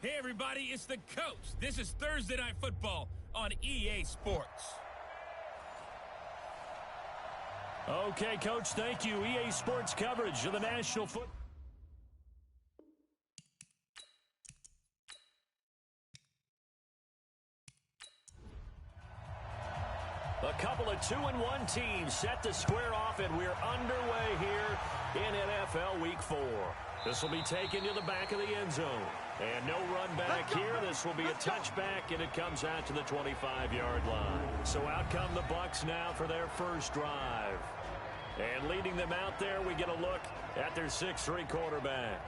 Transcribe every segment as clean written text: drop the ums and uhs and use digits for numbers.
Hey, everybody, it's the coach. This is Thursday Night Football on EA Sports. Okay, Coach, thank you. EA Sports coverage of the National Football. A couple of 2-1 teams set to square off, and we're underway here in NFL Week 4. This will be taken to the back of the end zone. And no run back here. This will be a touchback, and it comes out to the 25-yard line. So out come the Bucs now for their first drive. And leading them out there, we get a look at their 6'3" quarterback.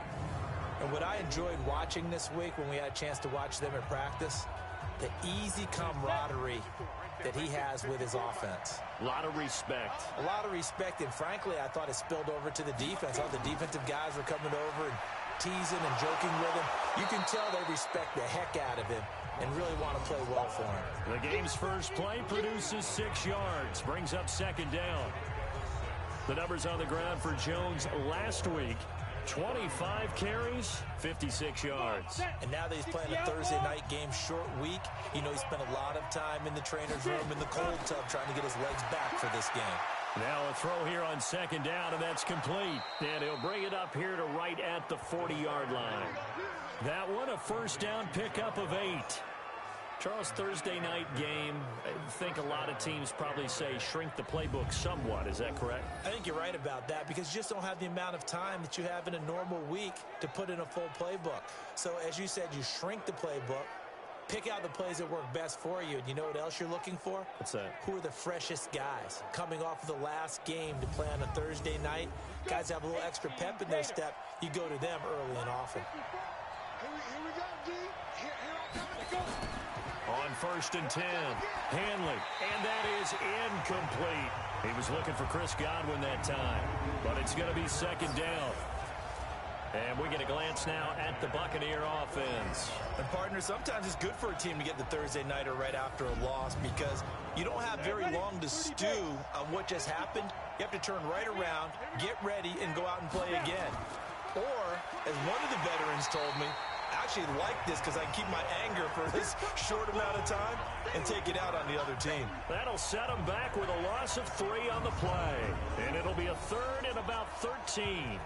And what I enjoyed watching this week when we had a chance to watch them in practice, the easy camaraderie that he has with his offense. A lot of respect. A lot of respect, and frankly, I thought it spilled over to the defense. All the defensive guys were coming over and teasing and joking with him. You can tell they respect the heck out of him and really want to play well for him. The game's first play produces 6 yards, brings up second down. The numbers on the ground for Jones last week: 25 carries, 56 yards. And now that he's playing a Thursday night game, short week, you know he spent a lot of time in the trainer's room in the cold tub trying to get his legs back for this game. Now a throw here on second down, and that's complete. And he'll bring it up here to right at the 40-yard line. That one a first down pickup of 8. Charles, Thursday night game, I think a lot of teams probably say shrink the playbook somewhat. Is that correct? I think you're right about that because you just don't have the amount of time that you have in a normal week to put in a full playbook. So as you said, you shrink the playbook, pick out the plays that work best for you. And you know what else you're looking for? What's that? Who are the freshest guys? Coming off of the last game to play on a Thursday night, guys have a little extra pep in their step. You go to them early and often. Here we go, D. Here I come. On 1st and 10, Hanley, and that is incomplete. He was looking for Chris Godwin that time, but it's going to be second down. And we get a glance now at the Buccaneer offense. And, partner, sometimes it's good for a team to get the Thursday nighter right after a loss because you don't have very long to stew on what just happened. You have to turn right around, get ready, and go out and play again. Or, as one of the veterans told me, I actually like this because I can keep my anger for this short amount of time and take it out on the other team. That'll set them back with a loss of 3 on the play. And it'll be a third and about 13.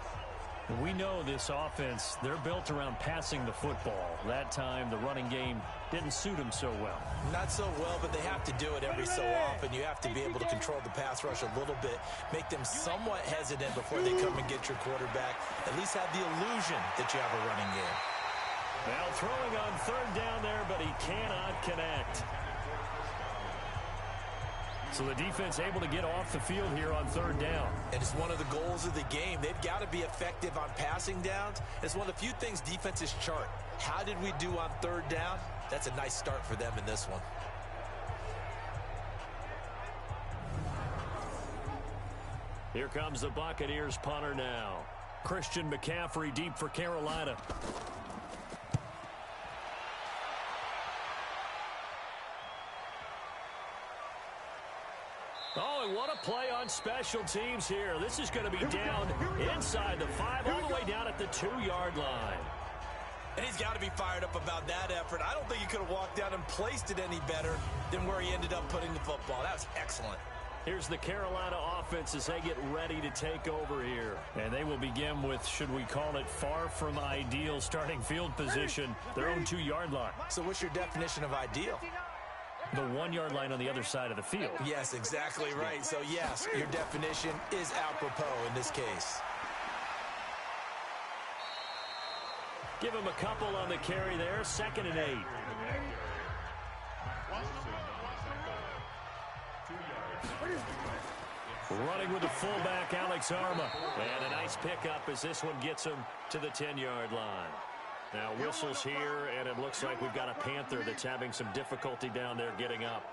We know this offense, they're built around passing the football. That time, the running game didn't suit them so well. Not so well, but they have to do it every so often. You have to be able to control the pass rush a little bit, make them somewhat hesitant before they come and get your quarterback. At least have the illusion that you have a running game. Now throwing on third down there, but he cannot connect. So the defense able to get off the field here on third down. And it's one of the goals of the game. They've got to be effective on passing downs. It's one of the few things defenses chart. How did we do on third down? That's a nice start for them in this one. Here comes the Buccaneers punter now. Christian McCaffrey deep for Carolina. Oh, and what a play on special teams here. This is going to be down inside the 5, all the way down at the 2-yard line. And he's got to be fired up about that effort. I don't think he could have walked down and placed it any better than where he ended up putting the football. That was excellent. Here's the Carolina offense as they get ready to take over here. And they will begin with, should we call it, far from ideal starting field position, their own 2-yard line. So what's your definition of ideal? The 1-yard line on the other side of the field. Yes, exactly right. So, yes, your definition is apropos in this case. Give him a couple on the carry there. 2nd and 8. Running with the fullback, Alex Arma. And a nice pickup as this one gets him to the 10-yard line. Now whistles here, and it looks like we've got a Panther that's having some difficulty down there getting up.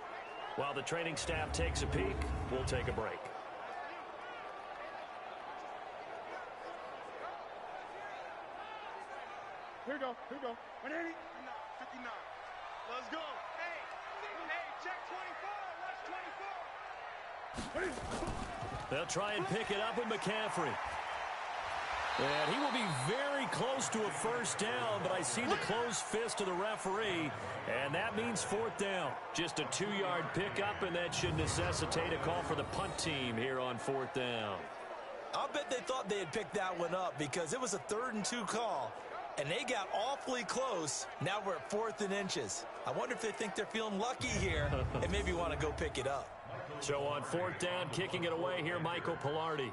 While the training staff takes a peek, we'll take a break. Here we go. 180. 59. Let's go. Hey, check 24. Watch 24. They'll try and pick it up with McCaffrey. And he will be very close to a first down, but I see the closed fist of the referee, and that means fourth down. Just a 2-yard pickup, and that should necessitate a call for the punt team here on fourth down. I'll bet they thought they had picked that one up because it was a 3rd and 2 call, and they got awfully close. Now we're at 4th and inches. I wonder if they think they're feeling lucky here and maybe want to go pick it up. So on fourth down, kicking it away here, Michael Pilardi.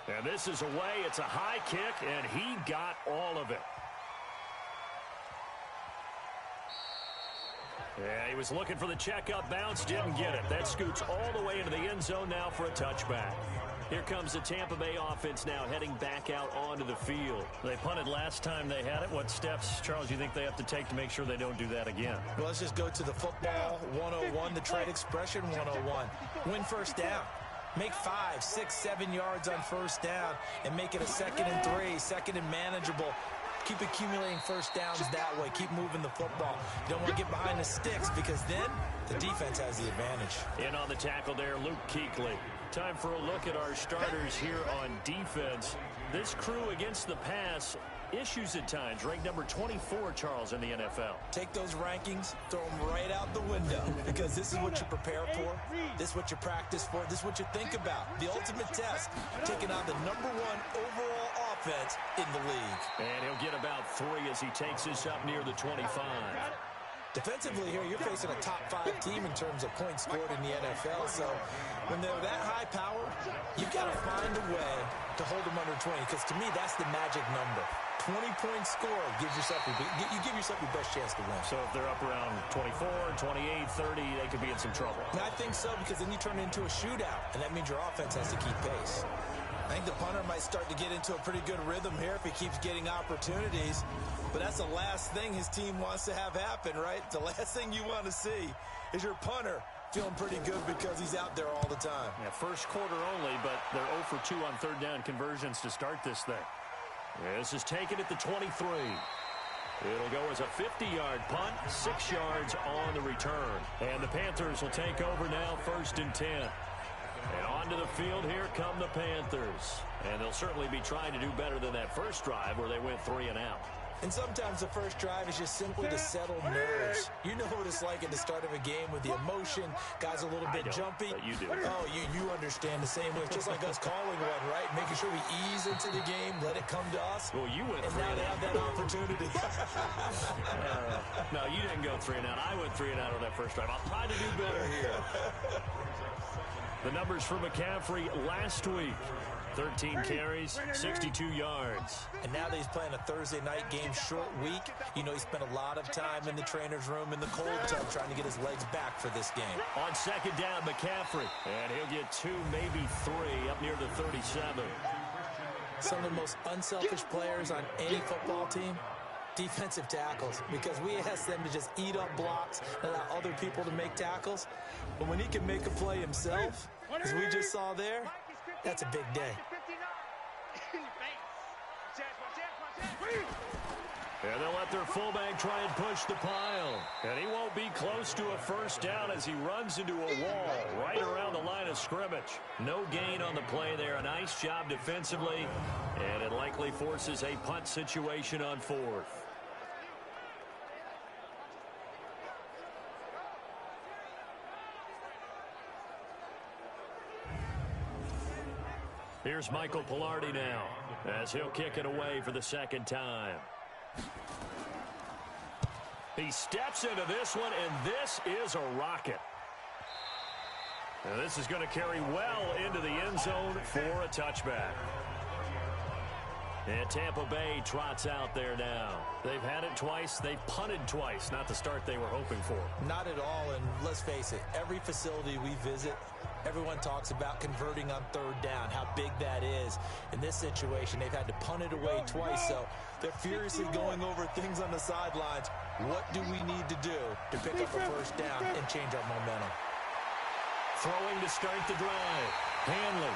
And this is away. It's a high kick, and he got all of it. Yeah, he was looking for the checkup bounce, didn't get it. That scoots all the way into the end zone now for a touchback. Here comes the Tampa Bay offense now heading back out onto the field. They punted last time they had it. What steps, Charles, do you think they have to take to make sure they don't do that again? Well, let's just go to the football 101, the trade expression 101. Win first down. Make 5, 6, 7 yards on first down and make it a 2nd and 3, 2nd and manageable. Keep accumulating first downs that way. Keep moving the football. You don't want to get behind the sticks because then the defense has the advantage. In on the tackle there, Luke Kuechly. Time for a look at our starters here on defense. This crew against the pass, issues at times. Ranked number 24, Charles, in the NFL. Take those rankings, throw them right out the window because this is what you prepare for. This is what you practice for. This is what you think about. The ultimate test, taking on the #1 overall offense in the league. And he'll get about 3 as he takes this up near the 25. Defensively here, you're facing a top 5 team in terms of points scored in the NFL. So when they're that high power, you've got to find a way to hold them under 20. Because to me, that's the magic number. 20 points scored gives yourself you give yourself your best chance to win. So if they're up around 24, 28, 30, they could be in some trouble. And I think so because then you turn it into a shootout, and that means your offense has to keep pace. I think the punter might start to get into a pretty good rhythm here if he keeps getting opportunities. But that's the last thing his team wants to have happen, right? The last thing you want to see is your punter feeling pretty good because he's out there all the time. Yeah, first quarter only, but they're 0 for 2 on 3rd down conversions to start this thing. Yeah, this is taken at the 23. It'll go as a 50-yard punt, 6 yards on the return. And the Panthers will take over now, 1st and 10. And onto the field, here come the Panthers. And they'll certainly be trying to do better than that first drive where they went 3 and out. And sometimes the first drive is just simply to settle nerves. You know what it's like at the start of a game with the emotion. Guys a little bit jumpy. But you do. Oh, you understand the same way. It's just like us calling one, right? Making sure we ease into the game, let it come to us. Well, you went 3 and now they have that opportunity. No, you didn't go 3 and out. I went 3 and out on that first drive. I'll try to do better here. The numbers for McCaffrey last week. 13 carries, 62 yards. And now that he's playing a Thursday night game, short week, you know he spent a lot of time in the trainer's room in the cold tub trying to get his legs back for this game. On 2nd down, McCaffrey. And he'll get 2, maybe 3, up near the 37. Some of the most unselfish players on any football team, defensive tackles, because we ask them to just eat up blocks and allow other people to make tackles. But when he can make a play himself, as we just saw there, that's a big day. And they'll let their fullback try and push the pile. And he won't be close to a first down as he runs into a wall right around the line of scrimmage. No gain on the play there. A nice job defensively. And it likely forces a punt situation on 4th. Here's Michael Pilardi now as he'll kick it away for the 2nd time. He steps into this one, and this is a rocket. Now this is going to carry well into the end zone for a touchback. And Tampa Bay trots out there now. They've had it twice. They've punted twice. Not the start they were hoping for. Not at all, and let's face it, every facility we visit, everyone talks about converting on 3rd down, how big that is. In this situation, they've had to punt it away twice, so they're furiously going over things on the sidelines. What do we need to do to pick up a first down and change our momentum? Throwing to start the drive. Hanley.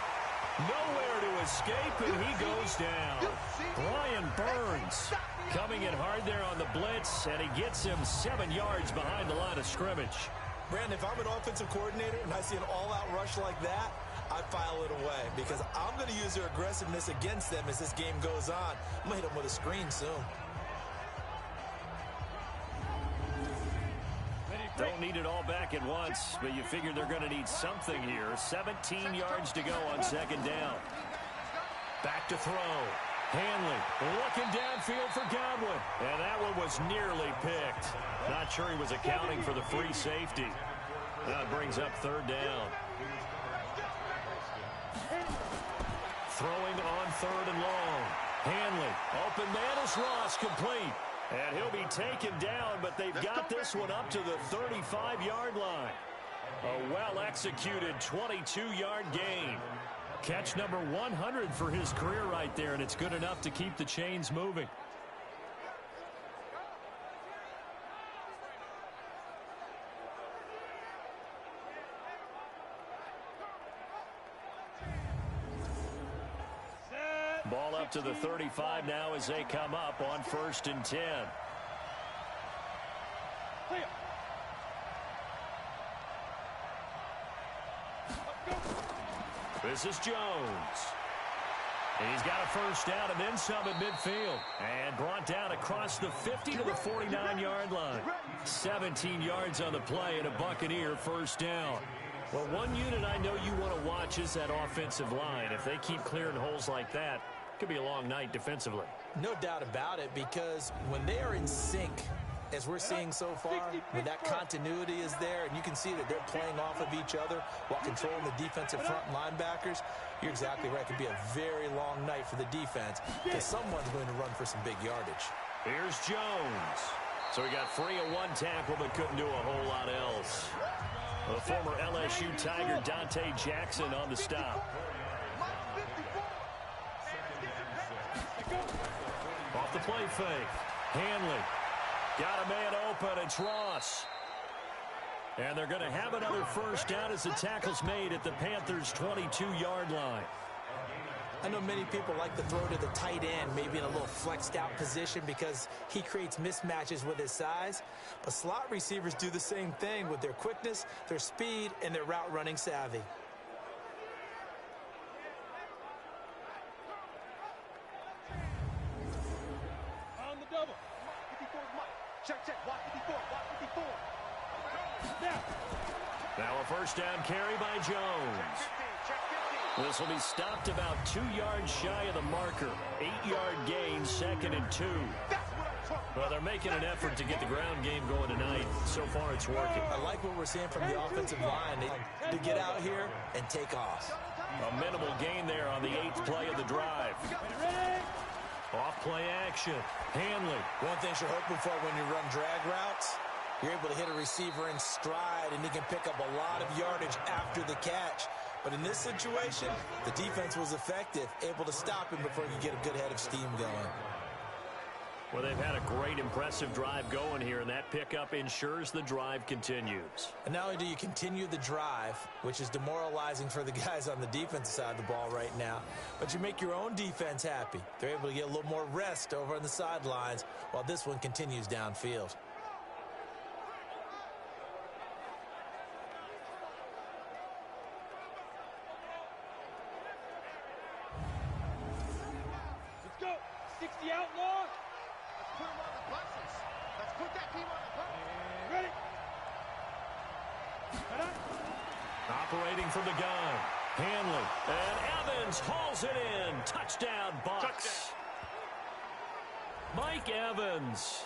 Nowhere to escape, and he goes down. Brian Burns coming in hard there on the blitz, and he gets him 7 yards behind the line of scrimmage. Brandon, if I'm an offensive coordinator and I see an all-out rush like that, I file it away because I'm going to use their aggressiveness against them as this game goes on. I'm going to hit them with a screen soon. Don't need it all back at once, but you figure they're going to need something here. 17 yards to go on second down. Back to throw. Hanley looking downfield for Godwin. And that one was nearly picked. Not sure he was accounting for the free safety. That brings up third down. Throwing on third and long. Hanley, open man is Ross, complete. And he'll be taken down, but they've got this one up to the 35-yard line. A well-executed 22-yard gain. Catch number 100 for his career right there, and it's good enough to keep the chains moving. Ball up to the 35 now as they come up on 1st and 10. This is Jones. And he's got a first down and then some at midfield. And brought down across the 50 to the 49-yard line. 17 yards on the play and a Buccaneer first down. Well, one unit I know you want to watch is that offensive line. If they keep clearing holes like that, it could be a long night defensively. No doubt about it, because when they are in sync, as we're seeing so far, when that continuity is there, and you can see that they're playing off of each other while controlling the defensive front linebackers, you're exactly right. It could be a very long night for the defense because someone's going to run for some big yardage. Here's Jones. So he got free of one tackle but couldn't do a whole lot else. The former LSU Tiger Dante Jackson on the stop. Off the play fake. Hanley. Got a man open. It's Ross. And they're going to have another first down as the tackle's made at the Panthers' 22-yard line. I know many people like to throw to the tight end, maybe in a little flexed out position because he creates mismatches with his size. But slot receivers do the same thing with their quickness, their speed, and their route running savvy. On the double. 54 is Mike. Check. Watch 54. Watch 54. Now a first down carry by Jones. This will be stopped about 2 yards shy of the marker. 8-yard gain, 2nd and 2. Well, they're making an effort to get the ground game going tonight. So far, it's working. I like what we're seeing from the offensive line. To get out here and take off. A minimal gain there on the 8th play of the drive. Off play action. Hanley. One thing you're hoping for when you run drag routes, you're able to hit a receiver in stride, and he can pick up a lot of yardage after the catch. But in this situation, the defense was effective, able to stop him before he could get a good head of steam going. Well, they've had a great, impressive drive going here, and that pickup ensures the drive continues. And not only do you continue the drive, which is demoralizing for the guys on the defensive side of the ball right now, but you make your own defense happy. They're able to get a little more rest over on the sidelines while this one continues downfield. Let's go. 60 outlaw. Let's put him on the buses. Let's put that team on the bus. Ready? Operating from the gun. Hanley. And Evans hauls it in. Touchdown, Bucs. Mike Evans.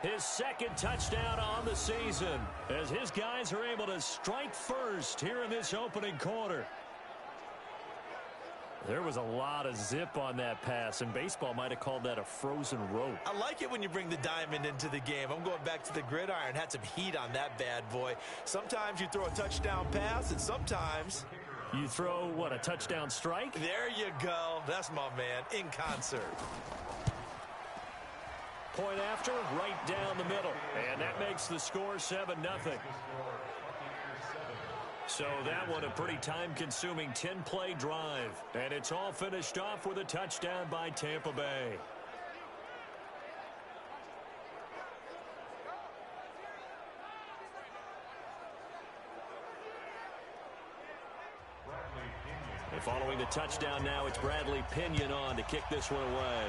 His 2nd touchdown on the season as his guys are able to strike first here in this opening quarter. There was a lot of zip on that pass, and baseball might have called that a frozen rope. I like it when you bring the diamond into the game. I'm going back to the gridiron. Had some heat on that bad boy. Sometimes you throw a touchdown pass, and sometimes you throw, what, a touchdown strike? There you go. That's my man, in concert. Point after, right down the middle. And that makes the score 7-0. So that one a pretty time-consuming 10-play drive. And it's all finished off with a touchdown by Tampa Bay. Following the touchdown now, it's Bradley Pinion on to kick this one away.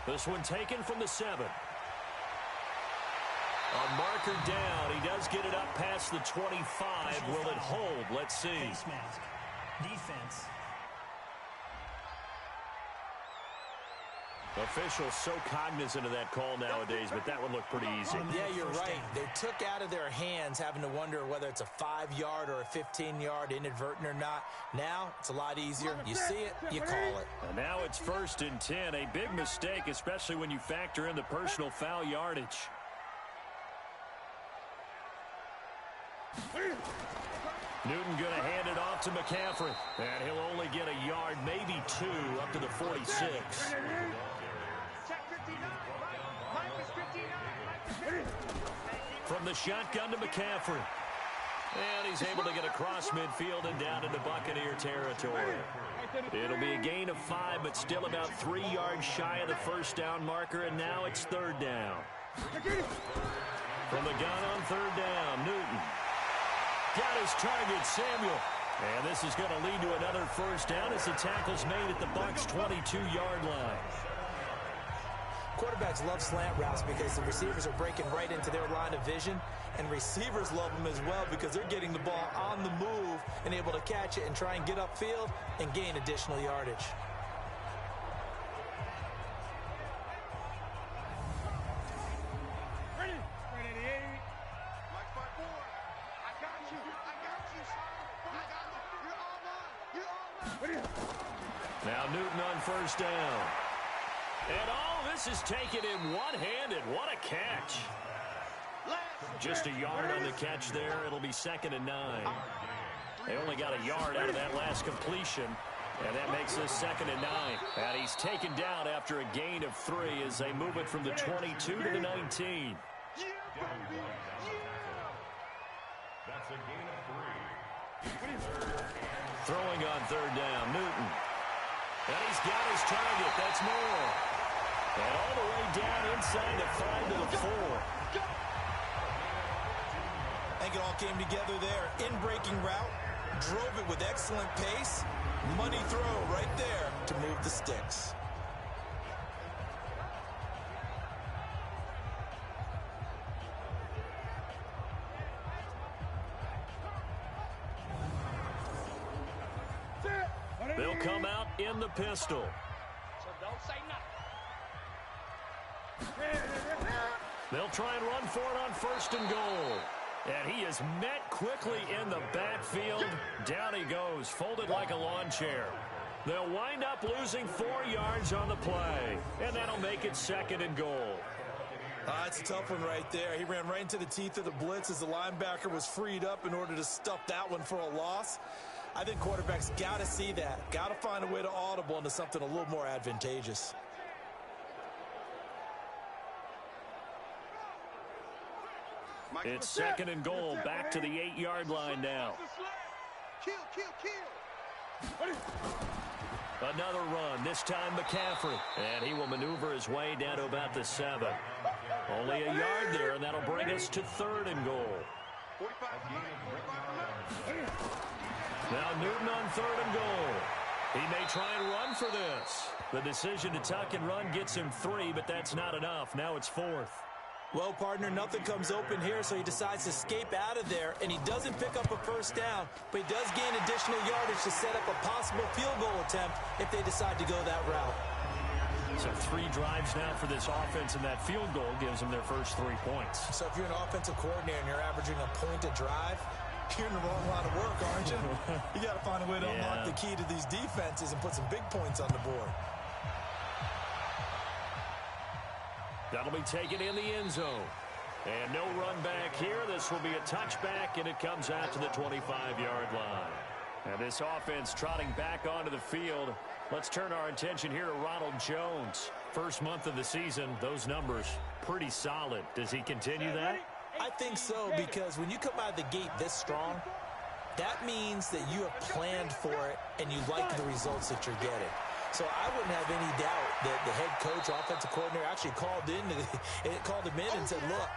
This one taken from the 7. A marker down. He does get it up past the 25. Will it hold? Let's see. Face mask. Defense. Officials so cognizant of that call nowadays, but that one looked pretty easy. Yeah, you're right. They took out of their hands having to wonder whether it's a 5-yard or a 15-yard inadvertent or not. Now, it's a lot easier. You see it, you call it. And now it's 1st and 10. A big mistake, especially when you factor in the personal foul yardage. Newton going to hand it off to McCaffrey. And he'll only get a yard, maybe 2, up to the 46. From the shotgun to McCaffrey. And he's able to get across midfield and down into Buccaneer territory. It'll be a gain of 5, but still about 3 yards shy of the first down marker, and now it's 3rd down. From the gun on 3rd down, Newton. Got his target, Samuel. And this is going to lead to another first down as the tackle's made at the Bucs' 22-yard line. Quarterbacks love slant routes because the receivers are breaking right into their line of vision, and receivers love them as well because they're getting the ball on the move and able to catch it and try and get upfield and gain additional yardage. Now Newton on first down. And all this is taken in one-handed. What a catch. Just a yard on the catch there. It'll be 2nd and 9. They only got a yard out of that last completion. And that makes this 2nd and 9. And he's taken down after a gain of 3 as they move it from the 22 to the 19. That's a gain of 3. Throwing on 3rd down, Newton. And he's got his target. That's more. And all the way down inside the 5 to the 4. I think it all came together there. In-breaking route, drove it with excellent pace. Money throw right there to move the sticks. They'll come out in the pistol. So don't say nothing. They'll try and run for it on 1st and goal. And he is met quickly in the backfield. Down he goes, folded like a lawn chair. They'll wind up losing 4 yards on the play. And that'll make it 2nd and goal. That's a tough one right there. He ran right into the teeth of the blitz as the linebacker was freed up in order to stuff that one for a loss. I think quarterbacks got to see that. Got to find a way to audible into something a little more advantageous. It's 2nd and goal, back to the 8-yard line now. Another run, this time McCaffrey. And he will maneuver his way down to about the 7. Only a yard there, and that'll bring us to 3rd and goal. Now Newton on 3rd and goal. He may try and run for this. The decision to tuck and run gets him 3, but that's not enough. Now it's 4th. Well, partner, nothing comes open here, so he decides to escape out of there, and he doesn't pick up a first down, but he does gain additional yardage to set up a possible field goal attempt if they decide to go that route. So 3 drives now for this offense, and that field goal gives them their first 3 points. So if you're an offensive coordinator and you're averaging a point a drive, you're in the wrong line of work, aren't you? You got to find a way to unlock the key to these defenses and put some big points on the board. That'll be taken in the end zone. And no run back here. This will be a touchback, and it comes out to the 25-yard line. And this offense trotting back onto the field. Let's turn our attention here to Ronald Jones. First month of the season, those numbers pretty solid. Does he continue that? I think so, because when you come out of the gate this strong, that means that you have planned for it and you like the results that you're getting. So I wouldn't have any doubt that the head coach, offensive coordinator, actually called him in and said, look,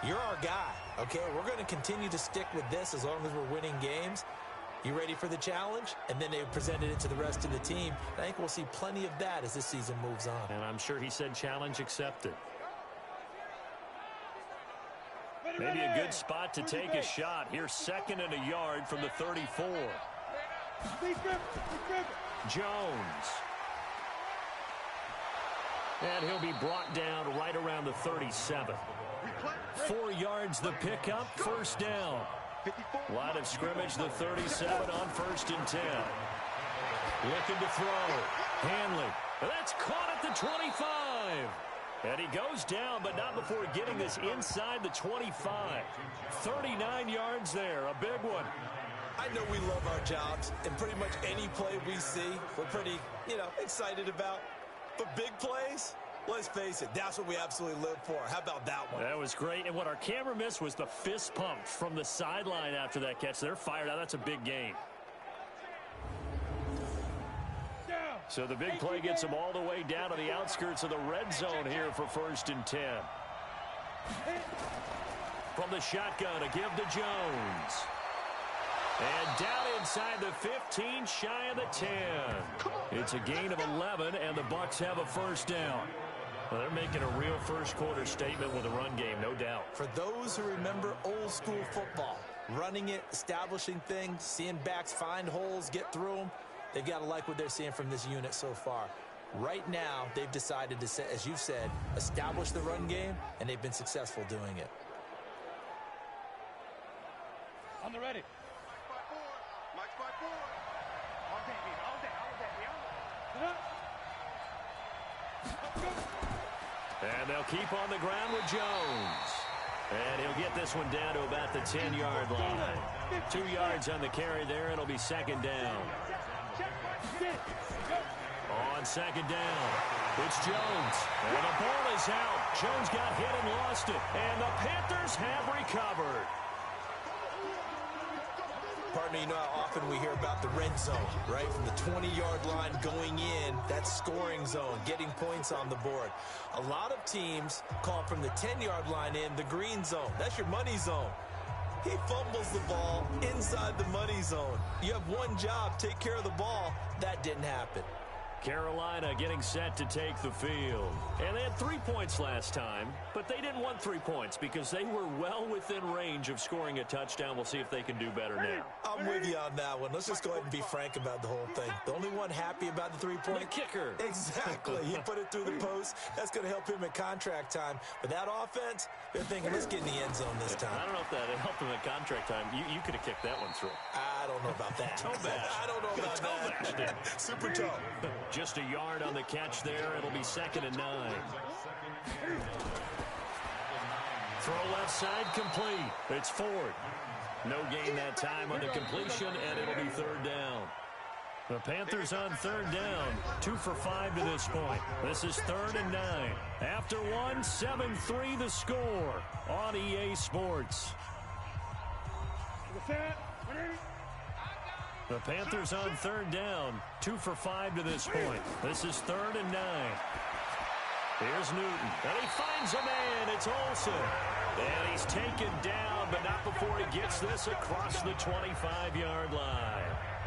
you're our guy, okay? We're going to continue to stick with this as long as we're winning games. You ready for the challenge? And then they presented it to the rest of the team. I think we'll see plenty of that as this season moves on. And I'm sure he said challenge accepted. Maybe a good spot to take a shot. Here's 2nd and a yard from the 34. Jones. And he'll be brought down right around the 37. 4 yards the pickup, 1st down. Line of scrimmage, the 37 on 1st and 10. Looking to throw. Hanley. That's caught at the 25. And he goes down, but not before getting this inside the 25. 39 yards there, a big one. I know we love our jobs, and pretty much any play we see, we're pretty, excited about. But big plays, let's face it, that's what we absolutely live for. How about that one? That was great, and what our camera missed was the fist pump from the sideline after that catch. They're fired out. That's a big gain. So the big play gets them all the way down to the outskirts of the red zone here for 1st and 10. From the shotgun, a give to Jones. And down inside the 15, shy of the 10. It's a gain of 11, and the Bucs have a 1st down. Well, they're making a real first-quarter statement with a run game, no doubt. For those who remember old-school football, running it, establishing things, seeing backs find holes, get through them, they've got to like what they're seeing from this unit so far. Right now, they've decided to, as you've said, establish the run game, and they've been successful doing it. On the ready. And they'll keep on the ground with Jones. And he'll get this one down to about the 10-yard line. 2 yards on the carry there. It'll be 2nd down. On 2nd down, it's Jones. And the ball is out. Jones got hit and lost it. And the Panthers have recovered. Partner, you know how often we hear about the red zone, right? From the 20-yard line going in, that scoring zone, getting points on the board. A lot of teams call from the 10-yard line in the green zone. That's your money zone. He fumbles the ball inside the money zone. You have one job, take care of the ball. That didn't happen. Carolina getting set to take the field. And they had 3 points last time, but they didn't want 3 points because they were well within range of scoring a touchdown. We'll see if they can do better now. I'm with you on that one. Let's just go ahead and be frank about the whole thing. The only one happy about the 3-point? The kicker. Exactly. He put it through the post. That's going to help him at contract time. But that offense, they're thinking, let's get in the end zone this time. I don't know if that helped him at contract time. You could have kicked that one through. I don't know about that. Toe bash. I don't know about that. Super toe. Just a yard on the catch there. It'll be 2nd and 9. Throw left side complete. It's Ford. No gain that time on the completion, and it'll be 3rd down. The Panthers on 3rd down. 2 for 5 to this point. This is 3rd and 9. After 1, 7-3 the score on EA Sports. The Panthers on 3rd down. 2 for 5 to this point. This is 3rd and 9. Here's Newton. And he finds a man. It's Olsen. And he's taken down, but not before he gets this across the 25-yard line.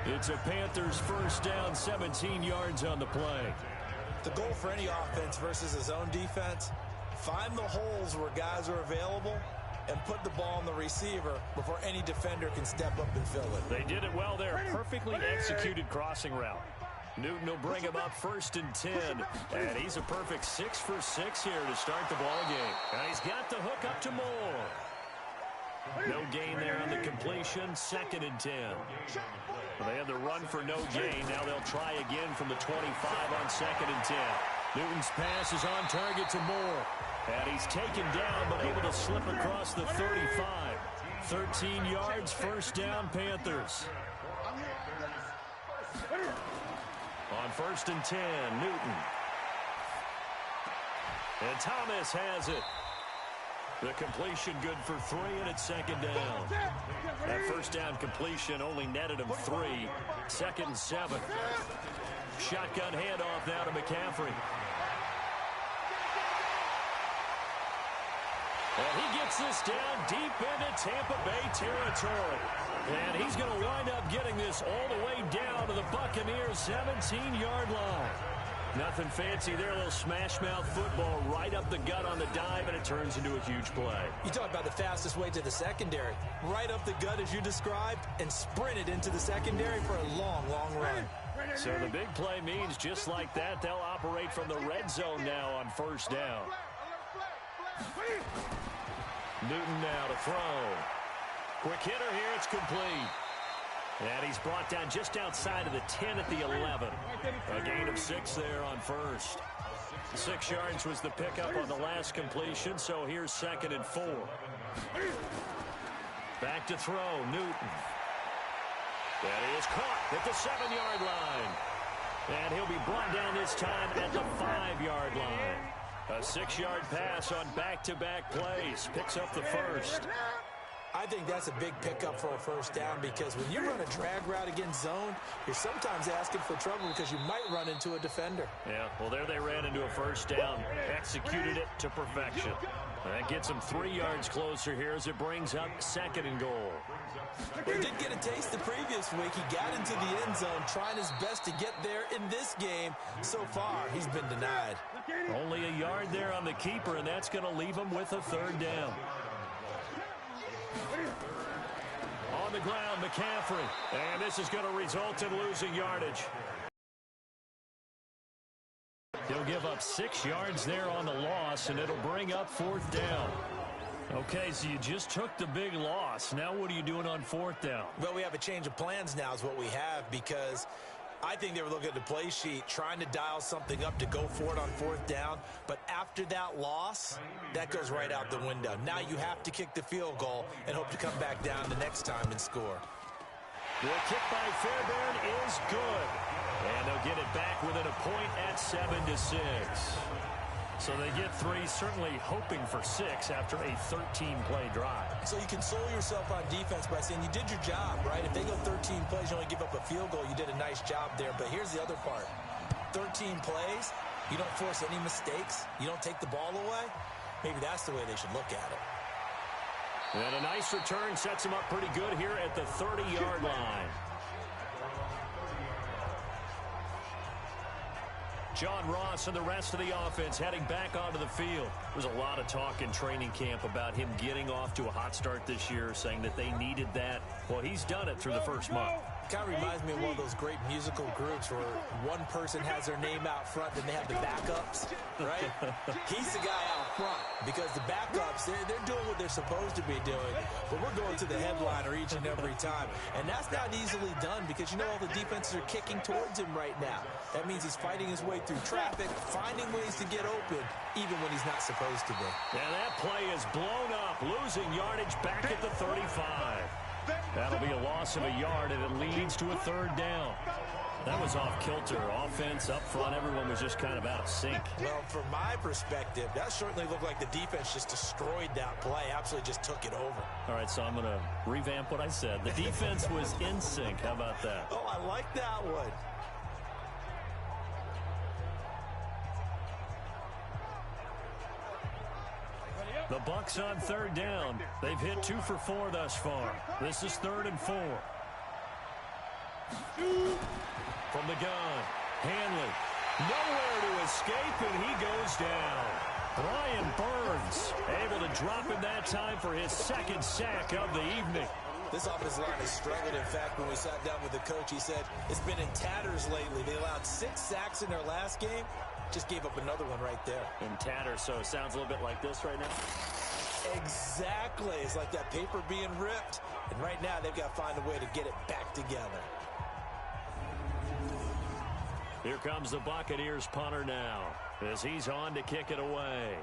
It's a Panthers 1st down, 17 yards on the play. The goal for any offense versus his own defense, find the holes where guys are available and put the ball on the receiver before any defender can step up and fill it. They did it well there. Perfectly executed crossing route. Newton will bring him up 1st and 10. And he's a perfect 6 for 6 here to start the ball game. And he's got the hook up to Moore. No gain there on the completion. 2nd and 10. Well, they had the run for no gain. Now they'll try again from the 25 on 2nd and 10. Newton's pass is on target to Moore. And he's taken down, but able to slip across the 35. 13 yards, 1st down, Panthers. On 1st and 10, Newton. And Thomas has it. The completion good for 3, and it's 2nd down. That 1st down completion only netted him 3. 2nd and 7. Shotgun handoff now to McCaffrey. And he Knocks this down deep into Tampa Bay territory. And he's going to wind up getting this all the way down to the Buccaneers' 17-yard line. Nothing fancy there, a little smash-mouth football right up the gut on the dive, and it turns into a huge play. You talk about the fastest way to the secondary. Right up the gut as you described, and sprinted into the secondary for a long, long run. So the big play means just like that, they'll operate from the red zone now on first down. Newton now to throw. Quick hitter here, it's complete. And he's brought down just outside of the 10 at the 11. A gain of 6 there on first. 6 yards was the pickup on the last completion, so here's 2nd and 4. Back to throw, Newton. That is caught at the 7-yard line. And he'll be brought down this time at the 5-yard line. A 6-yard pass on back-to-back plays. Picks up the first. I think that's a big pickup for a first down because when you run a drag route against zone, you're sometimes asking for trouble because you might run into a defender. Yeah, well, there they ran into a first down, executed it to perfection. That gets them 3 yards closer here as it brings up 2nd and goal. Well, he did get a taste the previous week. He got into the end zone trying his best to get there in this game. So far, he's been denied. Only a yard there on the keeper, and that's going to leave him with a 3rd down. On the ground, McCaffrey. And this is going to result in losing yardage. He'll give up 6 yards there on the loss, and it'll bring up 4th down. Okay, so you just took the big loss. Now what are you doing on 4th down? Well, we have a change of plans now is what we have because I think they were looking at the play sheet, trying to dial something up to go for it on 4th down. But after that loss, that goes right out the window. Now you have to kick the field goal and hope to come back down the next time and score. The kick by Fairbairn is good. And they'll get it back within a point at 7-6. So they get 3, certainly hoping for 6 after a 13-play drive. So you console yourself on defense by saying you did your job, right? If they go 13 plays, you only give up a field goal, you did a nice job there. But here's the other part. 13 plays, you don't force any mistakes, you don't take the ball away. Maybe that's the way they should look at it. And a nice return sets him up pretty good here at the 30-yard line. John Ross and the rest of the offense heading back onto the field. There's a lot of talk in training camp about him getting off to a hot start this year, saying that they needed that. Well, he's done it through the first month. Kind of reminds me of one of those great musical groups where one person has their name out front and they have the backups, right? He's the guy out front because the backups, they're doing what they're supposed to be doing, but we're going to the headliner each and every time. And that's not easily done because, you know, all the defenses are kicking towards him right now. That means he's fighting his way through traffic, finding ways to get open, even when he's not supposed to be. And that play is blown up, losing yardage back at the 35. That'll be a loss of a yard, and it leads to a 3rd down. That was off kilter. Offense up front, everyone was just kind of out of sync. Well, from my perspective, that certainly looked like the defense just destroyed that play, absolutely just took it over. All right, so I'm going to revamp what I said. The defense was in sync. How about that? Oh, I like that one. The Bucs on 3rd down. They've hit 2 for 4 thus far. This is 3rd and 4. From the gun, Hanley. Nowhere to escape, and he goes down. Brian Burns able to drop him that time for his 2nd sack of the evening. This offensive line has struggled. In fact, when we sat down with the coach, he said it's been in tatters lately. They allowed 6 sacks in their last game. Just gave up another one right there. In tatters, so it sounds a little bit like this right now. Exactly. It's like that paper being ripped. And right now, they've got to find a way to get it back together. Here comes the Buccaneers punter now as he's on to kick it away.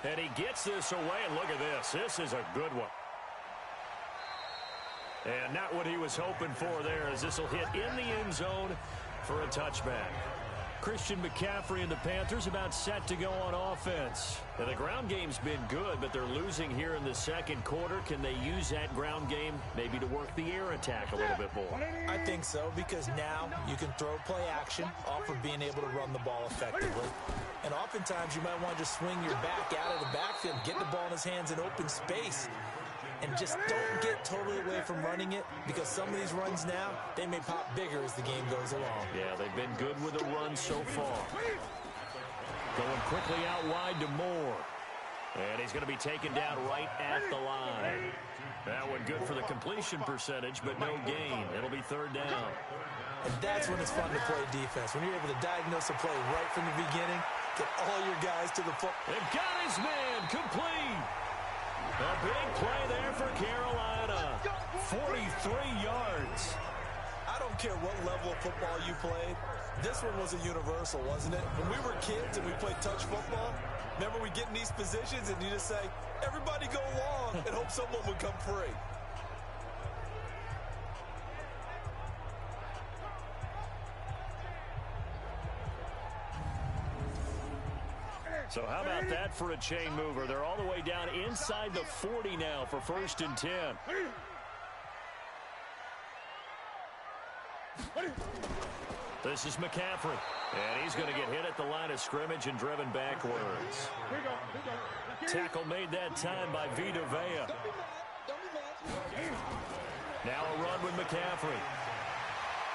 And he gets this away, and look at this. This is a good one. And not what he was hoping for there, as this will hit in the end zone for a touchback. Christian McCaffrey and the Panthers about set to go on offense. And the ground game's been good, but they're losing here in the 2nd quarter. Can they use that ground game maybe to work the air attack a little bit more? I think so, because now you can throw play action off of being able to run the ball effectively. And oftentimes you might want to just swing your back out of the backfield, get the ball in his hands in open space, and just don't get totally away from running it, because some of these runs now, they may pop bigger as the game goes along. Yeah, they've been good with the run so far. Going quickly out wide to Moore. And he's going to be taken down right at the line. That one good for the completion percentage, but no gain. It'll be third down. And that's when it's fun to play defense, when you're able to diagnose a play right from the beginning, get all your guys to the foot. They've got his man complete. A big play there for Carolina. 43 yards. I don't care what level of football you played. This one was a universal, wasn't it? When we were kids and we played touch football, remember we get in these positions and you just say, everybody go long, and hope someone would come free. So how about that for a chain mover? They're all the way down inside the 40 now for 1st and 10. This is McCaffrey. And he's going to get hit at the line of scrimmage and driven backwards. Tackle made that time by Vita Vea. Now a run with McCaffrey.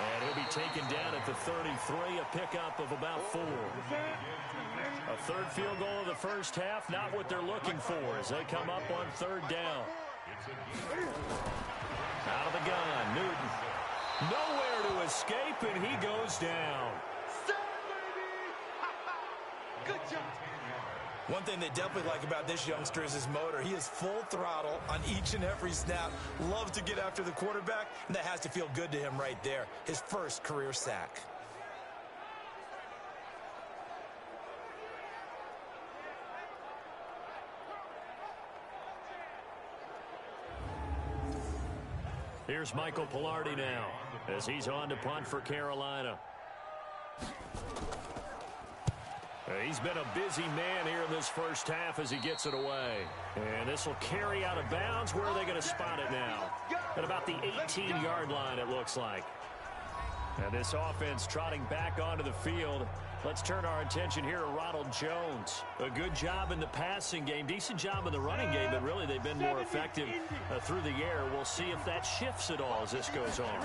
And he'll be taken down at the 33, a pickup of about 4. A third field goal of the first half, not what they're looking for as they come up on 3rd down. Out of the gun, Newton. Nowhere to escape, and he goes down. Good job. One thing they definitely like about this youngster is his motor. He is full throttle on each and every snap. Loves to get after the quarterback, and that has to feel good to him right there. His first career sack. Here's Michael Pilardi now as he's on to punt for Carolina. He's been a busy man here in this first half as he gets it away. And this will carry out of bounds. Where are they going to spot it now? At about the 18-yard line, it looks like. And this offense trotting back onto the field. Let's turn our attention here to Ronald Jones. A good job in the passing game, decent job in the running game, but really they've been more effective through the air. We'll see if that shifts at all as this goes on.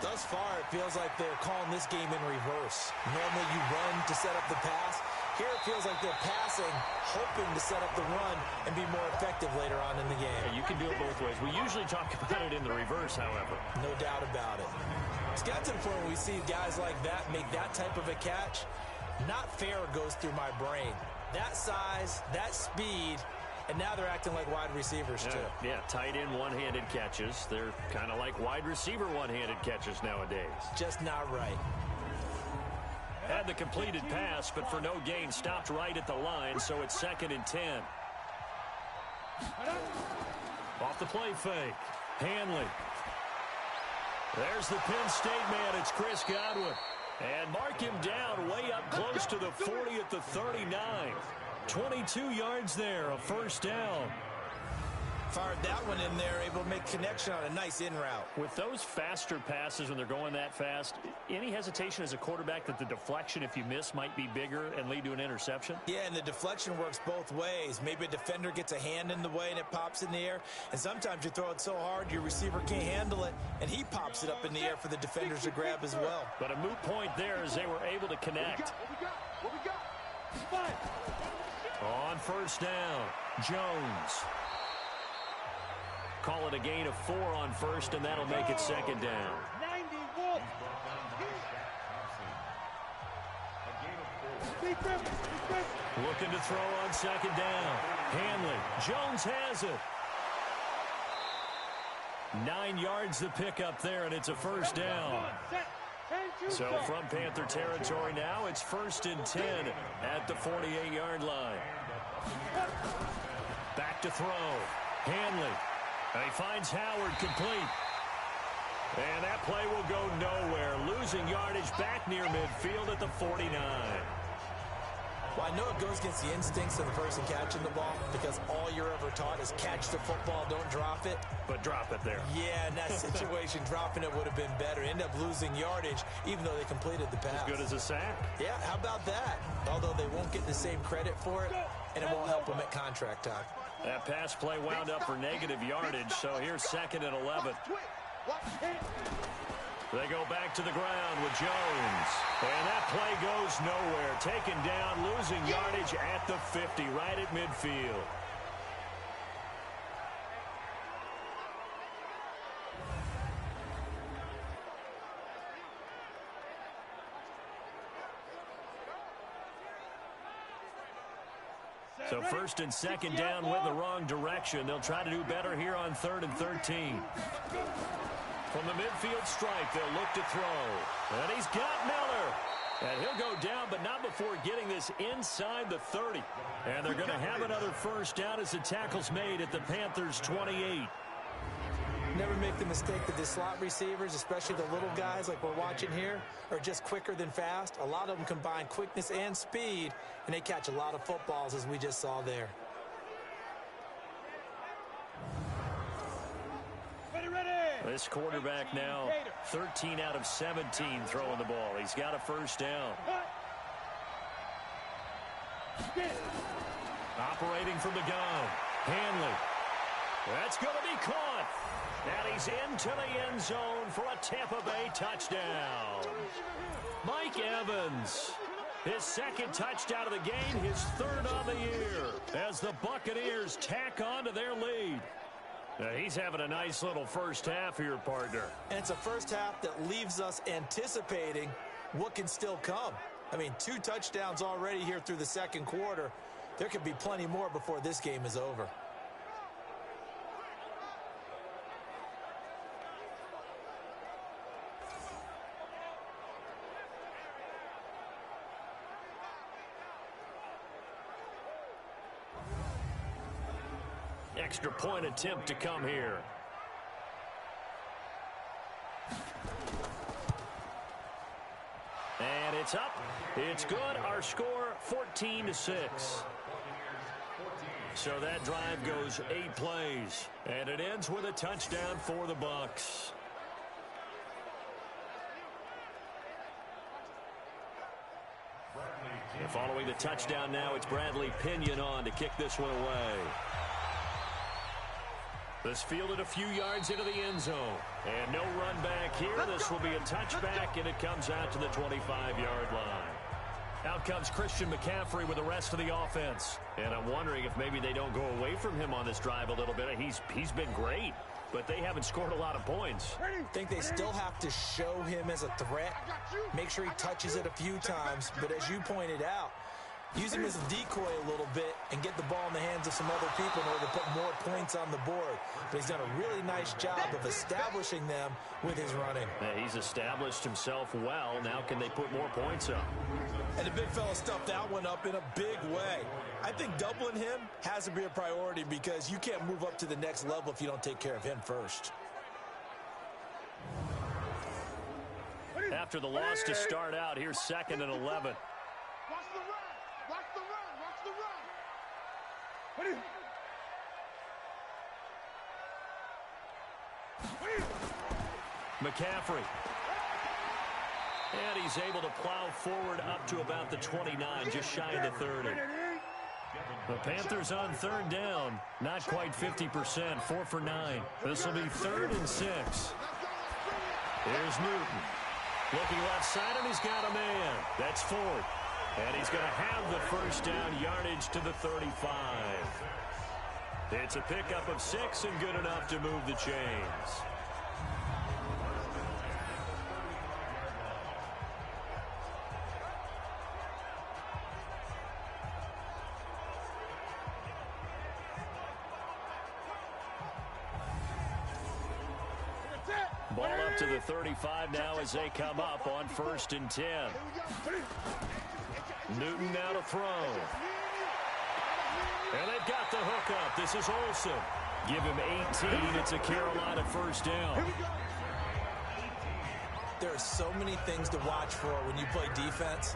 Thus far, it feels like they're calling this game in reverse. Normally you run to set up the pass. Here it feels like they're passing, hoping to set up the run and be more effective later on in the game. Yeah, you can do it both ways. We usually talk about it in the reverse, however. No doubt about it. It's got to the point where we see guys like that make that type of a catch. Not fair goes through my brain. That size, that speed, and now they're acting like wide receivers too. Yeah, tight end one-handed catches. They're kind of like wide receiver one-handed catches nowadays. Just not right. Had the completed pass, but for no gain, stopped right at the line, so it's 2nd and 10. Off the play fake. Hanley. There's the Penn State man. It's Chris Godwin. And mark him down way up close to the 40 at the 39. 22 yards there, a first down. Fired that one in there, able to make connection on a nice in route. With those faster passes when they're going that fast, any hesitation as a quarterback that the deflection, if you miss, might be bigger and lead to an interception? Yeah, and the deflection works both ways. Maybe a defender gets a hand in the way and it pops in the air. And sometimes you throw it so hard your receiver can't handle it, and he pops it up in the air for the defenders to grab as well. But a moot point there as they were able to connect. What we got? On first down, Jones. Call it a gain of 4 on first, and that'll make it 2nd down. 91. Looking to throw on 2nd down. Hanley. Jones has it. 9 yards the pickup there, and it's a first down. So from Panther territory now, it's 1st and 10 at the 48-yard line. Back to throw. Hanley. And he finds Howard complete. And that play will go nowhere. Losing yardage back near midfield at the 49. Well, I know it goes against the instincts of the person catching the ball because all you're ever taught is catch the football, don't drop it. But drop it there. Yeah, in that situation, dropping it would have been better. End up losing yardage, even though they completed the pass. As good as a sack. Yeah, how about that? Although they won't get the same credit for it, and it won't help them at contract time. That pass play wound up for negative yardage, so here's 2nd and 11. They go back to the ground with Jones. And that play goes nowhere. Taken down, losing yardage at the 50, right at midfield. So 1st and 2nd down went the wrong direction. They'll try to do better here on 3rd and 13. From the midfield stripe, they'll look to throw. And he's got Miller. And he'll go down, but not before getting this inside the 30. And they're going to have another first down as the tackle's made at the Panthers' 28. Never make the mistake that the slot receivers, especially the little guys like we're watching here, are just quicker than fast. A lot of them combine quickness and speed, and they catch a lot of footballs, as we just saw there. This quarterback now 13 out of 17 throwing the ball. He's got a first down. Operating from the gun. Hanley. That's going to be caught. And he's into the end zone for a Tampa Bay touchdown. Mike Evans. His 2nd touchdown of the game, his 3rd on the year, as the Buccaneers tack on to their lead. Now he's having a nice little first half here, partner. And it's a first half that leaves us anticipating what can still come. I mean, 2 touchdowns already here through the 2nd quarter. There could be plenty more before this game is over. Extra point attempt to come here. And it's up. It's good. Our score 14-6. So that drive goes 8 plays. And it ends with a touchdown for the Bucs. And following the touchdown now, it's Bradley Pinion on to kick this one away. This fielded a few yards into the end zone. And no run back here. This will be a touchback, and it comes out to the 25-yard line. Out comes Christian McCaffrey with the rest of the offense. And I'm wondering if maybe they don't go away from him on this drive a little bit. He's been great, but they haven't scored a lot of points. I think they still have to show him as a threat. Make sure he touches it a few times. But as you pointed out, use him as a decoy a little bit and get the ball in the hands of some other people in order to put more points on the board. But he's done a really nice job of establishing them with his running. Yeah, he's established himself well. Now can they put more points up? And the big fella stuffed that one up in a big way. I think doubling him has to be a priority because you can't move up to the next level if you don't take care of him first. After the loss to start out, here's 2nd and 11. Watch the run. Watch the run. Watch the run. McCaffrey. And he's able to plow forward up to about the 29, just shy of the 30. The Panthers on 3rd down, not quite 50%, 4 for 9. This will be 3rd and 6. Here's Newton. Looking left side, and he's got a man. That's Ford. And he's going to have the first down, yardage to the 35. It's a pickup of 6 and good enough to move the chains. Ball up to the 35 now as they come up on 1st and 10. Newton now to throw. And they've got the hook up. This is Olsen. Give him 18. It's a Carolina first down. There are so many things to watch for when you play defense.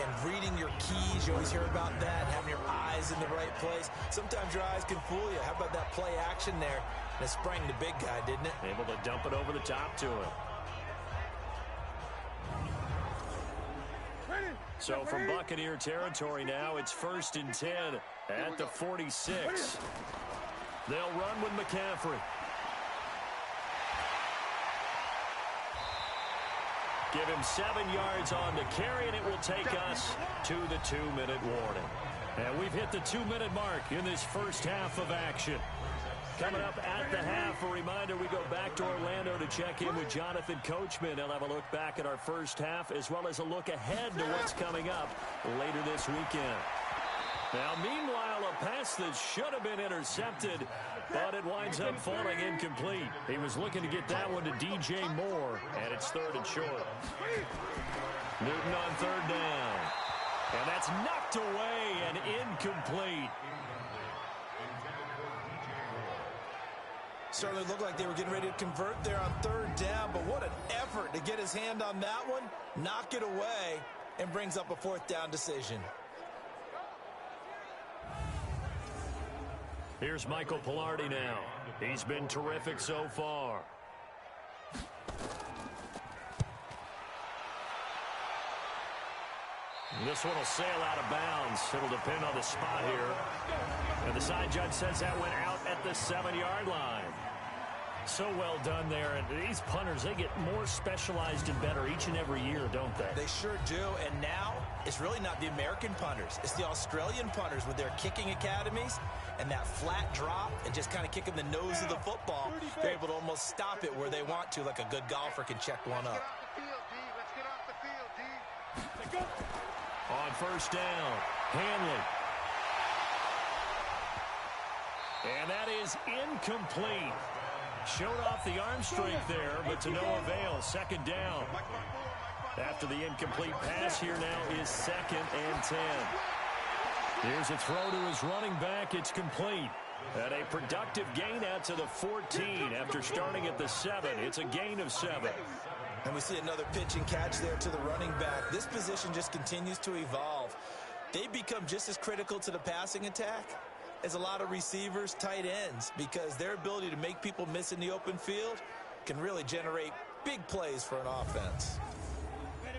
and reading your keys. You always hear about that, having your eyes in the right place. Sometimes your eyes can fool you. How about that play action there? And it sprang the big guy, didn't it? Able to dump it over the top to him. So from Buccaneer territory now, it's 1st and 10 at the 46. They'll run with McCaffrey. Give him 7 yards on the carry, and it will take us to the 2-minute warning. And we've hit the 2-minute mark in this first half of action. Coming up at the half, a reminder, we go back to Orlando to check in with Jonathan Coachman. He'll have a look back at our first half as well as a look ahead to what's coming up later this weekend. Now, meanwhile, a pass that should have been intercepted, but it winds up falling incomplete. He was looking to get that one to DJ Moore, and it's 3rd and short. Newton on 3rd down. And that's knocked away and incomplete. Certainly looked like they were getting ready to convert there on 3rd down, but what an effort to get his hand on that one, knock it away, and brings up a 4th down decision. Here's Michael Pilardi now. He's been terrific so far. This one will sail out of bounds. It'll depend on the spot here. And the side judge says that went out at the 7-yard line. So well done there. And these punters, they get more specialized and better each and every year, don't they? They sure do. And now it's really not the American punters. It's the Australian punters with their kicking academies and that flat drop and just kind of kicking the nose of the football. They're able to almost stop it where they want to, like a good golfer can check one up. On 1st down, Hanley. And that is incomplete. Showed off the arm strength there, but to no avail. 2nd down. After the incomplete pass, here now is 2nd and 10. Here's a throw to his running back. It's complete. And a productive gain out to the 14 after starting at the 7. It's a gain of 7. And we see another pitch and catch there to the running back. This position just continues to evolve. They become just as critical to the passing attack as a lot of receivers, tight ends, because their ability to make people miss in the open field can really generate big plays for an offense.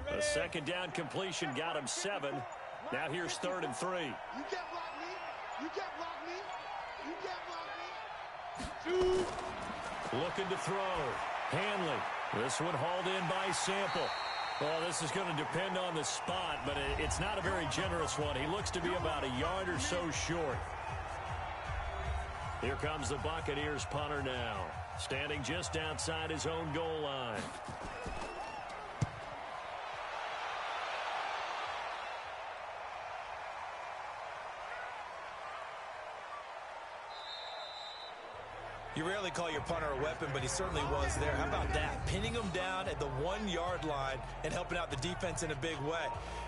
A 2nd down completion got him 7. Now here's 3rd and 3. You can't block me. You can't block me. You can't block me. 2. Looking to throw. Hanley. This one hauled in by Sample. Well, this is going to depend on the spot, but it's not a very generous one. He looks to be about a yard or so short. Here comes the Buccaneers punter now, standing just outside his own goal line. You rarely call your punter a weapon, but he certainly was there. How about that? Pinning him down at the 1-yard line and helping out the defense in a big way.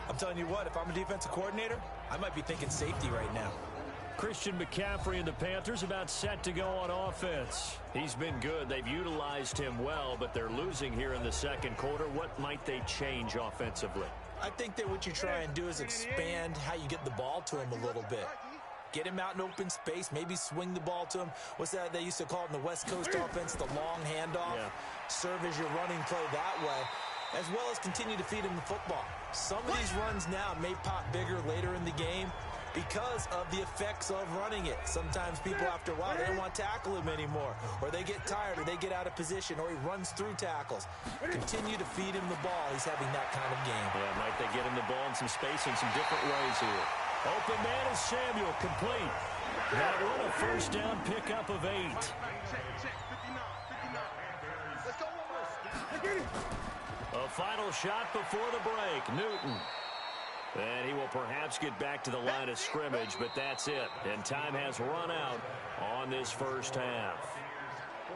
I'm telling you what, if I'm a defensive coordinator, I might be thinking safety right now. Christian McCaffrey and the Panthers about set to go on offense. He's been good. They've utilized him well, but they're losing here in the 2nd quarter. What might they change offensively? I think that what you try and do is expand how you get the ball to him a little bit. Get him out in open space, maybe swing the ball to him. What's that they used to call it in the West Coast offense, the long handoff? Yeah. Serve as your running play that way, as well as continue to feed him the football. Some of these runs now may pop bigger later in the game because of the effects of running it. Sometimes people, after a while, they don't want to tackle him anymore, or they get tired, or they get out of position, or he runs through tackles. Continue to feed him the ball. He's having that kind of game. Yeah, might they get him the ball in some space in some different ways here. Open man is Samuel, complete. That one a 1st down pickup of 8. A final shot before the break, Newton. And he will perhaps get back to the line of scrimmage, but that's it. And time has run out on this first half.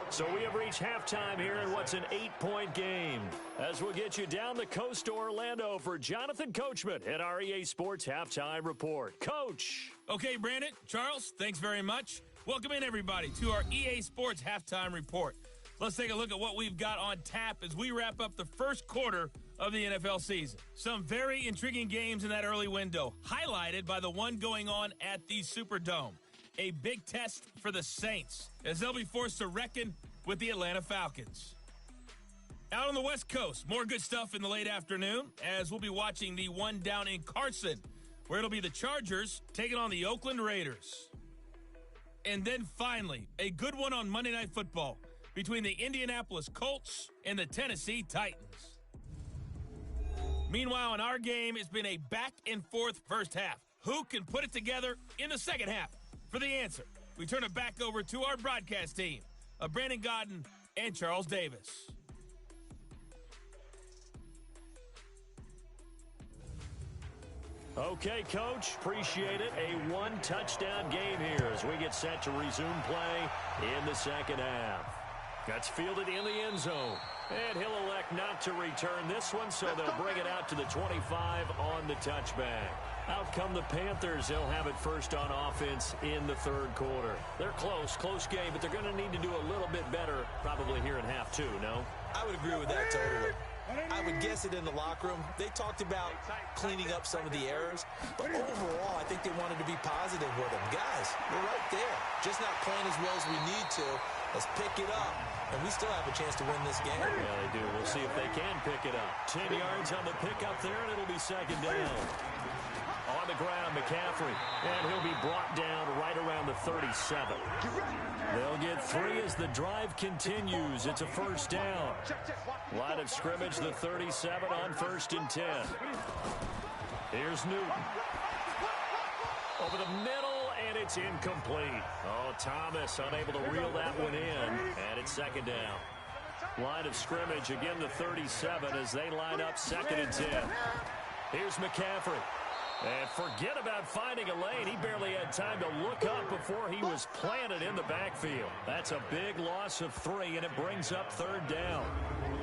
So we have reached halftime here in what's an 8-point game. As we'll get you down the coast to Orlando for Jonathan Coachman at our EA Sports Halftime Report. Coach. Okay, Brandon, Charles, thanks very much. Welcome in, everybody, to our EA Sports Halftime Report. Let's take a look at what we've got on tap as we wrap up the first quarter of the NFL season. Some very intriguing games in that early window, highlighted by the one going on at the Superdome. A big test for the Saints, as they'll be forced to reckon with the Atlanta Falcons. Out on the West Coast, more good stuff in the late afternoon, as we'll be watching the one down in Carson, where it'll be the Chargers taking on the Oakland Raiders. And then finally, a good one on Monday Night Football between the Indianapolis Colts and the Tennessee Titans. Meanwhile, in our game, it's been a back-and-forth first half. Who can put it together in the second half? For the answer, we turn it back over to our broadcast team of Brandon Godden and Charles Davis. Okay, Coach, appreciate it. A one-touchdown game here as we get set to resume play in the second half. That's fielded in the end zone. And he'll elect not to return this one, so they'll bring it out to the 25 on the touchback. Out come the Panthers. They'll have it first on offense in the third quarter. They're close game, but they're going to need to do a little bit better probably here in half two, no? I would agree with that totally. I would guess it in the locker room. They talked about cleaning up some of the errors, but overall, I think they wanted to be positive with them. Guys, we're right there. Just not playing as well as we need to. Let's pick it up, and we still have a chance to win this game. Yeah, they do. We'll see if they can pick it up. 10 yards on the pickup there, and it'll be second down. On the ground, McCaffrey, and he'll be brought down right around the 37. They'll get 3 as the drive continues. It's a first down. Line of scrimmage, the 37 on 1st and 10. Here's Newton. Over the middle, and it's incomplete. Oh, Thomas unable to reel that one in, and it's second down. Line of scrimmage, again the 37 as they line up 2nd and 10. Here's McCaffrey. And forget about finding a lane. He barely had time to look up before he was planted in the backfield. That's a big loss of 3, and it brings up 3rd down.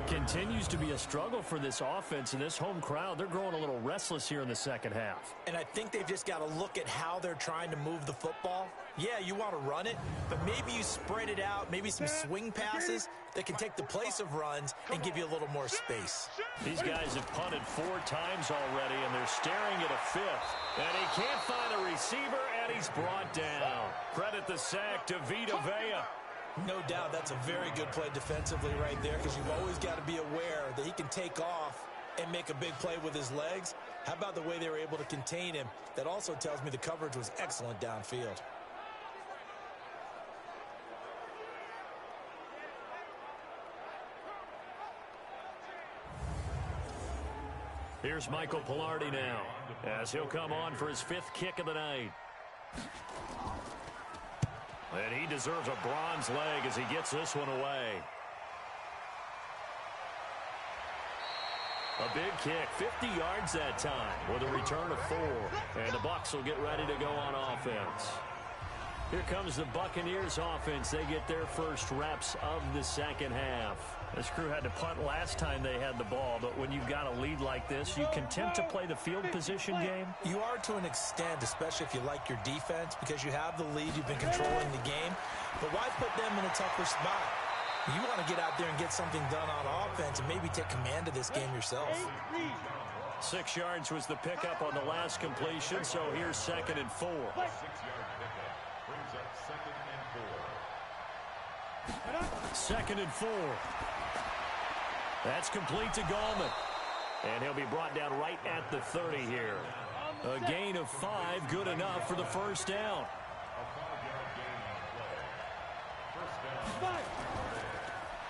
Continues to be a struggle for this offense and this home crowd. They're growing a little restless here in the second half. And I think they've just got to look at how they're trying to move the football. Yeah, you want to run it, but maybe you spread it out, maybe some swing passes that can take the place of runs and give you a little more space. These guys have punted 4 times already, and they're staring at a 5th. And he can't find a receiver, and he's brought down. Credit the sack to Vita Vea. No doubt that's a very good play defensively right there, because you've always got to be aware that he can take off and make a big play with his legs. How about the way they were able to contain him? That also tells me the coverage was excellent downfield. Here's Michael Pilardi now, as he'll come on for his 5th kick of the night. And he deserves a bronze leg as he gets this one away. A big kick, 50 yards that time, with a return of 4. And the Bucs will get ready to go on offense. Here comes the Buccaneers offense. They get their first reps of the second half. This crew had to punt last time they had the ball, but when you've got a lead like this, you can tend to play the field position game. You are to an extent, especially if you like your defense, because you have the lead, you've been controlling the game. But why put them in a tougher spot? You want to get out there and get something done on offense and maybe take command of this game yourself. 6 yards was the pickup on the last completion, so here's 2nd and 4. 6-yard pickup brings up 2nd and 4. 2nd and 4. That's complete to Gallman. And he'll be brought down right at the 30 here. A gain of 5, good enough for the first down.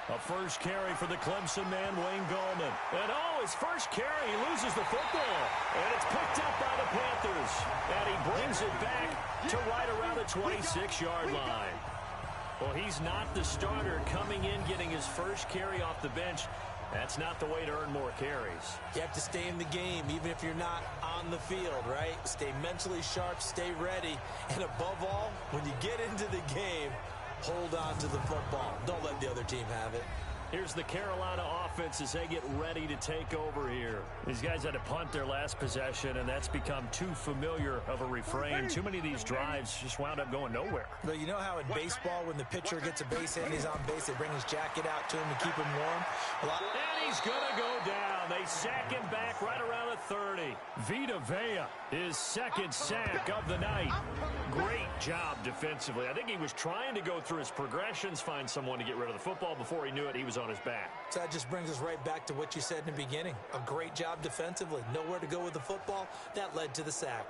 A first carry for the Clemson man, Wayne Gallman. And his first carry, he loses the football. And it's picked up by the Panthers. And he brings it back to right around the 26-yard line. Well, he's not the starter coming in, getting his first carry off the bench. That's not the way to earn more carries. You have to stay in the game, even if you're not on the field, right? Stay mentally sharp, stay ready. And above all, when you get into the game, hold on to the football. Don't let the other team have it. Here's the Carolina offense as they get ready to take over here. These guys had to punt their last possession, and that's become too familiar of a refrain. Too many of these drives just wound up going nowhere. But you know how in baseball, when the pitcher gets a base hit and he's on base, they bring his jacket out to him to keep him warm? And he's going to go down. They sack him back right around the 30. Vita Vea, his second sack of the night. Great job defensively. I think he was trying to go through his progressions, find someone to get rid of the football. Before he knew it, he was on his back. So that just brings us right back to what you said in the beginning. A great job defensively. Nowhere to go with the football. That led to the sack.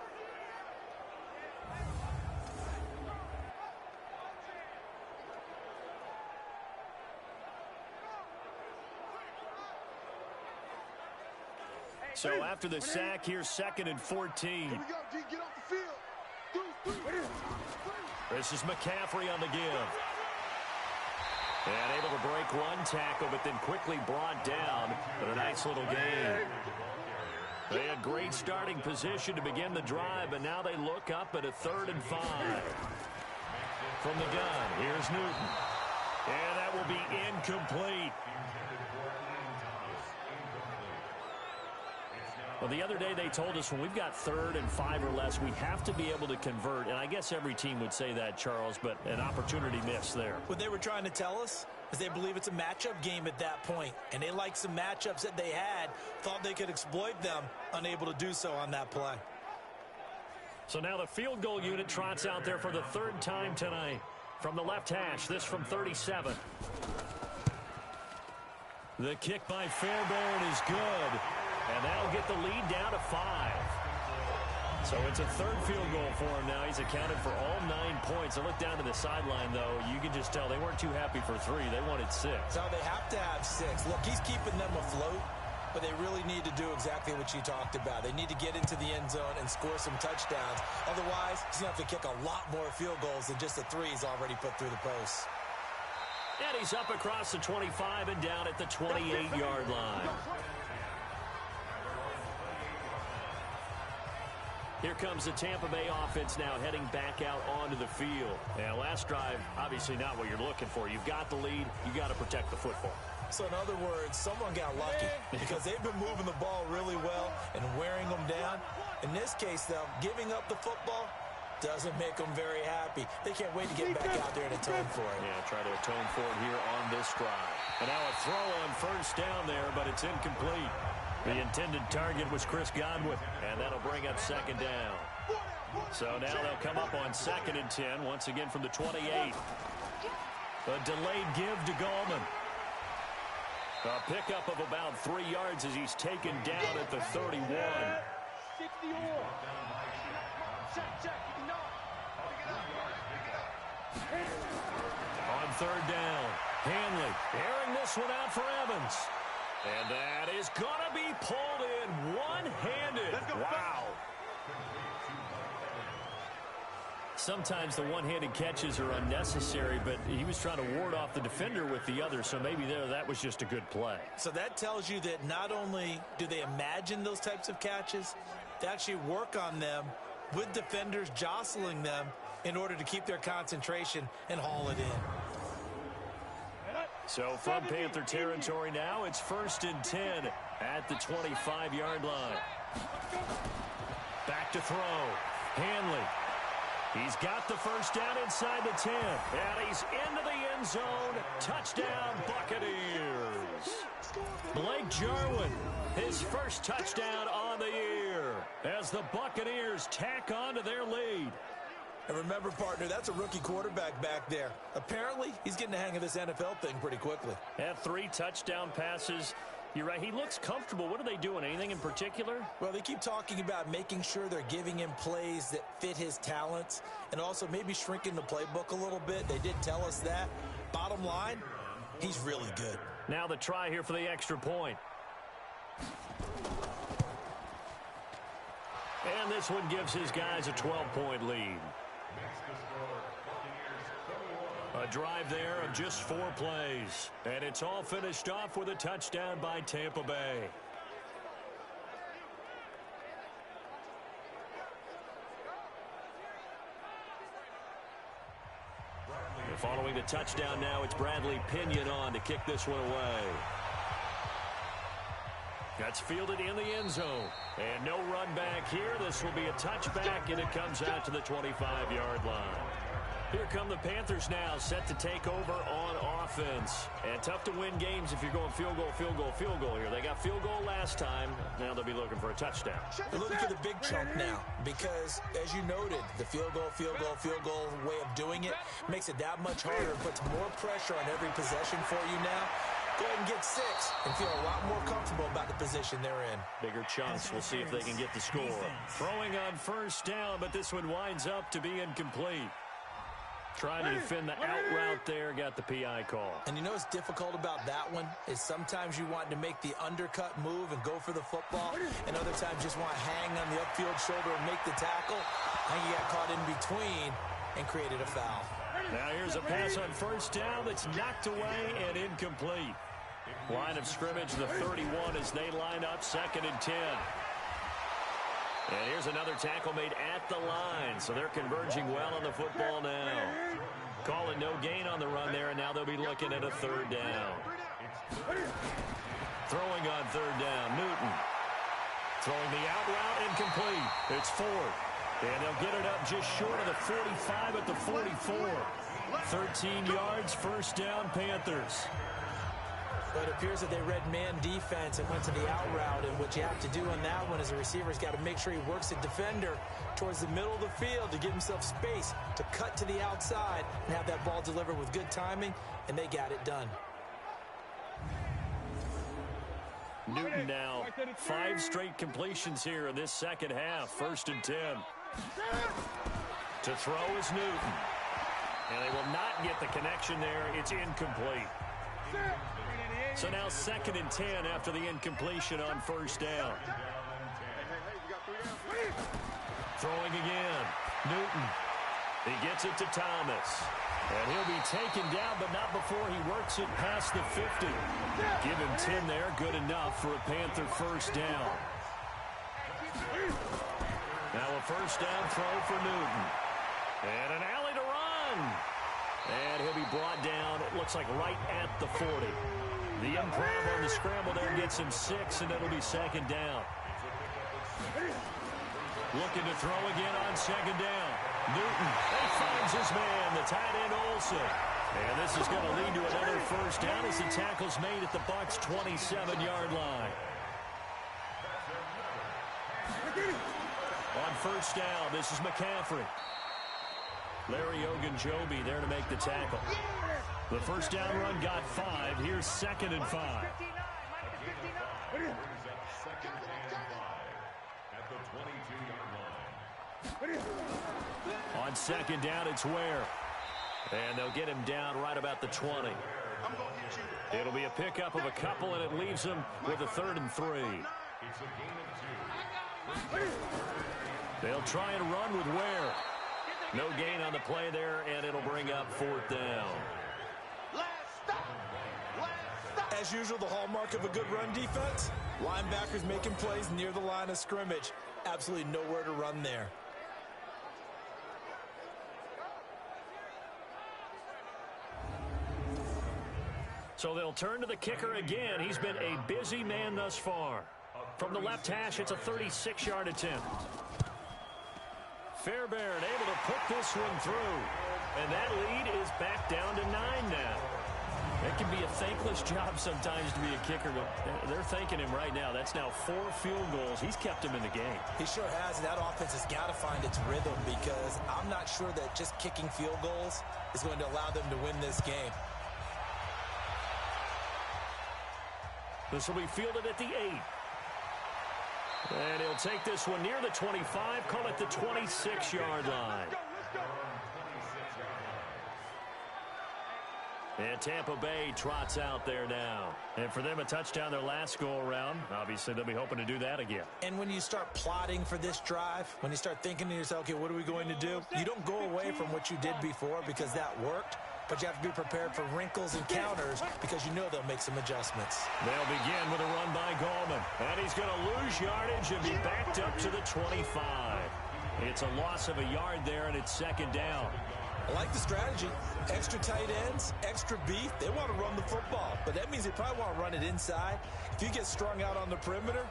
So after the sack, here's 2nd and 14. Here we go, G. Get off the field. 2, 3. This is McCaffrey on the give. And able to break one tackle, but then quickly brought down. But a nice little gain. They had great starting position to begin the drive, but now they look up at a 3rd and 5. From the gun, here's Newton. And that will be incomplete. Well, the other day they told us when we've got 3rd and 5 or less, we have to be able to convert. And I guess every team would say that, Charles, but an opportunity missed there. What they were trying to tell us is they believe it's a matchup game at that point. And they like some matchups that they had, thought they could exploit them, unable to do so on that play. So now the field goal unit trots out there for the 3rd time tonight. From the left hash, this from 37. The kick by Fairbairn is good. And that'll get the lead down to 5. So it's a 3rd field goal for him now. He's accounted for all 9 points. I look down to the sideline, though. You can just tell they weren't too happy for 3. They wanted 6. So they have to have 6. Look, he's keeping them afloat, but they really need to do exactly what you talked about. They need to get into the end zone and score some touchdowns. Otherwise, he's going to have to kick a lot more field goals than just the 3 he's already put through the post. And he's up across the 25 and down at the 28-yard line. Here comes the Tampa Bay offense now heading back out onto the field. And last drive, obviously not what you're looking for. You've got the lead. You got to protect the football. So in other words, someone got lucky because they've been moving the ball really well and wearing them down. In this case, though, giving up the football doesn't make them very happy. They can't wait to get back out there and atone for it. Yeah, try to atone for it here on this drive. And now a throw on 1st down there, but it's incomplete. The intended target was Chris Godwin, and that'll bring up 2nd down. So now they'll come up on 2nd and 10, once again from the 28. A delayed give to Gallman. A pickup of about 3 yards as he's taken down at the 31. 60 all. Check. On 3rd down, Hanley airing this one out for Evans. And that is going to be pulled in one-handed. Wow. Sometimes the one-handed catches are unnecessary, but he was trying to ward off the defender with the other, so maybe that was just a good play. So that tells you that not only do they imagine those types of catches, they actually work on them with defenders jostling them in order to keep their concentration and haul it in. So from Panther territory now, it's 1st and 10 at the 25-yard line. Back to throw. Hanley. He's got the 1st down inside the 10. And he's into the end zone. Touchdown, Buccaneers. Blake Jarwin, his 1st touchdown on the year as the Buccaneers tack on to their lead. And remember, partner, that's a rookie quarterback back there. Apparently, he's getting the hang of this NFL thing pretty quickly. Had 3 touchdown passes. You're right. He looks comfortable. What are they doing? Anything in particular? Well, they keep talking about making sure they're giving him plays that fit his talents and also maybe shrinking the playbook a little bit. They did tell us that. Bottom line, he's really good. Now the try here for the extra point. And this one gives his guys a 12-point lead. A drive there of just 4 plays. And it's all finished off with a touchdown by Tampa Bay. The Following the touchdown now, it's Bradley Pinion on to kick this one away. That's fielded in the end zone. And no run back here. This will be a touchback, and it comes out to the 25-yard line. Here come the Panthers now, set to take over on offense. And tough to win games if you're going field goal, field goal, field goal here. They got field goal last time. Now they'll be looking for a touchdown. They're looking for the big chunk now because, as you noted, the field goal, field goal, field goal way of doing it makes it that much harder, puts more pressure on every possession for you now. Go ahead and get 6 and feel a lot more comfortable about the position they're in. Bigger chunks. We'll see if they can get the score. Throwing on first down, but this one winds up to be incomplete. Trying to defend the out route there, got the PI call. And you know what's difficult about that one is sometimes you want to make the undercut move and go for the football, and other times just want to hang on the upfield shoulder and make the tackle. I think you got caught in between and created a foul. Now here's a pass on first down that's knocked away and incomplete. Line of scrimmage, the 31 as they line up, 2nd and 10. And here's another tackle made at the line, so they're converging well on the football now. Call it no gain on the run there, and now they'll be looking at a 3rd down. Throwing on 3rd down, Newton. Throwing the out route, incomplete. It's 4th. And they'll get it up just short of the 45 at the 44. 13 yards, 1st down, Panthers. But it appears that they read man defense and went to the out route. And what you have to do on that one is the receiver's got to make sure he works the defender towards the middle of the field to give himself space to cut to the outside and have that ball delivered with good timing, and they got it done. Newton now, 5 straight completions here in this second half. 1st and 10. To throw is Newton. And they will not get the connection there. It's incomplete. So now 2nd and 10 after the incompletion on 1st down. Throwing again. Newton. He gets it to Thomas. And he'll be taken down, but not before he works it past the 50. Give him 10 there. Good enough for a Panther 1st down. Now a 1st down throw for Newton. And an alley to run. And he'll be brought down, it looks like right at the 40. The improv on the scramble there gets him 6, and it'll be 2nd down. Looking to throw again on 2nd down. Newton, he finds his man, the tight end Olsen. And this is going to lead to another 1st down as the tackle's made at the Bucs' 27-yard line. On 1st down, this is McCaffrey. Larry Ogunjobi there to make the tackle. The 1st down run got 5. Here's 2nd and 5. On 2nd down, it's Ware. And they'll get him down right about the 20. It'll be a pickup of a couple, and it leaves them with a 3rd and 3. They'll try and run with Ware. No gain on the play there, and it'll bring up 4th down. As usual, the hallmark of a good run defense, linebackers making plays near the line of scrimmage. Absolutely nowhere to run there. So they'll turn to the kicker again. He's been a busy man thus far. From the left hash, it's a 36-yard attempt. Fairbairn able to put this one through. And that lead is back down to 9 now. It can be a thankless job sometimes to be a kicker, but they're thanking him right now. That's now 4 field goals. He's kept him in the game. He sure has, and that offense has got to find its rhythm because I'm not sure that just kicking field goals is going to allow them to win this game. This will be fielded at the 8. And he'll take this one near the 25, call it the 26-yard line. And Tampa Bay trots out there now. And for them, a touchdown their last go-around. Obviously, they'll be hoping to do that again. And when you start plotting for this drive, when you start thinking to yourself, okay, what are we going to do? You don't go away from what you did before because that worked. But you have to be prepared for wrinkles and counters because you know they'll make some adjustments. They'll begin with a run by Gallman. And he's going to lose yardage and be backed up to the 25. It's a loss of a yard there, and it's 2nd down. I like the strategy. Extra tight ends, extra beef. They want to run the football, but that means they probably want to run it inside. If you get strung out on the perimeter,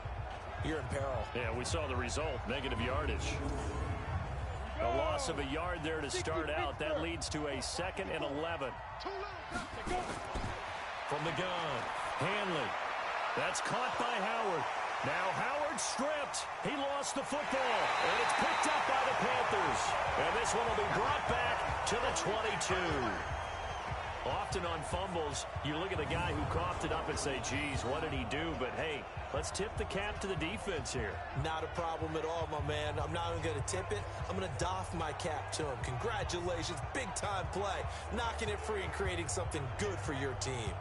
you're in peril. Yeah, we saw the result, negative yardage. A loss of a yard there to start out. That leads to a 2nd and 11. From the gun, Hanley. That's caught by Howard. Now Howard stripped. He lost the football, and it's picked up by the Panthers. And this one will be brought back to the 22. Often on fumbles, you look at the guy who coughed it up and say, geez, what did he do? But, hey, let's tip the cap to the defense here. Not a problem at all, my man. I'm not even going to tip it. I'm going to doff my cap to him. Congratulations. Big-time play. Knocking it free and creating something good for your team.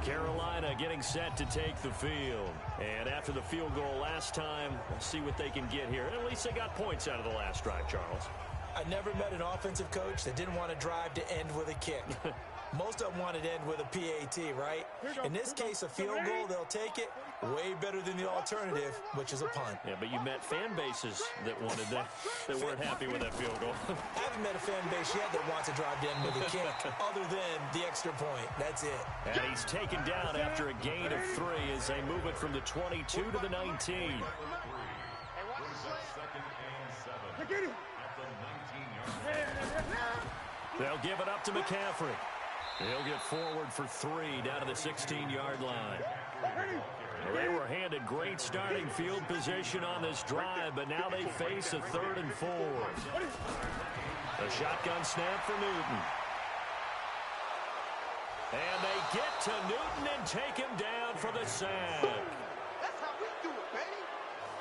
Carolina getting set to take the field. And after the field goal last time, we'll see what they can get here. At least they got points out of the last drive, Charles. I never met an offensive coach that didn't want to drive to end with a kick. Most of them wanted to end with a PAT, right? In this case, a field goal, they'll take it. Way better than the alternative, which is a punt. Yeah, but you met fan bases that wanted that weren't happy with that field goal. I haven't met a fan base yet that wants to drive to end with a kick, other than the extra point. That's it. And he's taken down after a gain of 3 as they move it from the 22 to the 19. They'll give it up to McCaffrey. He'll get forward for 3 down to the 16-yard line. They were handed great starting field position on this drive, but now they face a 3rd and 4. A shotgun snap for Newton. And they get to Newton and take him down for the sack. That's how we do it, baby.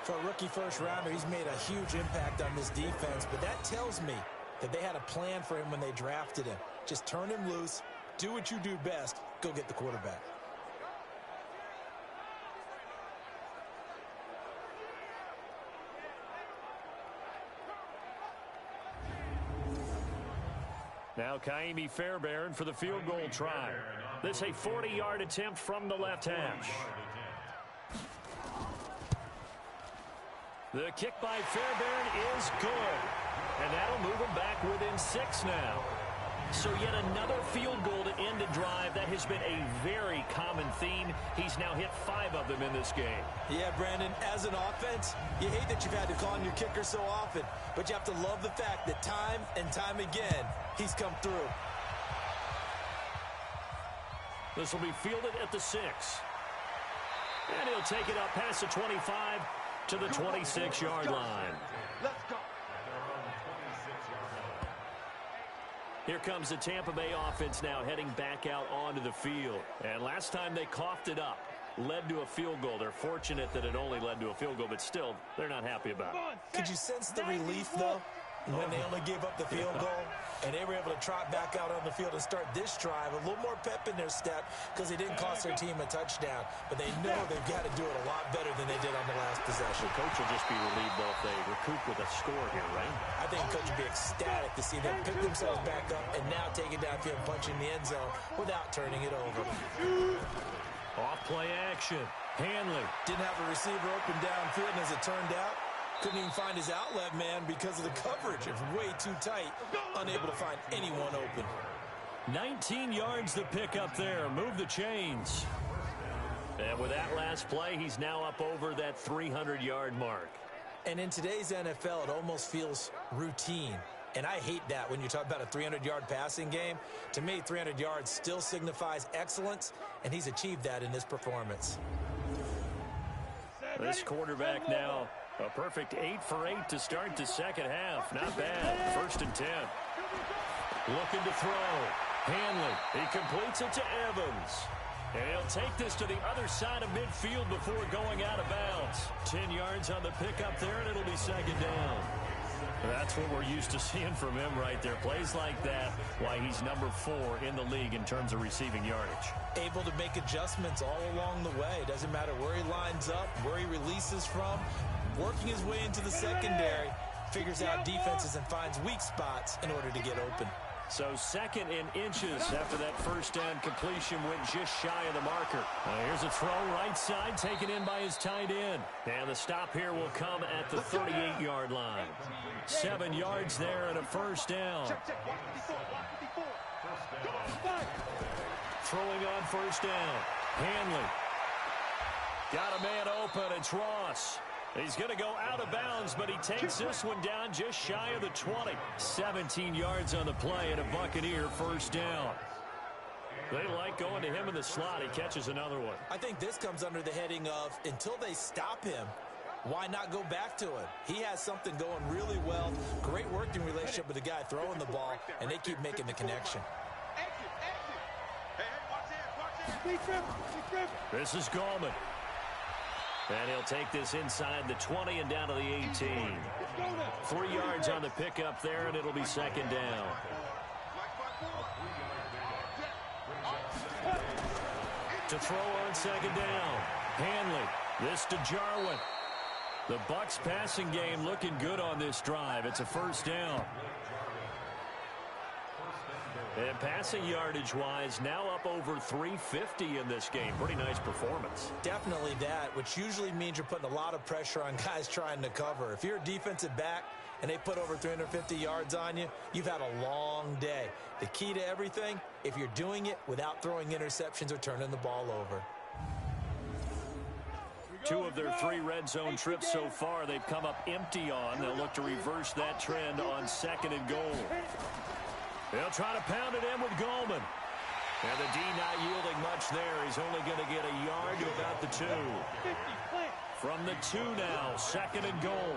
For a rookie first-rounder, he's made a huge impact on this defense, but that tells me that they had a plan for him when they drafted him. Just turn him loose, do what you do best, go get the quarterback. Now Kaimi Fairbairn for the field goal try. This a 40-yard attempt from the left hash. The kick by Fairbairn is good. And that'll move him back within 6 now. So yet another field goal to end a drive. That has been a very common theme. He's now hit 5 of them in this game. Yeah, Brandon, as an offense, you hate that you've had to call on your kicker so often, but you have to love the fact that time and time again, he's come through. This will be fielded at the 6. And he'll take it up past the 25 to the 26-yard line. Let's go. Here comes the Tampa Bay offense now heading back out onto the field. And last time they coughed it up, led to a field goal. They're fortunate that it only led to a field goal, but still, they're not happy about it. Could you sense the relief, though, when they only gave up the field goal? And they were able to trot back out on the field and start this drive. A little more pep in their step because they didn't cost their team a touchdown. But they know they've got to do it a lot better than they did on the last possession. Coach will just be relieved, though, if they recoup with a score here, right? I think Coach will be ecstatic to see them pick themselves back up and now take it downfield and punch in the end zone without turning it over. Off play action. Hanley. Didn't have a receiver open downfield, and as it turned out, couldn't even find his outlet man because of the coverage. It was way too tight, unable to find anyone open. 19 yards to pick up there. Move the chains. And with that last play, he's now up over that 300-yard mark. And in today's NFL, it almost feels routine. And I hate that when you talk about a 300-yard passing game. To me, 300 yards still signifies excellence, and he's achieved that in this performance. This quarterback now, a perfect 8 for 8 to start the second half. Not bad. 1st and 10. Looking to throw. Hanley. He completes it to Evans. And he'll take this to the other side of midfield before going out of bounds. 10 yards on the pickup there, and it'll be 2nd down. That's what we're used to seeing from him right there. Plays like that, why he's number 4 in the league in terms of receiving yardage. Able to make adjustments all along the way. Doesn't matter where he lines up, where he releases from. Working his way into the secondary. Figures out defenses and finds weak spots in order to get open. So 2nd in inches after that first down completion went just shy of the marker. Here's a throw right side taken in by his tight end. And the stop here will come at the 38-yard line. 7 yards there and a first down. Throwing on first down. Hanley. Got a man open. It's Ross. He's going to go out of bounds, but he takes this one down just shy of the 20. 17 yards on the play and a Buccaneer first down. They like going to him in the slot. He catches another one. I think this comes under the heading of until they stop him, why not go back to him? He has something going really well. Great working relationship with the guy throwing the ball, and they keep making the connection. This is Gallman. And he'll take this inside the 20 and down to the 18. 3 yards on the pickup there, and it'll be second down. To throw on second down. Hanley. This to Jarwin. The Bucs passing game looking good on this drive. It's a first down. And passing yardage-wise, now up over 350 in this game. Pretty nice performance. Definitely that, which usually means you're putting a lot of pressure on guys trying to cover. If you're a defensive back and they put over 350 yards on you, you've had a long day. The key to everything, if you're doing it without throwing interceptions or turning the ball over. 2 of their 3 red zone trips so far they've come up empty on. They'll look to reverse that trend on second and goal. They'll try to pound it in with Gallman. And the D not yielding much there. He's only going to get a yard to about the 2. From the 2 now, second and goal.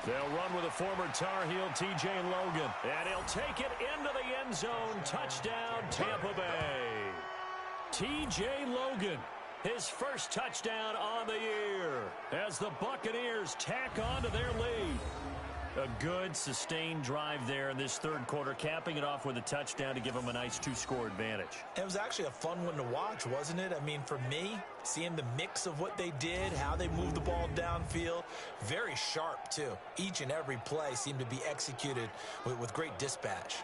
They'll run with a former Tar Heel, T.J. Logan. And he'll take it into the end zone. Touchdown, Tampa Bay. T.J. Logan, his first touchdown on the year as the Buccaneers tack on to their lead. A good, sustained drive there in this third quarter, capping it off with a touchdown to give them a nice 2-score advantage. It was actually a fun one to watch, wasn't it? I mean, for me, seeing the mix of what they did, how they moved the ball downfield, very sharp, too. Each and every play seemed to be executed with great dispatch.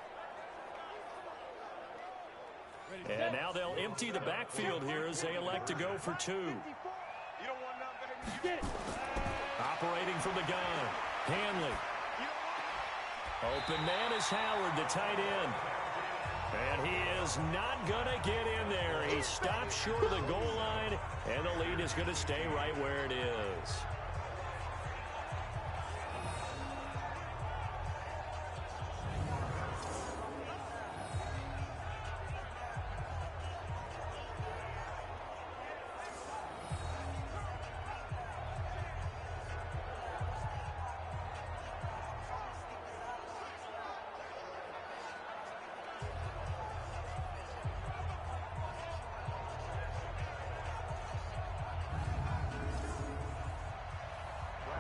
And now they'll empty the backfield here as they elect to go for 2. Operating from the gun, Hanley. Open man is Howard, the tight end. And he is not going to get in there. He stops short of the goal line, and the lead is going to stay right where it is.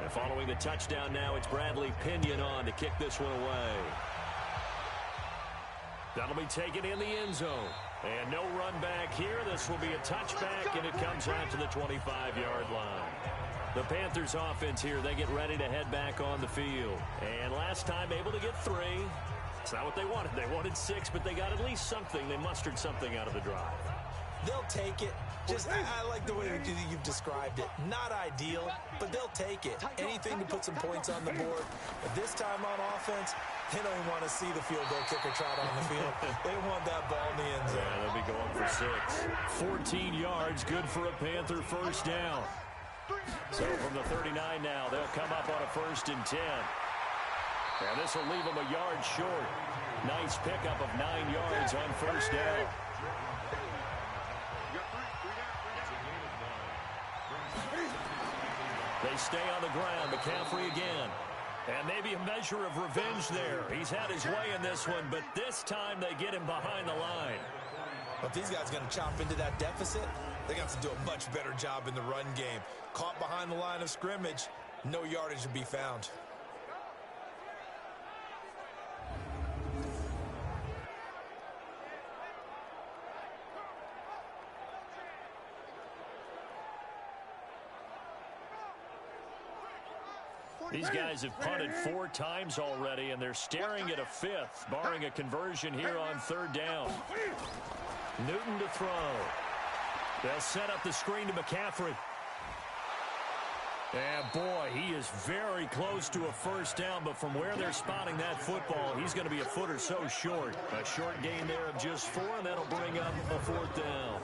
Following the touchdown now, it's Bradley Pinion on to kick this one away. That'll be taken in the end zone. And no run back here. This will be a touchback, and it comes out to the 25-yard line. The Panthers offense here, they get ready to head back on the field. And last time able to get 3. It's not what they wanted. They wanted 6, but they got at least something. They mustered something out of the drive. They'll take it. I like the way you've described it. Not ideal, but they'll take it. Anything to put some points on the board. But this time on offense, they don't even want to see the field goal kicker trot on the field. They want that ball in the end zone. Yeah, they'll be going for 6. 14 yards, good for a Panther first down. So from the 39 now, they'll come up on a 1st and 10. And this will leave them a yard short. Nice pickup of 9 yards on first down. They stay on the ground. McCaffrey again. And maybe a measure of revenge there. He's had his way in this one, but this time they get him behind the line. Well, if these guys are going to chop into that deficit, they got to do a much better job in the run game. Caught behind the line of scrimmage, no yardage to be found. These guys have punted 4 times already, and they're staring at a 5th, barring a conversion here on 3rd down. Newton to throw. They'll set up the screen to McCaffrey. And boy, he is very close to a first down, but from where they're spotting that football, he's going to be a foot or so short. A short gain there of just 4, and that'll bring up a 4th down.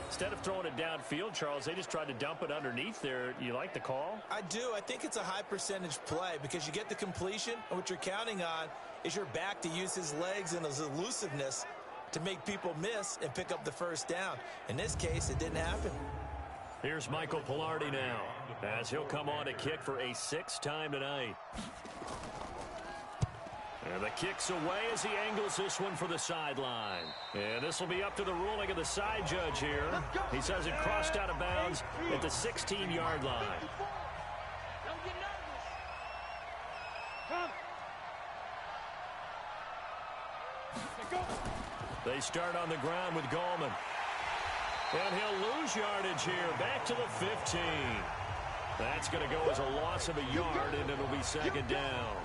Instead of throwing it downfield, Charles, they just tried to dump it underneath there. You like the call? I do. I think it's a high percentage play because you get the completion, and what you're counting on is your back to use his legs and his elusiveness to make people miss and pick up the first down. In this case, it didn't happen. Here's Michael Pilardi now, as he'll come on to kick for a 6th time tonight. And the kick's away as he angles this one for the sideline. And this will be up to the ruling of the side judge here. He says it crossed out of bounds at the 16-yard line. They start on the ground with Gallman. And he'll lose yardage here, back to the 15. That's going to go as a loss of a yard, and it'll be 2nd down.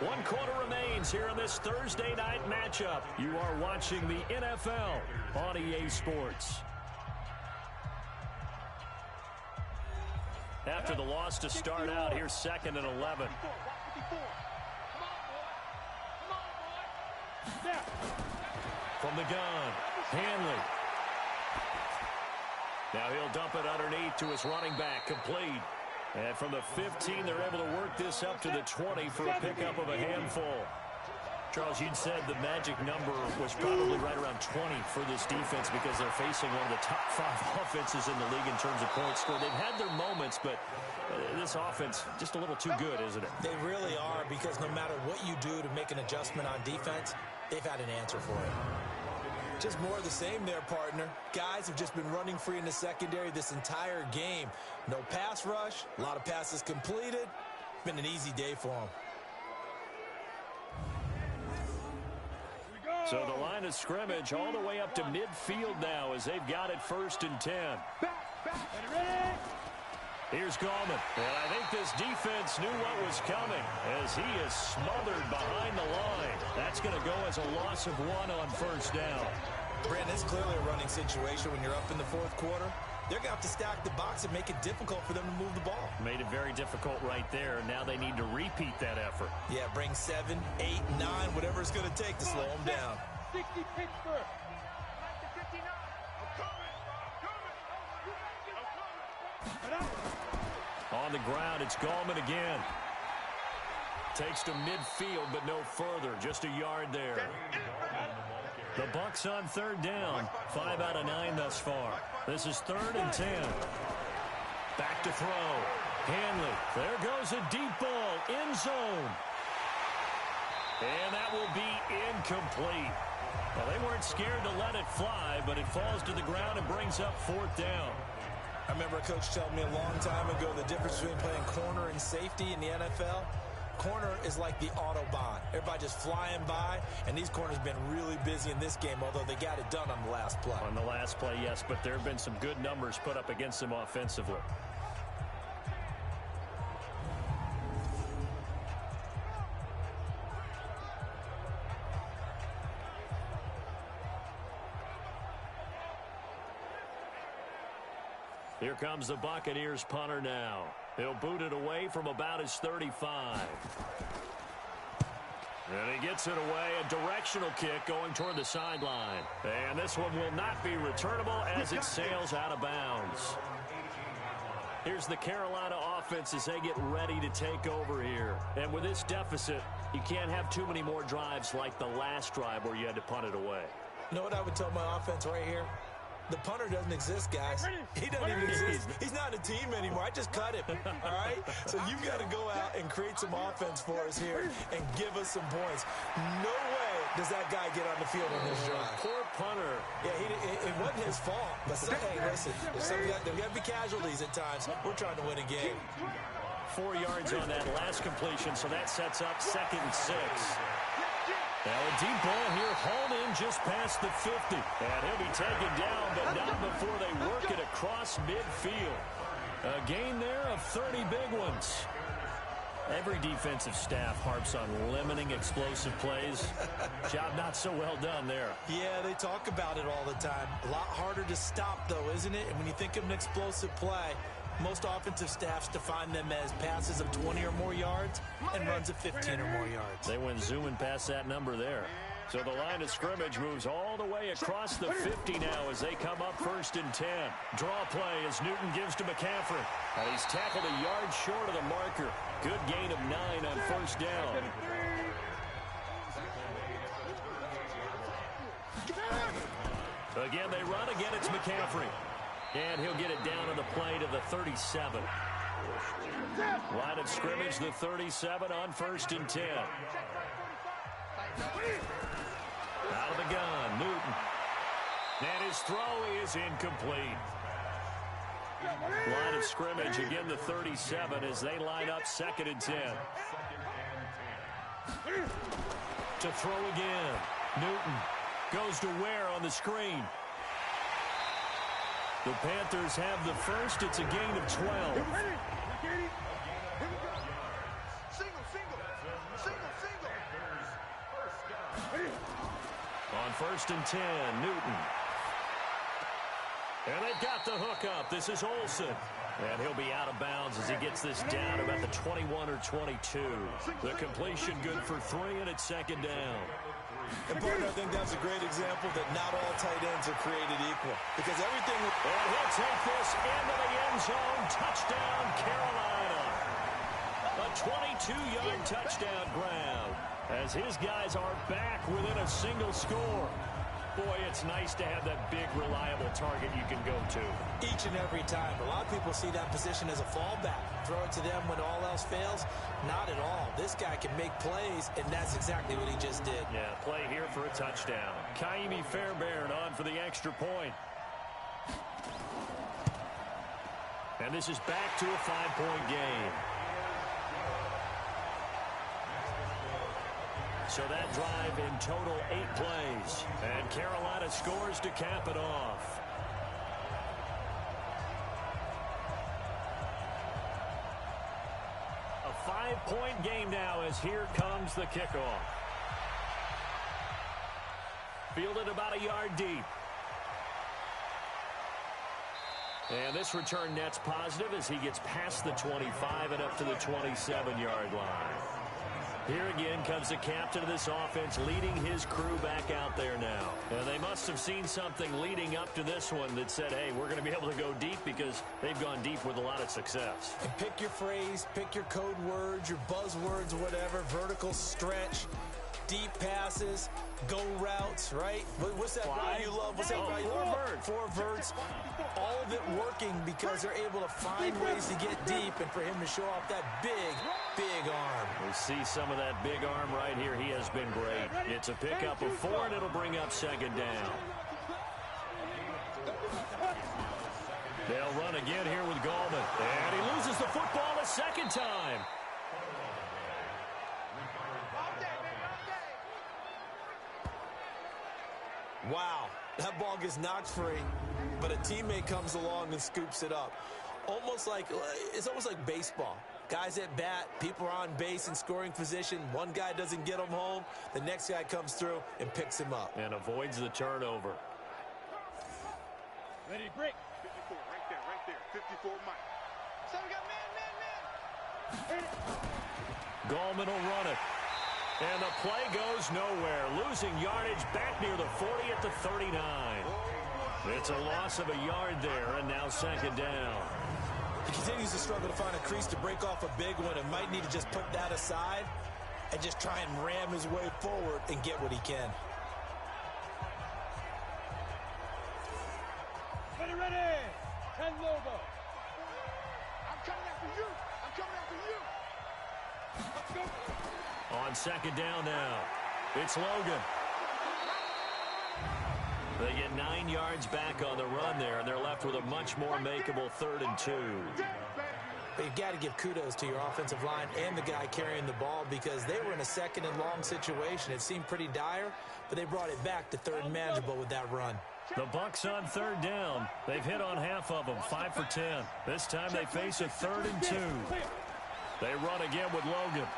One quarter remains here in this Thursday night matchup. You are watching the NFL on EA Sports. After the loss to start out, here's 2nd and 11. From the gun, Hanley. Now he'll dump it underneath to his running back, complete. And from the 15, they're able to work this up to the 20 for a pickup of a handful. Charles, you'd said the magic number was probably right around 20 for this defense because they're facing one of the top 5 offenses in the league in terms of points scored. They've had their moments, but this offense just a little too good, isn't it? They really are, because no matter what you do to make an adjustment on defense, they've had an answer for it. Just more of the same there, partner. Guys have just been running free in the secondary this entire game. No pass rush, a lot of passes completed. Been an easy day for them. So the line of scrimmage all the way up to midfield now as they've got it 1st and 10. Here's Gallman. And I think this defense knew what was coming as he is smothered behind the line. That's going to go as a loss of 1 on 1st down. Brandon, it's clearly a running situation when you're up in the 4th quarter. They're going to have to stack the box and make it difficult for them to move the ball. Made it very difficult right there. Now they need to repeat that effort. Yeah, bring 7, 8, 9, whatever it's going to take to slow them down. 60 Pittsburgh. On the ground, it's Gallman again. Takes to midfield, but no further. Just a yard there. The Bucs on 3rd down. 5 out of 9 thus far. This is 3rd and 10. Back to throw. Hanley. There goes a deep ball. End zone. And that will be incomplete. Well, they weren't scared to let it fly, but it falls to the ground and brings up 4th down. I remember a coach telling me a long time ago the difference between playing corner and safety in the NFL. Corner is like the Autobahn. Everybody just flying by, and these corners have been really busy in this game, although they got it done on the last play. On the last play, yes, but there have been some good numbers put up against them offensively. Here comes the Buccaneers punter now. He'll boot it away from about his 35. And he gets it away, a directional kick going toward the sideline. And this one will not be returnable as it sails out of bounds. Here's the Carolina offense as they get ready to take over here. And with this deficit, you can't have too many more drives like the last drive where you had to punt it away. You know what I would tell my offense right here? The punter doesn't exist, guys. He doesn't even exist. He's not a team anymore. I just cut him, all right? So you've got to go out and create some offense for us here and give us some points. No way does that guy get on the field on this drive. Poor punter. Yeah, it wasn't his fault. But, hey, listen, there's got to be casualties at times. We're trying to win a game. 4 yards on that last completion, so that sets up 2nd and 6. Now a deep ball here, hauled in just past the 50. And he'll be taken down, but not before they work it across midfield. A gain there of 30 big ones. Every defensive staff harps on limiting explosive plays. Job not so well done there. Yeah, they talk about it all the time. A lot harder to stop, though, isn't it? And when you think of an explosive play, most offensive staffs define them as passes of 20 or more yards and runs of 15 or more yards. They went zooming past that number there. So the line of scrimmage moves all the way across the 50 now as they come up 1st and 10. Draw play as Newton gives to McCaffrey. And he's tackled a yard short of the marker. Good gain of 9 on 1st down. Again, they run. Again, it's McCaffrey. And he'll get it down on the play to the 37. Line of scrimmage, the 37 on 1st and 10. Out of the gun, Newton. And his throw is incomplete. Line of scrimmage, again the 37 as they line up 2nd and 10. To throw again. Newton goes to Ware on the screen. The Panthers have the first. It's a gain of 12. On 1st and 10, Newton. And they've got the hook up. This is Olsen. And he'll be out of bounds as he gets this down about the 21 or 22. The completion good for 3, and it's 2nd down. And, partner, I think that's a great example that not all tight ends are created equal. Because everything... And he'll take this into the end zone. Touchdown, Carolina. A 22-yard touchdown grab as his guys are back within a single score. Boy, it's nice to have that big, reliable target you can go to. Each and every time. A lot of people see that position as a fallback. Throw it to them when all else fails. Not at all. This guy can make plays, and that's exactly what he just did. Yeah, play here for a touchdown. Kaimi Fairbairn on for the extra point. And this is back to a 5-point game. So that drive in total 8 plays. And Carolina scores to cap it off. A 5-point game now as here comes the kickoff. Fielded about a yard deep. And this return net's positive as he gets past the 25 and up to the 27-yard line. Here again comes the captain of this offense leading his crew back out there now. And they must have seen something leading up to this one that said, hey, we're going to be able to go deep because they've gone deep with a lot of success. And pick your phrase, pick your code words, your buzzwords, whatever, vertical stretch, deep passes, go routes, right? What's that route you love? What's that route you love? Four verts. All of it working because they're able to find ways to get deep and for him to show off that big, big arm. We see some of that big arm right here. He has been great. It's a pickup of 4, and it'll bring up 2nd down. They'll run again here with Gallman. And he loses the football a 2nd time. Wow, that ball gets knocked free, but a teammate comes along and scoops it up. It's almost like baseball. Guys at bat, people are on base in scoring position. One guy doesn't get him home. The next guy comes through and picks him up. And avoids the turnover. Ready to break. 54, right there. 54, Mike. So we got man. Gallman will run it. And the play goes nowhere. Losing yardage back near the 40 at the 39. It's a loss of a yard there, and now 2nd down. He continues to struggle to find a crease to break off a big one and might need to just put that aside and just try and ram his way forward and get what he can. Ready. 10 logo. I'm coming after you. Let's go. On 2nd down now, it's Logan. They get 9 yards back on the run there, and they're left with a much more makeable 3rd and 2. But you've got to give kudos to your offensive line and the guy carrying the ball because they were in a second and long situation. It seemed pretty dire, but they brought it back to third and manageable with that run. The Bucs on third down. They've hit on half of them, 5 for 10. This time they face a 3rd and 2. They run again with Logan.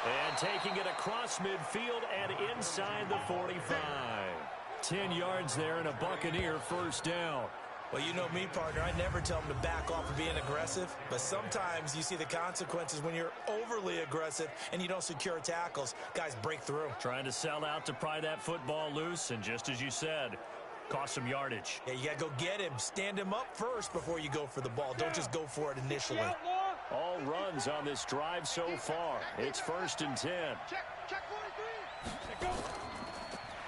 And taking it across midfield and inside the 45. 10 yards there and a Buccaneer first down. Well, you know me, partner. I never tell them to back off of being aggressive, but sometimes you see the consequences when you're overly aggressive and you don't secure tackles. Guys break through. Trying to sell out to pry that football loose, and just as you said, cost some yardage. Yeah, you got to go get him. Stand him up first before you go for the ball. Don't just go for it initially. All runs on this drive so far. It's 1st and 10. Check 43.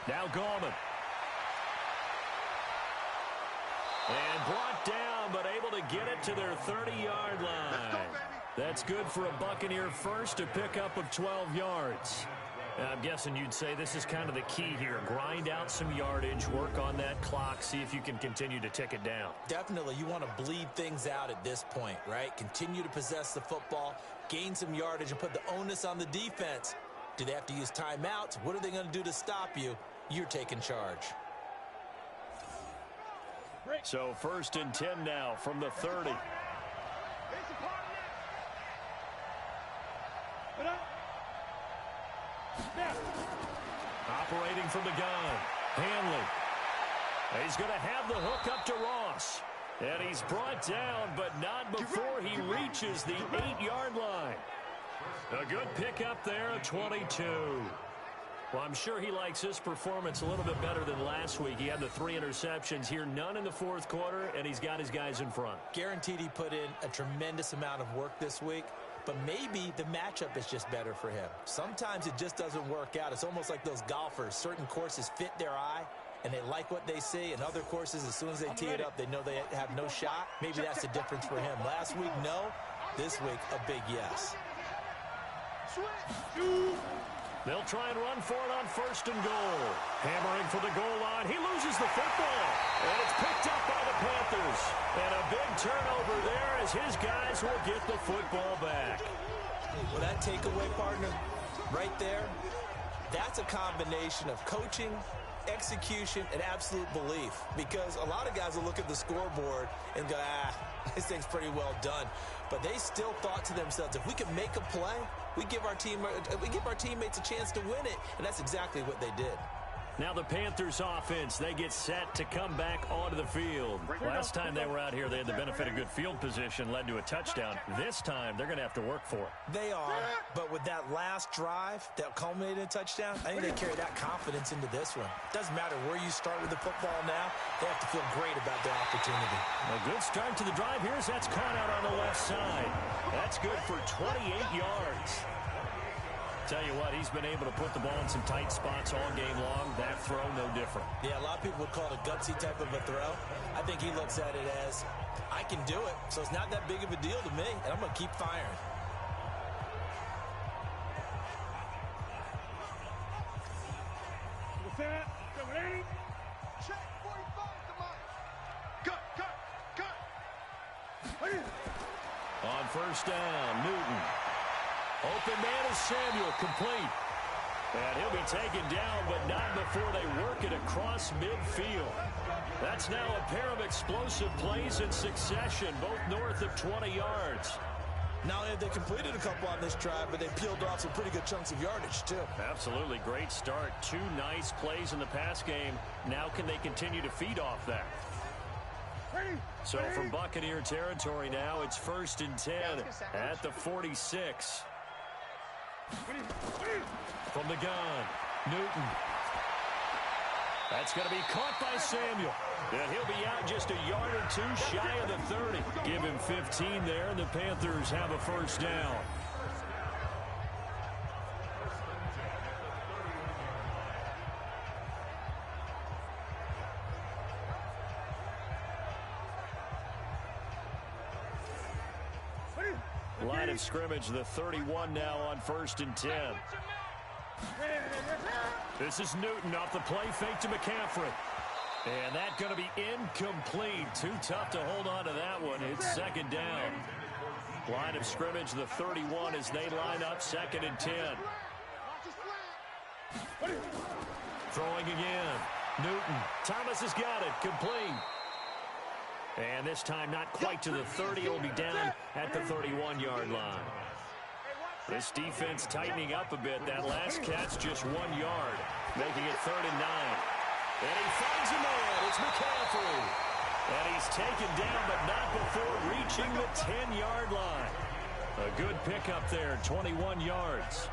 Now Gallman. And brought down, but able to get it to their 30-yard line. That's good for a Buccaneer first, a pickup of 12 yards. I'm guessing you'd say this is kind of the key here. Grind out some yardage, work on that clock, see if you can continue to tick it down. Definitely. You want to bleed things out at this point, right? Continue to possess the football, gain some yardage, and put the onus on the defense. Do they have to use timeouts? What are they going to do to stop you? You're taking charge. So 1st and 10 now from the 30. Operating from the gun, Hanley. He's going to have the hook up to Ross. And he's brought down, but not before he reaches the 8-yard line. A good pickup there, a 22. Well, I'm sure he likes this performance a little bit better than last week. He had the 3 interceptions here, none in the 4th quarter, and he's got his guys in front. Guaranteed he put in a tremendous amount of work this week, but maybe the matchup is just better for him. Sometimes it just doesn't work out. It's almost like those golfers. Certain courses fit their eye, and they like what they see, and other courses, as soon as they tee it up, they know they have no shot. Maybe that's the difference for him. Last week, no. This week, a big yes. They'll try and run for it on 1st and goal. Hammering for the goal line. He loses the football. And it's picked up by the Panthers. And a big turnover there as his guys will get the football back. Well, that takeaway, partner, right there, that's a combination of coaching, execution, and absolute belief. Because a lot of guys will look at the scoreboard and go, this thing's pretty well done. But they still thought to themselves, if we can make a play, we give our teammates a chance to win it. And that's exactly what they did. Now the Panthers offense, they get set to come back onto the field. Last time they were out here, they had the benefit of good field position, led to a touchdown. This time, they're going to have to work for it. They are, but with that last drive that culminated in a touchdown, I think they carry that confidence into this one. Doesn't matter where you start with the football now, they have to feel great about their opportunity. A good start to the drive. Here's that's caught out on the left side. That's good for 28 yards. Tell you what, he's been able to put the ball in some tight spots all game long. That throw, no different. Yeah, a lot of people would call it a gutsy type of a throw. I think he looks at it as, I can do it, so it's not that big of a deal to me, and I'm going to keep firing. Check 45, come on. Cut. On 1st down, Newton. Open man is Samuel, complete. And he'll be taken down, but not before they work it across midfield. That's now a pair of explosive plays in succession, both north of 20 yards. Not only have they completed a couple on this drive, but they peeled off some pretty good chunks of yardage, too. Absolutely. Great start. 2 nice plays in the pass game. Now can they continue to feed off that? So from Buccaneer territory now, it's 1st and 10 at the 46. From the gun, Newton. That's going to be caught by Samuel. And he'll be out just a yard or 2 shy of the 30. Give him 15 there, and the Panthers have a 1st down. Line of scrimmage, the 31 now on 1st and 10. This is Newton off the play fake to McCaffrey. And that's going to be incomplete. Too tough to hold on to that one. It's second down. Line of scrimmage, the 31 as they line up, 2nd and 10. Throwing again. Newton. Thomas has got it. Complete. And this time not quite to the 30. It'll be down at the 31-yard line. This defense tightening up a bit. That last catch just 1 yard, making it 3rd and 9. And he finds a man. It's McCaffrey. And he's taken down, but not before reaching the 10-yard line. A good pickup there, 21 yards.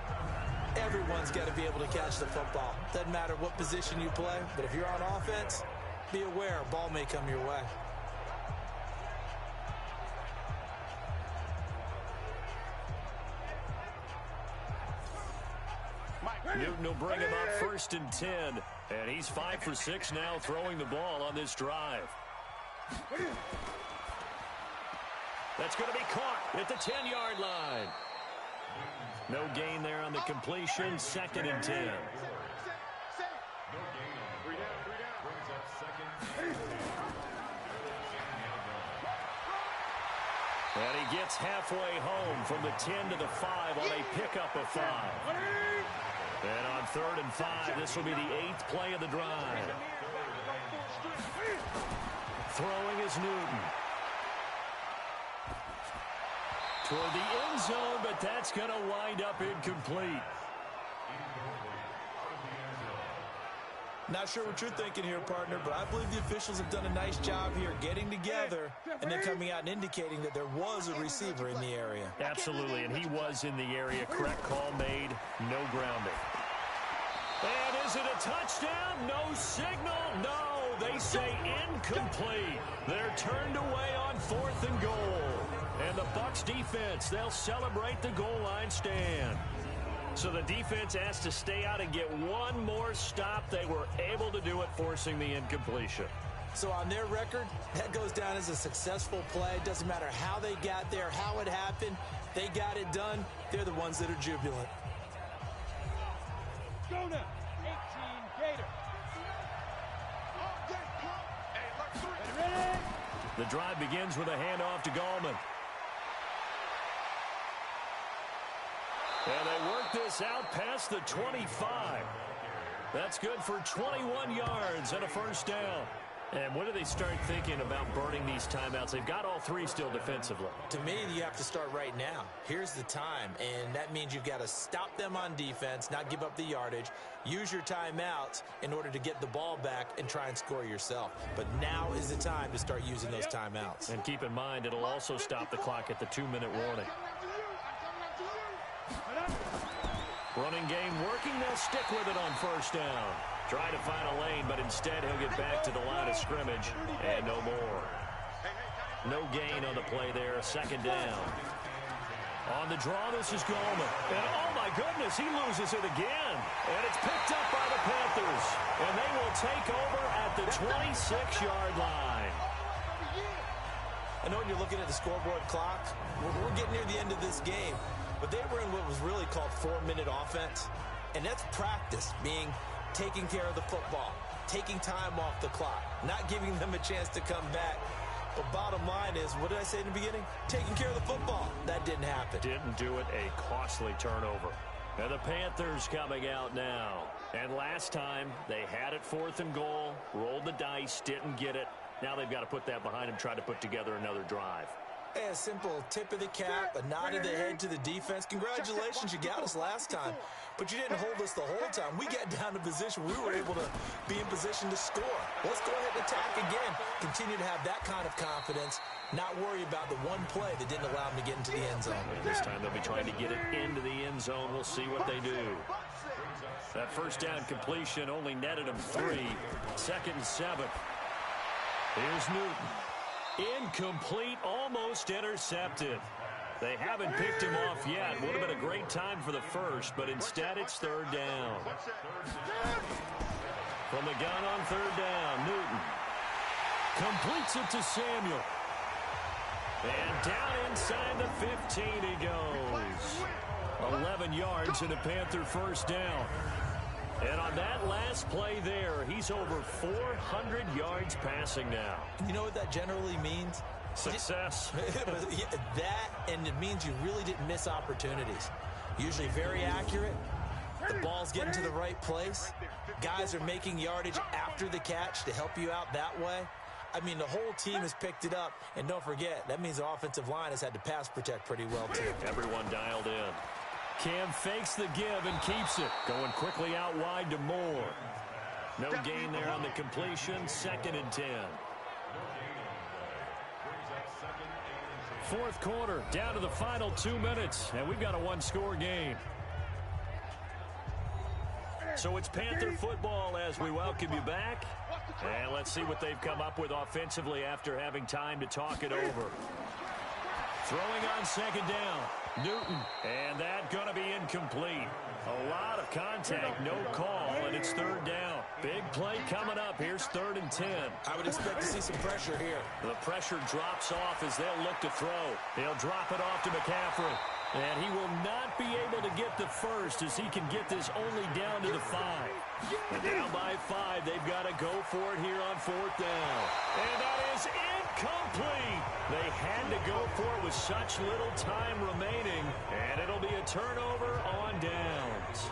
Everyone's got to be able to catch the football. Doesn't matter what position you play, but if you're on offense, be aware a ball may come your way. Newton will bring him up 1st and 10. And he's 5 for 6 now throwing the ball on this drive. That's going to be caught at the 10-yard line. No gain there on the completion. 2nd and 10. And he gets halfway home from the 10 to the 5 on a pickup of 5. And on 3rd and 5, this will be the 8th play of the drive. Throwing is Newton. Toward the end zone, but that's going to wind up incomplete. Not sure what you're thinking here, partner, but I believe the officials have done a nice job here getting together and then coming out and indicating that there was a receiver in the area. Absolutely, and he was in the area. Correct call made. No grounding. And is it a touchdown? No signal. No, they say incomplete. They're turned away on 4th and goal. And the Bucs defense, they'll celebrate the goal line stand. So the defense asked to stay out and get one more stop. They were able to do it, forcing the incompletion. So on their record, that goes down as a successful play. Doesn't matter how they got there, how it happened. They got it done. They're the ones that are jubilant. Go now, 18 Gator. Ready? The drive begins with a handoff to Gallman. And they work this out past the 25. That's good for 21 yards and a 1st down. And when do they start thinking about burning these timeouts? They've got all 3 still defensively. To me, you have to start right now. Here's the time, and that means you've got to stop them on defense, not give up the yardage, use your timeouts in order to get the ball back and try and score yourself. But now is the time to start using those timeouts. And keep in mind, it'll also stop the clock at the 2-minute warning. Running game working. They'll stick with it on 1st down. Try to find a lane, but instead he'll get back to the line of scrimmage and no more. No gain on the play there. 2nd down. On the draw, this is Gallman. And oh my goodness, he loses it again. And it's picked up by the Panthers. And they will take over at the 26-yard line. I know when you're looking at the scoreboard clock, we're getting near the end of this game. But they were in what was really called 4-minute offense. And that's practice, being taking care of the football, taking time off the clock, not giving them a chance to come back. But bottom line is, what did I say in the beginning? Taking care of the football. That didn't happen. Didn't do it. A costly turnover. And the Panthers coming out now. And last time, they had it 4th and goal, rolled the dice, didn't get it. Now they've got to put that behind them, try to put together another drive. A simple tip of the cap, a nod of the head to the defense. Congratulations, you got us last time. But you didn't hold us the whole time. We got down to position. We were able to be in position to score. Let's go ahead and attack again. Continue to have that kind of confidence. Not worry about the one play that didn't allow them to get into the end zone. This time they'll be trying to get it into the end zone. We'll see what they do. That 1st down completion only netted them 3. 2nd and 7. Here's Newton. Incomplete, almost intercepted. They haven't picked him off yet. Would have been a great time for the 1st, but instead it's 3rd down. From the gun on 3rd down, Newton completes it to Samuel. And down inside the 15 he goes. 11 yards and a Panther 1st down. And on that last play there, he's over 400 yards passing now. You know what that generally means? Success. That, and it means you really didn't miss opportunities. Usually very accurate. The ball's getting to the right place. Guys are making yardage after the catch to help you out that way. I mean, the whole team has picked it up. And don't forget, that means the offensive line has had to pass protect pretty well, too. Everyone dialed in. Cam fakes the give and keeps it. Going quickly out wide to Moore. No gain there on the completion. 2nd and 10. Fourth quarter, down to the final 2 minutes, and we've got a one-score game. So it's Panther football as we welcome you back. And let's see what they've come up with offensively after having time to talk it over. Throwing on 2nd down. Newton, and that going to be incomplete. A lot of contact, no call, and it's 3rd down. Big play coming up. Here's 3rd and 10. I would expect to see some pressure here. The pressure drops off as they'll look to throw. They'll drop it off to McCaffrey. And he will not be able to get the first as he can get this only down to the 5. And down by 5, they've got to go for it here on 4th down. And that is incomplete. They had to go for it with such little time remaining. And it'll be a turnover on downs.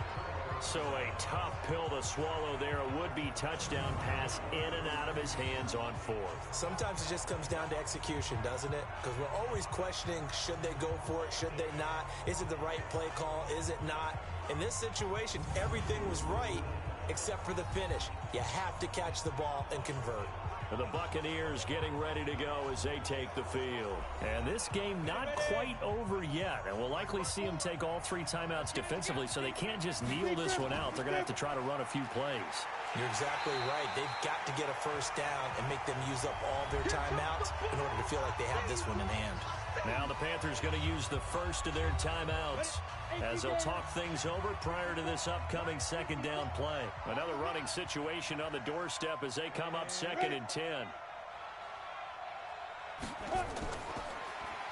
So a tough pill to swallow there. A would-be touchdown pass in and out of his hands on 4th. Sometimes it just comes down to execution, doesn't it? Because we're always questioning, should they go for it, should they not? Is it the right play call, is it not? In this situation, everything was right except for the finish. You have to catch the ball and convert. And the Buccaneers getting ready to go as they take the field. And this game not quite over yet. And we'll likely see them take all 3 timeouts defensively, so they can't just kneel this one out. They're going to have to try to run a few plays. You're exactly right. They've got to get a first down and make them use up all their timeouts in order to feel like they have this one in hand. Now the Panthers going to use the first of their timeouts as they'll talk things over prior to this upcoming 2nd down play. Another running situation on the doorstep as they come up 2nd and 10.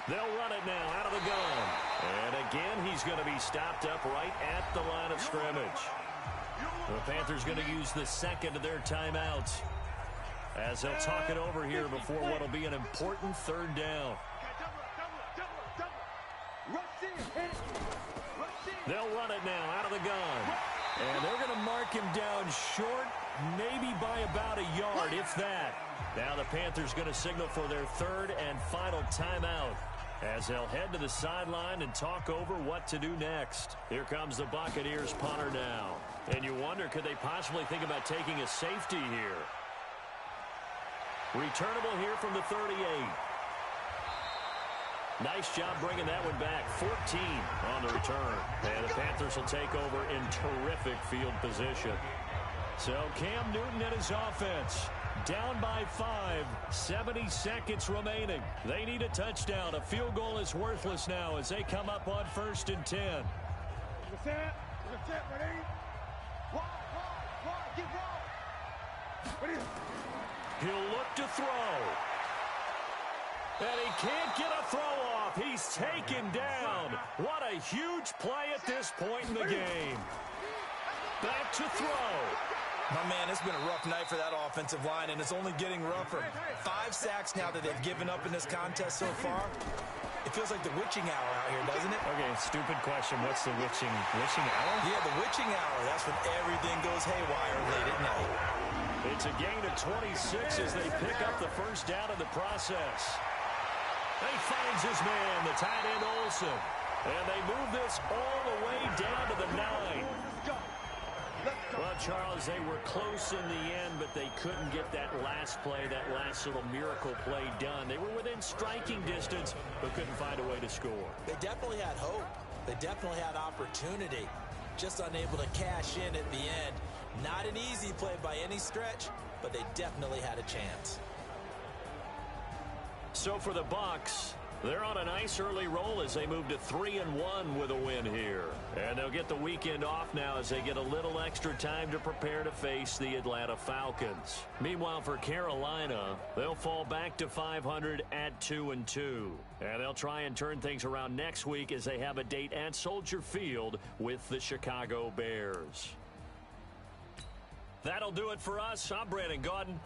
They'll run it now out of the gun. And again, he's going to be stopped up right at the line of scrimmage. The Panthers going to use the 2nd of their timeouts as they'll talk it over here before what will be an important 3rd down. They'll run it now out of the gun. And they're going to mark him down short, maybe by about a yard, if that. Now the Panthers going to signal for their 3rd and final timeout as they'll head to the sideline and talk over what to do next. Here comes the Buccaneers punter now. And you wonder, could they possibly think about taking a safety here? Returnable here from the 38. Nice job bringing that one back. 14 on the return. And the Panthers will take over in terrific field position. So Cam Newton and his offense down by 5. 70 seconds remaining. They need a touchdown. A field goal is worthless now as they come up on 1st and 10. He'll look to throw. And he can't get a throw off. He's taken down. What a huge play at this point in the game. Back to throw. My man, it's been a rough night for that offensive line, and it's only getting rougher. 5 sacks now that they've given up in this contest so far. It feels like the witching hour out here, doesn't it? Okay, stupid question. What's the witching hour? Yeah, the witching hour. That's when everything goes haywire late at night. It's a gain of 26 as they pick up the first down in the process. He finds his man, the tight end Olsen. And they move this all the way down to the 9. Well, Charles, they were close in the end, but they couldn't get that last play, that last little miracle play done. They were within striking distance, but couldn't find a way to score. They definitely had hope. They definitely had opportunity. Just unable to cash in at the end. Not an easy play by any stretch, but they definitely had a chance. So for the Bucs, they're on a nice early roll as they move to 3-1 with a win here. And they'll get the weekend off now as they get a little extra time to prepare to face the Atlanta Falcons. Meanwhile, for Carolina, they'll fall back to 500 at 2-2. And they'll try and turn things around next week as they have a date at Soldier Field with the Chicago Bears. That'll do it for us. I'm Brandon Gaudin.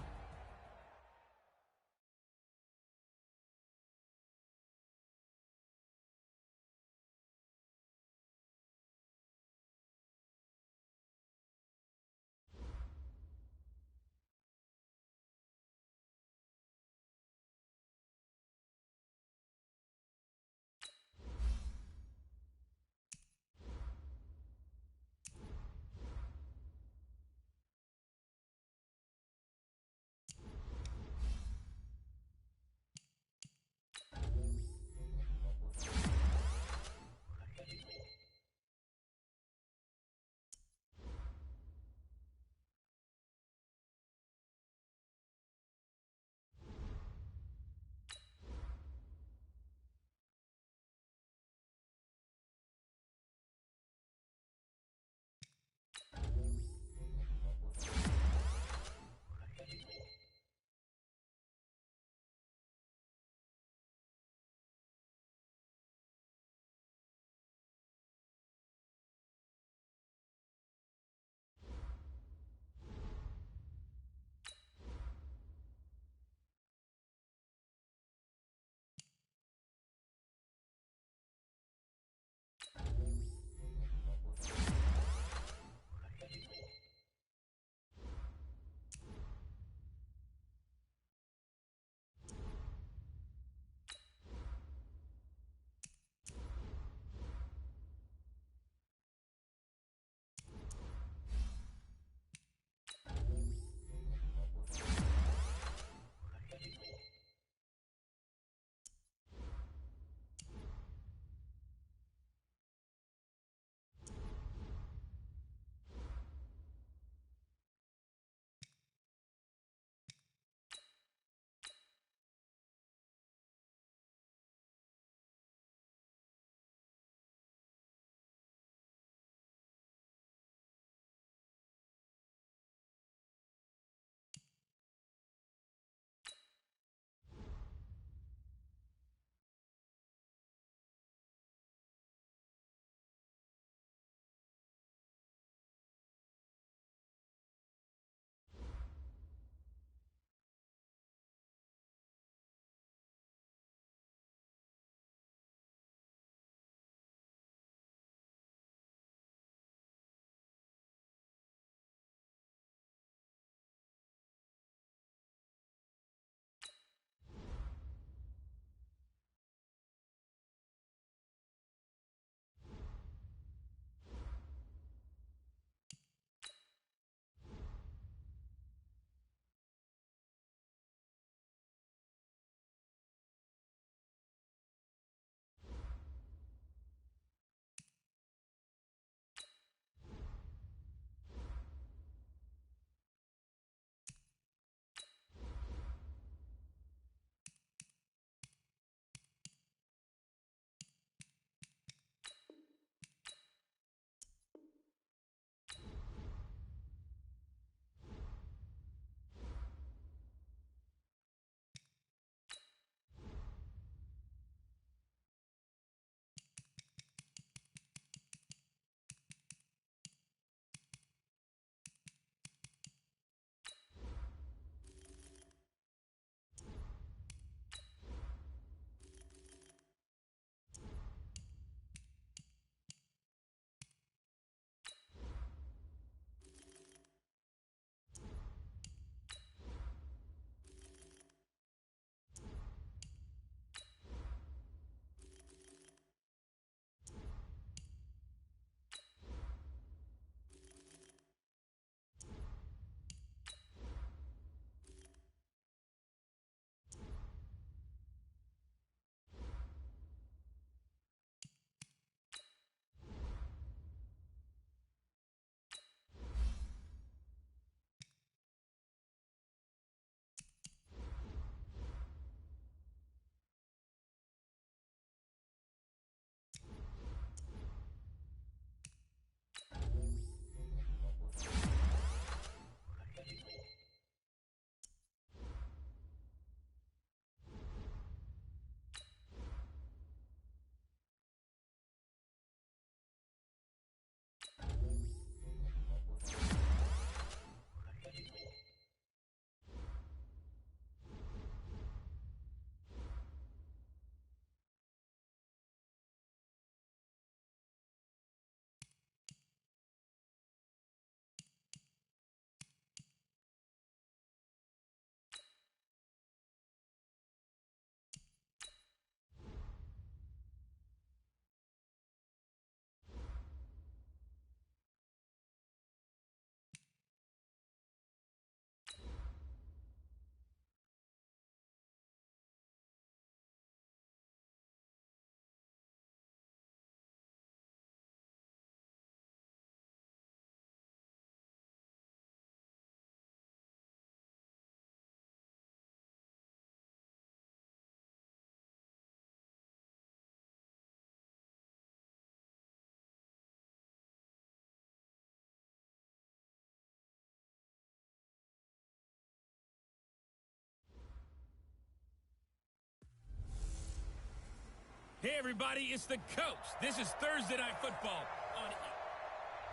Hey, everybody, it's the coach. This is Thursday Night Football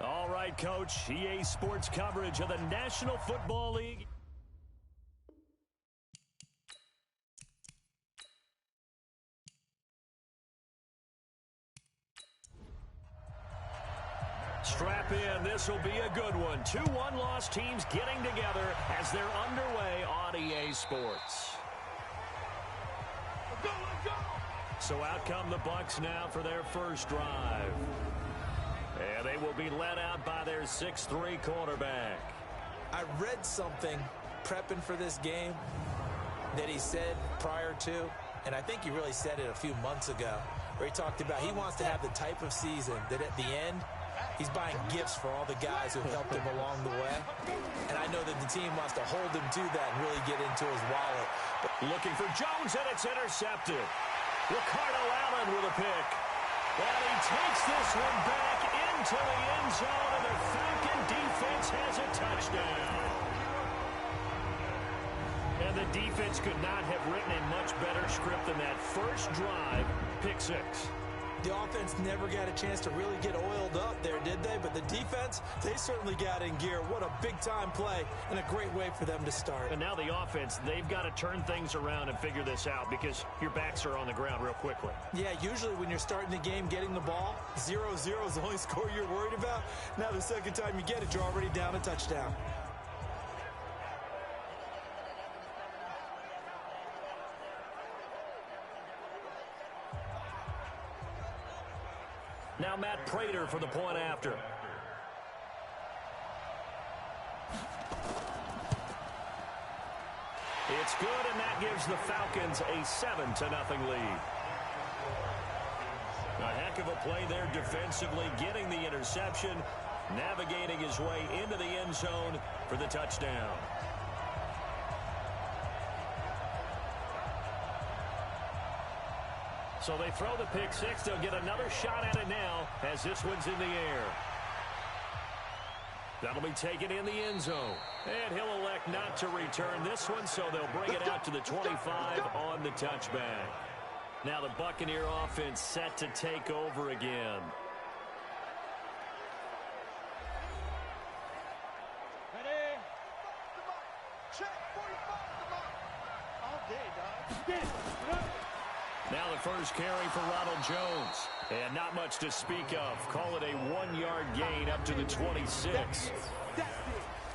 on All right, Coach. EA Sports coverage of the National Football League. Strap in. This will be a good one. 2 one-loss teams getting together as they're underway on EA Sports. Let's go! So out come the Bucs now for their first drive. And they will be led out by their 6'3" quarterback. I read something prepping for this game that he said prior to, and I think he really said it a few months ago, where he talked about he wants to have the type of season that at the end, he's buying gifts for all the guys who have helped him along the way. And I know that the team wants to hold him to that and really get into his wallet. But looking for Jones, and it's intercepted. Ricardo Allen with a pick. And he takes this one back into the end zone, and the Falcon defense has a touchdown. And the defense could not have written a much better script than that first drive, pick 6. The offense never got a chance to really get oiled up there, did they? But the defense, they certainly got in gear. What a big-time play and a great way for them to start. And now the offense, they've got to turn things around and figure this out because your backs are on the ground real quickly. Yeah, usually when you're starting the game getting the ball, 0-0 is the only score you're worried about. Now the second time you get it, you're already down a touchdown. Now Matt Prater for the point after. It's good, and that gives the Falcons a 7-0 lead. A heck of a play there defensively, getting the interception, navigating his way into the end zone for the touchdown. So they throw the pick 6. They'll get another shot at it now as this one's in the air. That'll be taken in the end zone. And he'll elect not to return this one, so they'll bring it out to the 25 on the touchback. Now the Buccaneer offense set to take over again. Ready? Check 45. All day, dog. Now the first carry for Ronald Jones. And not much to speak of. Call it a 1-yard gain up to the 26.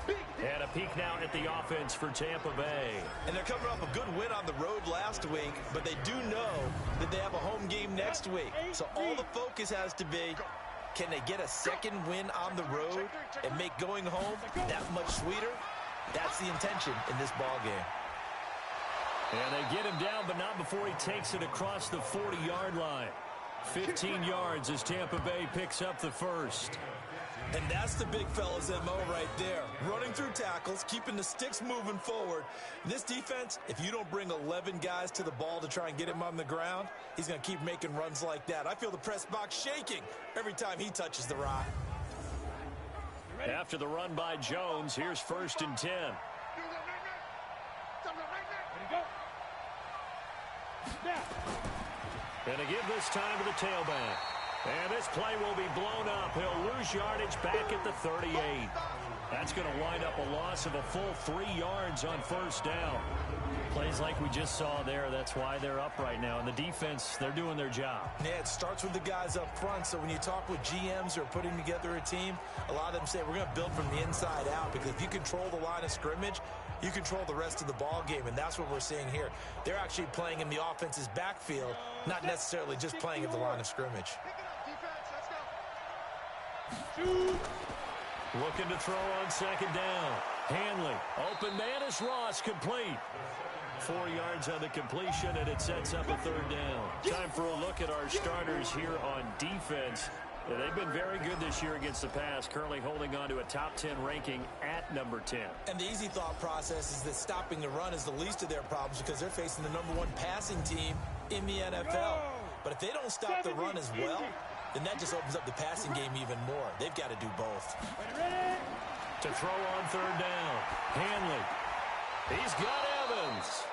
And a peek now at the offense for Tampa Bay. And they're coming off a good win on the road last week, but they do know that they have a home game next week. So all the focus has to be, can they get a second win on the road and make going home that much sweeter? That's the intention in this ball game. And they get him down, but not before he takes it across the 40-yard line. 15 yards as Tampa Bay picks up the first. And that's the big fella's MO right there. Running through tackles, keeping the sticks moving forward. This defense, if you don't bring 11 guys to the ball to try and get him on the ground, he's going to keep making runs like that. I feel the press box shaking every time he touches the rock. After the run by Jones, here's 1st and 10. And to give this time to the tailback. And this play will be blown up. He'll lose yardage back at the 38. That's going to wind up a loss of a full 3 yards on 1st down. Plays like we just saw there. That's why they're up right now. And the defense, they're doing their job. Yeah, it starts with the guys up front. So when you talk with GMs who are putting together a team, a lot of them say we're going to build from the inside out, because if you control the line of scrimmage, you control the rest of the ball game, and that's what we're seeing here. They're actually playing in the offense's backfield, not necessarily just playing at the line of scrimmage. Looking to throw on 2nd down. Hanley, open man is Ross, complete. 4 yards on the completion, and it sets up a 3rd down. Time for a look at our starters here on defense. They've been very good this year against the pass, currently holding on to a top 10 ranking at number 10. And the easy thought process is that stopping the run is the least of their problems, because they're facing the #1 passing team in the NFL. But if they don't stop the run as well, then that just opens up the passing game even more. They've got to do both. To throw on 3rd down, Hanley. He's got Evans.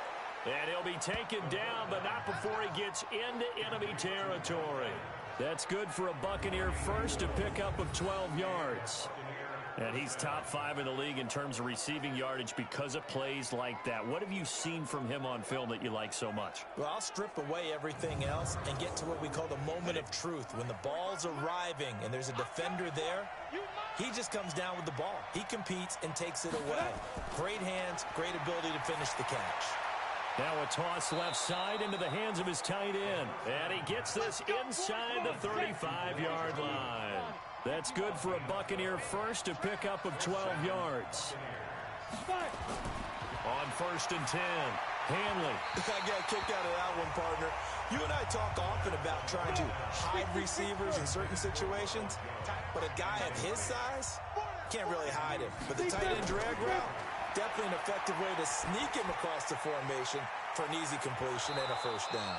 And he'll be taken down, but not before he gets into enemy territory. That's good for a Buccaneer first, a pickup of 12 yards. And he's top 5 in the league in terms of receiving yardage because of plays like that. What have you seen from him on film that you like so much? Well, I'll strip away everything else and get to what we call the moment of truth. When the ball's arriving and there's a defender there, he just comes down with the ball. He competes and takes it away. Great hands, great ability to finish the catch. Now a toss left side into the hands of his tight end. And he gets this inside the 35-yard line. That's good for a Buccaneer first, a pickup of 12 yards. On 1st and 10, Hanley. I got a kick out of that one, partner. You and I talk often about trying to hide receivers in certain situations, but a guy of his size can't really hide him. But the tight end drag route, definitely an effective way to sneak him across the formation for an easy completion and a first down.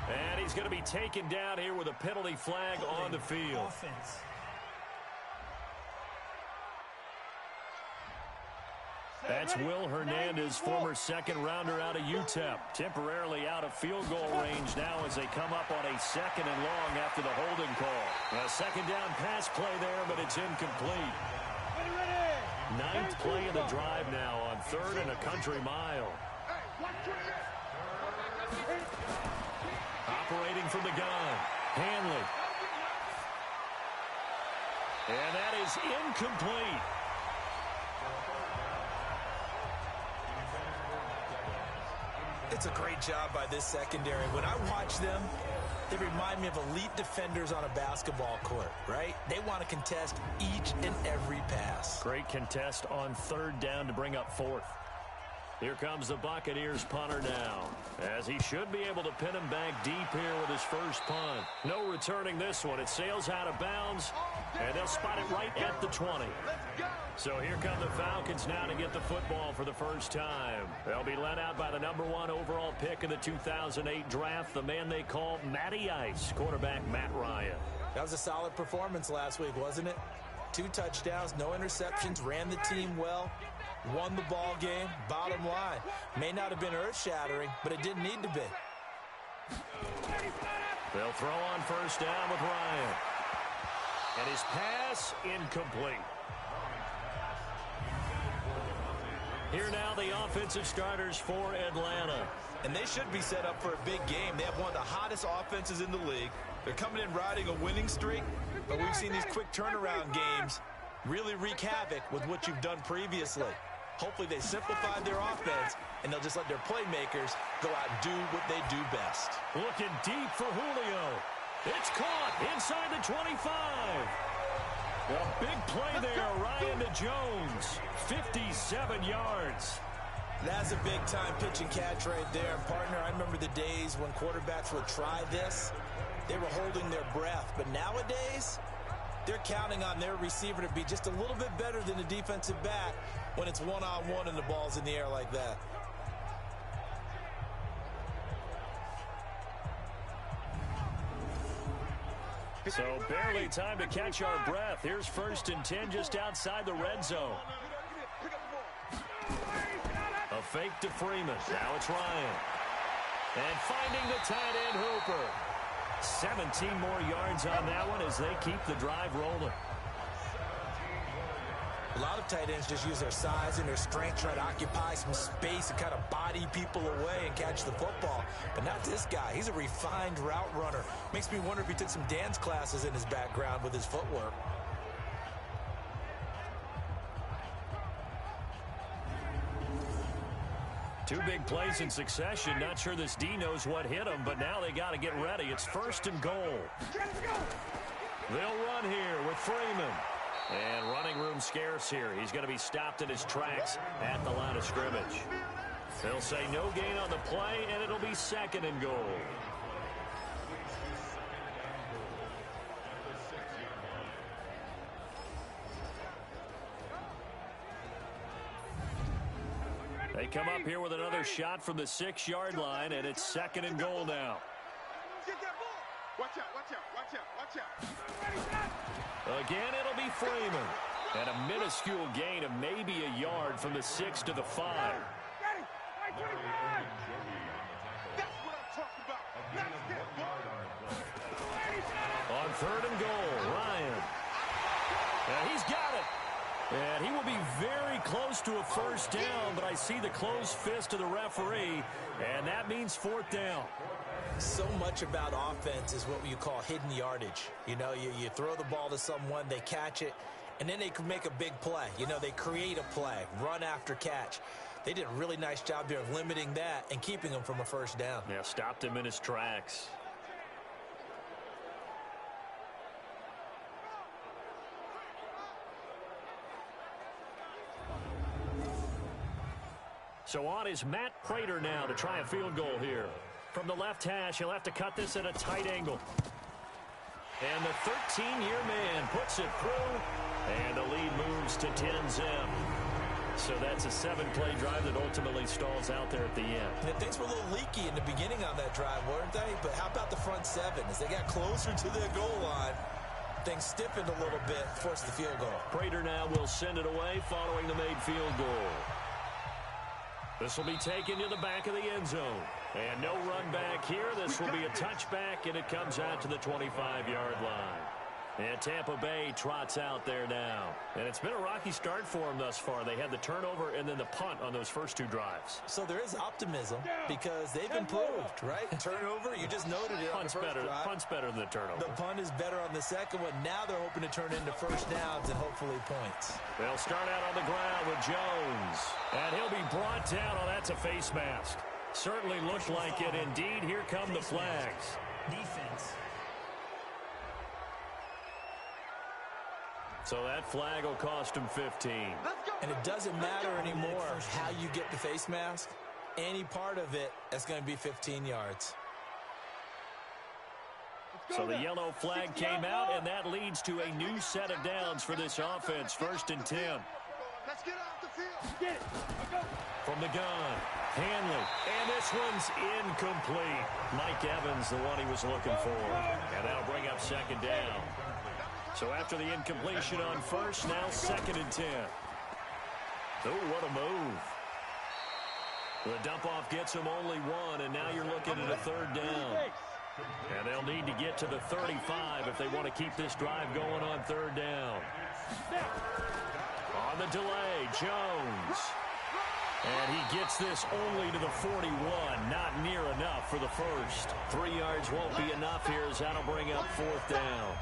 And he's going to be taken down here with a penalty flag on the field. Offense. That's Will Hernandez, former second-rounder out of UTEP. Temporarily out of field goal range now as they come up on a 2nd and long after the holding call. A second down pass play there, but it's incomplete. 9th play of the drive now on 3rd and a country mile. Operating from the gun, Hanley. And that is incomplete. It's a great job by this secondary. When I watch them, they remind me of elite defenders on a basketball court, right? They want to contest each and every pass. Great contest on 3rd down to bring up 4th. Here comes the Buccaneers punter now, as he should be able to pin him back deep here with his first punt. No returning this one. It sails out of bounds, and they'll spot it right at the 20. So here come the Falcons now to get the football for the first time. They'll be led out by the #1 overall pick in the 2008 draft, the man they call Matty Ice, quarterback Matt Ryan. That was a solid performance last week, wasn't it? 2 touchdowns, no interceptions, ran the team well, won the ball game. Bottom line, may not have been earth-shattering, but it didn't need to be. They'll throw on first down with Ryan. And his pass incomplete. Here now the offensive starters for Atlanta. And they should be set up for a big game. They have one of the hottest offenses in the league. They're coming in riding a winning streak, but we've seen these quick turnaround games really wreak havoc with what you've done previously. Hopefully they simplify their offense, and they'll just let their playmakers go out and do what they do best. Looking deep for Julio. It's caught inside the 25. A big play there, Ryan to Jones. 57 yards. That's a big-time pitch and catch right there. And partner, I remember the days when quarterbacks would try this. They were holding their breath. But nowadays, they're counting on their receiver to be just a little bit better than the defensive back when it's one-on-one and the ball's in the air like that. So barely time to catch our breath. Here's 1st and 10 just outside the red zone. A fake to Freeman. Now it's Ryan. And finding the tight end Hooper. 17 more yards on that one as they keep the drive rolling. A lot of tight ends just use their size and their strength, try to occupy some space and kind of body people away and catch the football. But not this guy. He's a refined route runner. Makes me wonder if he took some dance classes in his background with his footwork. Two big plays in succession. Not sure this D knows what hit him, but now they got to get ready. It's 1st and goal. They'll run here with Freeman. And running room scarce here. He's going to be stopped in his tracks at the line of scrimmage. They'll say no gain on the play, and it'll be 2nd and goal. They come up here with another shot from the 6-yard line, and it's 2nd and goal now. Get that ball. Watch out, watch out, watch out, watch out. Again, it'll be Freeman. And a minuscule gain of maybe a yard from the 6 to the 5. A gain of 1 yard on the play. On 3rd and goal, Ryan. And he's got it. And he will be very close to a first down, but I see the closed fist of the referee, and that means 4th down. So much about offense is what you call hidden yardage. You know, you throw the ball to someone, they catch it, and then they can make a big play. You know, they create a play, run after catch. They did a really nice job there of limiting that and keeping him from a first down. Yeah, stopped him in his tracks. So on is Matt Prater now to try a field goal here. From the left hash, he'll have to cut this at a tight angle. And the 13-year man puts it through, and the lead moves to 10-zip. So that's a 7-play drive that ultimately stalls out there at the end. And things were a little leaky in the beginning on that drive, weren't they? But how about the front 7? As they got closer to their goal line, things stiffened a little bit, forced the field goal. Prater now will send it away following the made field goal. This will be taken to the back of the end zone. And no run back here. This will be a touchback, and it comes out to the 25-yard line. And Tampa Bay trots out there now. And it's been a rocky start for them thus far. They had the turnover and then the punt on those first 2 drives. So there is optimism because they've improved, right? Turnover, you just noted it on the first drive. Punt's better than the turnover. The punt is better on the second one. Now they're hoping to turn into first downs and hopefully points. They'll start out on the ground with Jones. And he'll be brought down. Oh, that's a face mask. Certainly looked like it. Indeed, here come the flags. Defense. So that flag will cost him 15. And it doesn't matter anymore how you get the face mask. Any part of it, that's going to be 15 yards. So the yellow flag came out, and that leads to a new set of downs for this offense. 1st and 10. Let's get off the field. Get it. From the gun, Hanley. And this one's incomplete. Mike Evans, the one he was looking for. And that'll bring up 2nd down. So after the incompletion on 1st, now 2nd and 10. Oh, what a move. The dump-off gets him only 1, and now you're looking at a 3rd down. And they'll need to get to the 35 if they want to keep this drive going on 3rd down. On the delay, Jones. And he gets this only to the 41. Not near enough for the first. 3 yards won't be enough here as that'll bring up 4th down.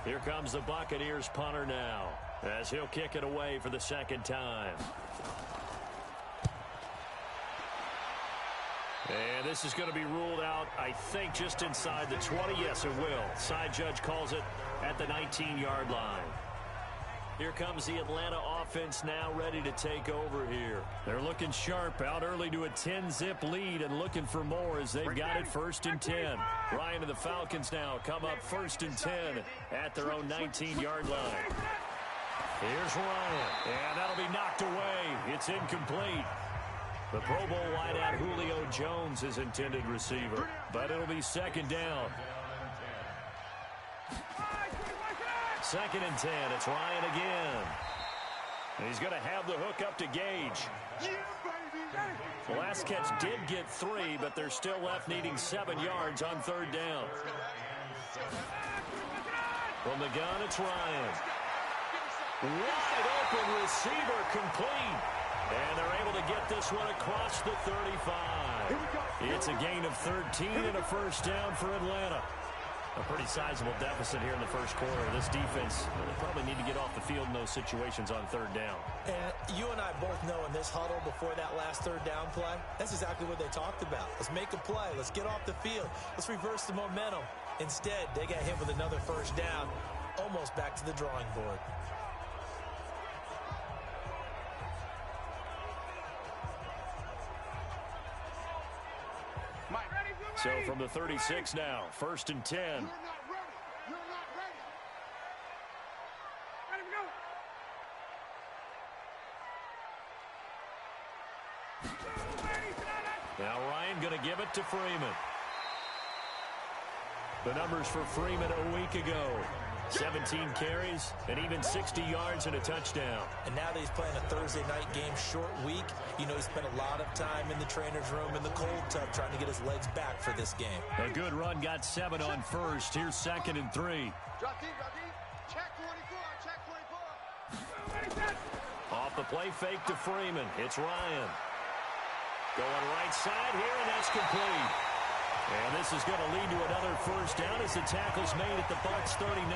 Here comes the Buccaneers punter now, as he'll kick it away for the 2nd time. And this is going to be ruled out, I think, just inside the 20. Yes, it will. Side judge calls it at the 19-yard line. Here comes the Atlanta offense now ready to take over here. They're looking sharp, out early to a 10-zip lead and looking for more as they've got it 1st and 10. Ryan and the Falcons now come up 1st and 10 at their own 19-yard line. Here's Ryan, and that'll be knocked away. It's incomplete. The Pro Bowl wideout Julio Jones is intended receiver, but it'll be 2nd down. 2nd and 10. It's Ryan again. And he's going to have the hook up to Gage. The last catch did get 3, but they're still left needing 7 yards on 3rd down. From the gun, it's Ryan. Wide open receiver, complete. And they're able to get this one across the 35. It's a gain of 13 and a first down for Atlanta. A pretty sizable deficit here in the first quarter. This defense probably need to get off the field in those situations on 3rd down. And you and I both know in this huddle before that last 3rd down play, that's exactly what they talked about. Let's make a play. Let's get off the field. Let's reverse the momentum. Instead, they got hit with another first down, almost back to the drawing board. So from the 36 now, 1st and 10. You're not ready. You're not ready. Let him go. Now Ryan going to give it to Freeman. The numbers for Freeman a week ago. 17 carries and even 60 yards and a touchdown. And now that he's playing a Thursday night game, short week, you know he spent a lot of time in the trainer's room in the cold tub trying to get his legs back for this game. A good run got 7 on first. Here's 2nd and 3. Drop deep, check 24, check 24. Off the play fake to Freeman. It's Ryan. Going right side here, and that's complete. And this is going to lead to another first down as the tackle's made at the Bucs 39.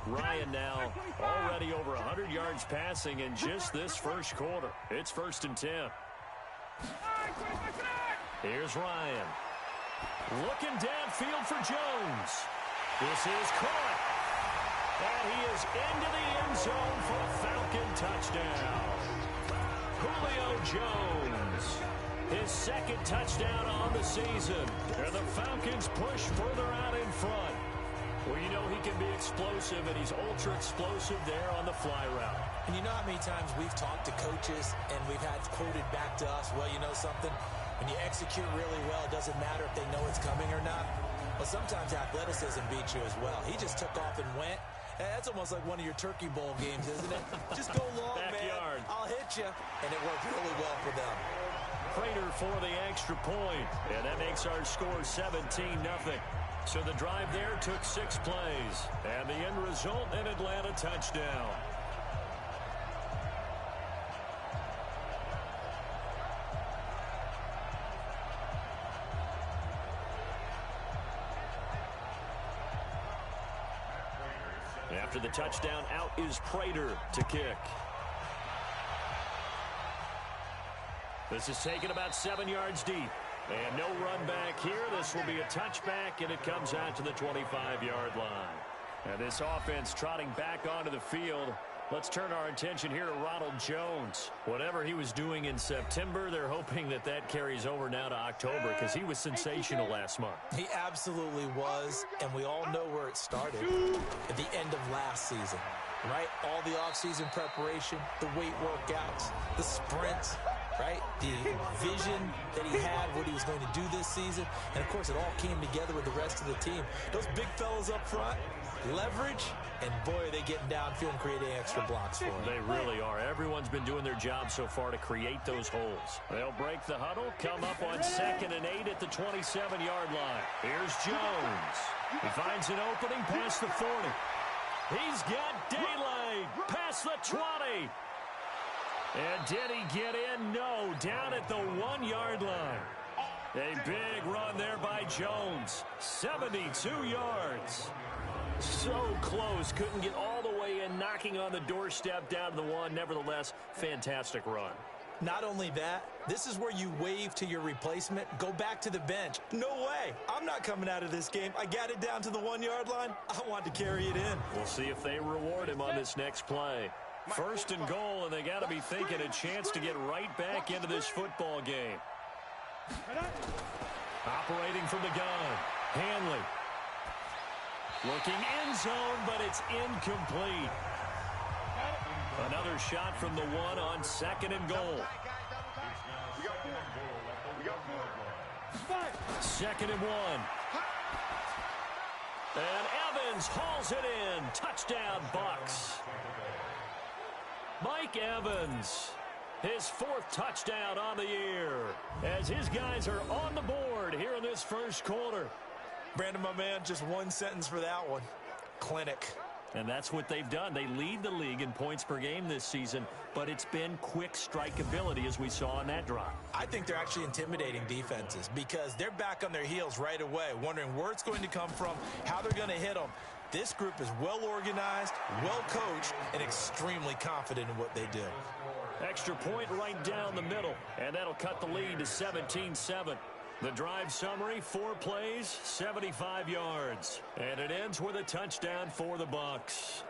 Ryan now already over 100 yards passing in just this first quarter. It's 1st and 10. Here's Ryan. Looking downfield for Jones. This is caught. And he is into the end zone for a Falcon touchdown. Julio Jones. His 2nd touchdown on the season. And the Falcons push further out in front. Well, you know he can be explosive, and he's ultra explosive there on the fly route. And you know how many times we've talked to coaches and we've had quoted back to us, well, you know something? When you execute really well, it doesn't matter if they know it's coming or not. Well, sometimes athleticism beats you as well. He just took off and went. And that's almost like one of your Turkey Bowl games, isn't it? Just go long, Backyard. man. I'll hit you. And it worked really well for them. Prater for the extra point. And that makes our score 17-0. So the drive there took 6 plays. And the end result, an Atlanta touchdown. After the touchdown, out is Prater to kick. This is taken about 7 yards deep. And no run back here. This will be a touchback, and it comes out to the 25-yard line. And this offense trotting back onto the field. Let's turn our attention here to Ronald Jones. Whatever he was doing in September, they're hoping that that carries over now to October because he was sensational last month. He absolutely was, and we all know where it started at the end of last season, right? All the offseason preparation, the weight workouts, the sprints, right? The vision that he had, what he was going to do this season, and of course it all came together with the rest of the team. Those big fellas up front, leverage, and boy, are they getting downfield and creating extra blocks for him. They really are. Everyone's been doing their job so far to create those holes. They'll break the huddle, come up on 2nd and 8 at the 27-yard line. Here's Jones. He finds an opening past the 40. He's got daylight past the 20. And did he get in? No, down at the 1-yard line. A big run there by Jones. 72 yards. So close. Couldn't get all the way in, knocking on the doorstep down to the 1. Nevertheless, fantastic run. Not only that, this is where you wave to your replacement, go back to the bench. No way. I'm not coming out of this game. I got it down to the 1-yard line. I want to carry it in. We'll see if they reward him on this next play. 1st and goal, and they got to be thinking a chance to get right back into this football game. Operating from the gun, Hanley. Looking end zone, but it's incomplete. Another shot from the 1 on 2nd and goal. 2nd and 1. And Evans hauls it in. Touchdown, Bucs. Mike Evans, his 4th touchdown on the year, as his guys are on the board here in this first quarter. Brandon, my man, just one sentence for that one. Clinic. And that's what they've done. They lead the league in points per game this season, but it's been quick strikeability as we saw in that drive. I think they're actually intimidating defenses because they're back on their heels right away, wondering where it's going to come from, how they're going to hit them. This group is well organized, well coached, and extremely confident in what they do. Extra point right down the middle, and that'll cut the lead to 17-7. The drive summary, 4 plays, 75 yards. And it ends with a touchdown for the Bucs.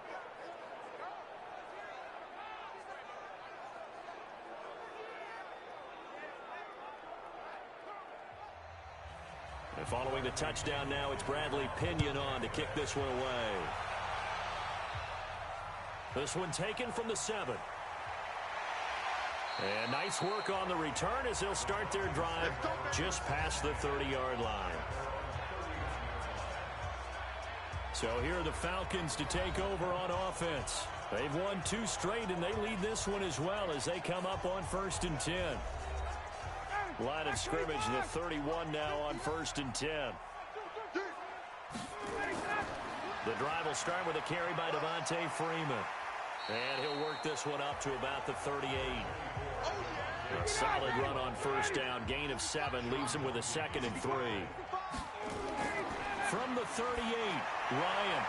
And following the touchdown now, it's Bradley Pinion on to kick this one away. This one taken from the 7. And nice work on the return as they'll start their drive just past the 30-yard line. So here are the Falcons to take over on offense. They've won 2 straight, and they lead this one as well as they come up on 1st and 10. Line of scrimmage, the 31 now on 1st and 10. The drive will start with a carry by Devontae Freeman. And he'll work this one up to about the 38. A solid run on 1st down. Gain of 7 leaves him with a 2nd and 3. From the 38, Ryan.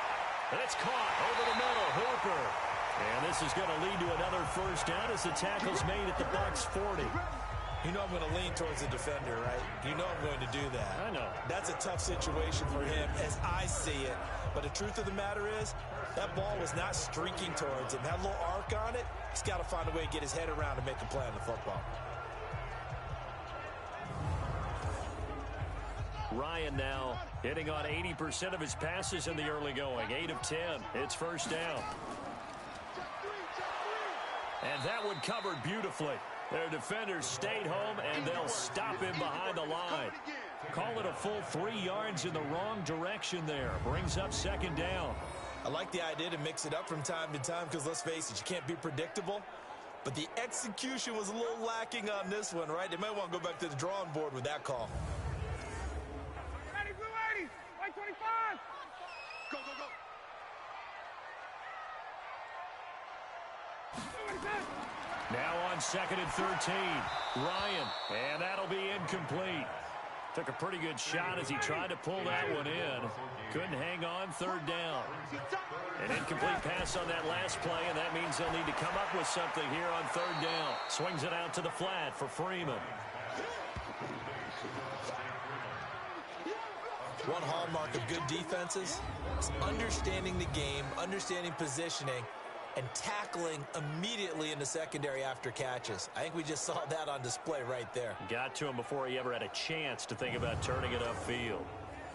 And it's caught over the middle. Hooper. And this is going to lead to another 1st down as the tackle's made at the Bucs 40. You know I'm going to lean towards the defender, right? You know I'm going to do that. I know. That's a tough situation for him as I see it. But the truth of the matter is, that ball was not streaking towards him. That little arc on it, he's got to find a way to get his head around and make a play on the football. Ryan now hitting on 80% of his passes in the early going. 8 of 10. It's 1st down. And that one covered beautifully. Their defenders stayed home, and they'll stop him behind the line. Call it a full 3 yards in the wrong direction there. Brings up 2nd down. I like the idea to mix it up from time to time because, let's face it, you can't be predictable. But the execution was a little lacking on this one, right? They might want to go back to the drawing board with that call. Ready, blue 80, white 25. Go, go, go. Now on 2nd and 13, Ryan, and that'll be incomplete. Took a pretty good shot as he tried to pull that one in. Couldn't hang on, 3rd down. An incomplete pass on that last play, and that means they'll need to come up with something here on 3rd down. Swings it out to the flat for Freeman. One hallmark of good defenses is understanding the game, understanding positioning, and tackling immediately in the secondary after catches. I think we just saw that on display right there. Got to him before he ever had a chance to think about turning it upfield.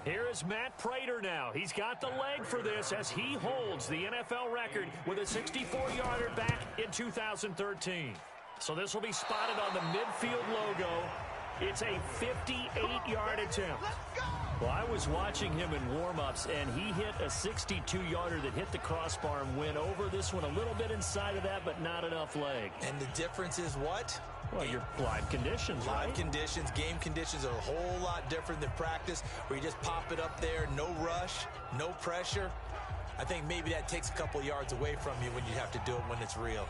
Here is Matt Prater now. He's got the leg for this as he holds the NFL record with a 64-yarder back in 2013. So this will be spotted on the midfield logo. It's a 58-yard attempt. Well, I was watching him in warm-ups, and he hit a 62-yarder that hit the crossbar and went over this one a little bit inside of that, but not enough leg. And the difference is what? Well, your live conditions, right? Live conditions, game conditions are a whole lot different than practice, where you just pop it up there, no rush, no pressure. I think maybe that takes a couple yards away from you when you have to do it when it's real.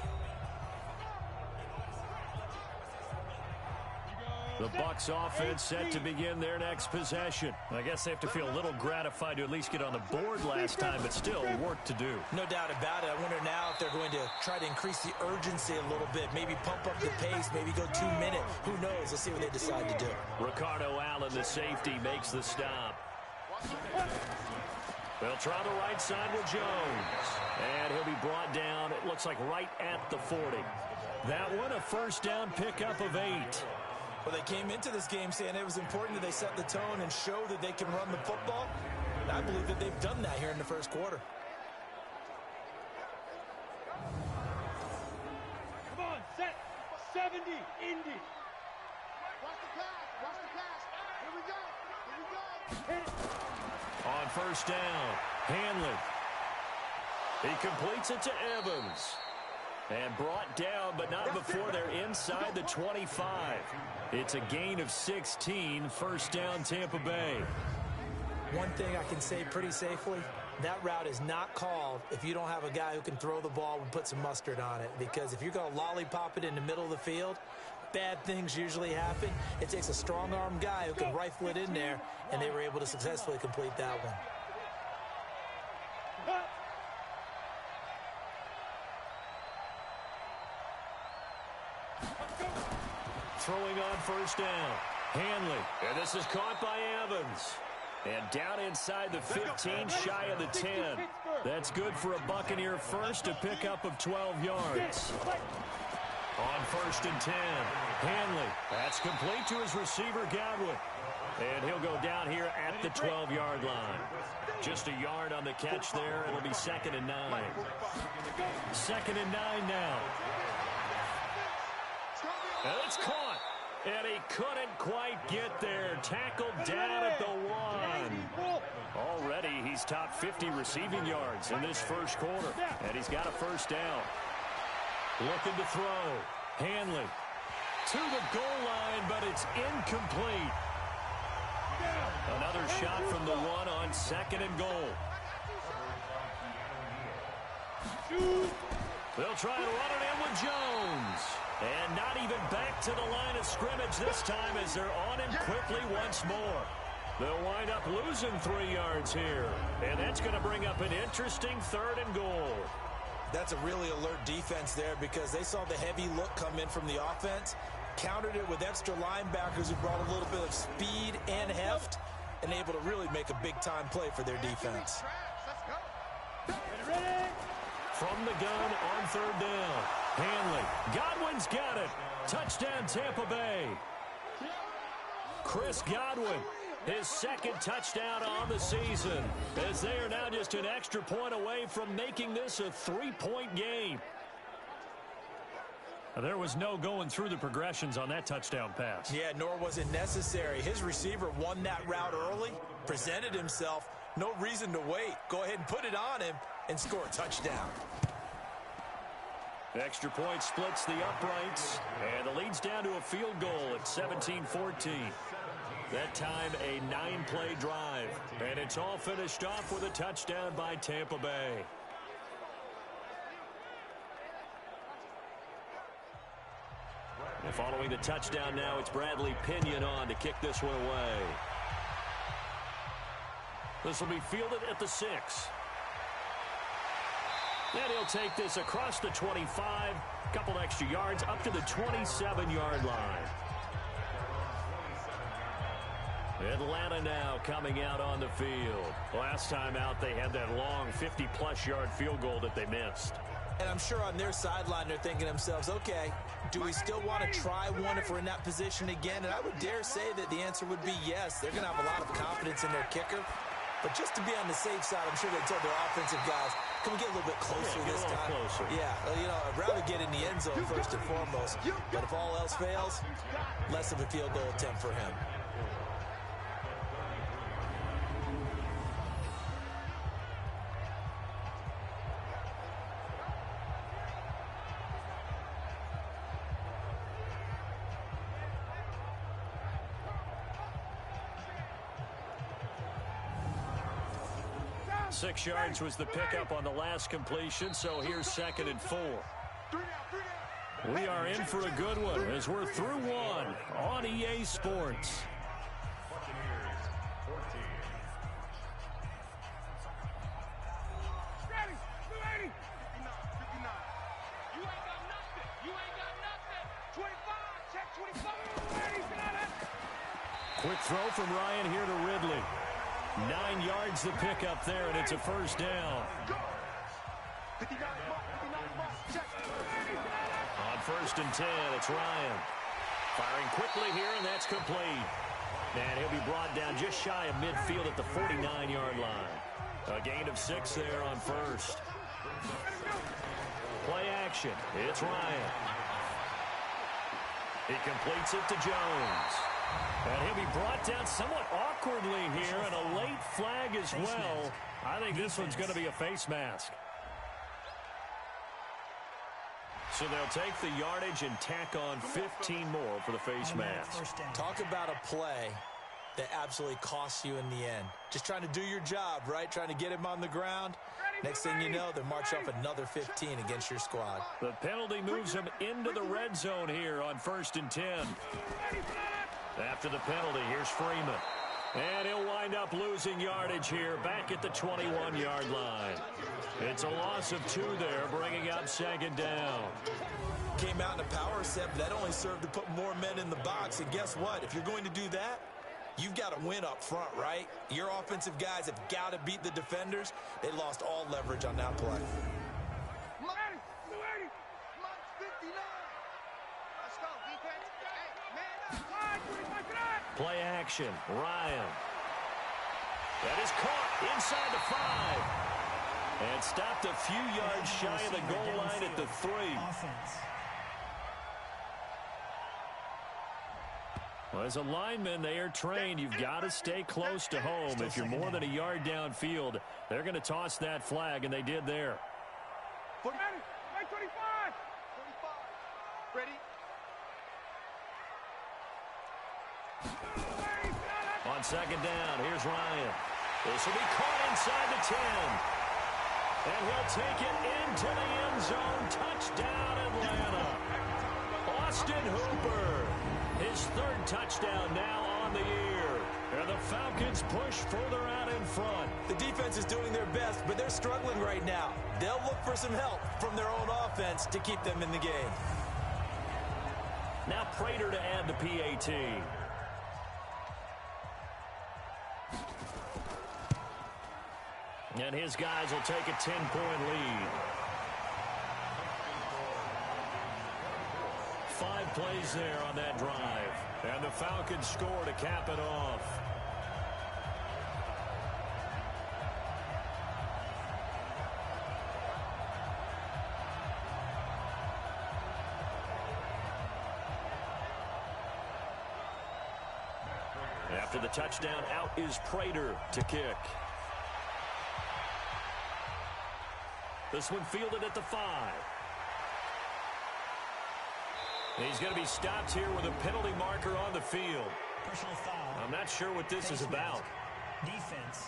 The Bucs offense set to begin their next possession. I guess they have to feel a little gratified to at least get on the board last time, but still work to do. No doubt about it. I wonder now if they're going to try to increase the urgency a little bit, maybe pump up the pace, maybe go 2 minute. Who knows? Let's see what they decide to do. Ricardo Allen, the safety, makes the stop. They'll try the right side with Jones. And he'll be brought down, it looks like right at the 40. That one, a 1st down pickup of 8. Well, they came into this game saying it was important that they set the tone and show that they can run the football. And I believe that they've done that here in the 1st quarter. Come on, set 70, Indy. Watch the pass. Here we go. Hit it. On 1st down, Hanley. He completes it to Evans. And brought down, but not before they're inside the 25. It's a gain of 16, 1st down Tampa Bay. One thing I can say pretty safely, that route is not called if you don't have a guy who can throw the ball and put some mustard on it. Because if you're going to lollipop it in the middle of the field, bad things usually happen. It takes a strong-arm guy who can rifle it in there, and they were able to successfully complete that one. Throwing on 1st down. Hanley. And this is caught by Evans. And down inside the 15, shy of the 10. That's good for a Buccaneer first, a pickup of 12 yards. On 1st and 10, Hanley. That's complete to his receiver, Godwin. And he'll go down here at the 12-yard line. Just a yard on the catch there. It'll be 2nd and 9. 2nd and 9 now. And it's caught. And he couldn't quite get there. Tackled down at the 1. Already he's top 50 receiving yards in this first quarter. And he's got a first down. Looking to throw. Hanley to the goal line, but it's incomplete. Another shot from the 1 on 2nd and goal. They'll try to run it in with Jones. And not even back to the line of scrimmage this time as they're on him quickly once more. They'll wind up losing 3 yards here. And that's going to bring up an interesting 3rd and goal. That's a really alert defense there because they saw the heavy look come in from the offense, countered it with extra linebackers who brought a little bit of speed and heft, and able to really make a big-time play for their defense. From the gun on 3rd down. Hanley. Godwin's got it. Touchdown, Tampa Bay. Chris Godwin, his 2nd touchdown on the season, as they are now just an extra point away from making this a 3-point game. There was no going through the progressions on that touchdown pass. Yeah, nor was it necessary. His receiver won that route early, presented himself. No reason to wait. Go ahead and put it on him and score a touchdown. Extra point splits the uprights, and it leads down to a field goal at 17-14. That time, a 9-play drive, and it's all finished off with a touchdown by Tampa Bay. And following the touchdown now, it's Bradley Pinion on to kick this one away. This will be fielded at the 6. And he'll take this across the 25, a couple extra yards up to the 27-yard line. Atlanta now coming out on the field. Last time out, they had that long 50-plus yard field goal that they missed. And I'm sure on their sideline they're thinking to themselves, okay, do we still want to try one if we're in that position again? And I would dare say that the answer would be yes. They're going to have a lot of confidence in their kicker. But just to be on the safe side, I'm sure they told their offensive guys, can we get a little bit closer this time? Closer. Yeah, you know, I'd rather get in the end zone first and foremost. But if all else fails, less of a field goal attempt for him. Six yards was the pickup on the last completion, so here's 2nd and 4. We are in for a good one as we're through one on EA Sports. Quick throw from Ryan here to Ridley. 9 yards the pickup there, and it's a first down. On 1st and 10, it's Ryan. Firing quickly here, and that's complete. And he'll be brought down just shy of midfield at the 49-yard line. A gain of 6 there on 1st. Play action. It's Ryan. He completes it to Jones. And he'll be brought down somewhat awkwardly here, and a late flag as well. I think this one's going to be a face mask. So they'll take the yardage and tack on 15 more for the face mask. Talk about a play that absolutely costs you in the end. Just trying to do your job, right? Trying to get him on the ground. Next thing you know, they'll march off another 15 against your squad. The penalty moves him into the red zone here on 1st and 10. After the penalty, here's Freeman. And he'll wind up losing yardage here back at the 21-yard line. It's a loss of 2 there, bringing up 2nd down. Came out in a power set, but that only served to put more men in the box. And guess what? If you're going to do that, you've got to win up front, right? Your offensive guys have got to beat the defenders. They lost all leverage on that play. Play action. Ryan. That is caught inside the 5. And stopped a few yards shy of the goal line at the 3. Well, as a lineman, they are trained. You've got to stay close to home. If you're more than a yard downfield, they're going to toss that flag, and they did there. 25. Ready? On second down, here's Ryan. This will be caught inside the 10. And he'll take it into the end zone. Touchdown, Atlanta. Austin Hooper. His 3rd touchdown now on the year. And the Falcons push further out in front. The defense is doing their best, but they're struggling right now. They'll look for some help from their own offense to keep them in the game. Now Prater to add the PAT. And his guys will take a 10-point lead. 5 plays there on that drive. And the Falcons score to cap it off. After the touchdown, out is Prater to kick. This one fielded at the 5. He's going to be stopped here with a penalty marker on the field. Personal foul. I'm not sure what this is about. Defense.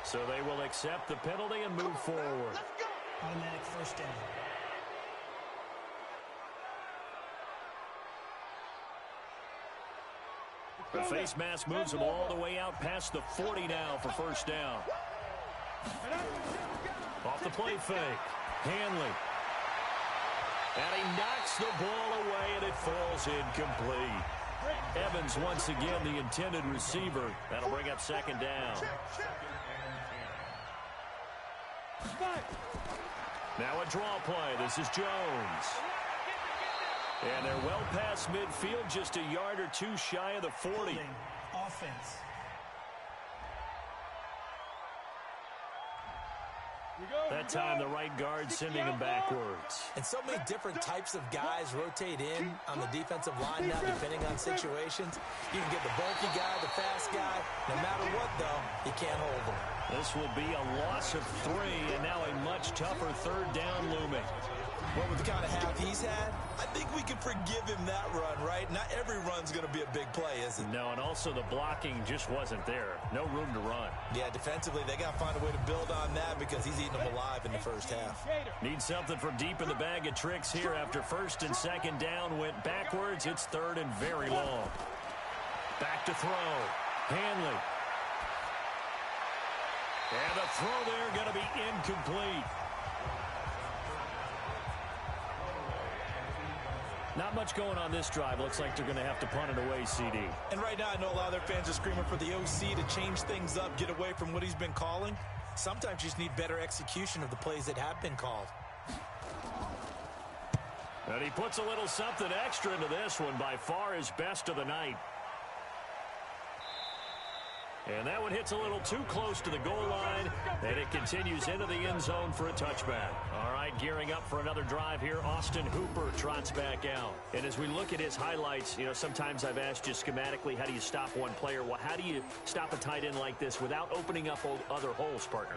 So they will accept the penalty and move forward. Automatic first down. The face mask moves him all the way out past the 40 now for first down. Off the play fake. Hanley. And he knocks the ball away, and it falls incomplete. Evans once again the intended receiver. That'll bring up second down. Now a draw play. This is Jones. And they're well past midfield, just a yard or 2 shy of the 40. Offense. That time the right guard sending him backwards. And so many different types of guys rotate in on the defensive line now, depending on situations. You can get the bulky guy, the fast guy. No matter what, though, you can't hold them. This will be a loss of 3, and now a much tougher 3rd down looming. Well, with the kind of half he's had, I think we can forgive him that run, right? Not every run's going to be a big play, is it? No, and also the blocking just wasn't there. No room to run. Yeah, defensively, they got to find a way to build on that because he's eating them alive in the first half. Need something from deep in the bag of tricks here after 1st and 2nd down. Went backwards. It's 3rd and very long. Back to throw. Hanley. And the throw there going to be incomplete. Not much going on this drive. Looks like they're going to have to punt it away, CD. And right now, I know a lot of their fans are screaming for the OC to change things up, get away from what he's been calling. Sometimes you just need better execution of the plays that have been called. And he puts a little something extra into this one, by far his best of the night. And that one hits a little too close to the goal line, and it continues into the end zone for a touchback. All right, gearing up for another drive here. Austin Hooper trots back out. And as we look at his highlights, you know, sometimes I've asked you schematically, how do you stop one player? Well, how do you stop a tight end like this without opening up other holes, partner?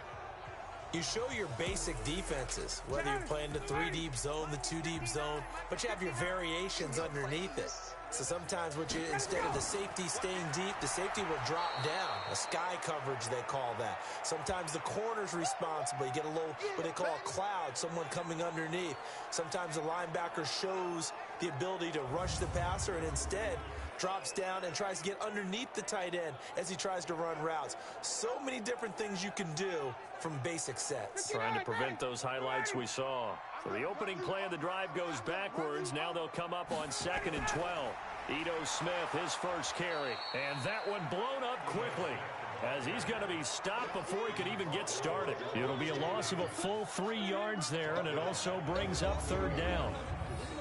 You show your basic defenses, whether you're playing the 3-deep zone, the 2-deep zone, but you have your variations underneath it. So sometimes instead of the safety staying deep, the safety will drop down. A sky coverage, they call that. Sometimes the corner's responsible. You get a little, what they call a cloud, someone coming underneath. Sometimes the linebacker shows the ability to rush the passer and instead drops down and tries to get underneath the tight end as he tries to run routes. So many different things you can do from basic sets. Trying to prevent those highlights we saw. So the opening play of the drive goes backwards. Now they'll come up on 2nd and 12. Ito Smith, his first carry. And that one blown up quickly, as he's going to be stopped before he could even get started. It'll be a loss of a full 3 yards there, and it also brings up 3rd down.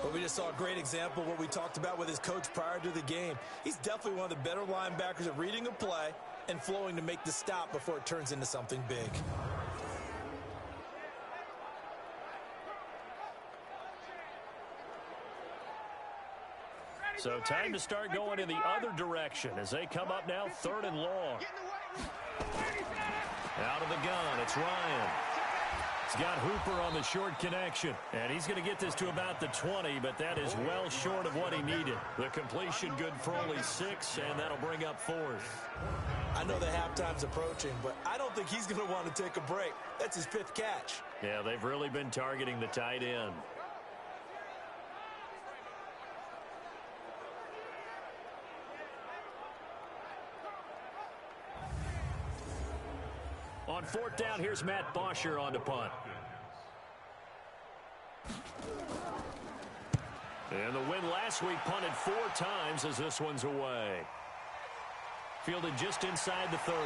Well, we just saw a great example of what we talked about with his coach prior to the game. He's definitely one of the better linebackers at reading a play and flowing to make the stop before it turns into something big. So time to start going in the other direction as they come up now 3rd and long. Out of the gun, it's Ryan. He's got Hooper on the short connection, and he's going to get this to about the 20, but that is well short of what he needed. The completion good for only 6, and that'll bring up 4th. I know the halftime's approaching, but I don't think he's going to want to take a break. That's his 5th catch. Yeah, they've really been targeting the tight end. On 4th down, here's Matt Bosher on the punt. And the win last week punted 4 times as this one's away. Fielded just inside the 30.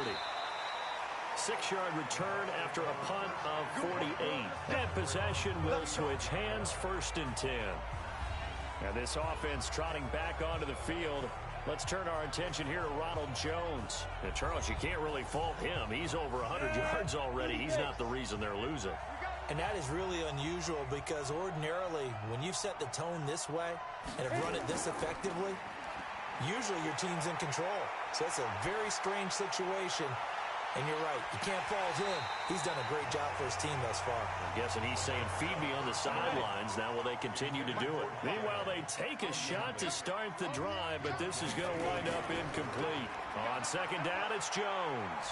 6-yard return after a punt of 48. That possession will switch hands, 1st and 10. And this offense trotting back onto the field. Let's turn our attention here to Ronald Jones. And Charles, you can't really fault him. He's over 100 yards already. He's not the reason they're losing. And that is really unusual because ordinarily when you've set the tone this way and have run it this effectively, usually your team's in control. So it's a very strange situation. And you're right, you can't fault him. He's done a great job for his team thus far. I'm guessing he's saying, feed me on the sidelines. Now will they continue to do it? Meanwhile, they take a shot to start the drive, but this is going to wind up incomplete. On 2nd down, it's Jones.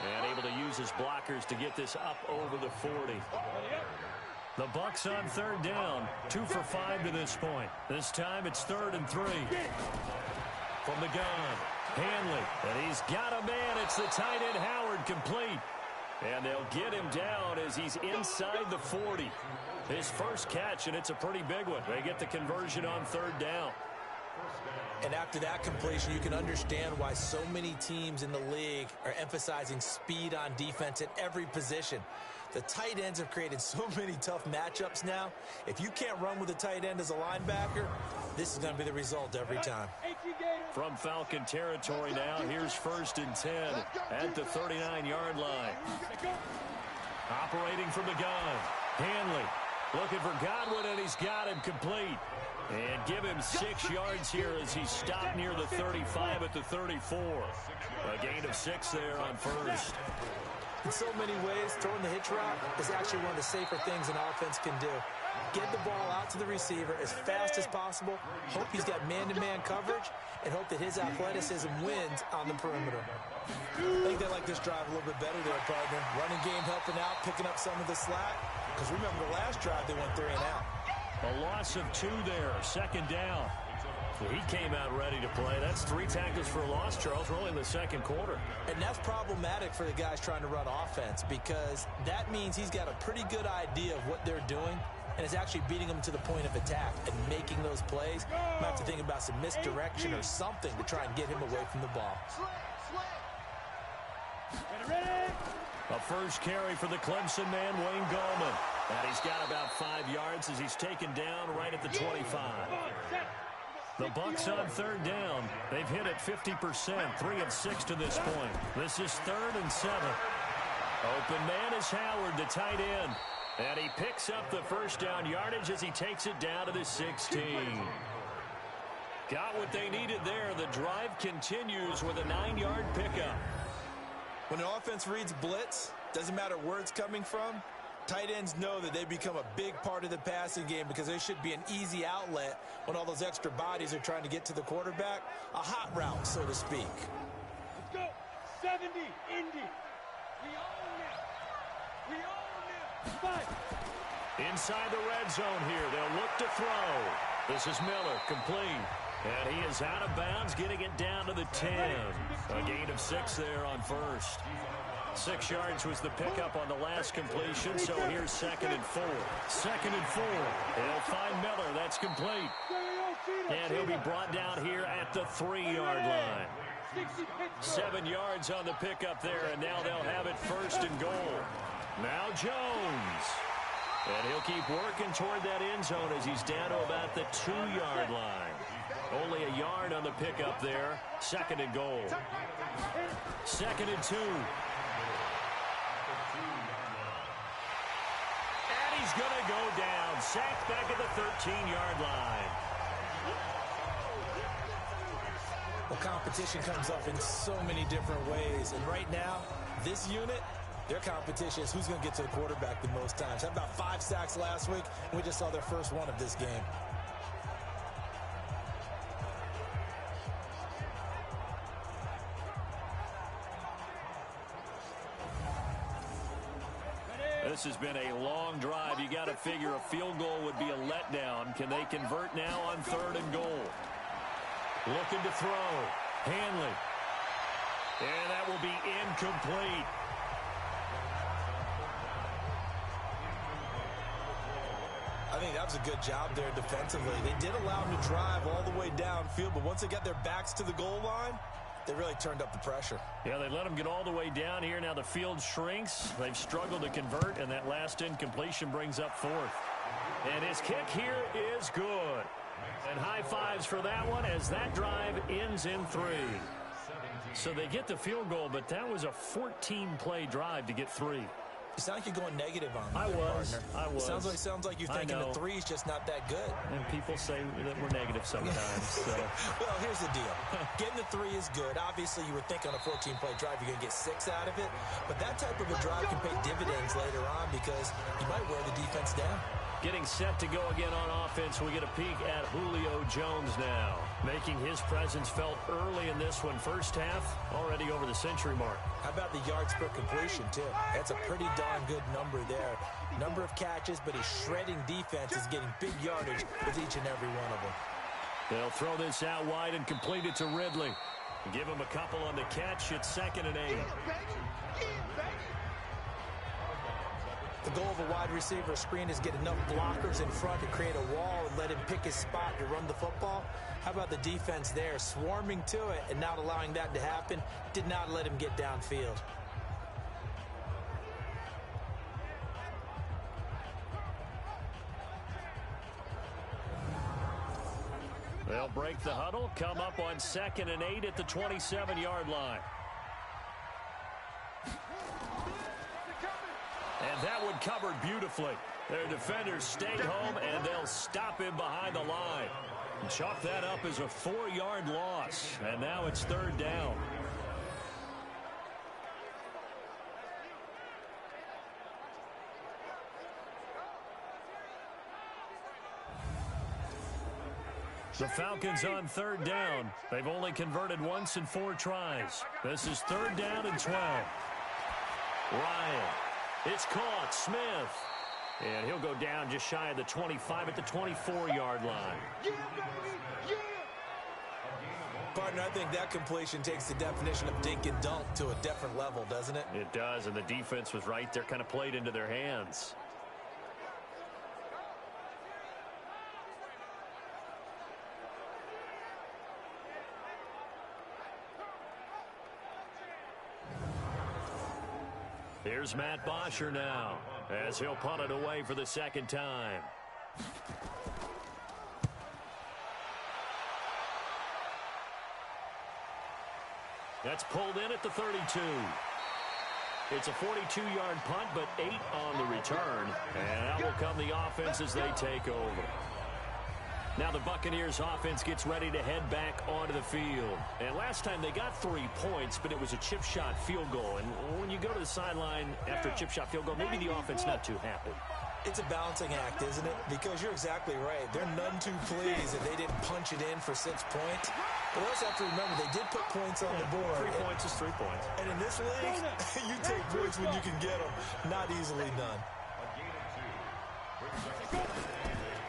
And able to use his blockers to get this up over the 40. The Bucs on 3rd down, 2 for 5 to this point. This time it's 3rd and 3. From the gun, Hanley, and he's got a man. It's the tight end Howard, complete. And they'll get him down as he's inside the 40. His first catch, and it's a pretty big one. They get the conversion on 3rd down. And after that completion, you can understand why so many teams in the league are emphasizing speed on defense at every position. The tight ends have created so many tough matchups now. If you can't run with a tight end as a linebacker, this is going to be the result every time. From Falcon territory now, here's 1st and 10 at the 39-yard line. Operating from the gun, Hanley looking for Godwin, and he's got him complete. And give him 6 yards here as he stopped near the 35 at the 34. A gain of 6 there on 1st. In so many ways, throwing the hitch route is actually one of the safer things an offense can do. Get the ball out to the receiver as fast as possible, hope he's got man-to-man coverage, and hope that his athleticism wins on the perimeter. I think they like this drive a little bit better there, partner. Running game helping out, picking up some of the slack. Because remember, the last drive, they went 3 and out. A loss of 2 there, 2nd down. He came out ready to play. That's 3 tackles for a loss, Charles. We're only in the 2nd quarter. And that's problematic for the guys trying to run offense because that means he's got a pretty good idea of what they're doing and is actually beating them to the point of attack and making those plays. Might have to think about some misdirection or something to try and get him away from the ball. A first carry for the Clemson man, Wayne Gallman. And he's got about 5 yards as he's taken down right at the 25. The Bucs on 3rd down. They've hit it 50%, 3 of 6 to this point. This is 3rd and 7. Open man is Howard, the tight end. And he picks up the first down yardage as he takes it down to the 16. Got what they needed there. The drive continues with a 9-yard pickup. When an offense reads blitz, doesn't matter where it's coming from, tight ends know that they become a big part of the passing game because there should be an easy outlet when all those extra bodies are trying to get to the quarterback. A hot route, so to speak. Let's go. 70, Indy. We own it. We own it. 5. Inside the red zone here. They'll look to throw. This is Miller, complete. And he is out of bounds, getting it down to the 10. A gain of 6 there on 1st. 6 yards was the pickup on the last completion, so here's 2nd and 4. 2nd and 4. They'll find Miller. That's complete. And he'll be brought down here at the 3-yard line. 7 yards on the pickup there, and now they'll have it 1st and goal. Now Jones. And he'll keep working toward that end zone as he's down to about the 2-yard line. Only a yard on the pickup there. 2nd and goal. 2nd and 2. And he's going to go down. Sacked back at the 13-yard line. Well, competition comes up in so many different ways. And right now, this unit, their competition is who's going to get to the quarterback the most times. Had about 5 sacks last week, and we just saw their first one of this game. This has been a long drive. You got to figure a field goal would be a letdown. Can they convert now on 3rd and goal? Looking to throw. Hanley. And that will be incomplete. I think that was a good job there defensively. They did allow them to drive all the way downfield, but once they got their backs to the goal line, they really turned up the pressure. Yeah, they let them get all the way down here. Now the field shrinks. They've struggled to convert, and that last incompletion brings up 4th. And his kick here is good. And high fives for that one as that drive ends in 3. So they get the field goal, but that was a 14-play drive to get 3. You sound like you're going negative on me. I was. Sounds like you're thinking the 3 is just not that good. And people say that we're negative sometimes. So. Well, here's the deal. Getting the 3 is good. Obviously, you would think on a 14-play drive you're going to get 6 out of it. But that type of a drive can pay dividends later on because you might wear the defense down. Getting set to go again on offense. We get a peek at Julio Jones now. Making his presence felt early in this one. First half, already over the century mark. How about the yards per completion, too? That's a pretty darn good number there. Number of catches, but his shredding defense is getting big yardage with each and every one of them. They'll throw this out wide and complete it to Ridley. Give him a couple on the catch. It's 2nd and 8. The goal of a wide receiver screen is get enough blockers in front to create a wall and let him pick his spot to run the football. How about the defense there, swarming to it and not allowing that to happen? Did not let him get downfield. They'll break the huddle, come up on 2nd and 8 at the 27-yard line. And that one covered beautifully. Their defenders stayed home, and they'll stop him behind the line. Chalk that up as a 4-yard loss, and now it's 3rd down. The Falcons on 3rd down. They've only converted once in 4 tries. This is 3rd down and 12. Ryan. It's caught. Smith. And he'll go down just shy of the 25 at the 24-yard line. Partner, I think that completion takes the definition of dink and dunk to a different level, doesn't it? It does, and the defense was right there, kind of played into their hands. Here's Matt Bosher now, as he'll punt it away for the 2nd time. That's pulled in at the 32. It's a 42-yard punt, but 8 on the return. And out will come the offense as they take over. Now the Buccaneers offense gets ready to head back onto the field. And last time they got 3 points, but it was a chip shot field goal. And when you go to the sideline after a chip shot field goal, maybe the offense not too happy. It's a balancing act, isn't it? Because you're exactly right. They're none too pleased that they didn't punch it in for 6 points. But we also have to remember they did put points on the board. 3 points is 3 points. And in this league, you take points when you can get them. Not easily done.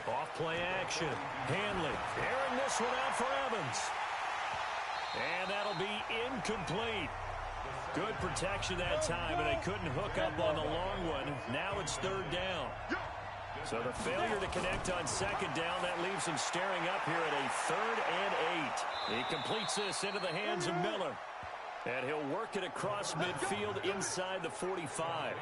Off-play action. Hanley airing this one out for Evans. And that'll be incomplete. Good protection that time, and they couldn't hook up on the long one. Now it's 3rd down. So the failure to connect on 2nd down, that leaves him staring up here at a 3rd and 8. He completes this into the hands of Miller. And he'll work it across midfield inside the 45.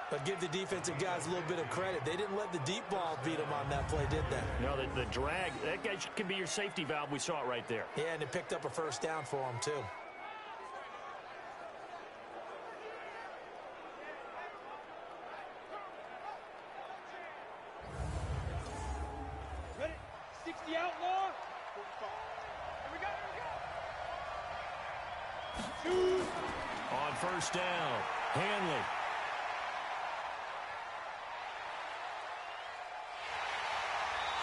But give the defensive guys a little bit of credit. They didn't let the deep ball beat them on that play, did they? No, the drag, that guy can be your safety valve. We saw it right there. Yeah, and it picked up a first down for them, too. Ready? 60 outlaw. 45. Here we go. 2. On first down, Hanley.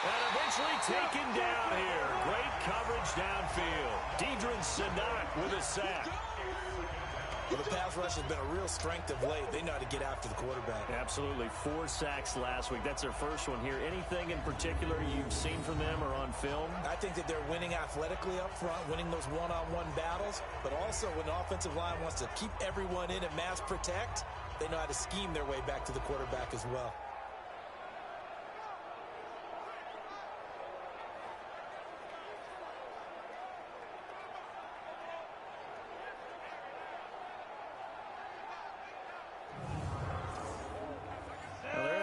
And eventually taken down here. Great coverage downfield. Deidrin Sanat with a sack. Well, the pass rush has been a real strength of late. They know how to get after the quarterback. Absolutely. 4 sacks last week. That's their first one here. Anything in particular you've seen from them or on film? I think that they're winning athletically up front, winning those one-on-one battles, but also when the offensive line wants to keep everyone in and mass protect, they know how to scheme their way back to the quarterback as well.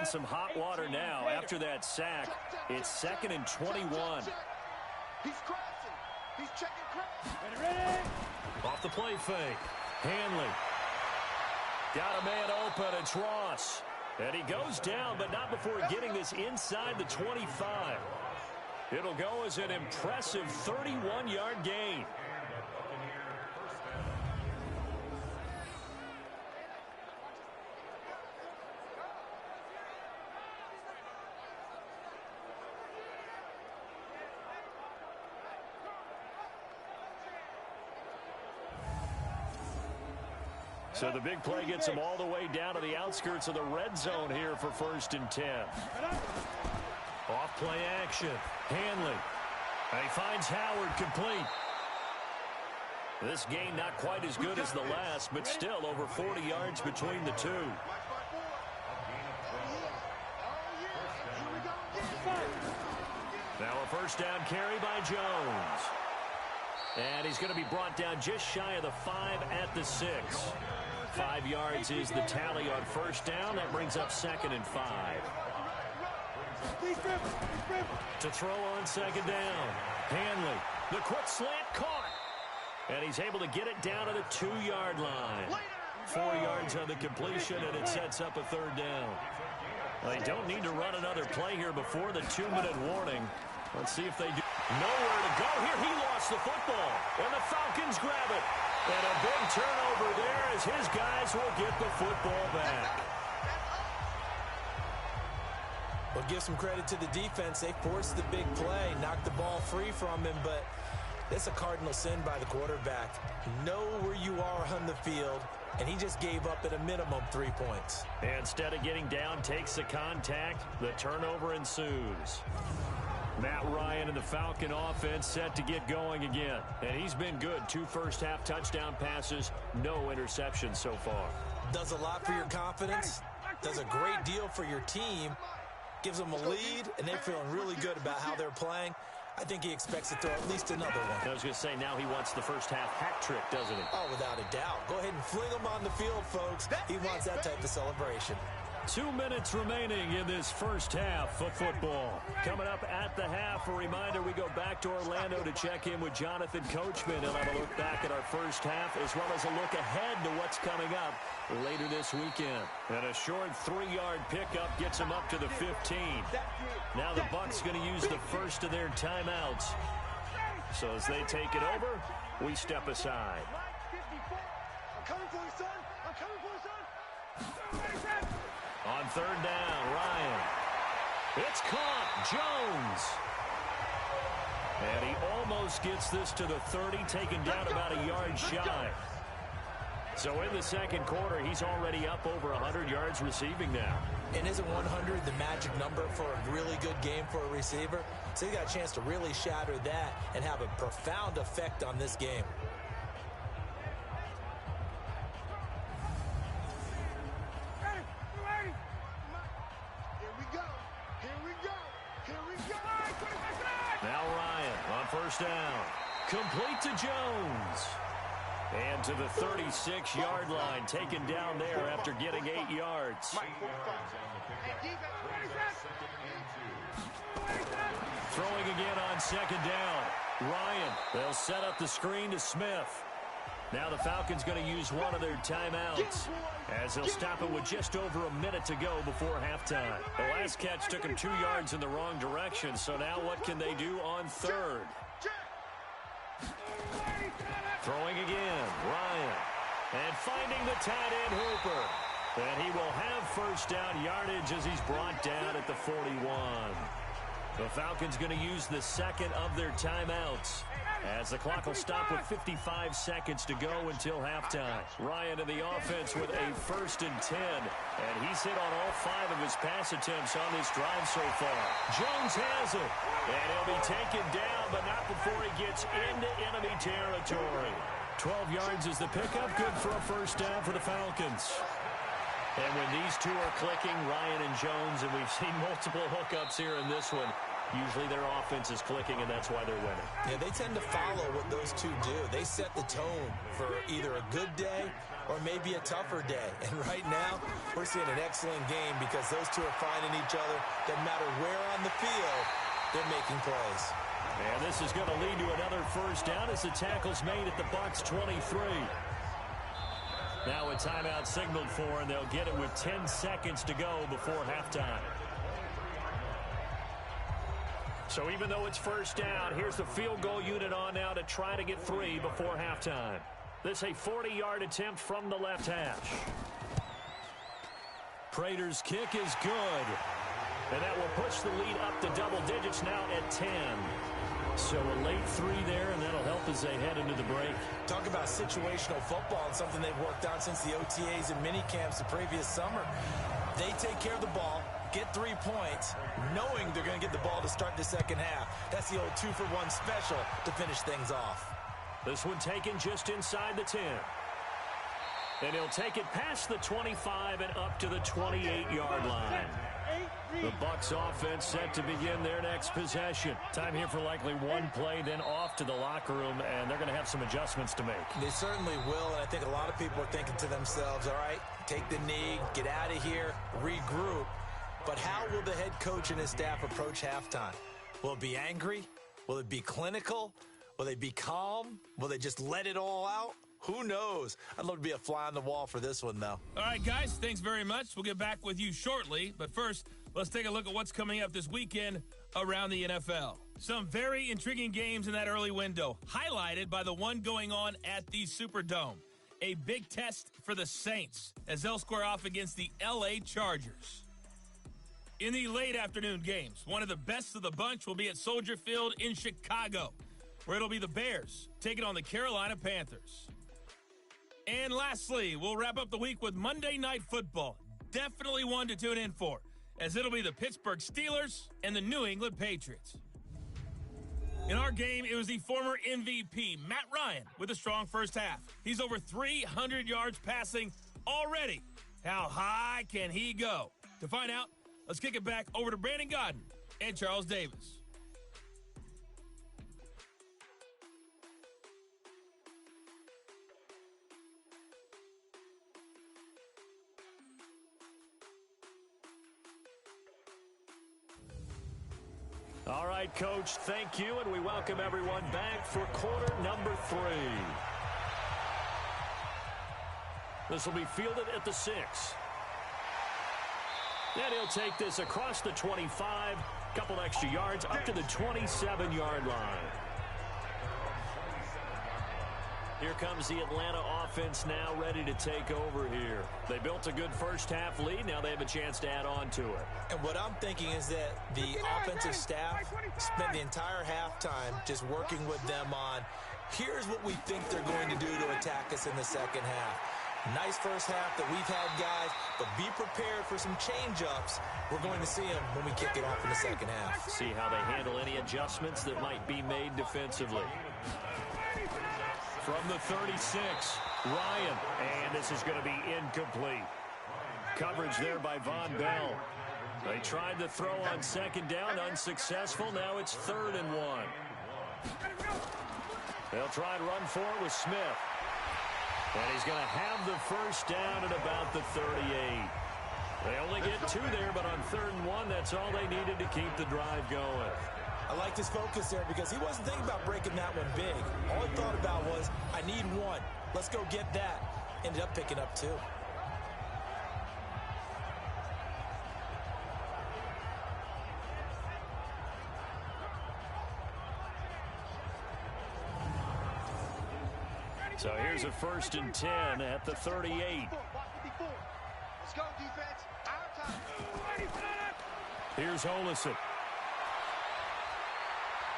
Some hot water now after that sack. It's 2nd and 21. He's crashing. He's checking crash. Ready? Off the play fake. Hanley. Got a man open. It's Ross. And he goes down, but not before getting this inside the 25. It'll go as an impressive 31-yard gain. So the big play gets him all the way down to the outskirts of the red zone here for 1st and 10. Off play action. Hanley. And he finds Howard complete. This game not quite as good as the last, but still over 40 yards between the two. Now a first down carry by Jones. And he's going to be brought down just shy of the 5 at the 6. 5 yards is the tally on first down. That brings up 2nd and 5. To throw on 2nd down. Hanley. The quick slant caught. And he's able to get it down to the 2-yard line. 4 yards on the completion, and it sets up a 3rd down. Well, they don't need to run another play here before the 2-minute warning. Let's see if they do. Nowhere to go here. He lost the football. And the Falcons grab it. And a big turnover there as his guys will get the football back. Well, give some credit to the defense. They forced the big play, knocked the ball free from him, but it's a cardinal sin by the quarterback. Know where you are on the field, and he just gave up at a minimum 3 points. And instead of getting down, takes the contact. The turnover ensues. Matt Ryan and the Falcon offense set to get going again. And he's been good. 2 first-half touchdown passes, no interceptions so far. Does a lot for your confidence, does a great deal for your team, gives them a lead, and they're feeling really good about how they're playing. I think he expects to throw at least another one. I was going to say, now he wants the first-half hat trick, doesn't he? Oh, without a doubt. Go ahead and fling him on the field, folks. He wants that type of celebration. 2 minutes remaining in this first half of football. Coming up at the half, a reminder, we go back to Orlando to check in with Jonathan Coachman. He'll have a look back at our first half as well as a look ahead to what's coming up later this weekend. And a short 3-yard pickup gets him up to the 15. Now the Bucs going to use the first of their timeouts. So as they take it over, we step aside. I'm coming for you, son. I'm coming for you, son. On 3rd down, Ryan. It's caught. Jones. And he almost gets this to the 30, taken down about a yard shy. So in the second quarter, he's already up over 100 yards receiving now. And isn't 100 the magic number for a really good game for a receiver? So he got a chance to really shatter that and have a profound effect on this game. Now Ryan on first down. Complete to Jones. And to the 36-yard line, taken down there after getting 8 yards. Throwing again on second down. Ryan, they'll set up the screen to Smith. Now the Falcons going to use one of their timeouts as they'll stop it with just over a minute to go before halftime. The last catch took him 2 yards in the wrong direction, so now what can they do on third? Throwing again, Ryan. And finding the tight end Hooper. And he will have first down yardage as he's brought down at the 41. The Falcons going to use the second of their timeouts as the clock will stop with 55 seconds to go until halftime. Ryan in the offense with a 1st and 10. And he's hit on all 5 of his pass attempts on this drive so far. Jones has it. And he'll be taken down, but not before he gets into enemy territory. 12 yards is the pickup. Good for a first down for the Falcons. And when these two are clicking, Ryan and Jones, and we've seen multiple hookups here in this one, usually their offense is clicking, and that's why they're winning. Yeah, they tend to follow what those two do. They set the tone for either a good day or maybe a tougher day. And right now, we're seeing an excellent game because those two are finding each other. Doesn't matter where on the field, they're making plays. And this is going to lead to another first down as the tackle's made at the Bucs 23. Now a timeout signaled for, and they'll get it with 10 seconds to go before halftime. So even though it's first down, here's the field goal unit on now to try to get 3 before halftime. This a 40-yard attempt from the left hash. Prater's kick is good. And that will push the lead up to double digits now at 10. So a late 3 there, and that'll help as they head into the break. Talk about situational football and something they've worked on since the OTAs and mini camps the previous summer. They take care of the ball, get 3 points, knowing they're going to get the ball to start the second half. That's the old 2-for-1 special to finish things off. This one taken just inside the 10. And he'll take it past the 25 and up to the 28-yard line. The Bucs offense set to begin their next possession. Time here for likely one play, then off to the locker room, and they're going to have some adjustments to make. They certainly will, and I think a lot of people are thinking to themselves, all right, take the knee, get out of here, regroup. But how will the head coach and his staff approach halftime? Will it be angry? Will it be clinical? Will they be calm? Will they just let it all out? Who knows? I'd love to be a fly on the wall for this one, though. All right, guys, thanks very much. We'll get back with you shortly. But first, let's take a look at what's coming up this weekend around the NFL. Some very intriguing games in that early window, highlighted by the one going on at the Superdome. A big test for the Saints as they'll square off against the L.A. Chargers. In the late afternoon games, one of the best of the bunch will be at Soldier Field in Chicago, where it'll be the Bears taking on the Carolina Panthers. And lastly, we'll wrap up the week with Monday Night Football. Definitely one to tune in for, as it'll be the Pittsburgh Steelers and the New England Patriots. In our game, it was the former MVP, Matt Ryan, with a strong first half. He's over 300 yards passing already. How high can he go? To find out, let's kick it back over to Brandon Godden and Charles Davis. All right, Coach, thank you, and we welcome everyone back for quarter number 3. This will be fielded at the 6. And he'll take this across the 25, couple extra yards, up to the 27-yard line. Here comes the Atlanta offense now ready to take over here. They built a good first-half lead. Now they have a chance to add on to it. And what I'm thinking is that the offensive staff spent the entire halftime just working with them on, here's what we think they're going to do to attack us in the second half. Nice first half that we've had, guys, but be prepared for some change-ups. We're going to see them when we kick it off in the second half. See how they handle any adjustments that might be made defensively. From the 36, Ryan, and this is going to be incomplete. Coverage there by Von Bell. They tried to throw on second down, unsuccessful. Now it's 3rd and 1. They'll try and run for it with Smith. And he's going to have the first down at about the 38. They only get 2 there, but on 3rd and 1, that's all they needed to keep the drive going. I liked his focus there because he wasn't thinking about breaking that one big. All he thought about was, I need 1. Let's go get that. Ended up picking up 2. So here's a 1st and 10 at the 38. Let's go, defense. Our time. Here's Olison.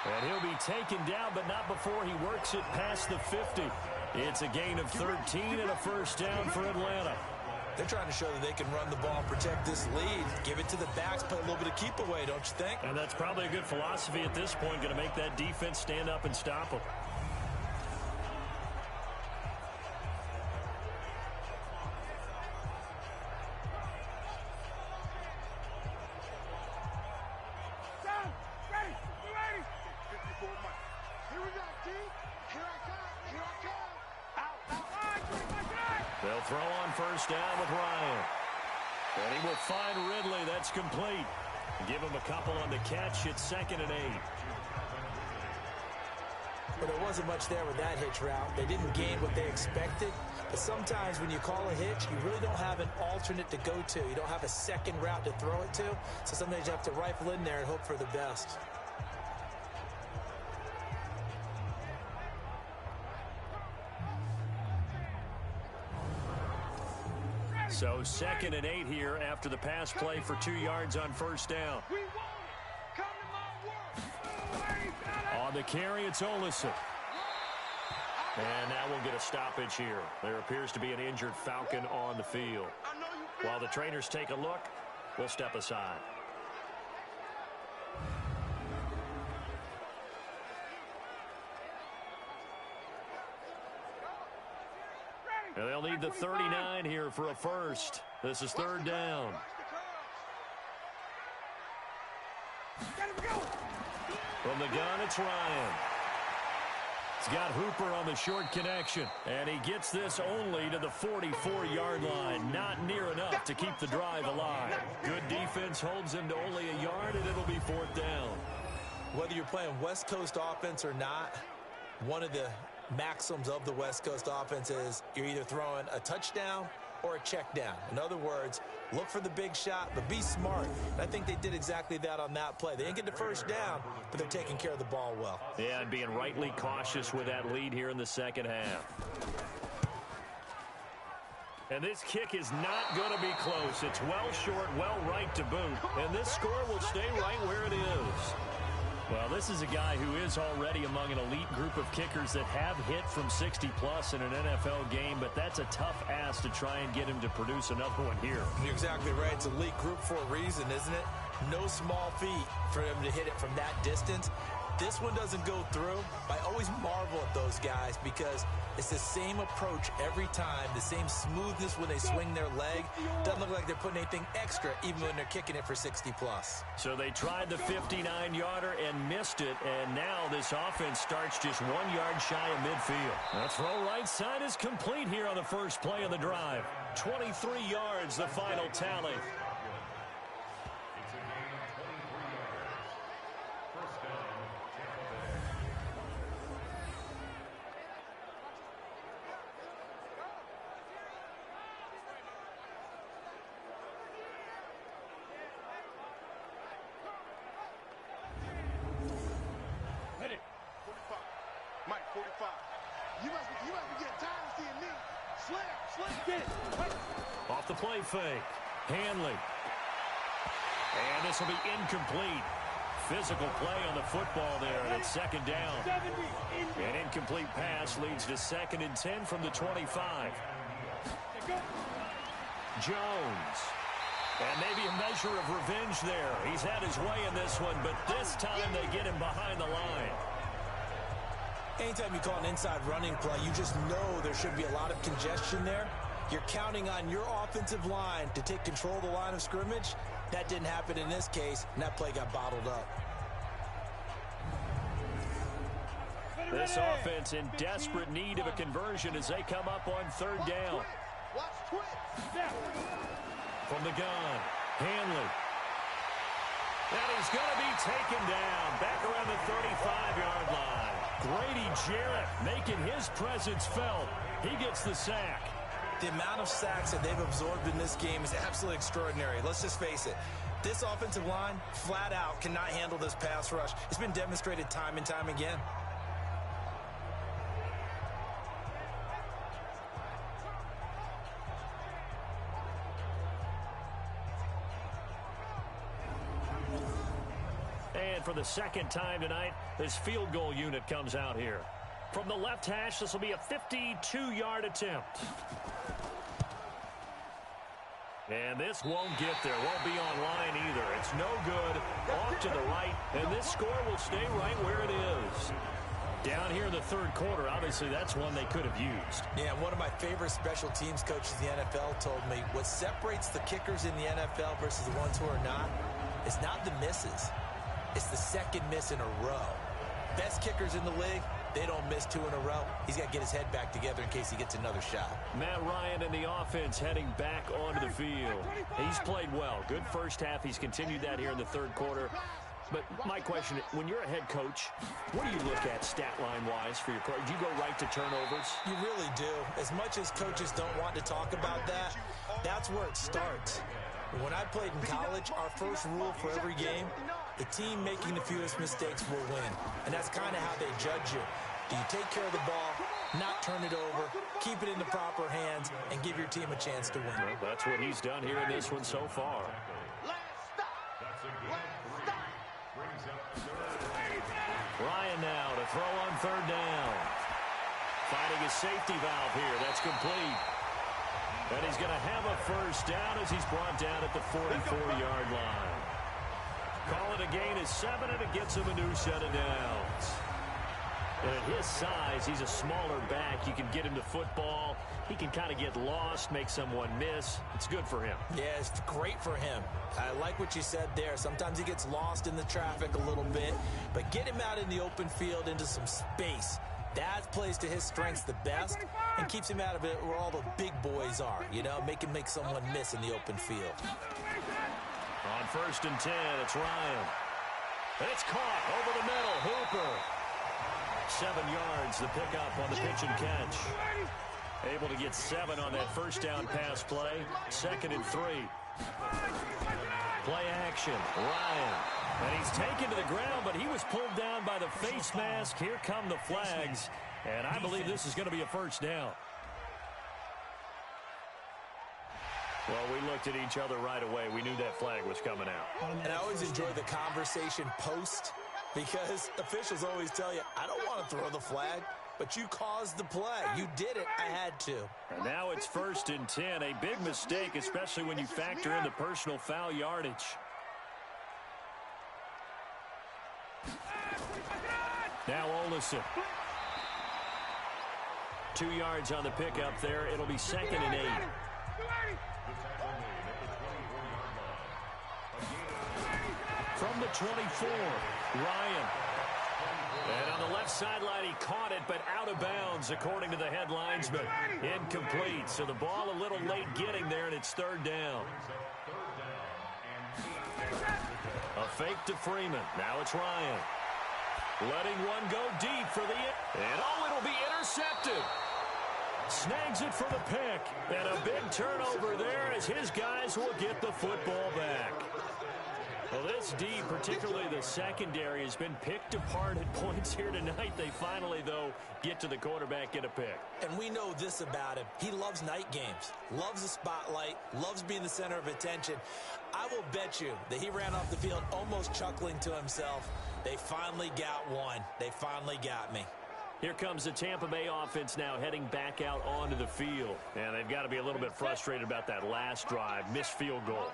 And he'll be taken down, but not before he works it past the 50. It's a gain of 13 and a first down for Atlanta. They're trying to show that they can run the ball and protect this lead. Give it to the backs, play a little bit of keep away, don't you think? And that's probably a good philosophy at this point, going to make that defense stand up and stop them. They'll throw on 1st down with Ryan. And he will find Ridley. That's complete. Give him a couple on the catch. It's 2nd and 8. But there wasn't much there with that hitch route. They didn't gain what they expected. But sometimes when you call a hitch, you really don't have an alternate to go to. You don't have a second route to throw it to. So sometimes you have to rifle in there and hope for the best. So 2nd and 8 here after the pass play for 2 yards on 1st down. On the carry, it's Olison. And now we'll get a stoppage here. There appears to be an injured Falcon on the field. While the trainers take a look, we'll step aside. And they'll need the 39 here for a first. This is 3rd down. From the gun, it's Ryan. He's got Hooper on the short connection. And he gets this only to the 44-yard line. Not near enough to keep the drive alive. Good defense holds him to only a yard, and it'll be 4th down. Whether you're playing West Coast offense or not, one of the maxims of the West Coast offense is you're either throwing a touchdown or a check down. In other words, look for the big shot, but be smart. And I think they did exactly that on that play. They didn't get the first down, but they're taking care of the ball well. Yeah, and being rightly cautious with that lead here in the 2nd half. And this kick is not going to be close. It's well short, well right to boot. And this score will stay right where it is. Well, this is a guy who is already among an elite group of kickers that have hit from 60-plus in an NFL game, but that's a tough ask to try and get him to produce another one here. You're exactly right. It's elite group for a reason, isn't it? No small feat for him to hit it from that distance. This one doesn't go through. I always marvel at those guys because it's the same approach every time, the same smoothness when they swing their leg. Doesn't look like they're putting anything extra even when they're kicking it for 60-plus. So they tried the 59-yarder and missed it, and now this offense starts just 1 yard shy of midfield. The throw right side is complete here on the first play of the drive. 23 yards, the final tally. Off the play fake. Hanley. And this will be incomplete. Physical play on the football there, and it's 2nd down. An incomplete pass leads to 2nd and 10 from the 25. Jones. And maybe a measure of revenge there. He's had his way in this one, but this time they get him behind the line. Anytime you call an inside running play, you just know there should be a lot of congestion there. You're counting on your offensive line to take control of the line of scrimmage. That didn't happen in this case, and that play got bottled up. This offense in desperate need of a conversion as they come up on third down. From the gun, Hanley. And he's going to be taken down back around the 35-yard line. Grady Jarrett making his presence felt. He gets the sack. The amount of sacks that they've absorbed in this game is absolutely extraordinary. Let's just face it. This offensive line, flat out, cannot handle this pass rush. It's been demonstrated time and time again. And for the second time tonight, this field goal unit comes out here. From the left hash, this will be a 52-yard attempt. And this won't get there, won't be online either. It's no good, off to the right, and this score will stay right where it is. Down here in the third quarter, obviously that's one they could have used. Yeah, one of my favorite special teams coaches in the NFL told me what separates the kickers in the NFL versus the ones who are not is not the misses. It's the second miss in a row. Best kickers in the league, they don't miss two in a row. He's got to get his head back together in case he gets another shot. Matt Ryan and the offense heading back onto the field. He's played well. Good first half. He's continued that here in the third quarter. But my question, when you're a head coach, what do you look at stat line-wise for your pro? Do you go right to turnovers? You really do. As much as coaches don't want to talk about that, that's where it starts. When I played in college, our first rule for every game, the team making the fewest mistakes will win. And that's kind of how they judge you. Do you take care of the ball, not turn it over, keep it in the proper hands, and give your team a chance to win? Well, that's what he's done here in this one so far. Ryan now to throw on third down. Finding his safety valve here. That's complete. And he's going to have a first down as he's brought down at the 44-yard line. Call it a gain of 7, and it gets him a new set of downs. And at his size, he's a smaller back. You can get him to football. He can kind of get lost, make someone miss. It's good for him. Yeah, it's great for him. I like what you said there. Sometimes he gets lost in the traffic a little bit, but get him out in the open field into some space. That plays to his strengths the best and keeps him out of it where all the big boys are. You know, make him make someone miss in the open field. On 1st and 10, it's Ryan. It's caught over the middle. Hooper. 7 yards, the pickup on the pitch and catch. Able to get 7 on that first down pass play. 2nd and 3. Play action. Ryan. And he's taken to the ground, but he was pulled down by the face mask. Here come the flags. And I believe this is going to be a first down. Well, we looked at each other right away. We knew that flag was coming out. And I always enjoy the conversation post, because officials always tell you, I don't want to throw the flag, but you caused the play. You did it. I had to. And now it's 1st and 10. A big mistake, especially when you factor in the personal foul yardage. Now Olesen. 2 yards on the pickup there. It'll be 2nd and 8. From the 24, Ryan. And on the left sideline, he caught it, but out of bounds, according to the headlines, but incomplete. So the ball a little late getting there, and it's 3rd down. A fake to Freeman. Now it's Ryan. Letting one go deep for the... And it'll be intercepted. Snags it for the pick. And a big turnover there as his guys will get the football back. Well, this D, particularly the secondary, has been picked apart at points here tonight. They finally, though, get to the quarterback, get a pick. And we know this about him. He loves night games, loves the spotlight, loves being the center of attention. I will bet you that he ran off the field almost chuckling to himself. They finally got one. They finally got me. Here comes the Tampa Bay offense now heading back out onto the field. And they've got to be a little bit frustrated about that last drive, missed field goal.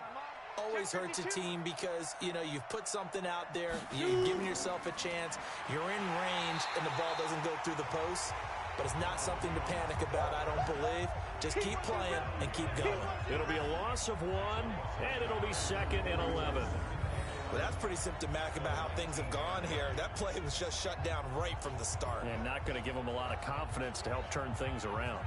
Always hurts a team because, you know, you've put something out there, you've given yourself a chance, you're in range, and the ball doesn't go through the post. But it's not something to panic about, I don't believe. Just keep playing and keep going. It'll be a loss of 1, and it'll be 2nd and 11. Well, that's pretty symptomatic about how things have gone here. That play was just shut down right from the start. And not going to give them a lot of confidence to help turn things around.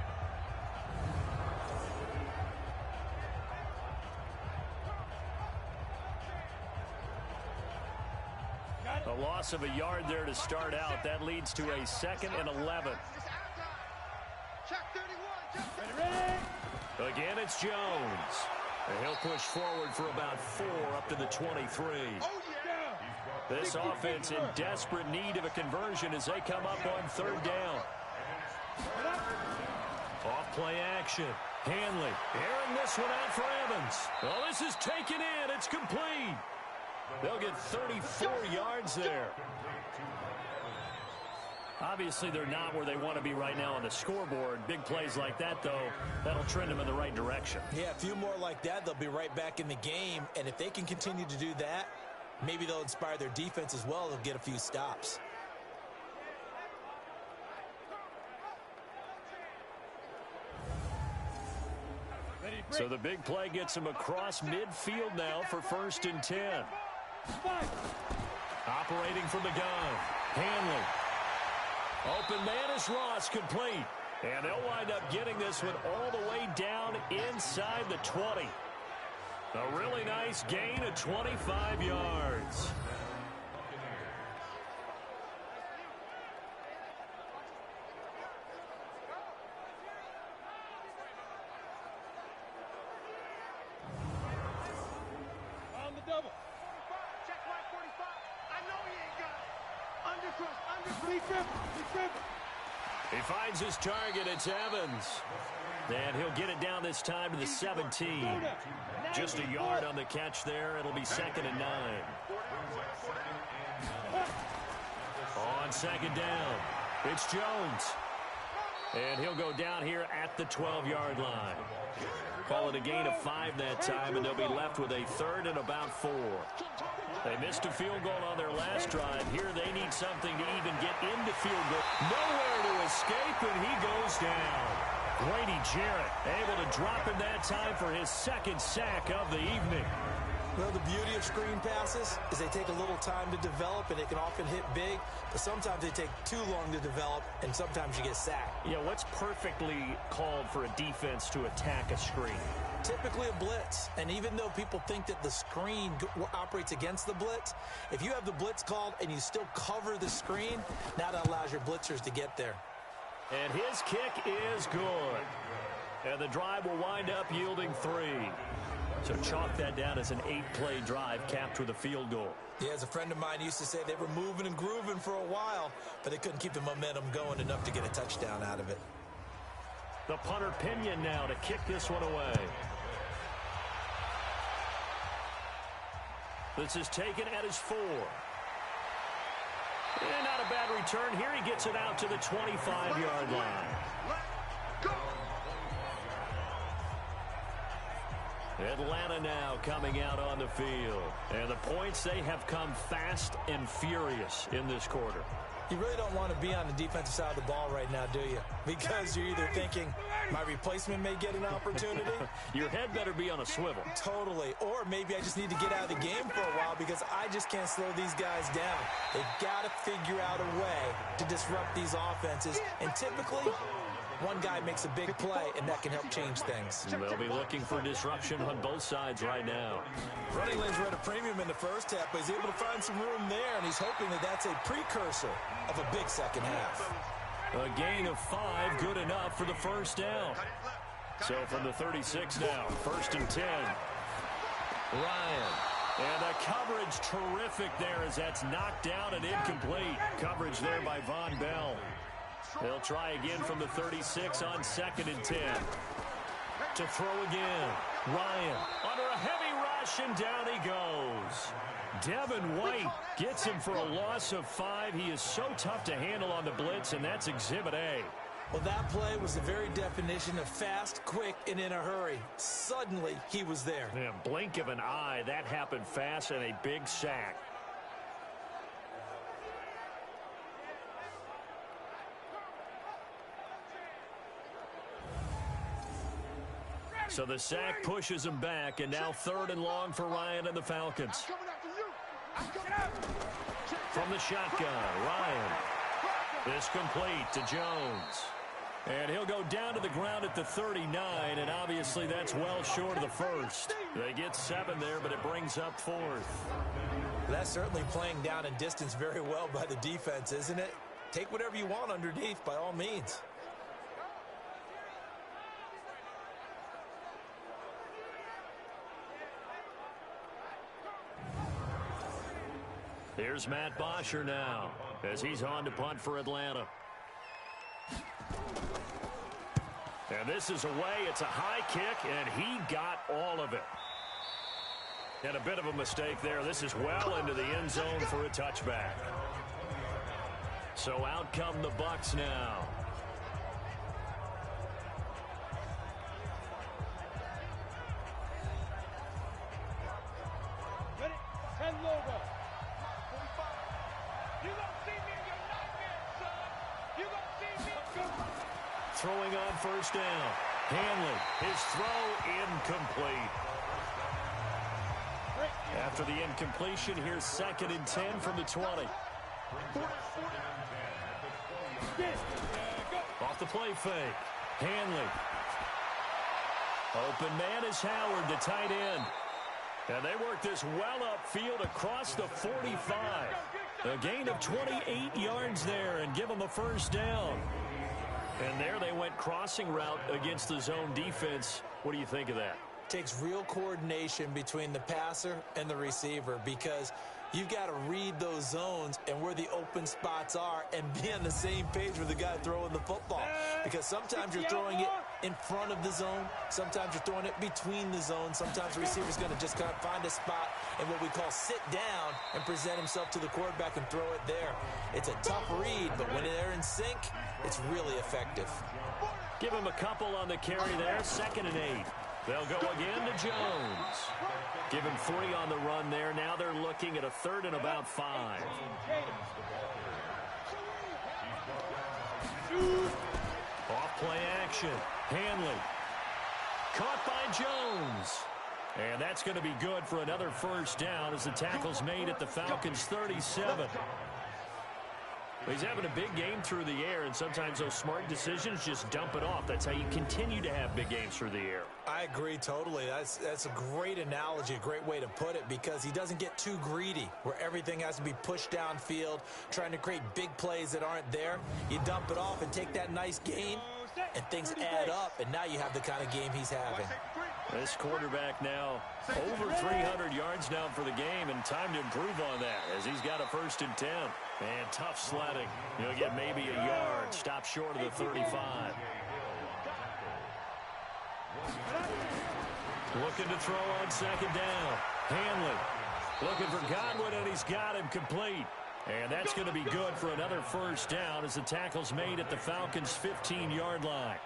A loss of a yard there to start out. That leads to a 2nd and 11. Again, it's Jones. And he'll push forward for about 4 up to the 23. This offense in desperate need of a conversion as they come up on 3rd down. Off play action. Hanley airing this one out for Evans. Well, this is taken in. It's complete. They'll get 34 yards there. Obviously, they're not where they want to be right now on the scoreboard. Big plays like that, though, that'll trend them in the right direction. Yeah, a few more like that, they'll be right back in the game. And if they can continue to do that, maybe they'll inspire their defense as well. They'll get a few stops. So the big play gets him across midfield now for 1st and 10. Operating from the gun. Hanley. Open man is Ross, complete. And they'll wind up getting this one all the way down inside the 20. A really nice gain of 25 yards. On the double. 45, check my 45. I know he ain't got it. Under cross, He finds his target. It's Evans. And he'll get it down this time to the 17. Just a yard on the catch there. It'll be 2nd and 9. On 2nd down, it's Jones. And he'll go down here at the 12-yard line. Call it a gain of 5 that time, and they'll be left with a 3rd and about 4. They missed a field goal on their last drive. Here they need something to even get into field goal. Nowhere to escape, and he goes down. Grady Jarrett able to drop him that time for his 2nd sack of the evening. Well, the beauty of screen passes is they take a little time to develop, and they can often hit big, but sometimes they take too long to develop, and sometimes you get sacked. Yeah, what's perfectly called for a defense to attack a screen? Typically a blitz, and even though people think that the screen operates against the blitz, if you have the blitz called and you still cover the screen, now that allows your blitzers to get there. And his kick is good. And the drive will wind up yielding 3. So chalk that down as an 8-play drive capped with a field goal. Yeah, as a friend of mine used to say, they were moving and grooving for a while, but they couldn't keep the momentum going enough to get a touchdown out of it. The punter Pinion now to kick this one away. This is taken at his 4. And not a bad return here. He gets it out to the 25-yard line. Atlanta now coming out on the field. And the points, they have come fast and furious in this quarter. You really don't want to be on the defensive side of the ball right now, do you? Because you're either thinking, my replacement may get an opportunity. Your head better be on a swivel. Totally. Or maybe I just need to get out of the game for a while because I just can't slow these guys down. They've got to figure out a way to disrupt these offenses. And typically, one guy makes a big play, and that can help change things. They'll be looking for disruption on both sides right now. Running lanes were at a premium in the first half, but he's able to find some room there, and he's hoping that that's a precursor of a big second half. A gain of 5, good enough for the first down. So from the 36 now, 1st and 10. Ryan. And the coverage terrific there as that's knocked down and incomplete. Coverage there by Von Bell. They'll try again from the 36 on 2nd and 10. To throw again. Ryan under a heavy rush, and down he goes. Devin White gets him for a loss of 5. He is so tough to handle on the blitz, and that's Exhibit A. Well, that play was the very definition of fast, quick, and in a hurry. Suddenly, he was there. Yeah, blink of an eye, that happened fast, and a big sack. So the sack pushes him back, and now 3rd and long for Ryan and the Falcons. From the shotgun, Ryan. This complete to Jones. And he'll go down to the ground at the 39, and obviously that's well short of the first. They get 7 there, but it brings up 4th. That's certainly playing down and distance very well by the defense, isn't it? Take whatever you want underneath, by all means. Here's Matt Bosher now as he's on to punt for Atlanta. And this is away. It's a high kick, and he got all of it. And a bit of a mistake there. This is well into the end zone for a touchback. So out come the Bucs now. Ready? 10 logo. 45. You don't see me in your nightmare, son. You don't see me. Throwing on first down. Hanley, his throw incomplete. After the incompletion, here's 2nd and 10 from the 20. Off the play fake. Hanley. Open man is Howard, the tight end. And they work this well upfield across the 45. A gain of 28 yards there and give them a first down. And there they went crossing route against the zone defense. What do you think of that? Takes real coordination between the passer and the receiver because you've got to read those zones and where the open spots are and be on the same page with the guy throwing the football. Because sometimes you're throwing it in front of the zone. Sometimes you're throwing it between the zones. Sometimes the receiver's going to just kind of find a spot and what we call sit down and present himself to the quarterback and throw it there. It's a tough read, but when they're in sync, it's really effective. Give him a couple on the carry there. 2nd and 8. They'll go again to Jones. Give him 3 on the run there. Now they're looking at a 3rd and about 5. Off play action. Hanley. Caught by Jones. And that's going to be good for another first down as the tackle's made at the Falcons' 37. He's having a big game through the air, and sometimes those smart decisions just dump it off. That's how you continue to have big games through the air. I agree totally. That's a great analogy, a great way to put it, because he doesn't get too greedy where everything has to be pushed downfield, trying to create big plays that aren't there. You dump it off and take that nice gain, and things add up, and now you have the kind of game he's having. This quarterback now over 300 yards now for the game, and time to improve on that as he's got a 1st and 10. And tough sledding. He'll get maybe a yard. Stop short of the 35. Looking to throw on 2nd down. Hanley looking for Godwin, and he's got him complete. And that's going to be good for another first down as the tackle's made at the Falcons' 15-yard line.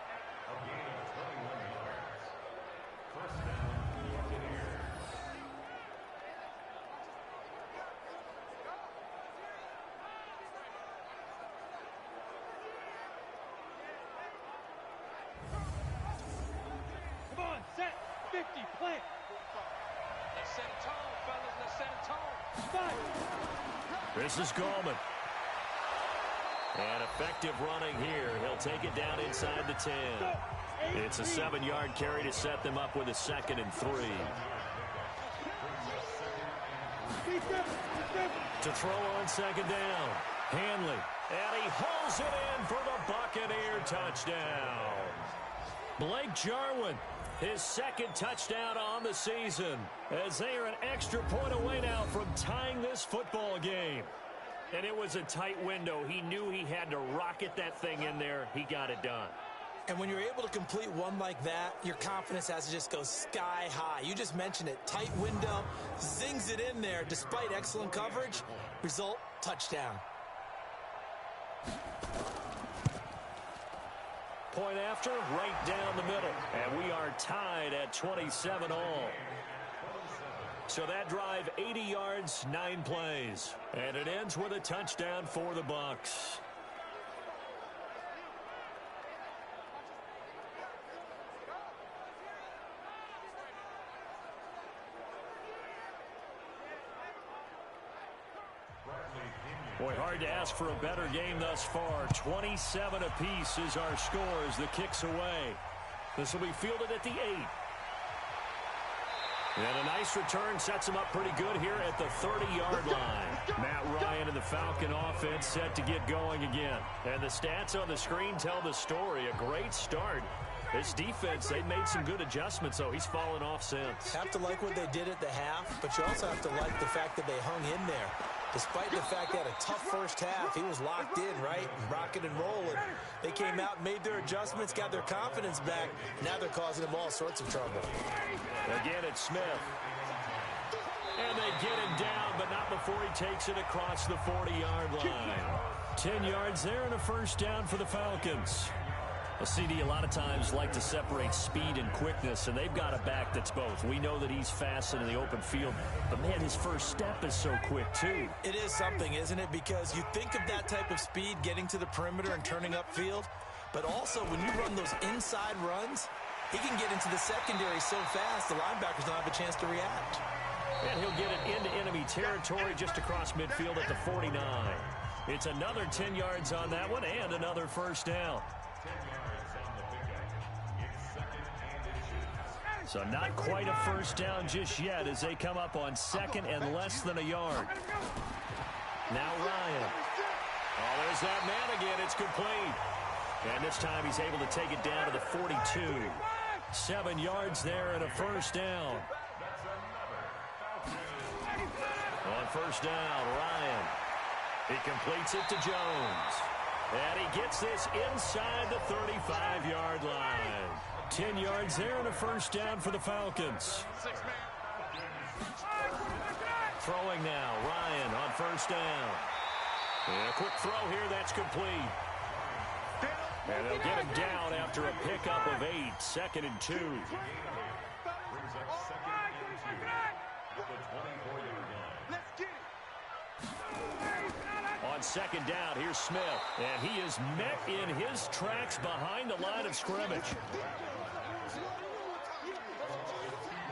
Come on, set. 50, plant. Let's set a tone, fellas. Let's set a tone. Fight. This is Gallman. And effective running here. He'll take it down inside the 10. It's a 7-yard carry to set them up with a 2nd and 3. To throw on 2nd down. Hanley. And he hauls it in for the Buccaneer touchdown. Blake Jarwin, his 2nd touchdown on the season, as they are an extra point away now from tying this football game. And it was a tight window. He knew he had to rocket that thing in there. He got it done. And when you're able to complete one like that, your confidence has to just go sky high. You just mentioned it. Tight window, zings it in there despite excellent coverage. Result, touchdown. Point after, right down the middle. And we are tied at 27 all. So that drive, 80 yards, 9 plays. And it ends with a touchdown for the Bucs. Boy, hard to ask for a better game thus far. 27 apiece is our score as the kick's away. This will be fielded at the 8. And a nice return sets him up pretty good here at the 30-yard line. Matt Ryan and the Falcon offense set to get going again. And the stats on the screen tell the story. A great start. This defense, they've made some good adjustments, so he's fallen off since. Have to like what they did at the half, but you also have to like the fact that they hung in there. Despite the fact they had a tough first half, he was locked in, right? Rocking and rolling. They came out, made their adjustments, got their confidence back. Now they're causing him all sorts of trouble. Again, it's Smith. And they get him down, but not before he takes it across the 40-yard line. 10 yards there and a first down for the Falcons. Well, CD, a lot of times like to separate speed and quickness, and they've got a back that's both. We know that he's fast in the open field, but, man, his first step is so quick, too. It is something, isn't it? Because you think of that type of speed getting to the perimeter and turning upfield, but also when you run those inside runs, he can get into the secondary so fast the linebackers don't have a chance to react. And he'll get it into enemy territory just across midfield at the 49. It's another 10 yards on that one and another first down. So not quite a first down just yet as they come up on second and less than a yard. Now Ryan. Oh, there's that man again. It's complete. And this time he's able to take it down to the 42. 7 yards there and a first down. On first down, Ryan. He completes it to Jones. And he gets this inside the 35-yard line. 10 yards there and a first down for the Falcons. Throwing now, Ryan on first down. And a quick throw here, that's complete. And they'll get him down after a pickup of 8, 2nd and 2. On second down, here's Smith. And he is met in his tracks behind the line of scrimmage.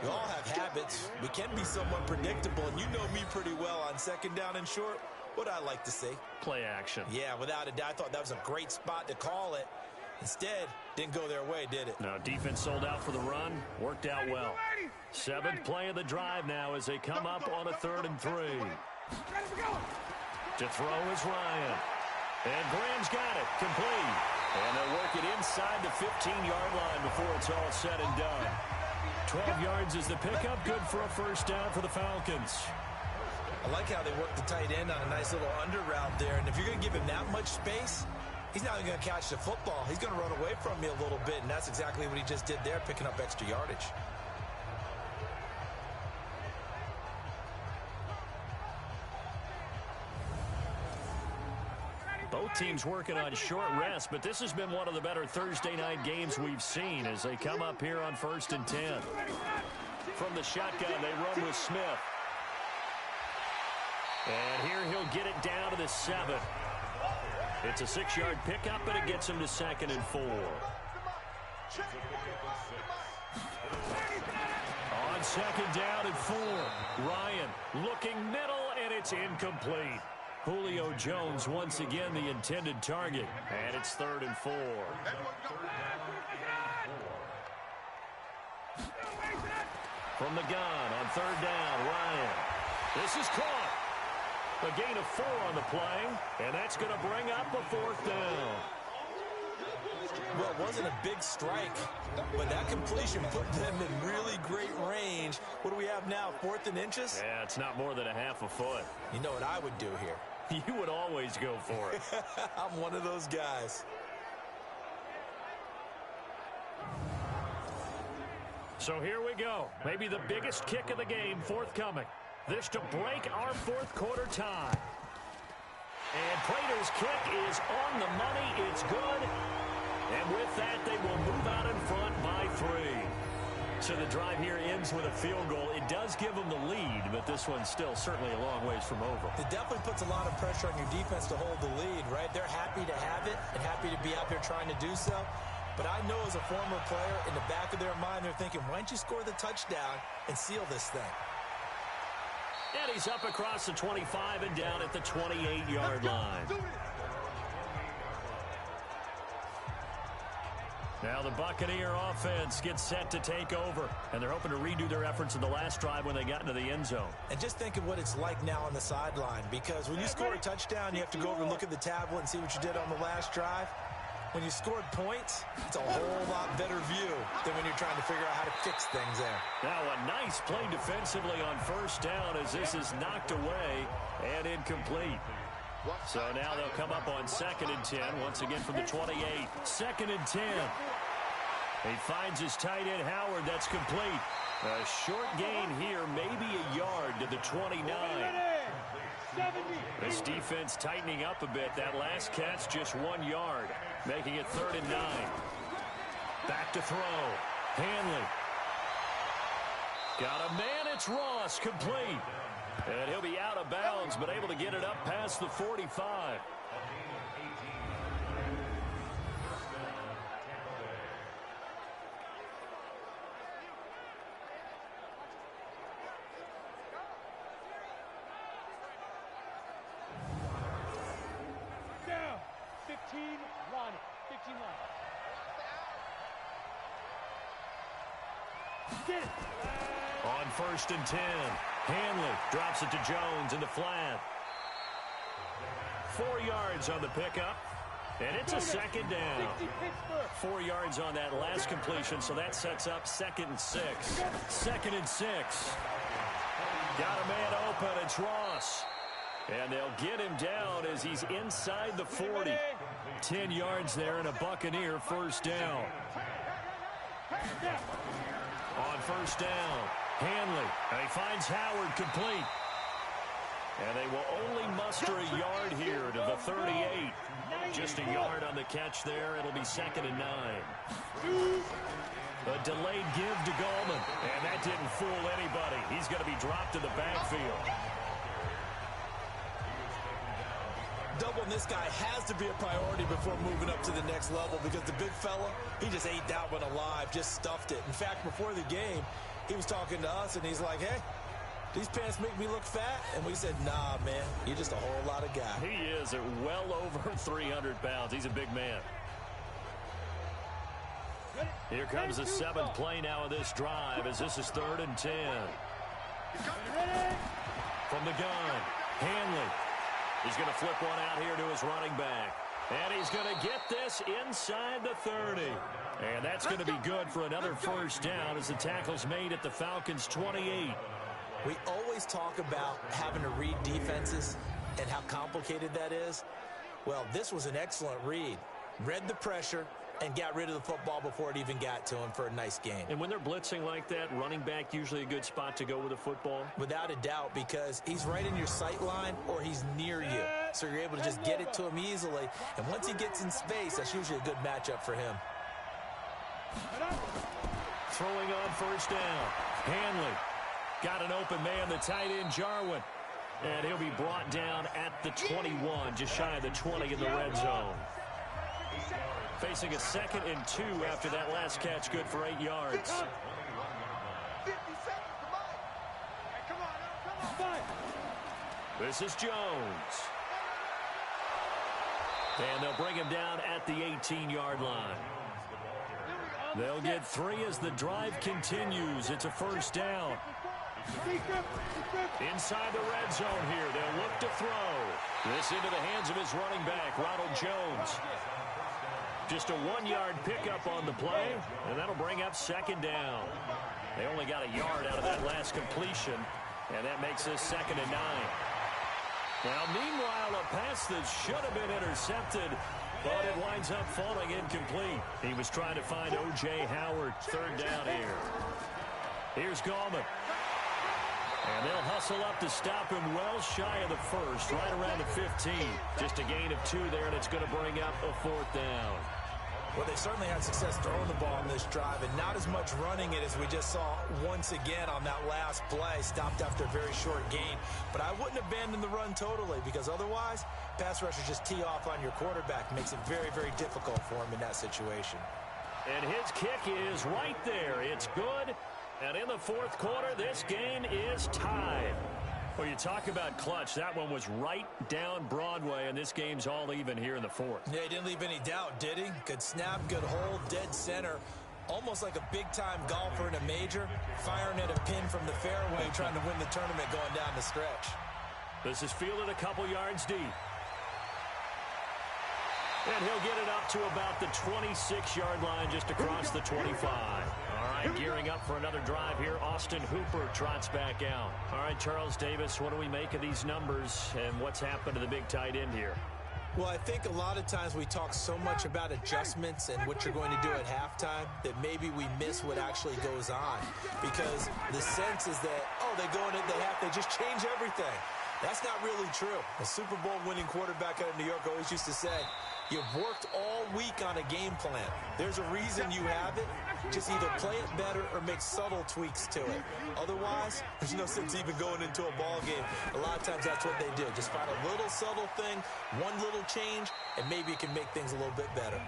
We all have habits. We can be somewhat predictable, and you know me pretty well on second down and short. What I like to say? Play action. Yeah, without a doubt. I thought that was a great spot to call it. Instead, didn't go their way, did it? No, defense sold out for the run. Worked out well. 7th play of the drive now as they come up on a 3rd and 3. To throw is Ryan. And Graham's got it. Complete. And they'll work it inside the 15-yard line before it's all said and done. 12 yards is the pickup. Good for a first down for the Falcons. I like how they work the tight end on a nice little under route there. And if you're going to give him that much space, he's not even going to catch the football. He's going to run away from me a little bit, and that's exactly what he just did there, picking up extra yardage. Both teams working on short rest, but this has been one of the better Thursday night games we've seen as they come up here on 1st and 10. From the shotgun, they run with Smith. And here he'll get it down to the 7. It's a 6-yard pickup, and it gets him to 2nd and 4. On second down and 4, Ryan looking middle, and it's incomplete. Julio Jones once again the intended target, and it's 3rd and 4. From the gun on 3rd down, Ryan. This is caught. A gain of 4 on the play, and that's going to bring up a 4th down. Well, it wasn't a big strike, but that completion put them in really great range. What do we have now, 4th and inches? Yeah, it's not more than a half a foot. You know what I would do here? You would always go for it. I'm one of those guys. So here we go. Maybe the biggest kick of the game forthcoming. This to break our 4th quarter tie. And Prater's kick is on the money. It's good. And with that, they will move out in front by 3. So the drive here ends with a field goal. It does give them the lead, but this one's still certainly a long ways from over. It definitely puts a lot of pressure on your defense to hold the lead, right? They're happy to have it and happy to be out there trying to do so. But I know as a former player, in the back of their mind, they're thinking, why don't you score the touchdown and seal this thing? And he's up across the 25 and down at the 28-yard line. Now the Buccaneer offense gets set to take over, and they're hoping to redo their efforts in the last drive when they got into the end zone. And just think of what it's like now on the sideline, because when you score a touchdown, you have to go over and look at the tablet and see what you did on the last drive. When you scored points, it's a whole lot better view than when you're trying to figure out how to fix things there. Now a nice play defensively on first down as this is knocked away and incomplete. So now they'll come up on 2nd and 10, once again from the 28. 2nd and 10. He finds his tight end, Howard. That's complete. A short gain here, maybe a yard to the 29. This defense tightening up a bit. That last catch, just 1 yard, making it 3rd and 9. Back to throw. Hanley. Got a man. It's Ross. Complete. And he'll be out of bounds, but able to get it up past the 45. Down. 15, line. 15 line. Get it. On 1st and 10. Hanley drops it to Jones in the flat. 4 yards on the pickup. And it's a 2nd down. 4 yards on that last completion, so that sets up 2nd and 6. 2nd and 6. Got a man open. It's Ross. And they'll get him down as he's inside the 40. 10 yards there and a Buccaneer first down. On first down, Hanley. And he finds Howard complete. And they will only muster a yard here to the 38. Just a yard on the catch there. It'll be 2nd and 9. A delayed give to Gallman. And that didn't fool anybody. He's going to be dropped in the backfield. Doubling this guy has to be a priority before moving up to the next level, because the big fella, he just ate that one alive, just stuffed it. In fact, before the game, he was talking to us, and he's like, hey, these pants make me look fat? And we said, nah, man, you're just a whole lot of guy. He is at well over 300 pounds. He's a big man. Here comes the 7th play now of this drive, as this is 3rd and 10. From the gun, Hanley. He's going to flip one out here to his running back. And he's going to get this inside the 30. And that's going to be good for another first down as the tackle's made at the Falcons' 28. We always talk about having to read defenses and how complicated that is. Well, this was an excellent read. Read the pressure and got rid of the football before it even got to him for a nice gain. And when they're blitzing like that, running back usually a good spot to go with the football? Without a doubt, because he's right in your sight line or he's near you. So you're able to just get it to him easily. And once he gets in space, that's usually a good matchup for him. Throwing on first down. Hanley got an open man, the tight end Jarwin. And he'll be brought down at the 21, just shy of the 20 in the red zone. Facing a 2nd and 2 after that last catch, good for 8 yards. 50 seconds, This is Jones. And they'll bring him down at the 18-yard line. They'll get 3 as the drive continues. It's a first down. Inside the red zone here. They'll look to throw. This into the hands of his running back, Ronald Jones. Just a 1-yard pickup on the play, and that'll bring up 2nd down. They only got a yard out of that last completion, and that makes this 2nd and 9. Now, meanwhile, a pass that should have been intercepted, but it winds up falling incomplete. He was trying to find O.J. Howard, 3rd down here. Here's Gallman. And they'll hustle up to stop him well shy of the 1st, right around the 15. Just a gain of 2 there, and it's going to bring up a 4th down. Well, they certainly had success throwing the ball in this drive, and not as much running it as we just saw once again on that last play. Stopped after a very short gain. But I wouldn't abandon the run totally, because otherwise, pass rushers just tee off on your quarterback. Makes it very, very difficult for him in that situation. And his kick is right there. It's good. And in the 4th quarter, this game is tied. Well, you talk about clutch. That one was right down Broadway, and this game's all even here in the fourth. Yeah, he didn't leave any doubt, did he? Good snap, good hold, dead center. Almost like a big-time golfer in a major, firing at a pin from the fairway, trying to win the tournament going down the stretch. This is fielded a couple yards deep. And he'll get it up to about the 26-yard line, just across the 25. All right, gearing up for another drive here. Austin Hooper trots back out. All right, Charles Davis, what do we make of these numbers, and what's happened to the big tight end here? Well, I think a lot of times we talk so much about adjustments and what you're going to do at halftime that maybe we miss what actually goes on. Because the sense is that, oh, they go in at the half, they just change everything. That's not really true. A Super Bowl winning quarterback out of New York always used to say, you've worked all week on a game plan. There's a reason you have it. Just either play it better or make subtle tweaks to it. Otherwise, there's no sense even going into a ball game. A lot of times that's what they do. Just find a little subtle thing, one little change, and maybe it can make things a little bit better.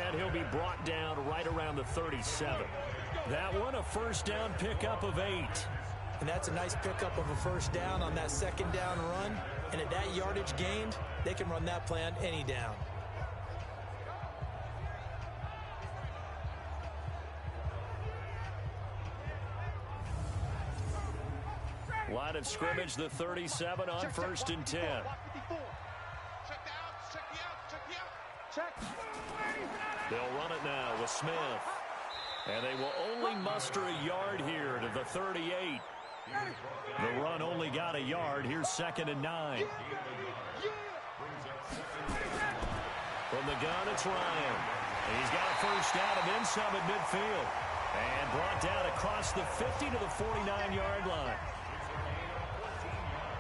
And he'll be brought down right around the 37. That one, a first down pickup of 8. And that's a nice pickup of a first down on that second down run. And at that yardage gained, they can run that play on any down. Line of scrimmage, the 37 on 1st and 10. They'll run it now with Smith. And they will only muster a yard here to the 38. The run only got a yard. Here's 2nd and 9. From the gun, it's Ryan. He's got a first down and then some at midfield. And brought down across the 50 to the 49-yard line.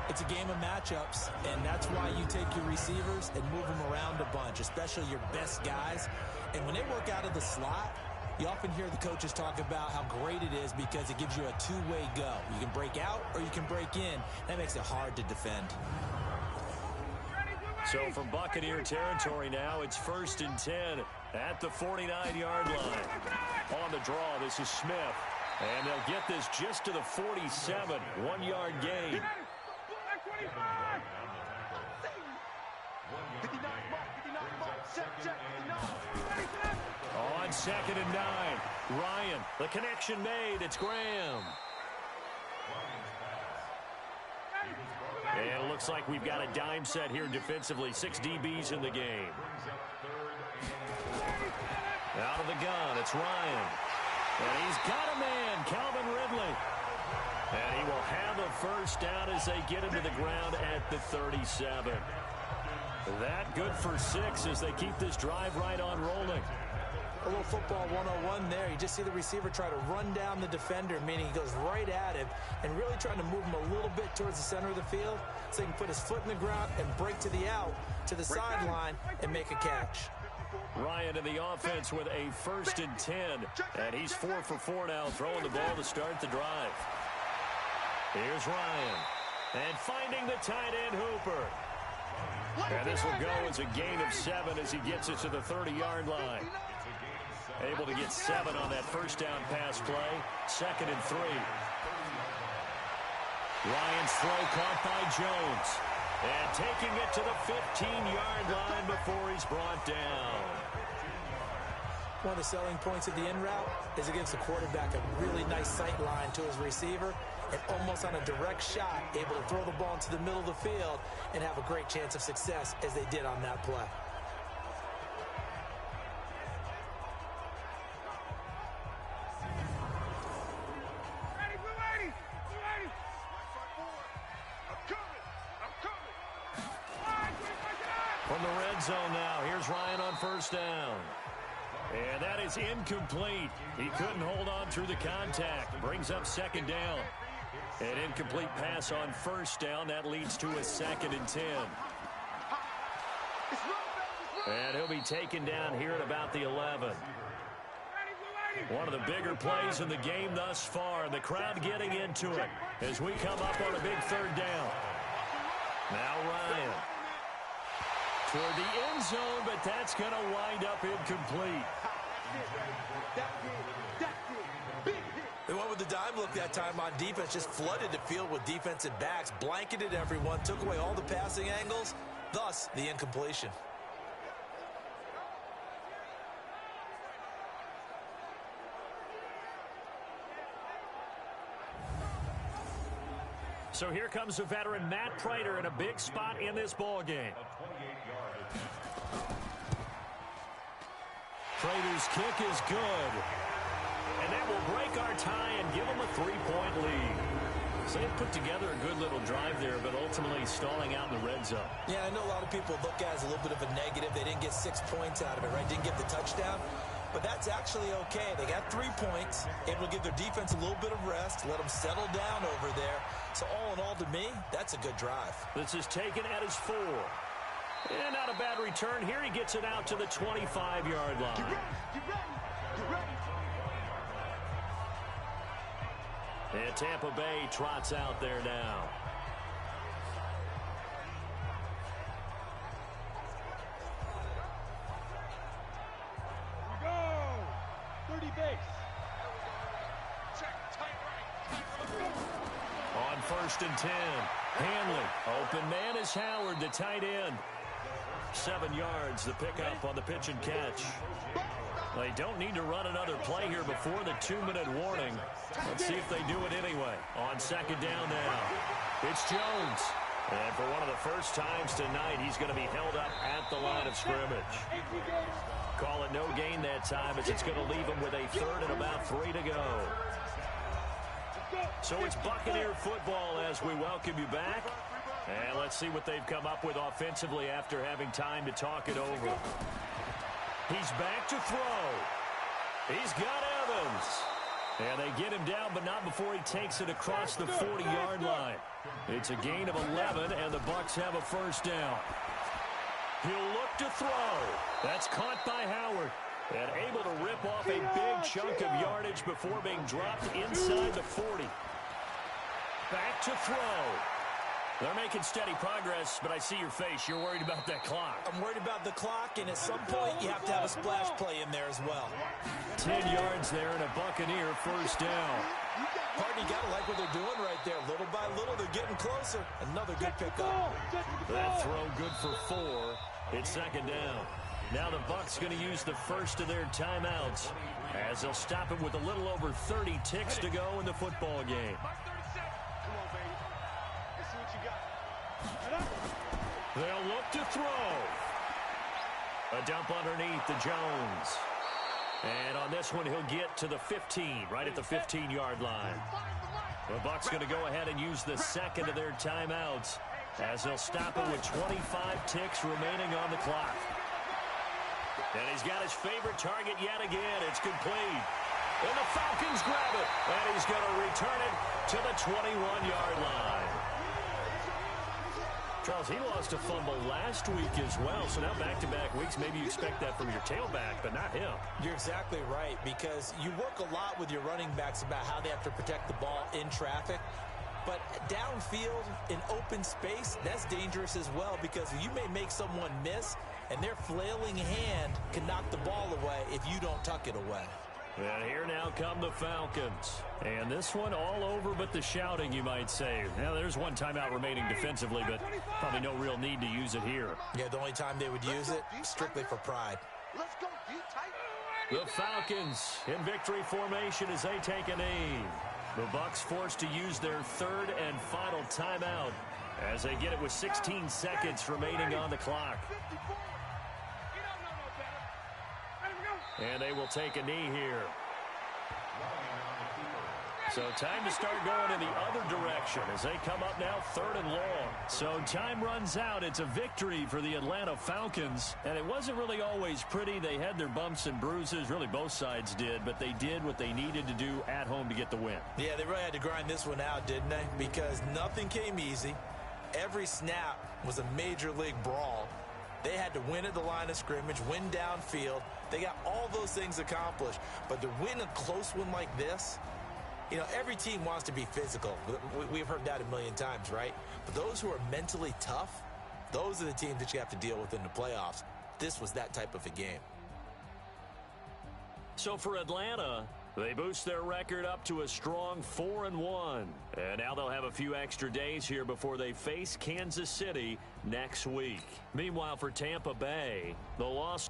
It's a game of matchups, and that's why you take your receivers and move them around a bunch, especially your best guys. And when they work out of the slot, you often hear the coaches talk about how great it is because it gives you a two-way go. You can break out or you can break in. That makes it hard to defend. So from Buccaneer territory now, it's 1st and 10 at the 49-yard line. On the draw, this is Smith. And they'll get this just to the 47, 1-yard gain. On 2nd and 9, Ryan, the connection made, it's Graham. And it looks like we've got a dime set here defensively, 6 DBs in the game. Out of the gun, it's Ryan. And he's got a man, Calvin Ridley. And he will have a first down as they get him to the ground at the 37. That good for 6 as they keep this drive right on rolling. A little football 101 there. You just see the receiver try to run down the defender, meaning he goes right at him and really trying to move him a little bit towards the center of the field so he can put his foot in the ground and break to the out, to the sideline, and make a catch. Ryan in the offense with a 1st and 10. And he's 4 for 4 now, throwing the ball to start the drive. Here's Ryan. And finding the tight end, Hooper. And this will go as a gain of 7 as he gets it to the 30-yard line. Able to get 7 on that first down pass play. 2nd and 3. Ryan's throw caught by Jones. And taking it to the 15-yard line before he's brought down. One of the selling points of the in route is it gives the quarterback a really nice sight line to his receiver and almost on a direct shot able to throw the ball into the middle of the field and have a great chance of success as they did on that play. From the red zone now, here's Ryan on first down. And that is incomplete. He couldn't hold on through the contact. Brings up 2nd down. An incomplete pass on first down. That leads to a 2nd and 10. And he'll be taken down here at about the 11. One of the bigger plays in the game thus far. The crowd getting into it as we come up on a big 3rd down. Now Ryan. Toward the end zone, but that's going to wind up incomplete. They went with the dime look that time on defense, just flooded the field with defensive backs, blanketed everyone, took away all the passing angles, thus the incompletion. So here comes the veteran Matt Prater in a big spot in this ball game. Prater's kick is good. And that will break our tie and give them a 3-point lead. So they put together a good little drive there, but ultimately stalling out in the red zone. Yeah, I know a lot of people look at it as a little bit of a negative. They didn't get 6 points out of it, right? Didn't get the touchdown. But that's actually okay. They got 3 points. Able to give their defense a little bit of rest, let them settle down over there. So all in all, to me, that's a good drive. This is taken at his 4. And not a bad return. Here he gets it out to the 25-yard line. Get ready. And Tampa Bay trots out there now. Go. 30 base. Check. Tight right. On 1st and 10. Hanley. Open man is Howard, the tight end. 7 yards, the pickup on the pitch and catch. They don't need to run another play here before the 2-minute warning. Let's see if they do it anyway. On 2nd down now. It's Jones. And for one of the first times tonight, he's going to be held up at the line of scrimmage. Call it no gain that time as it's going to leave him with a 3rd and about 3 to go. So it's Buccaneer football as we welcome you back. And let's see what they've come up with offensively after having time to talk it over. He's back to throw. He's got Evans. And they get him down, but not before he takes it across the 40-yard line. It's a gain of 11, and the Bucs have a 1st down. He'll look to throw. That's caught by Howard. And able to rip off a big chunk of yardage before being dropped inside the 40. Back to throw. They're making steady progress, but I see your face. You're worried about that clock. I'm worried about the clock, and at some point, you have to have a splash play in there as well. 10 yards there and a Buccaneer 1st down. Hardy, got to like what they're doing right there. Little by little, they're getting closer. Another good pickup. That throw good for 4. It's 2nd down. Now the Bucs going to use the first of their timeouts as they'll stop it with a little over 30 ticks to go in the football game. They'll look to throw. A dump underneath to Jones. And on this one, he'll get to the 15, right at the 15-yard line. The Bucs going to go ahead and use the second of their timeouts as they'll stop it with 25 ticks remaining on the clock. And he's got his favorite target yet again. It's complete. And the Falcons grab it. And he's going to return it to the 21-yard line. Charles, he lost a fumble last week as well. So now back-to-back weeks, maybe you expect that from your tailback, but not him. You're exactly right, because you work a lot with your running backs about how they have to protect the ball in traffic. But downfield, in open space, that's dangerous as well, because you may make someone miss, and their flailing hand can knock the ball away if you don't tuck it away. And here now come the Falcons. And this one all over but the shouting, you might say. Now, there's one timeout remaining defensively, but probably no real need to use it here. Yeah, the only time they would use it, strictly for pride. Let's go, The Falcons in victory formation as they take a knee. The Bucs forced to use their 3rd and final timeout as they get it with 16 seconds remaining on the clock. And they will take a knee here. So time to start going in the other direction as they come up now 3rd and long. So time runs out. It's a victory for the Atlanta Falcons. And it wasn't really always pretty. They had their bumps and bruises. Really both sides did. But they did what they needed to do at home to get the win. Yeah, they really had to grind this one out, didn't they? Because nothing came easy. Every snap was a major league brawl. They had to win at the line of scrimmage, win downfield. They got all those things accomplished. But to win a close one like this, you know, every team wants to be physical. We've heard that a million times, right? But those who are mentally tough, those are the teams that you have to deal with in the playoffs. This was that type of a game. So for Atlanta, They boost their record up to a strong 4-1. And now they'll have a few extra days here before they face Kansas City next week. Meanwhile, for Tampa Bay, the loss.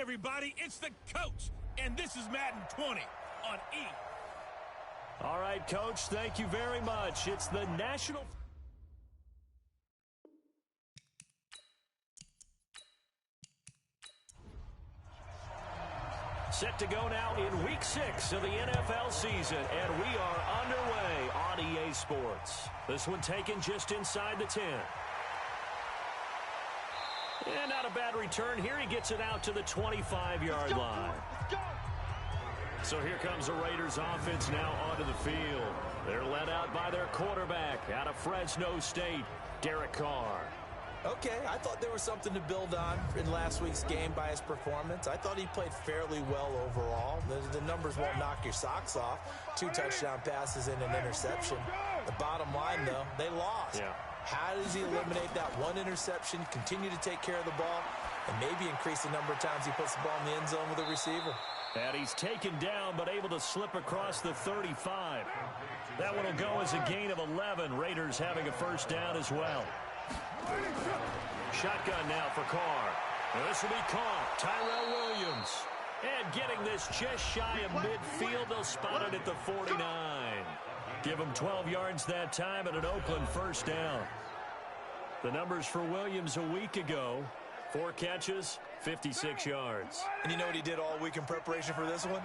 everybody. It's the coach, and this is Madden 20 on E. All right, Coach, thank you very much. It's the National... Set to go now in Week 6 of the NFL season, and we are underway on EA Sports. This one taken just inside the 10. And not a bad return here. He gets it out to the 25-yard line. So here comes the Raiders offense now onto the field. They're led out by their quarterback out of Fresno State, Derek Carr. Okay, I thought there was something to build on in last week's game by his performance. I thought he played fairly well overall. The numbers won't knock your socks off. 2 touchdown passes and an interception. The bottom line, though, they lost. Yeah. How does he eliminate that one interception, continue to take care of the ball, and maybe increase the number of times he puts the ball in the end zone with a receiver? And he's taken down but able to slip across the 35. That one will go as a gain of 11. Raiders having a first down as well. Shotgun now for Carr. And this will be caught. Tyrell Williams. And getting this just shy of midfield. They'll spot it at the 49. Give him 12 yards that time and an Oakland first down. The numbers for Williams a week ago. 4 catches, 56 yards. And you know what he did all week in preparation for this one?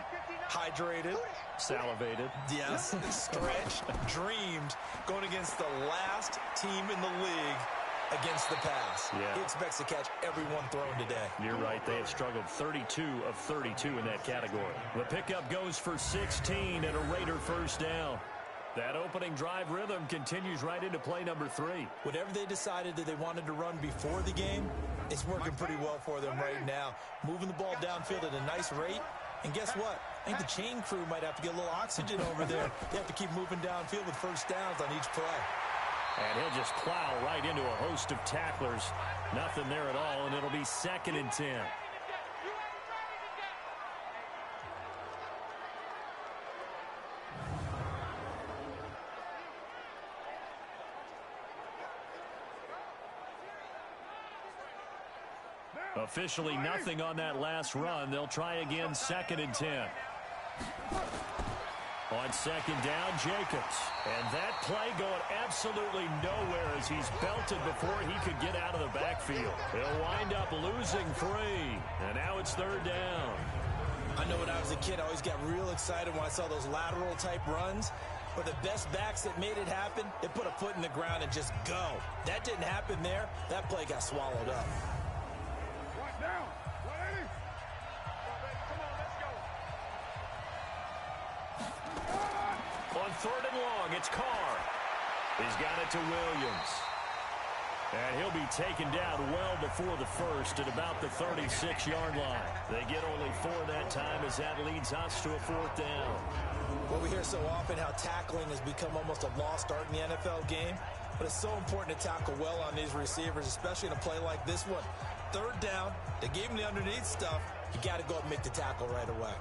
Hydrated. Salivated. Yes. Stretched. Dreamed. Going against the last team in the league against the pass. Yeah. He expects to catch everyone thrown today. You're right. They have struggled 32 of 32 in that category. The pickup goes for 16 and a Raider first down. That opening drive rhythm continues right into play number 3. Whatever they decided that they wanted to run before the game, it's working pretty well for them right now. Moving the ball downfield at a nice rate. And guess what? I think the chain crew might have to get a little oxygen over there. They have to keep moving downfield with first downs on each play. And he'll just plow right into a host of tacklers. Nothing there at all, and it'll be 2nd and 10. Officially nothing on that last run. They'll try again, 2nd and 10. On 2nd down, Jacobs. And that play going absolutely nowhere as he's belted before he could get out of the backfield. He'll wind up losing 3. And now it's 3rd down. I know when I was a kid, I always got real excited when I saw those lateral type runs. But the best backs that made it happen, they put a foot in the ground and just go. That didn't happen there. That play got swallowed up. Down. 180. On 3rd and long, it's Carr. He's got it to Williams. And he'll be taken down well before the first at about the 36-yard line. They get only 4 that time as that leads us to a 4th down. Well, we hear so often how tackling has become almost a lost art in the NFL game. But it's so important to tackle well on these receivers, especially in a play like this one. 3rd down, they gave him the underneath stuff. You got to go up and make the tackle right away.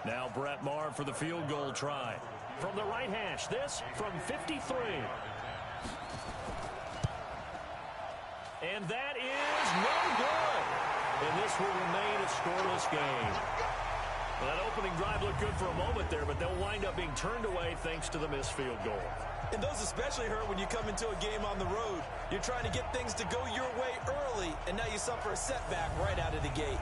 Now Brett Maher for the field goal try. From the right hash, this from 53. And that is no good. And this will remain a scoreless game. Well, that opening drive looked good for a moment there, but they'll wind up being turned away thanks to the missed field goal. And those especially hurt when you come into a game on the road. You're trying to get things to go your way early, and now you suffer a setback right out of the gate.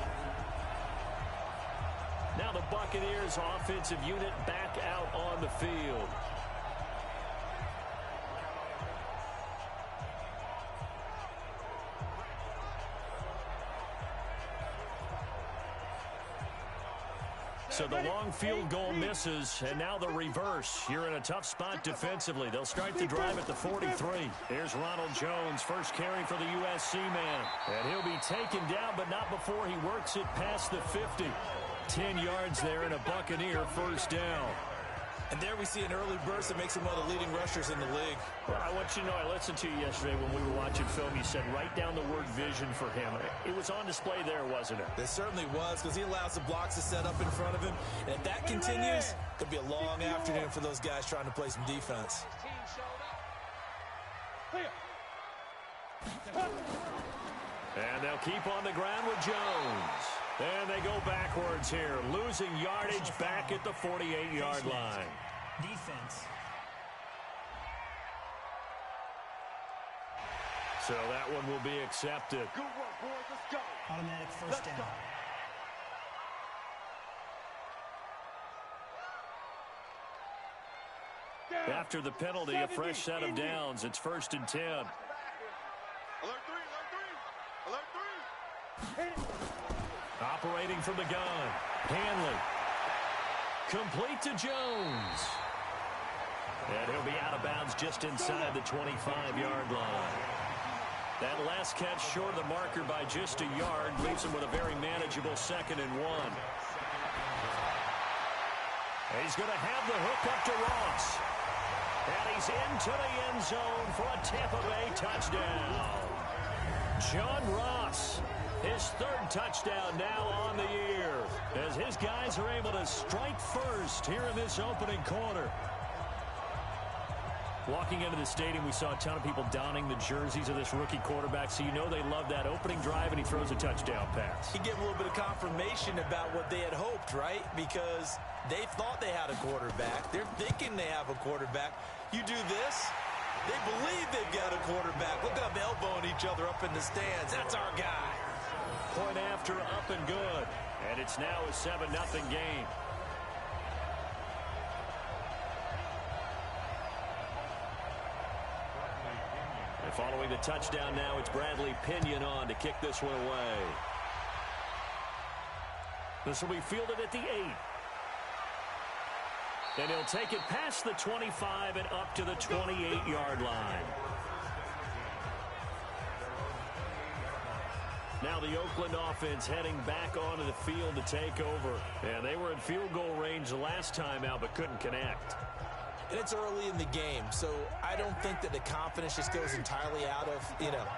Now the Buccaneers offensive unit back out on the field. So the long field goal misses, and now the reverse. You're in a tough spot defensively. They'll start the drive at the 43. Here's Ronald Jones, first carry for the USC man. And he'll be taken down, but not before he works it past the 50. 10 yards there and a Buccaneer first down. And there we see an early burst that makes him one of the leading rushers in the league. Well, I want you to know, I listened to you yesterday when we were watching film. You said write down the word vision for him. It was on display there, wasn't it? It certainly was, because he allows the blocks to set up in front of him. And if that continues, it could be a long afternoon for those guys trying to play some defense. And they'll keep on the ground with Jones. And they go backwards here, losing yardage back at the 48-yard line. Defense. So that one will be accepted. Good work, boys. Let's go. Automatic first down. After the penalty, a fresh set of downs. It's 1st and 10. Alert three, alert three, alert three. Operating from the gun. Hanley. Complete to Jones. And he'll be out of bounds just inside the 25-yard line. That last catch short of the marker by just a yard leaves him with a very manageable 2nd and 1. And he's going to have the hook up to Ross. And he's into the end zone for a Tampa Bay touchdown. John Ross, his 3rd touchdown now on the year, as his guys are able to strike first here in this opening quarter. Walking into the stadium, we saw a ton of people donning the jerseys of this rookie quarterback, so you know they love that opening drive, and he throws a touchdown pass. You get a little bit of confirmation about what they had hoped, right? Because they thought they had a quarterback. They're thinking they have a quarterback. You do this, they believe they've got a quarterback. Look at them elbowing each other up in the stands. That's our guy. Point after, up and good. And it's now a 7-0 game. And following the touchdown now, it's Bradley Pinion on to kick this one away. This will be fielded at the 8. And he'll take it past the 25 and up to the 28-yard line. Now the Oakland offense heading back onto the field to take over. And they were in field goal range the last time out, but couldn't connect. And it's early in the game, so I don't think that the confidence just goes entirely out of,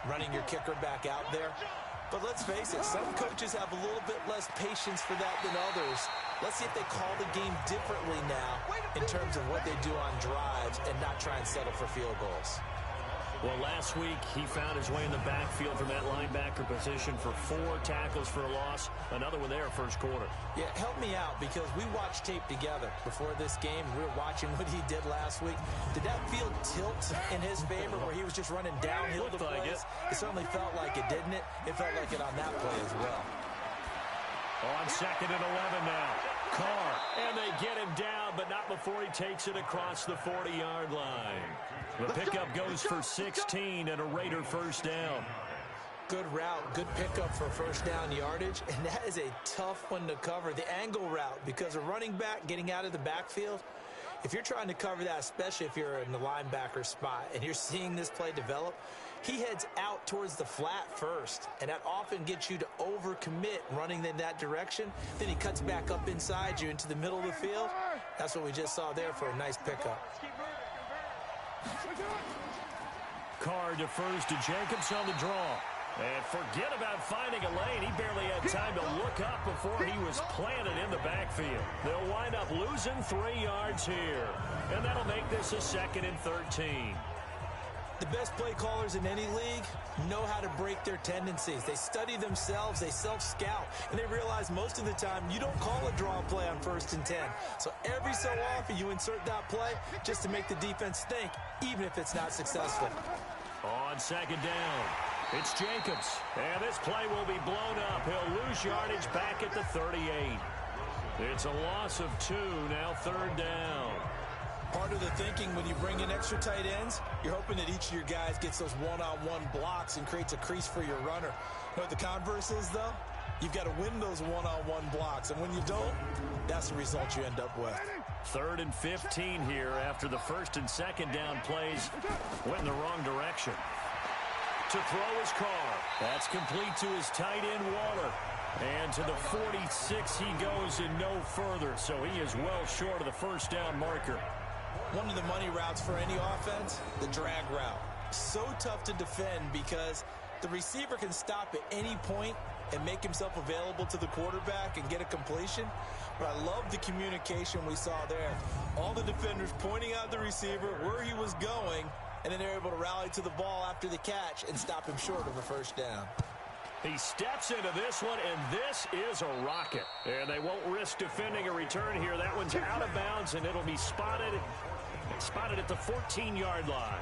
running your kicker back out there. But let's face it, some coaches have a little bit less patience for that than others. Let's see if they call the game differently now in terms of what they do on drives and not try and settle for field goals. Well, last week he found his way in the backfield from that linebacker position for 4 tackles for a loss. Another one there first quarter. Yeah, help me out, because we watched tape together before this game. We were watching what he did last week. Did that field tilt in his favor where he was just running downhill to plays? Like it certainly felt like it, didn't it? It felt like it on that play as well. On 2nd and 11 now. Carr, and they get him down, but not before he takes it across the 40-yard line. The pickup goes for 16 and a Raider first down. Good route, good pickup for first down yardage, and that is a tough one to cover. The angle route, because a running back getting out of the backfield, if you're trying to cover that, especially if you're in the linebacker spot and you're seeing this play develop, he heads out towards the flat first, and that often gets you to overcommit running in that direction. Then he cuts back up inside you into the middle of the field. That's what we just saw there for a nice pickup. Carr defers to Jacobs on the draw. And forget about finding a lane. He barely had time to look up before he was planted in the backfield. They'll wind up losing 3 yards here. And that'll make this a 2nd and 13. The best play callers in any league know how to break their tendencies. They study themselves, they self-scout, and they realize most of the time you don't call a draw play on 1st and 10. So every so often you insert that play just to make the defense think, even if it's not successful. On 2nd down, it's Jacobs, and this play will be blown up. He'll lose yardage back at the 38. It's a loss of 2, now 3rd down. Part of the thinking when you bring in extra tight ends, you're hoping that each of your guys gets those one-on-one blocks and creates a crease for your runner. You know what the converse is, though? You've got to win those one-on-one blocks, and when you don't, that's the result you end up with. 3rd and 15 here after the 1st and 2nd down plays went in the wrong direction. To throw his Carr. That's complete to his tight end, Waller. And to the 46 he goes and no further, so he is well short of the first down marker. One of the money routes for any offense, the drag route. So tough to defend because the receiver can stop at any point and make himself available to the quarterback and get a completion. But I love the communication we saw there. All the defenders pointing out the receiver, where he was going, and then they're able to rally to the ball after the catch and stop him short of a first down. He steps into this one, and this is a rocket. And they won't risk defending a return here. That one's out of bounds, and it'll be spotted at the 14-yard line.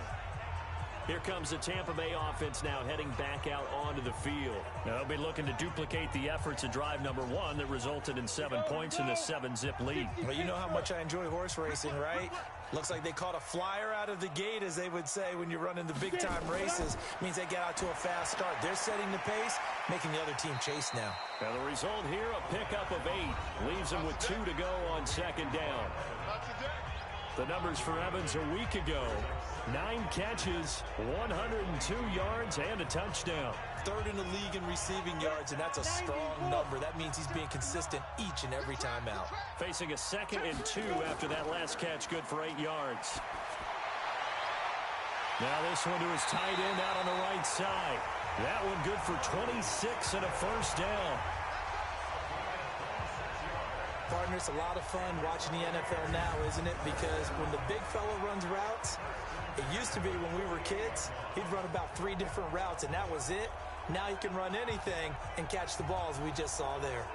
Here comes the Tampa Bay offense now heading back out onto the field. Now they'll be looking to duplicate the efforts of drive number 1 that resulted in 7 points in the 7-zip lead. Well, you know how much I enjoy horse racing, right? Looks like they caught a flyer out of the gate, as they would say when you're running the big-time races. Means they get out to a fast start. They're setting the pace, making the other team chase now. Now the result here, a pickup of 8. Leaves them with 2 to go on second down. The numbers for Evans a week ago: 9 catches, 102 yards, and a touchdown. 3rd in the league in receiving yards, and that's a strong number. That means he's being consistent each and every time out. Facing a 2nd and 2 after that last catch, good for 8 yards. Now this one to his tight end out on the right side. That one good for 26 and a first down. Partner, it's a lot of fun watching the NFL now, isn't it? Because when the big fella runs routes, it used to be when we were kids, he'd run about 3 different routes, and that was it. Now he can run anything and catch the balls we just saw there.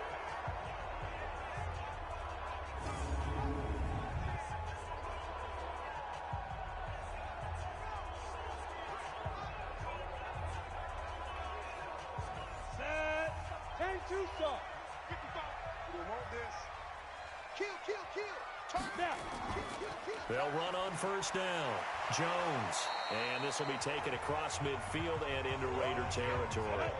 Set. 10-2 stop. We want this. Kill. Turn down. Kill. They'll run on first down. Jones. And this will be taken across midfield and into Raider territory.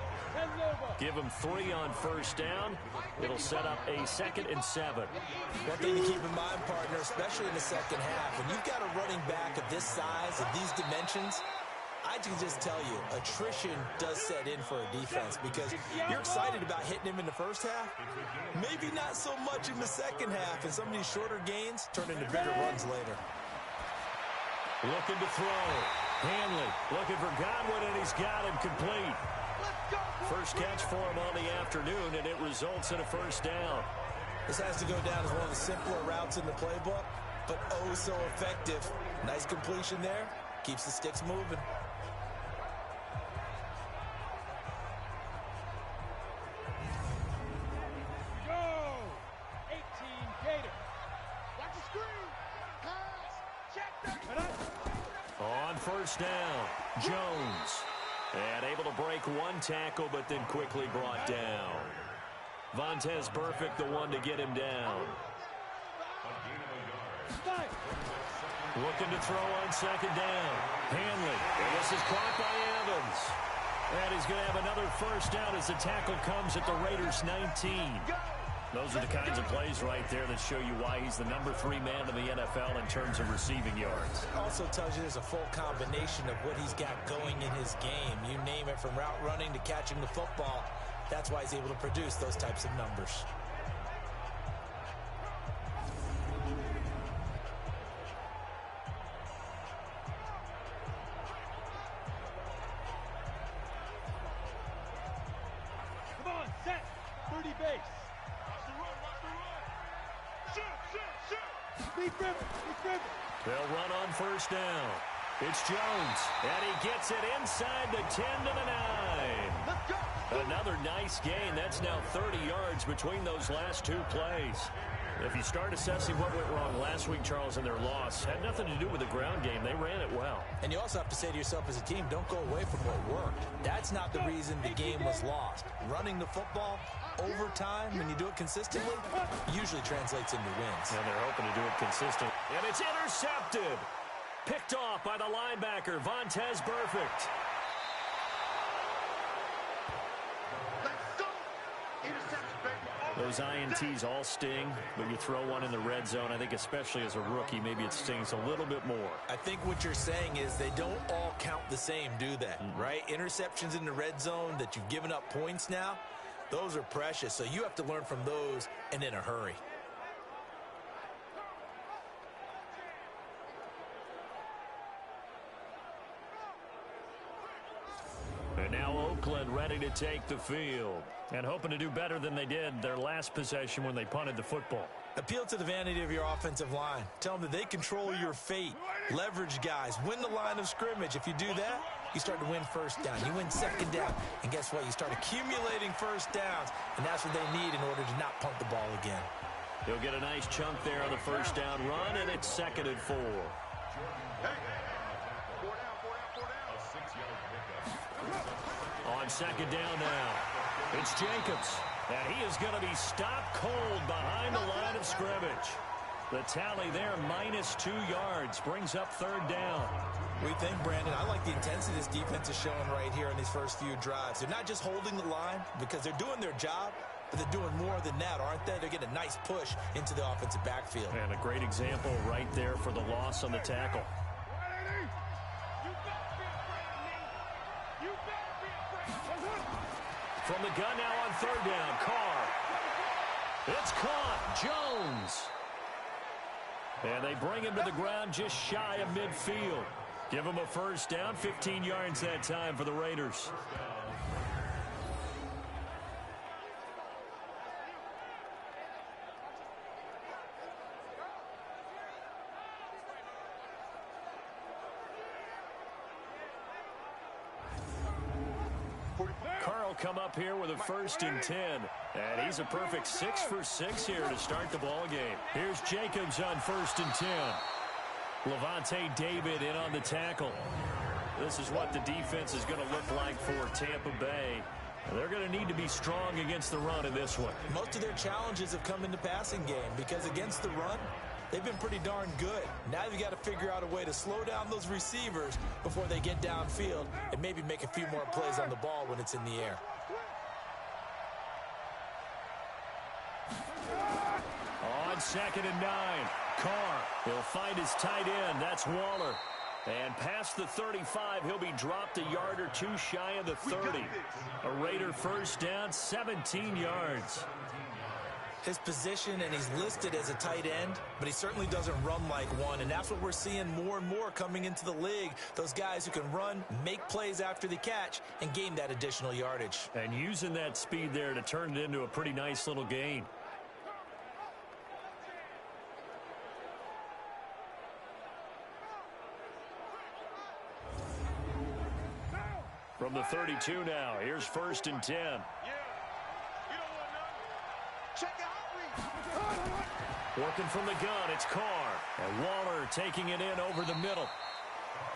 Give them 3 on first down. It'll set up a 2nd and 7. One thing to keep in mind, partner, especially in the second half, when you've got a running back of this size, of these dimensions, I can just tell you, attrition does set in for a defense, because you're excited about hitting him in the first half. Maybe not so much in the second half, and some of these shorter gains turn into bigger runs later. Looking to throw. Hanley looking for Godwin, and he's got him complete. First catch for him on the afternoon, and it results in a first down. This has to go down as one of the simpler routes in the playbook, but oh so effective. Nice completion there. Keeps the sticks moving. First down, Jones. And able to break 1 tackle, but then quickly brought down. Vontez Burfict, the one to get him down. Looking to throw on second down. Hanley. And this is caught by Evans. And he's going to have another first down as the tackle comes at the Raiders' 19. Those are the kinds of plays right there that show you why he's the number 3 man in the NFL in terms of receiving yards. Also tells you there's a full combination of what he's got going in his game. You name it, from route running to catching the football. That's why he's able to produce those types of numbers. Come on, set. 30 base. They'll run on first down. It's Jones, and he gets it inside the 10 to the 9. Another nice gain. That's now 30 yards between those last 2 plays. If you start assessing what went wrong last week, Charles, in their loss, had nothing to do with the ground game. They ran it well. And you also have to say to yourself as a team, don't go away from what worked. That's not the reason the game was lost. Running the football over time, when you do it consistently, usually translates into wins. And they're hoping to do it consistently. And it's intercepted. Picked off by the linebacker, Vontez Burfict. Those INTs all sting, but you throw one in the red zone, I think especially as a rookie, maybe it stings a little bit more. I think what you're saying is they don't all count the same, do they? Right? Interceptions in the red zone that you've given up points now, those are precious, so you have to learn from those and in a hurry. And now Oakland ready to take the field and hoping to do better than they did their last possession when they punted the football. Appeal to the vanity of your offensive line. Tell them that they control your fate. Leverage guys. Win the line of scrimmage. If you do that, you start to win first down. You win second down. And guess what? You start accumulating first downs. And that's what they need in order to not punt the ball again. He'll get a nice chunk there on the first down run, and it's 2nd and 4. On 2nd down now, it's Jacobs. And he is going to be stopped cold behind the line of scrimmage. The tally there, -2 yards, brings up 3rd down. We think, Brandon, I like the intensity this defense is showing right here in these first few drives. They're not just holding the line because they're doing their job, but they're doing more than that, aren't they? They're getting a nice push into the offensive backfield. And a great example right there for the loss on the tackle. From the gun now on 3rd down, Carr. It's caught, Jones. And they bring him to the ground just shy of midfield. Give him a first down, 15 yards that time for the Raiders. Carl come up here with a 1st and 10. And he's a perfect 6 for 6 here to start the ball game. Here's Jacobs on 1st and 10. Levante David in on the tackle. This is what the defense is going to look like for Tampa Bay. They're going to need to be strong against the run in this one. Most of their challenges have come in the passing game because against the run, they've been pretty darn good. Now they've got to figure out a way to slow down those receivers before they get downfield and maybe make a few more plays on the ball when it's in the air. On 2nd and 9, Carr. He'll find his tight end. That's Waller. And past the 35, he'll be dropped a yard or two shy of the 30. A Raider first down, 17 yards. His position, and he's listed as a tight end, but he certainly doesn't run like one, and that's what we're seeing more and more coming into the league. Those guys who can run, make plays after the catch, and gain that additional yardage. And using that speed there to turn it into a pretty nice little gain. From the 32 now, here's 1st and 10. Working from the gun, it's Carr. And Waller taking it in over the middle.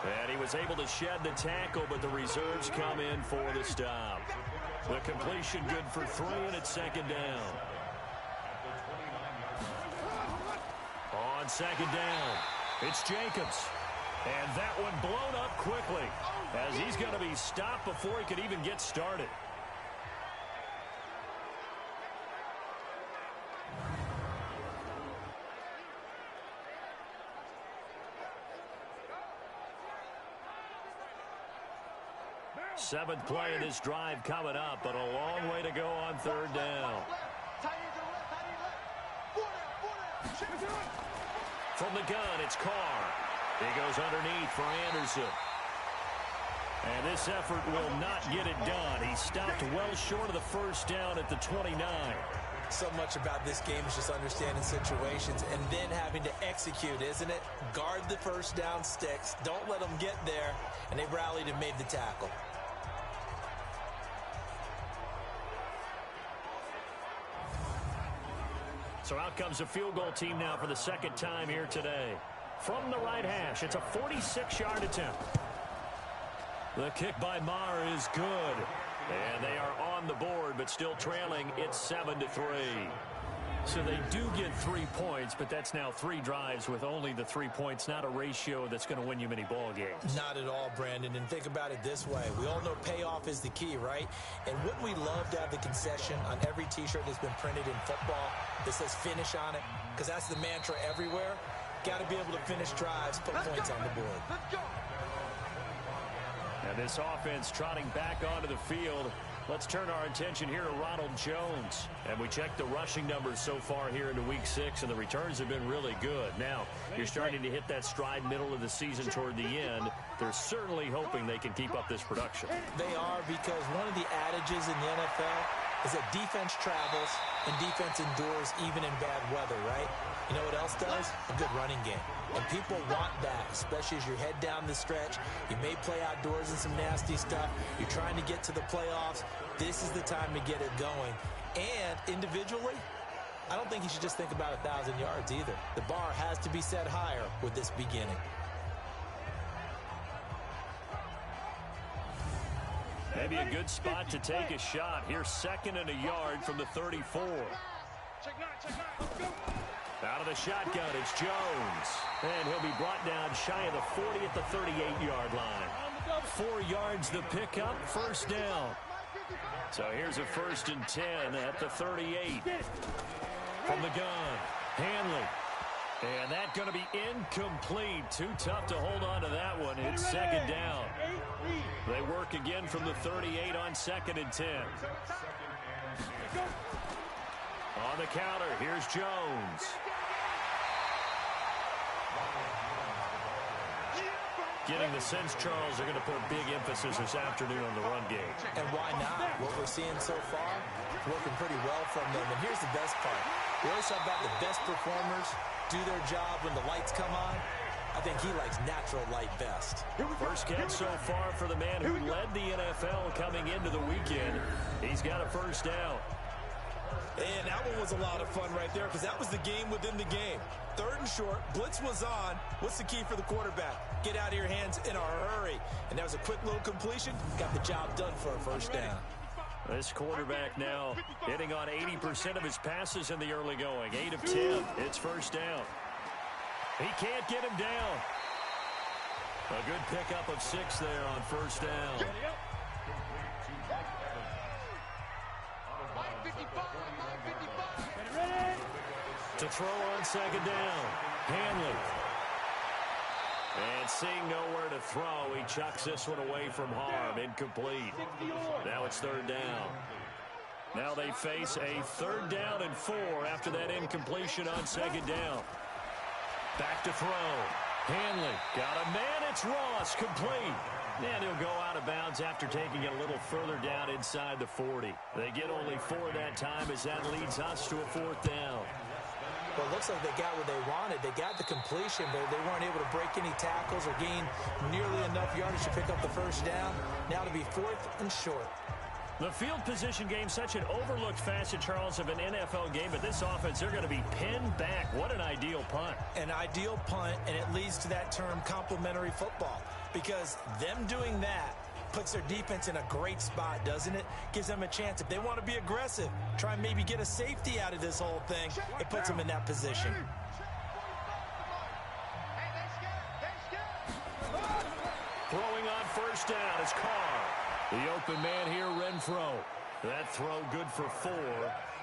And he was able to shed the tackle, but the reserves come in for the stop. The completion good for 3, and it's 2nd down. On 2nd down, it's Jacobs. And that one blown up quickly as he's going to be stopped before he could even get started. Seventh play of this drive coming up, but a long way to go on 3rd down. From the gun, it's Carr. He goes underneath for Anderson. And this effort will not get it done. He stopped well short of the first down at the 29. So much about this game is just understanding situations and then having to execute, isn't it? Guard the first down sticks. Don't let them get there. And they rallied and made the tackle. So out comes a field goal team now for the 2nd time here today. From the right hash, it's a 46-yard attempt. The kick by Maher is good. And they are on the board, but still trailing. It's 7-3. So they do get 3 points, but that's now 3 drives with only the 3 points, not a ratio that's going to win you many ball games. Not at all, Brandon. And think about it this way. We all know payoff is the key, right? And wouldn't we love to have the concession on every T-shirt that's been printed in football that says finish on it? Because that's the mantra everywhere. Got to be able to finish drives, put points on the board. And this offense trotting back onto the field. Let's turn our attention here to Ronald Jones. And we check the rushing numbers so far here into Week 6, and the returns have been really good. Now, you're starting to hit that stride middle of the season toward the end. They're certainly hoping they can keep up this production. They are, because one of the adages in the NFL is that defense travels and defense endures even in bad weather, right? You know what else does? A good running game. And people want that, especially as you head down the stretch. You may play outdoors in some nasty stuff. You're trying to get to the playoffs. This is the time to get it going. And individually, I don't think you should just think about 1,000 yards either. The bar has to be set higher with this beginning. Maybe a good spot to take a shot. Here's 2nd and a yard from the 34. Out of the shotgun, it's Jones. And he'll be brought down shy of the 40 at the 38-yard line. 4 yards the pickup, first down. So here's a 1st and 10 at the 38. From the gun, Hanley. And that's going to be incomplete. Too tough to hold on to that one. It's 2nd down. They work again from the 38 on 2nd and 10. On the counter, here's Jones. Getting the sense, Charles, are going to put big emphasis this afternoon on the run game. And why not? What we're seeing so far, working pretty well from them. And here's the best part. We always talk about the best performers do their job when the lights come on. I think he likes natural light best. First catch so far for the man who led the NFL coming into the weekend. He's got a first down. And that one was a lot of fun right there because that was the game within the game. 3rd and short, blitz was on. What's the key for the quarterback? Get out of your hands in a hurry. And that was a quick little completion. Got the job done for a first down. This quarterback now hitting on 80% of his passes in the early going. 8 of 10. It's first down. He can't get him down. A good pickup of 6 there on first down. To throw on 2nd down, Hanley. And seeing nowhere to throw, he chucks this one away from harm. Incomplete. Now it's 3rd down. Now they face a 3rd down and 4 after that incompletion on 2nd down. Back to throw. Hanley got a man. It's Ross. Complete. And he'll go out of bounds after taking it a little further down inside the 40. They get only 4 that time as that leads us to a 4th down. Well, it looks like they got what they wanted. They got the completion, but they weren't able to break any tackles or gain nearly enough yardage to pick up the first down. Now to be 4th and short. The field position game, such an overlooked facet, Charles, of an NFL game, but this offense, they're going to be pinned back. What an ideal punt. An ideal punt, and it leads to that term complementary football, because them doing that puts their defense in a great spot, doesn't it? Gives them a chance. If they want to be aggressive, try and maybe get a safety out of this whole thing, it puts them in that position. Throwing on first down is Carr. The open man here, Renfro. That throw good for 4.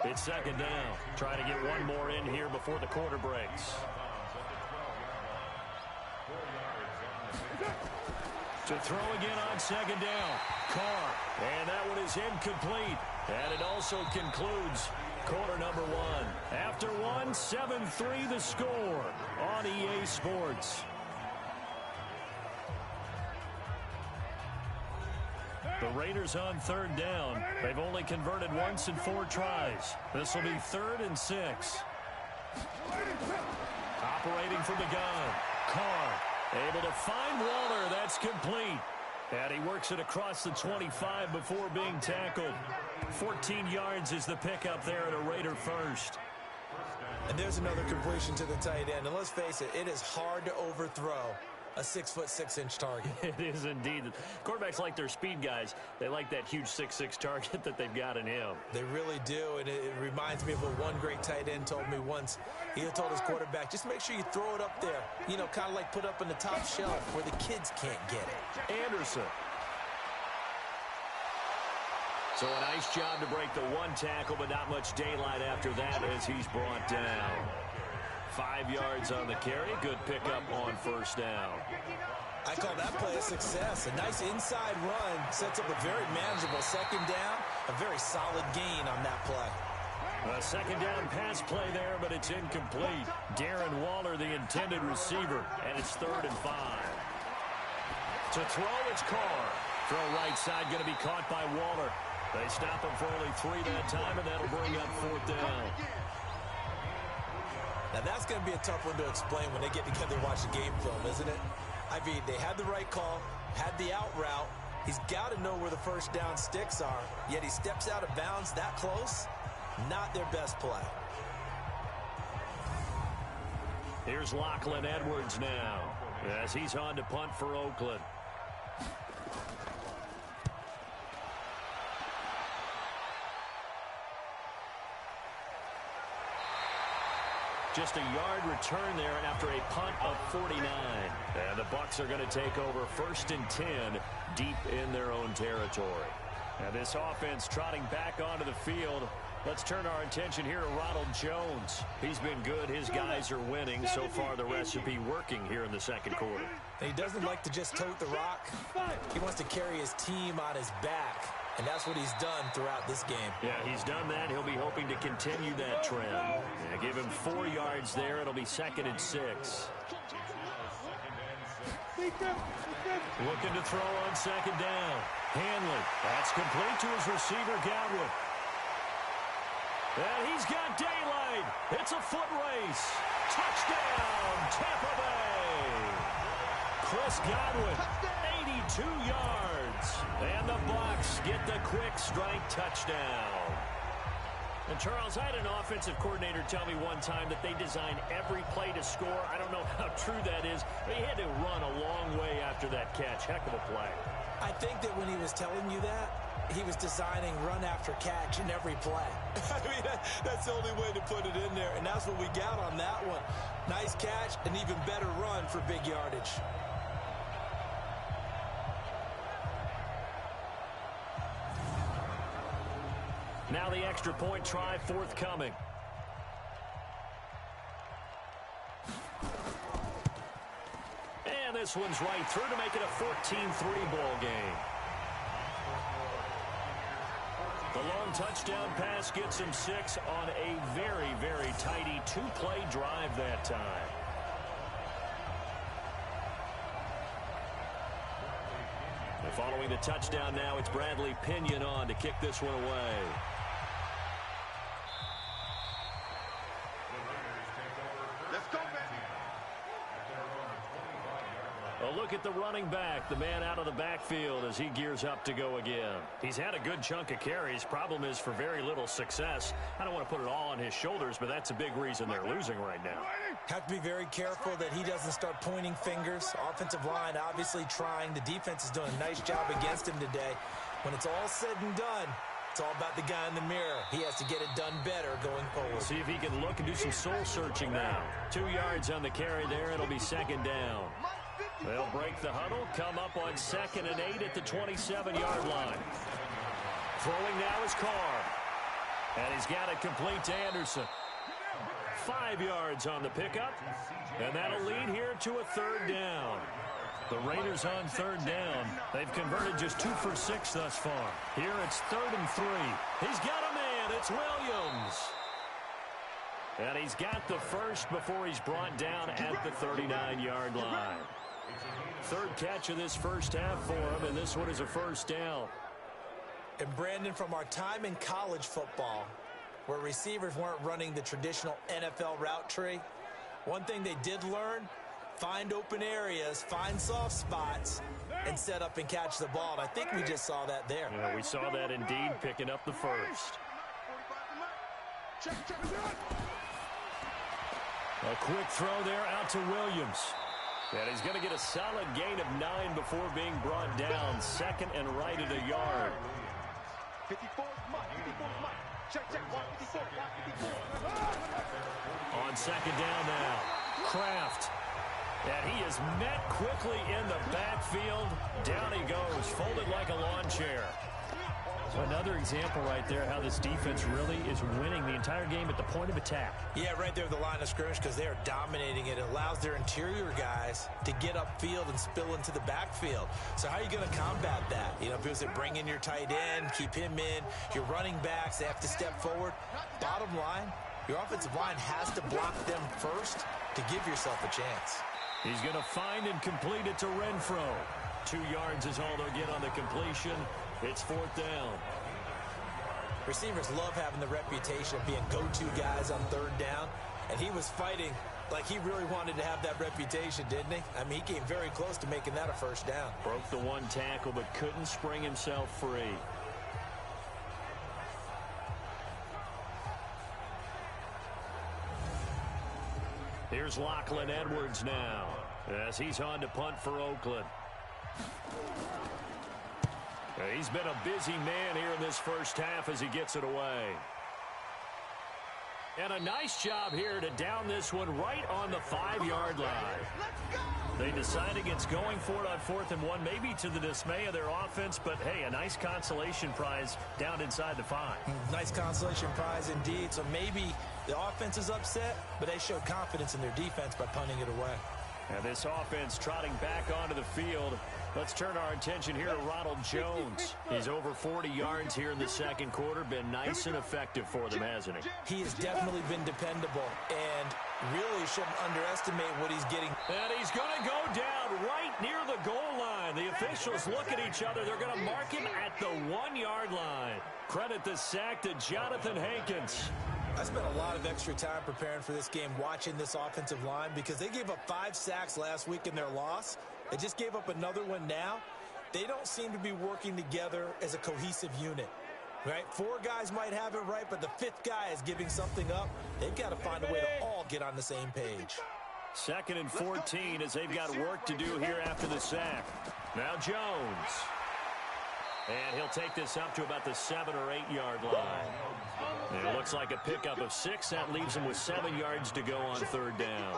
It's 2nd down. Trying to get one more in here before the quarter breaks. To throw again on 2nd down. Carr. And that one is incomplete. And it also concludes quarter number 1. After 1, 7-3 the score on EA Sports. The Raiders on 3rd down. They've only converted once in 4 tries. This will be 3rd and 6. Operating from the gun. Carr able to find Waller. That's complete. And he works it across the 25 before being tackled. 14 yards is the pickup there at a Raider first. And there's another completion to the tight end. And let's face it, it is hard to overthrow a 6'6" target. It is indeed. Quarterbacks like their speed guys. They like that huge 6'6" target that they've got in him. They really do, and it reminds me of what one great tight end told me once. He told his quarterback, just make sure you throw it up there. You know, kind of like put up in the top shelf where the kids can't get it. Anderson. So a nice job to break the 1 tackle, but not much daylight after that as he's brought down. 5 yards on the carry. Good pickup on first down. I call that play a success. A nice inside run sets up a very manageable 2nd down. A very solid gain on that play. A 2nd down pass play there, but it's incomplete. Darren Waller, the intended receiver, and it's 3rd and 5. To throw, it's Carr. Throw right side, going to be caught by Waller. They stop him for only 3 that time, and that'll bring up 4th down. Now, that's going to be a tough one to explain when they get together and watch the game film, isn't it? I mean, they had the right call, had the out route. He's got to know where the first down sticks are, yet he steps out of bounds that close. Not their best play. Here's Lachlan Edwards now as he's on to punt for Oakland. Just a yard return there after a punt of 49. And the Bucs are going to take over 1st and 10 deep in their own territory. And this offense trotting back onto the field. Let's turn our attention here to Ronald Jones. He's been good. His guys are winning. So far, the recipe working here in the second quarter. He doesn't like to just tote the rock. He wants to carry his team on his back. And that's what he's done throughout this game. Yeah, he's done that. He'll be hoping to continue that trend. Yeah, give him 4 yards there. It'll be 2nd and 6. Looking to throw on 2nd down. Hanley. That's complete to his receiver, Godwin. And he's got daylight. It's a foot race. Touchdown, Tampa Bay. Chris Godwin, 82 yards. And the Bucs get the quick strike touchdown. And, Charles, I had an offensive coordinator tell me one time that they design every play to score. I don't know how true that is, but he had to run a long way after that catch. Heck of a play. I think that when he was telling you that, he was designing run after catch in every play. I mean, that's the only way to put it in there, and that's what we got on that one. Nice catch, an even better run for big yardage. Now the extra point try forthcoming. And this one's right through to make it a 14-3 ball game. The long touchdown pass gets him 6 on a very, very tidy 2-play drive that time. And following the touchdown now, it's Bradley Pinion on to kick this one away. Let's go, baby. A look at the running back, the man out of the backfield as he gears up to go again. He's had a good chunk of carries. Problem is for very little success. I don't want to put it all on his shoulders, but that's a big reason they're losing right now. Have to be very careful that he doesn't start pointing fingers. Offensive line obviously trying. The defense is doing a nice job against him today. When it's all said and done, it's all about the guy in the mirror. He has to get it done better going forward. See if he can look and do some soul searching now. 2 yards on the carry there. It'll be 2nd down. They'll break the huddle, come up on 2nd and 8 at the 27-yard line. Throwing now is Carr. And he's got it complete to Anderson. 5 yards on the pickup. And that'll lead here to a 3rd down. The Raiders on 3rd down. They've converted just 2 for 6 thus far. Here it's 3rd and 3. He's got a man. It's Williams. And he's got the first before he's brought down at the 39-yard line. 3rd catch of this first half for him, and this one is a 1st down. And Brandon, from our time in college football, where receivers weren't running the traditional NFL route tree, one thing they did learn, find open areas, find soft spots, and set up and catch the ball. And I think we just saw that there. Yeah, we saw that indeed, picking up the first. A quick throw there out to Williams. And he's going to get a solid gain of 9 before being brought down. 2nd and right at a yard. 54 Mike. Check, 154. On 2nd down now. Kraft. And he is met quickly in the backfield. Down he goes, folded like a lawn chair. So another example right there how this defense really is winning the entire game at the point of attack. Yeah, right there at the line of scrimmage because they are dominating it. It allows their interior guys to get upfield and spill into the backfield. So how are you going to combat that? You know, people say bring in your tight end, keep him in. Your running backs, they have to step forward. Bottom line, your offensive line has to block them first to give yourself a chance. He's going to find and complete it to Renfro. 2 yards is all they'll get on the completion. It's 4th down. Receivers love having the reputation of being go-to guys on third down, and he was fighting like he really wanted to have that reputation, didn't he? I mean, he came very close to making that a first down. Broke the one tackle, but couldn't spring himself free. Here's Lachlan Edwards now, as he's on to punt for Oakland. He's been a busy man here in this first half as he gets it away. And a nice job here to down this one right on the 5-yard line. They decide against going for it on 4th and 1, maybe to the dismay of their offense, but hey, a nice consolation prize down inside the 5. Nice consolation prize indeed. So maybe the offense is upset, but they showed confidence in their defense by punting it away. And this offense trotting back onto the field. Let's turn our attention here to Ronald Jones. He's over 40 yards here in the second quarter. Been nice and effective for them, hasn't he? He has definitely been dependable and really shouldn't underestimate what he's getting. And he's going to go down right near the goal line. The officials look at each other. They're going to mark him at the 1-yard line. Credit the sack to Jonathan Hankins. I spent a lot of extra time preparing for this game watching this offensive line because they gave up 5 sacks last week in their loss. They just gave up another one now. They don't seem to be working together as a cohesive unit, right? 4 guys might have it right, but the 5th guy is giving something up. They've got to find a way to all get on the same page. 2nd and 14 as they've got work to do here after the sack. Now Jones. And he'll take this up to about the 7 or 8 yard line. And it looks like a pickup of 6. That leaves him with 7 yards to go on 3rd down.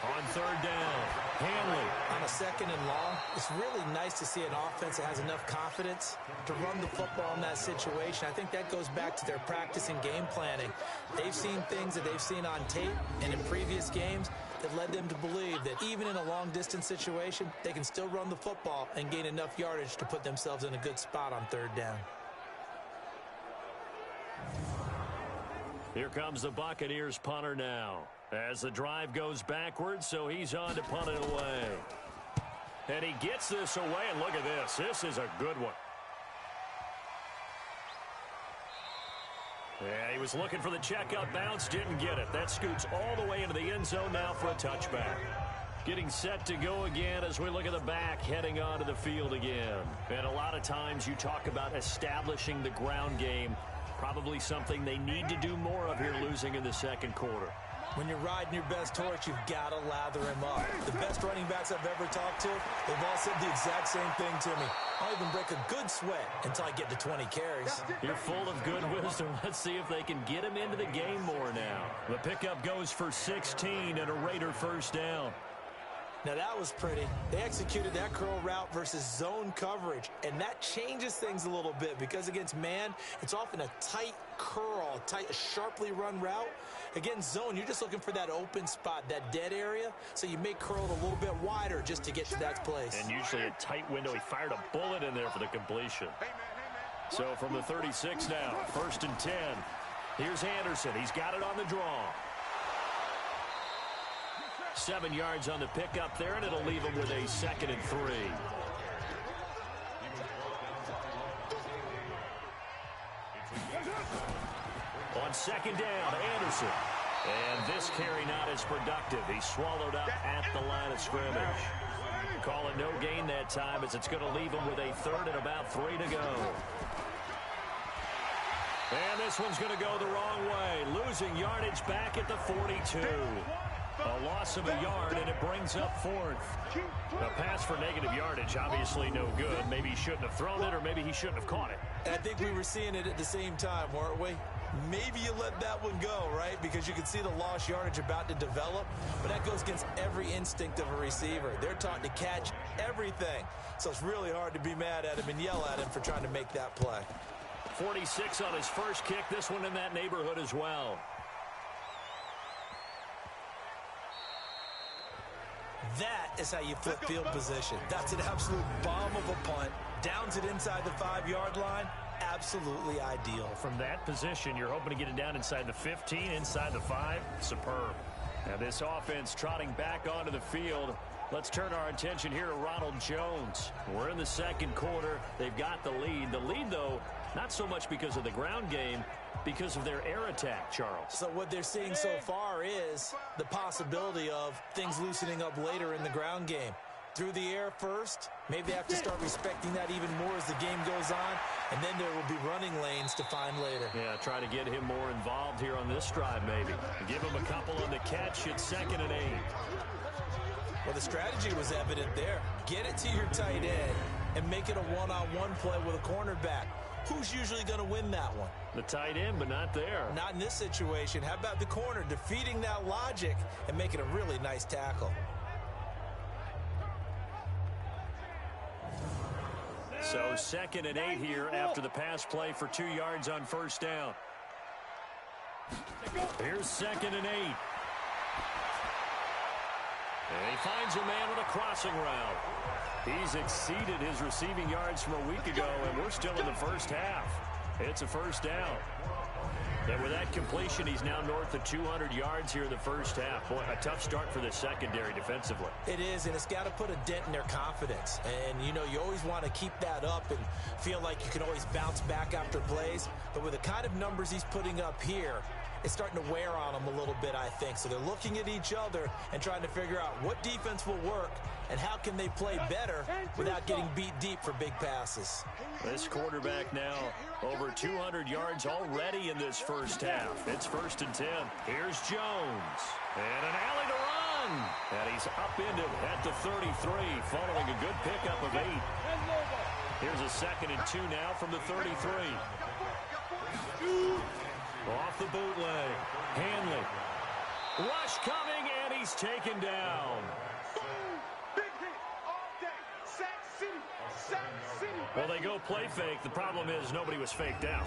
On 3rd down, Hanley. On a 2nd and long, it's really nice to see an offense that has enough confidence to run the football in that situation. I think that goes back to their practice and game planning. They've seen things that they've seen on tape and in previous games that led them to believe that even in a long-distance situation, they can still run the football and gain enough yardage to put themselves in a good spot on 3rd down. Here comes the Buccaneers punter now. As the drive goes backwards, so he's on to punt it away. And he gets this away, and look at this. This is a good one. Yeah, he was looking for the checkout bounce, didn't get it. That scoots all the way into the end zone now for a touchback. Getting set to go again as we look at the back, heading onto the field again. And a lot of times you talk about establishing the ground game. Probably something they need to do more of here, losing in the second quarter. When you're riding your best horse, you've got to lather him up. The best running backs I've ever talked to, they've all said the exact same thing to me. I'll even break a good sweat until I get to 20 carries. You're full of good wisdom. Let's see if they can get him into the game more now. The pickup goes for 16 and a Raider first down. Now that was pretty. They executed that curl route versus zone coverage, and that changes things a little bit because against man, it's often a tight curl, a sharply run route. Against zone, you're just looking for that open spot, that dead area, so you may curl it a little bit wider just to get to that place. And usually a tight window. He fired a bullet in there for the completion. So from the 36 now, 1st and 10. Here's Anderson. He's got it on the draw. 7 yards on the pickup there, and it'll leave him with a 2nd and 3. On 2nd down, Anderson. And this carry not as productive. He's swallowed up at the line of scrimmage. Call it no gain that time as it's going to leave him with a 3rd and about 3 to go. And this one's going to go the wrong way. Losing yardage back at the 42. A loss of a yard, and it brings up 4th. A pass for negative yardage, obviously no good. Maybe he shouldn't have thrown it, or maybe he shouldn't have caught it. And I think we were seeing it at the same time, weren't we? Maybe you let that one go, right? Because you can see the lost yardage about to develop. But that goes against every instinct of a receiver. They're taught to catch everything. So it's really hard to be mad at him and yell at him for trying to make that play. 46 on his first kick. This one in that neighborhood as well. That is how you flip field position. That's an absolute bomb of a punt. Downs it inside the 5-yard line. Absolutely ideal. From that position, you're hoping to get it down inside the 15, inside the 5. Superb. Now this offense trotting back onto the field. Let's turn our attention here to Ronald Jones. We're in the second quarter. They've got the lead. The lead, though, not so much because of the ground game, because of their air attack, Charles. So what they're seeing so far is the possibility of things loosening up later in the ground game. Through the air first, maybe they have to start respecting that even more as the game goes on, and then there will be running lanes to find later. Yeah, try to get him more involved here on this drive maybe. Give him a couple on the catch. It's 2nd and 8. Well, the strategy was evident there. Get it to your tight end and make it a one-on-one play with a cornerback. Who's usually going to win that one? The tight end, but not there. Not in this situation. How about the corner defeating that logic and making a really nice tackle? So 2nd and 8 here after the pass play for 2 yards on first down. Here's 2nd and 8. And he finds a man with a crossing route. He's exceeded his receiving yards from a week ago, and we're still in the first half. It's a first down. And with that completion, he's now north of 200 yards here in the first half. Boy, a tough start for the secondary defensively. It is, and it's got to put a dent in their confidence. And, you know, you always want to keep that up and feel like you can always bounce back after plays. But with the kind of numbers he's putting up here, it's starting to wear on them a little bit, I think. So they're looking at each other and trying to figure out what defense will work and how can they play better without getting beat deep for big passes. This quarterback now over 200 yards already in this first half. It's 1st and 10. Here's Jones. And an alley to run. And he's upended at the 33 following a good pickup of 8. Here's a 2nd and 2 now from the 33. Off the bootleg. Hanley. Rush coming, and he's taken down. Big hit all day. Sack City. Sack City. Well, they go play fake. The problem is nobody was faked out.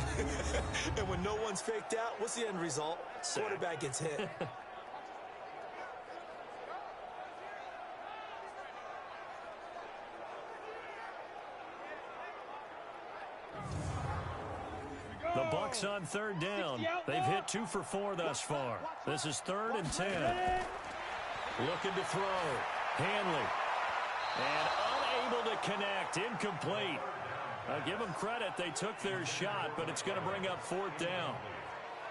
And when no one's faked out, what's the end result? Sack. Quarterback gets hit. The Bucs on 3rd down. They've hit 2 for 4 thus far. This is 3rd and 10. Looking to throw. Hanley. And unable to connect. Incomplete. Give them credit. They took their shot, but it's going to bring up 4th down.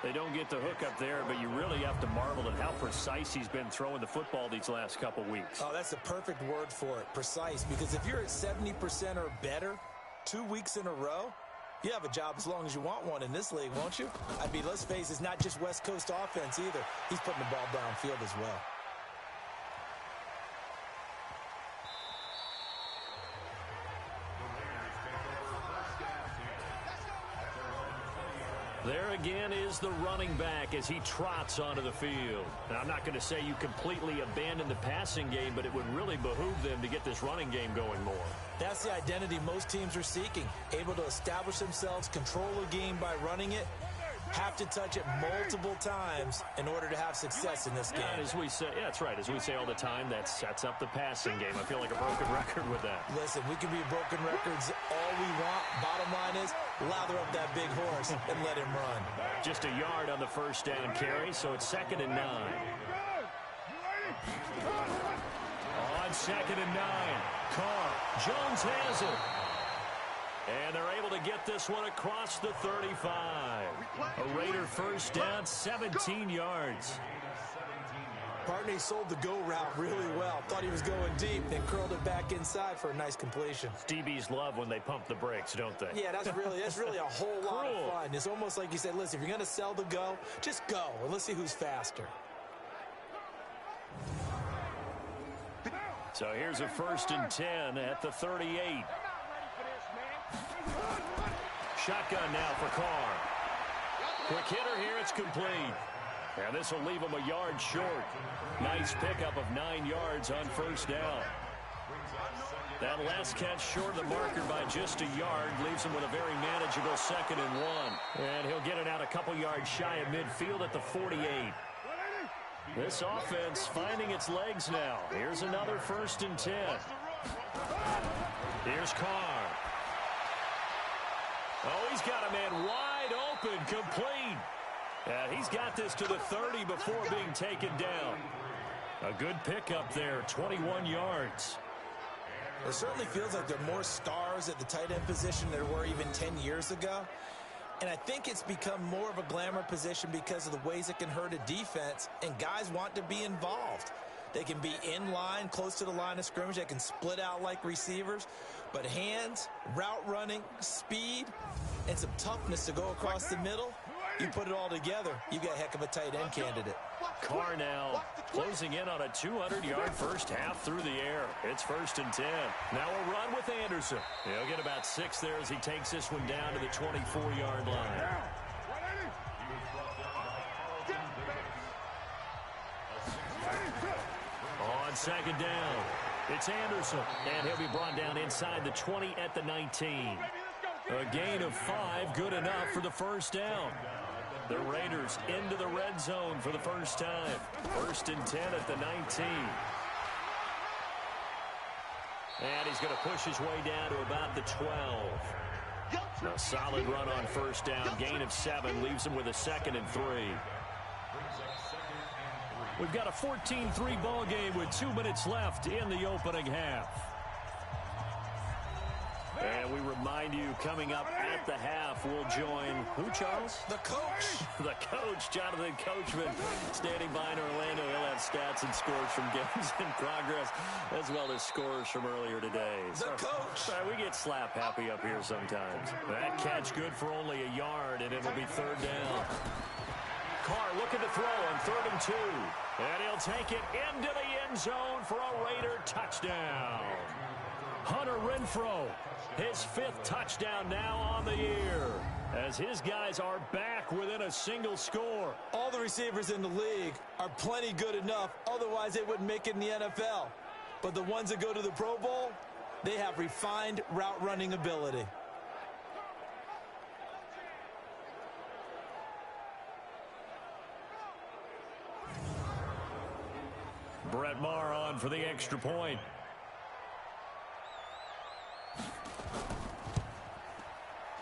They don't get the hook up there, but you really have to marvel at how precise he's been throwing the football these last couple weeks. Oh, that's a perfect word for it, precise, because if you're at 70% or better 2 weeks in a row, you have a job as long as you want one in this league, won't you? I mean, let's face it, it's not just West Coast offense either. He's putting the ball downfield as well. There again is the running back as he trots onto the field. Now, I'm not going to say you completely abandon the passing game, but it would really behoove them to get this running game going more. That's the identity most teams are seeking. Able to establish themselves, control a game by running it, have to touch it multiple times in order to have success in this game. And as we say, yeah, that's right. As we say all the time, that sets up the passing game. I feel like a broken record with that. Listen, we can be broken records all we want. Bottom line is, lather up that big horse and let him run. Just a yard on the first down carry, so it's 2nd and 9. On 2nd and 9, Carr. Jones has it. And they're able to get this one across the 35. A Raider first down, 17 yards. Partney sold the go route really well. Thought he was going deep, then curled it back inside for a nice completion. DBs love when they pump the brakes, don't they? Yeah, that's really a whole lot of fun. It's almost like you said, listen, if you're going to sell the go, just go, and let's see who's faster. So here's a 1st and 10 at the 38. Shotgun now for Carr. Quick hitter here, it's complete. And this will leave him a yard short. Nice pickup of 9 yards on first down. That last catch short of the marker by just a yard leaves him with a very manageable 2nd and 1. And he'll get it out a couple yards shy of midfield at the 48. This offense finding its legs now. Here's another 1st and 10. Here's Carr. Oh, he's got a man wide open, complete. And he's got this to the 30 before being taken down. A good pickup there, 21 yards. It certainly feels like there are more stars at the tight end position than there were even 10 years ago. And I think it's become more of a glamour position because of the ways it can hurt a defense, and guys want to be involved. They can be in line, close to the line of scrimmage. They can split out like receivers. But hands, route running, speed, and some toughness to go across the middle, you put it all together, you got a heck of a tight end candidate. Carr now closing in on a 200-yard first half through the air. It's 1st and 10. Now a run with Anderson. He'll get about 6 there as he takes this one down to the 24-yard line. On 2nd down, it's Anderson, and he'll be brought down inside the 20 at the 19. A gain of 5, good enough for the first down. The Raiders into the red zone for the first time. 1st and 10 at the 19. And he's going to push his way down to about the 12. A solid run on first down. Gain of 7 leaves him with a 2nd and 3. We've got a 14-3 ball game with 2 minutes left in the opening half. And we remind you, coming up at the half, we'll join who, Charles? The coach. The coach, Jonathan Coachman, standing by in Orlando. He'll have stats and scores from games in progress, as well as scores from earlier today. The coach. We get slap happy up here sometimes. That catch good for only a yard, and it'll be 3rd down. Carr looking to throw on 3rd and 2. And he'll take it into the end zone for a Raider touchdown. Hunter Renfrow, his 5th touchdown now on the year, as his guys are back within a single score. All the receivers in the league are plenty good enough, otherwise they wouldn't make it in the NFL. But the ones that go to the Pro Bowl, they have refined route running ability. Brett Maher on for the extra point.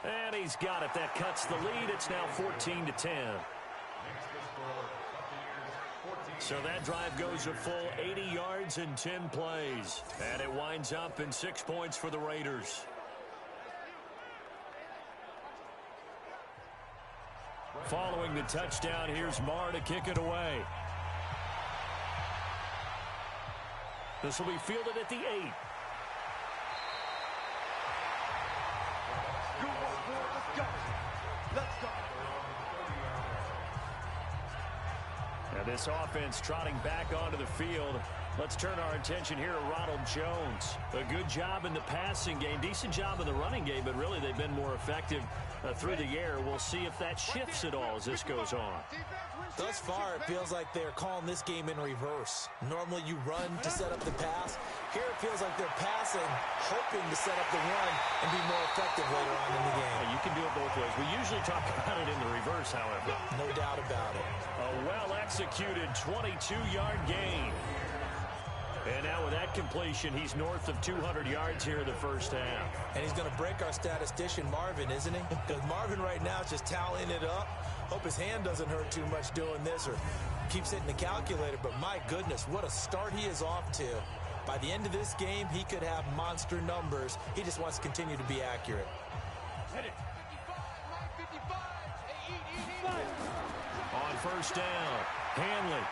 And he's got it. That cuts the lead. It's now 14-10. So that drive goes a full 80 yards in 10 plays. And it winds up in 6 points for the Raiders. Following the touchdown, here's Maher to kick it away. This will be fielded at the 8. Now this offense trotting back onto the field. Let's turn our attention here to Ronald Jones. A good job in the passing game, decent job in the running game, but really they've been more effective through the air. We'll see if that shifts at all as this goes on. Thus far, it feels like they're calling this game in reverse. Normally you run to set up the pass. Here it feels like they're passing, hoping to set up the run and be more effective later on in the game. You can do it both ways. We usually talk about it in the reverse, however. No doubt about it. A well-executed 22-yard gain. And now with that completion, he's north of 200 yards here in the first half. And he's going to break our statistician, Marvin, isn't he? Because Marvin right now is just tallying it up. Hope his hand doesn't hurt too much doing this or keeps hitting the calculator. But my goodness, what a start he is off to. By the end of this game, he could have monster numbers. He just wants to continue to be accurate. On first down, Hanley.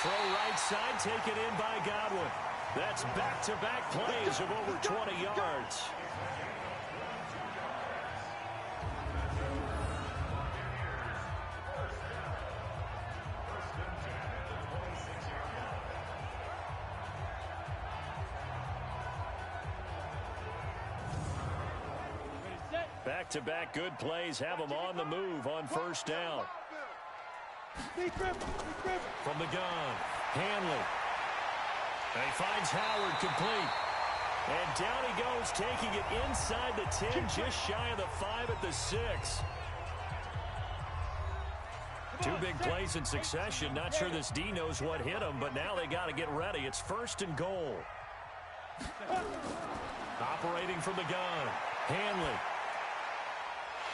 Throw right side, taken in by Godwin. That's back-to-back plays of over 20 yards. Back-to-back good plays have them on the move on first down. From the gun, Hanley. And he finds Howard complete. And down he goes, taking it inside the 10, just shy of the 5 at the 6. 2 big plays in succession. Not sure this D knows what hit him, but now they got to get ready. It's 1st and goal. Operating from the gun, Hanley.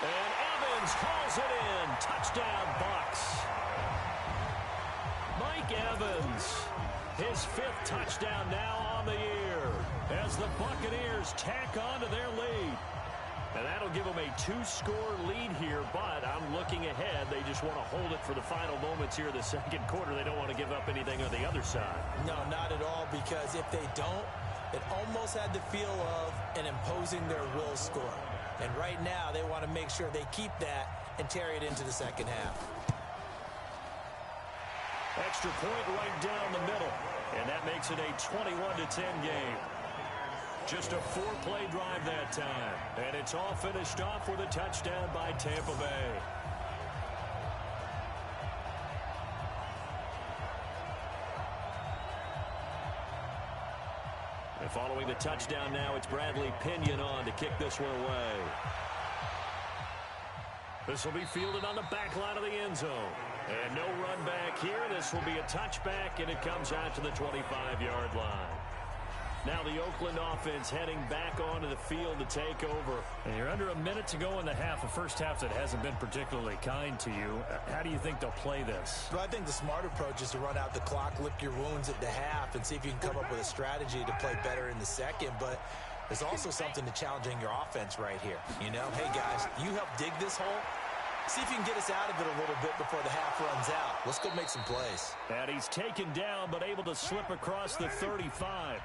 And Evans hauls it in. Touchdown, Bucks. Mike Evans, his 5th touchdown now on the year as the Buccaneers tack on to their lead. And that'll give them a 2-score lead here, but I'm looking ahead. They just want to hold it for the final moments here of the second quarter. They don't want to give up anything on the other side. No, not at all, because if they don't, it almost had the feel of an imposing their will score. And right now, they want to make sure they keep that and carry it into the second half. Extra point right down the middle, and that makes it a 21-10 game. Just a 4-play drive that time, and it's all finished off with a touchdown by Tampa Bay. And following the touchdown now, it's Bradley Pinion on to kick this one away. This will be fielded on the back line of the end zone. And no run back here. This will be a touchback, and it comes out to the 25-yard line. Now the Oakland offense heading back onto the field to take over. And you're under a minute to go in the half, a first half that hasn't been particularly kind to you. How do you think they'll play this? Well, I think the smart approach is to run out the clock, lick your wounds at the half, and see if you can come up with a strategy to play better in the second. But there's also something to challenging your offense right here. You know, hey, guys, you help dig this hole. See if you can get us out of it a little bit before the half runs out. Let's go make some plays. And he's taken down, but able to slip across the 35.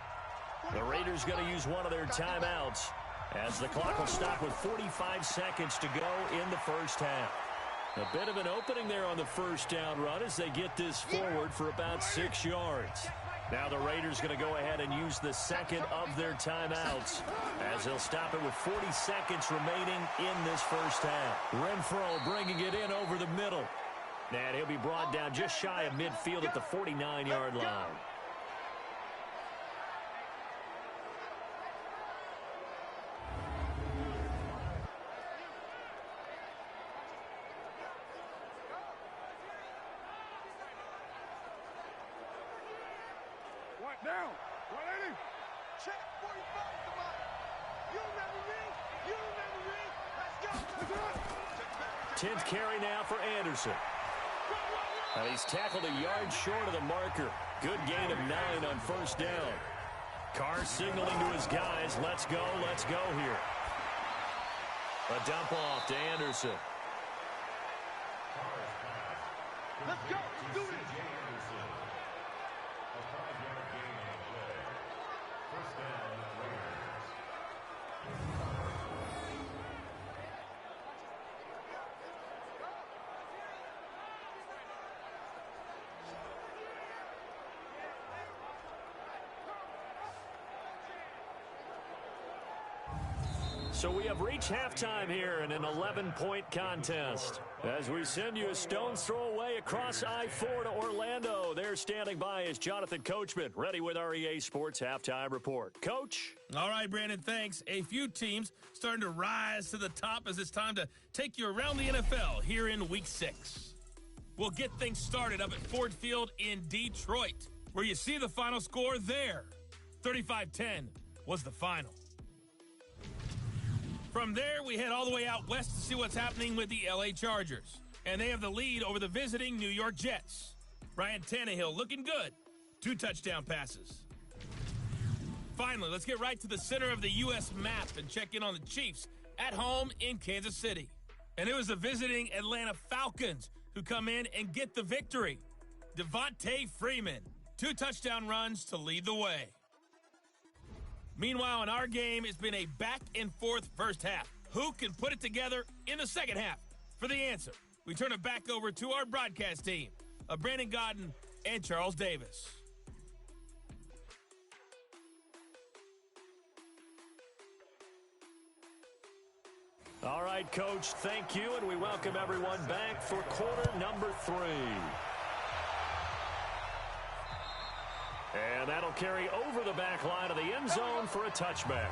The Raiders going to use one of their timeouts as the clock will stop with 45 seconds to go in the first half. A bit of an opening there on the first down run as they get this forward for about 6 yards. Now the Raiders going to go ahead and use the second of their timeouts as they'll stop it with 40 seconds remaining in this first half. Renfro bringing it in over the middle. And he'll be brought down just shy of midfield at the 49-yard line. Down. 180. Check 45. Come on. You remember me? You remember me? Let's go. 10th carry now for Anderson. And he's tackled a yard short of the marker. Good gain of 9 on first down. Carr signaling to his guys, let's go here. A dump off to Anderson. Let's go. Let's do this. So we have reached halftime here in an 11-point contest. As we send you a stone's throw away across I-4 to Orlando. There standing by is Jonathan Coachman, ready with our EA Sports Halftime Report. Coach? All right, Brandon, thanks. A few teams starting to rise to the top as it's time to take you around the NFL here in Week 6. We'll get things started up at Ford Field in Detroit, where you see the final score there. 35-10 was the final. From there, we head all the way out west to see what's happening with the LA Chargers. And they have the lead over the visiting New York Jets. Ryan Tannehill looking good. 2 touchdown passes. Finally, let's get right to the center of the U.S. map and check in on the Chiefs at home in Kansas City. And it was the visiting Atlanta Falcons who come in and get the victory. Devontae Freeman, 2 touchdown runs to lead the way. Meanwhile, in our game, it's been a back-and-forth first half. Who can put it together in the second half? For the answer, we turn it back over to our broadcast team of Brandon Godden and Charles Davis. All right, Coach, thank you, and we welcome everyone back for quarter number 3. And that'll carry over the back line of the end zone for a touchback.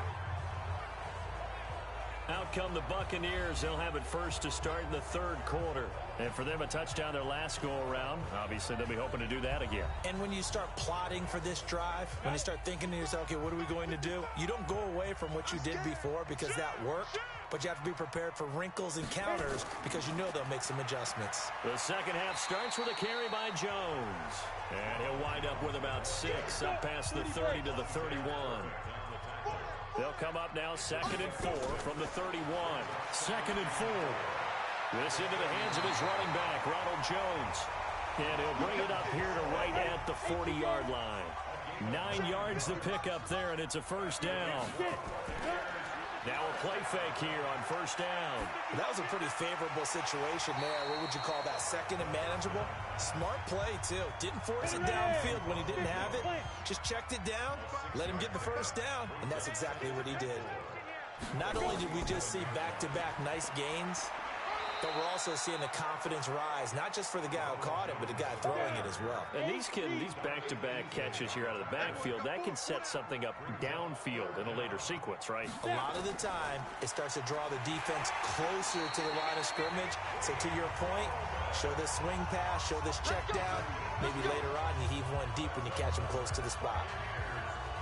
Out come the Buccaneers. They'll have it first to start in the third quarter. And for them, a touchdown their last go-around. Obviously, they'll be hoping to do that again. And when you start plotting for this drive, when you start thinking to yourself, okay, what are we going to do? You don't go away from what you did before because that worked, but you have to be prepared for wrinkles and counters because you know they'll make some adjustments. The second half starts with a carry by Jones. And he'll wind up with about 6, up past the 30 to the 31. They'll come up now 2nd and 4 from the 31. 2nd and 4. This into the hands of his running back, Ronald Jones. And he'll bring it up here to right at the 40-yard line. 9 yards to pick up there, and it's a first down. Now a play fake here on first down. That was a pretty favorable situation there. What would you call that? Second and manageable? Smart play, too. Didn't force it downfield when he didn't have it. Just checked it down, let him get the first down, and that's exactly what he did. Not only did we just see back-to-back nice gains, but we're also seeing the confidence rise, not just for the guy who caught it, but the guy throwing it as well. And these back-to-back catches here out of the backfield, that can set something up downfield in a later sequence, right? A lot of the time, it starts to draw the defense closer to the line of scrimmage. So to your point, show this swing pass, show this check down. Maybe later on, you heave one deep when you catch him close to the spot.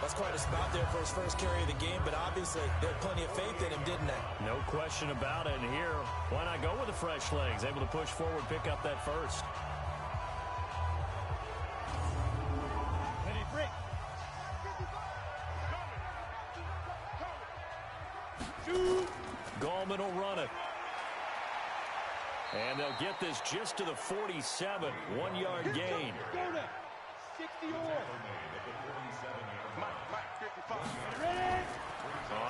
That's quite a spot there for his first carry of the game, but obviously they had plenty of faith in him, didn't they? No question about it. And here, why not go with the fresh legs? Able to push forward, pick up that first. Ready, break. Gallman will run it. And they'll get this just to the 47. 1-yard gain. Go to 60 or. Ready?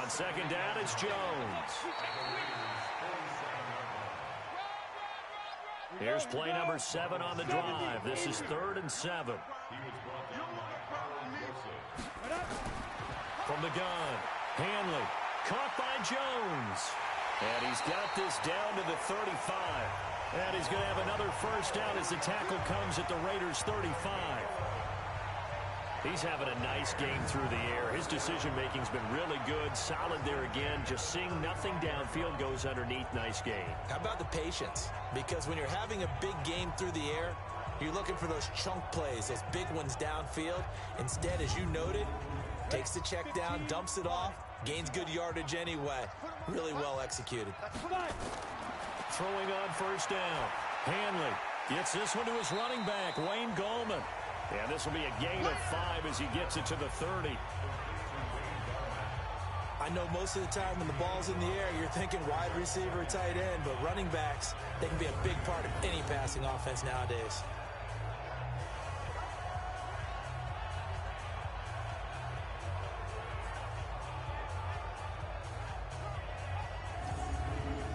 On second down, it's Jones. Here's play number 7 on the drive. This is 3rd and 7. From the gun, Hanley, caught by Jones. And he's got this down to the 35. And he's going to have another first down as the tackle comes at the Raiders' 35. He's having a nice game through the air. His decision-making's been really good. Solid there again. Just seeing nothing downfield goes underneath. Nice game. How about the patience? Because when you're having a big game through the air, you're looking for those chunk plays, those big ones downfield. Instead, as you noted, takes the check down, dumps it off, gains good yardage anyway. Really well executed. Throwing on first down. Hanley gets this one to his running back, Wayne Gallman. And this will be a gain of 5 as he gets it to the 30. I know most of the time when the ball's in the air, you're thinking wide receiver, tight end, but running backs, they can be a big part of any passing offense nowadays.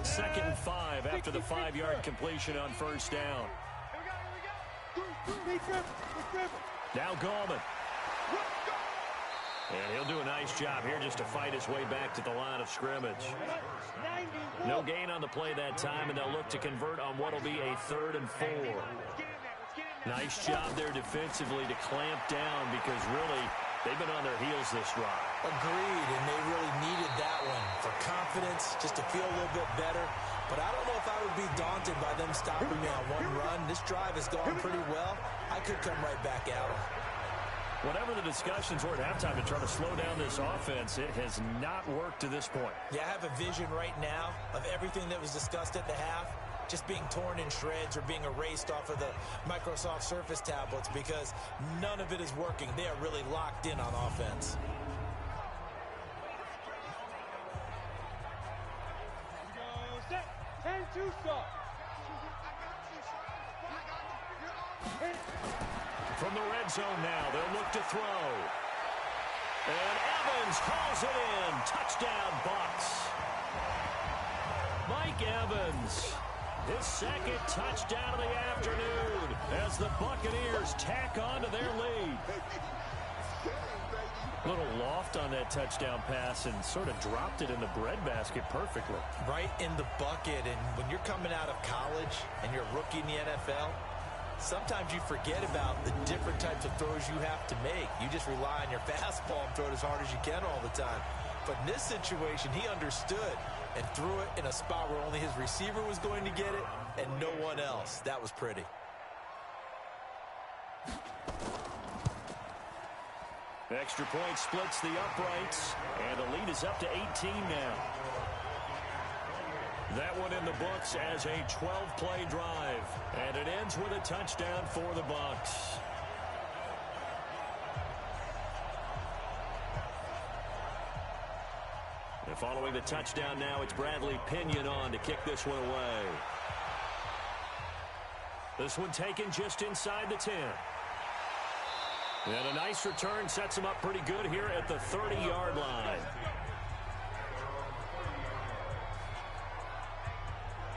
Second and 5 after the 5-yard completion on first down. Now Gallman. And he'll do a nice job here just to fight his way back to the line of scrimmage. No gain on the play that time, and they'll look to convert on what will be a 3rd and 4. Nice job there defensively to clamp down because really they've been on their heels this drive. Agreed, and they really needed that one for confidence, just to feel a little bit better. But I don't know if I would be daunted by them stopping me on one run. This drive has gone pretty well. I could come right back out. Whatever the discussions were at halftime to try to slow down this offense, it has not worked to this point. Yeah, I have a vision right now of everything that was discussed at the half just being torn in shreds or being erased off of the Microsoft Surface tablets because none of it is working. They are really locked in on offense. Set. 10-2 stop. From the red zone now, they'll look to throw. And Evans hauls it in. Touchdown, Bucs. Mike Evans, his second touchdown of the afternoon as the Buccaneers tack on to their lead. Little loft on that touchdown pass and sort of dropped it in the breadbasket perfectly. Right in the bucket, and when you're coming out of college and you're a rookie in the NFL, sometimes you forget about the different types of throws you have to make. You just rely on your fastball and throw it as hard as you can all the time. But in this situation, he understood and threw it in a spot where only his receiver was going to get it and no one else. That was pretty. Extra point splits the uprights, and the lead is up to 18 now. That one in the books as a 12-play drive, and it ends with a touchdown for the Bucs. And following the touchdown now, it's Bradley Pinion on to kick this one away. This one taken just inside the 10. And a nice return sets him up pretty good here at the 30-yard line.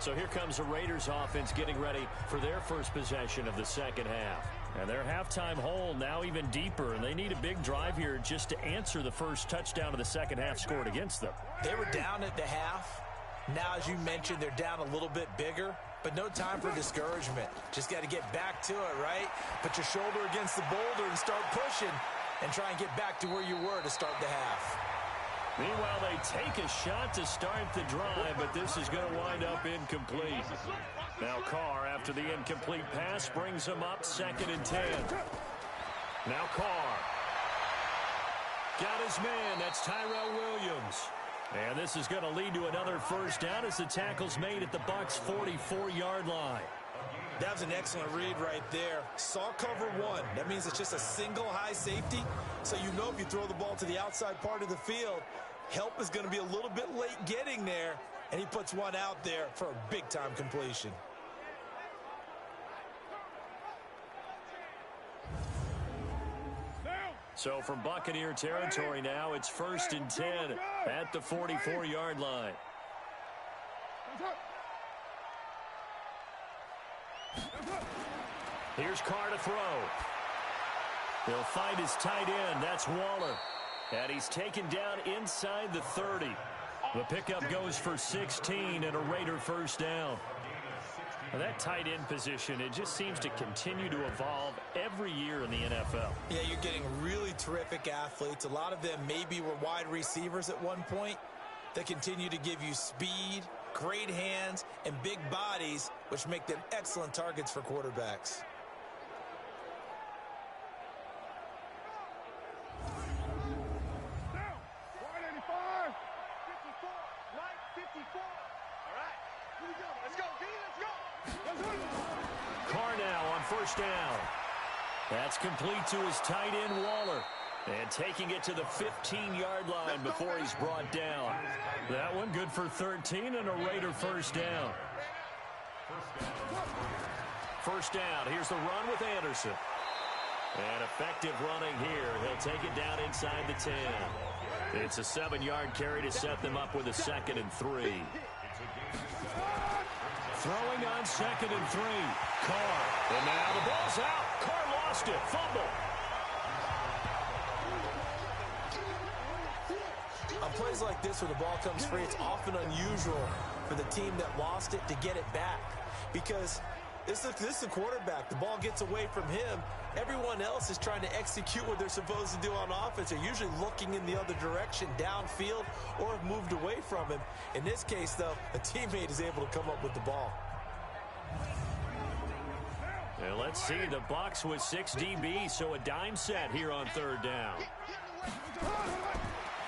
So here comes the Raiders offense getting ready for their first possession of the second half. And their halftime hole now even deeper, and they need a big drive here just to answer the first touchdown of the second half scored against them. They were down at the half. Now, as you mentioned, they're down a little bit bigger, but no time for discouragement. Just got to get back to it, right? Put your shoulder against the boulder and start pushing and try and get back to where you were to start the half. Meanwhile, they take a shot to start the drive, but this is going to wind up incomplete. Now Carr, after the incomplete pass, brings him up 2nd and 10. Now Carr. Got his man. That's Tyrell Williams. And this is going to lead to another first down as the tackle's made at the Bucs' 44-yard line. That was an excellent read right there. Saw cover one. That means it's just a single high safety. So you know if you throw the ball to the outside part of the field, help is going to be a little bit late getting there. And he puts one out there for a big-time completion. So from Buccaneer territory now, it's 1st and 10 at the 44-yard line. Here's Carr to throw. He'll find his tight end. That's Waller. And he's taken down inside the 30. The pickup goes for 16 and a Raider first down. Now that tight end position, it just seems to continue to evolve every year in the NFL. Yeah, you're getting really terrific athletes. A lot of them maybe were wide receivers at one point. They continue to give you speed, great hands, and big bodies, which make them excellent targets for quarterbacks. Carr now on first down. That's complete to his tight end, Waller. And taking it to the 15-yard line before he's brought down. That one good for 13 and a Raider first down. First down. Here's the run with Anderson. And effective running here. He'll take it down inside the 10. It's a 7-yard carry to set them up with a 2nd and 3. Throwing on 2nd and 3. Carr. And now the ball's out. Carr lost it. Fumble. On plays like this where the ball comes free, it's often unusual for the team that lost it to get it back. Because this is the quarterback. The ball gets away from him. Everyone else is trying to execute what they're supposed to do on offense. They're usually looking in the other direction, downfield, or have moved away from him. In this case, though, a teammate is able to come up with the ball. And let's see, the Bucs with 6 DBs, so a dime set here on 3rd down.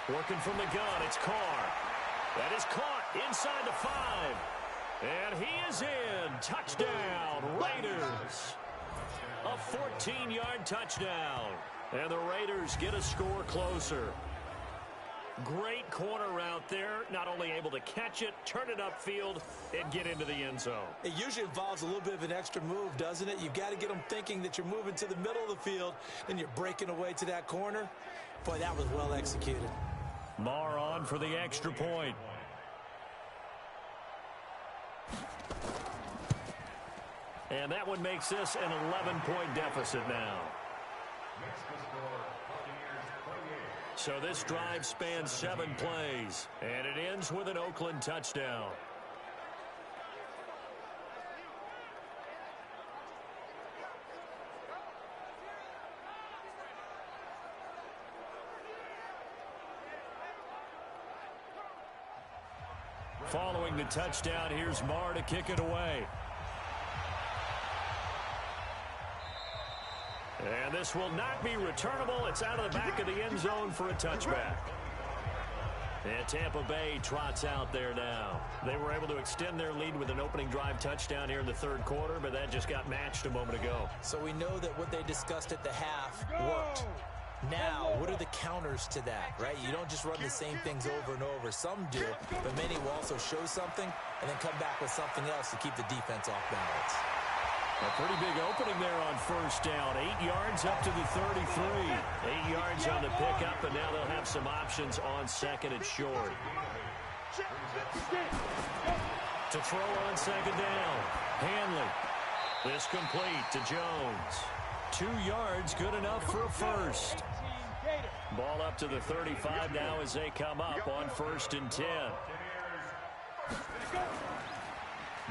Working from the gun, it's Carr. That is caught inside the 5. And he is in. Touchdown, Raiders. A 14-yard touchdown. And the Raiders get a score closer. Great corner route there. Not only able to catch it, turn it upfield, and get into the end zone. It usually involves a little bit of an extra move, doesn't it? You've got to get them thinking that you're moving to the middle of the field, and you're breaking away to that corner. Boy, that was well executed. Marr on for the extra point. And that one makes this an 11-point deficit now. So this drive spans 7 plays, and it ends with an Oakland touchdown. Following the touchdown, here's Marr to kick it away. And this will not be returnable. It's out of the back of the end zone for a touchback. And Tampa Bay trots out there now. They were able to extend their lead with an opening drive touchdown here in the third quarter, but that just got matched a moment ago. So we know that what they discussed at the half worked. Now, what are the counters to that, right? You don't just run the same things over and over. Some do, but many will also show something and then come back with something else to keep the defense off balance. A pretty big opening there on first down. 8 yards up to the 33. 8 yards on the pickup, and now they'll have some options on second and short. To throw on second down. Hanley. This complete to Jones. 2 yards, good enough for a first. Ball up to the 35 now as they come up on 1st and 10.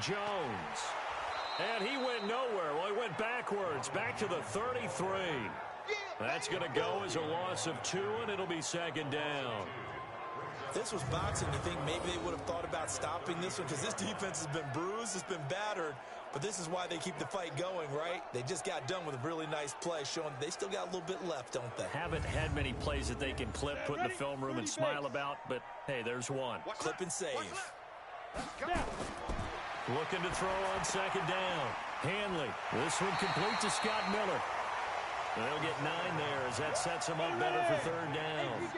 Jones. And he went nowhere. Well, he went backwards, back to the 33. That's going to go as a loss of 2, and it'll be second down. If this was boxing, you think maybe they would have thought about stopping this one, because this defense has been bruised, it's been battered, but this is why they keep the fight going, right? They just got done with a really nice play, showing they still got a little bit left, don't they? Haven't had many plays that they can clip, put in the film room, and smile about, but, hey, there's one. Clip and save. Looking to throw on second down. Hanley. This one complete to Scott Miller. They'll get 9 there as that sets them up better for third down.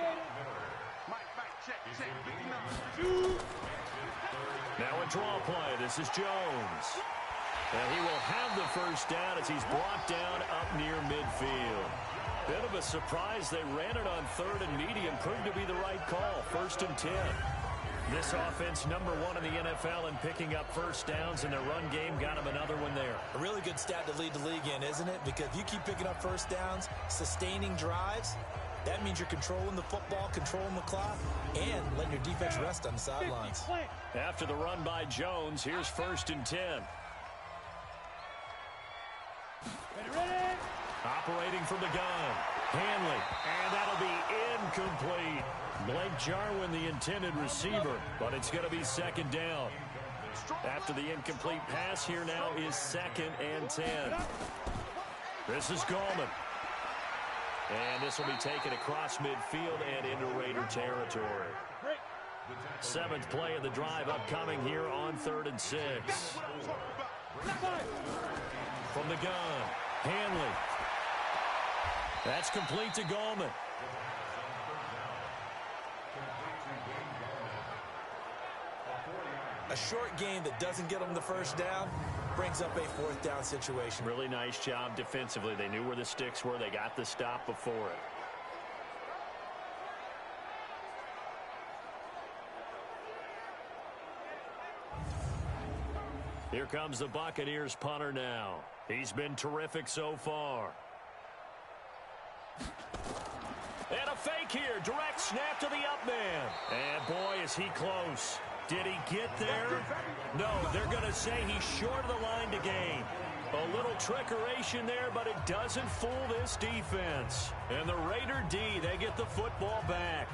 Now a draw play. This is Jones. And he will have the first down as he's brought down up near midfield. Bit of a surprise. They ran it on 3rd and medium. Proved to be the right call. 1st and 10. This offense, number 1 in the NFL in picking up first downs, and their run game got them another one there. A really good stat to lead the league in, isn't it? Because if you keep picking up first downs, sustaining drives, that means you're controlling the football, controlling the clock, and letting your defense rest on the sidelines. After the run by Jones, here's 1st and 10. Operating from the gun. Hanley, and that'll be incomplete. Blake Jarwin, the intended receiver, but it's going to be second down. After the incomplete pass, here now is 2nd and 10. This is Gallman. And this will be taken across midfield and into Raider territory. 7th play of the drive upcoming here on 3rd and 6. From the gun, Hanley. That's complete to Gallman. A short game that doesn't get them the first down brings up a 4th down situation. Really nice job defensively. They knew where the sticks were. They got the stop before it. Here comes the Buccaneers punter now. He's been terrific so far. And a fake here. Direct snap to the up man. And boy, is he close. Did he get there? No, they're going to say he's short of the line to gain. A little trickeration there, but it doesn't fool this defense. And the Raider D, they get the football back.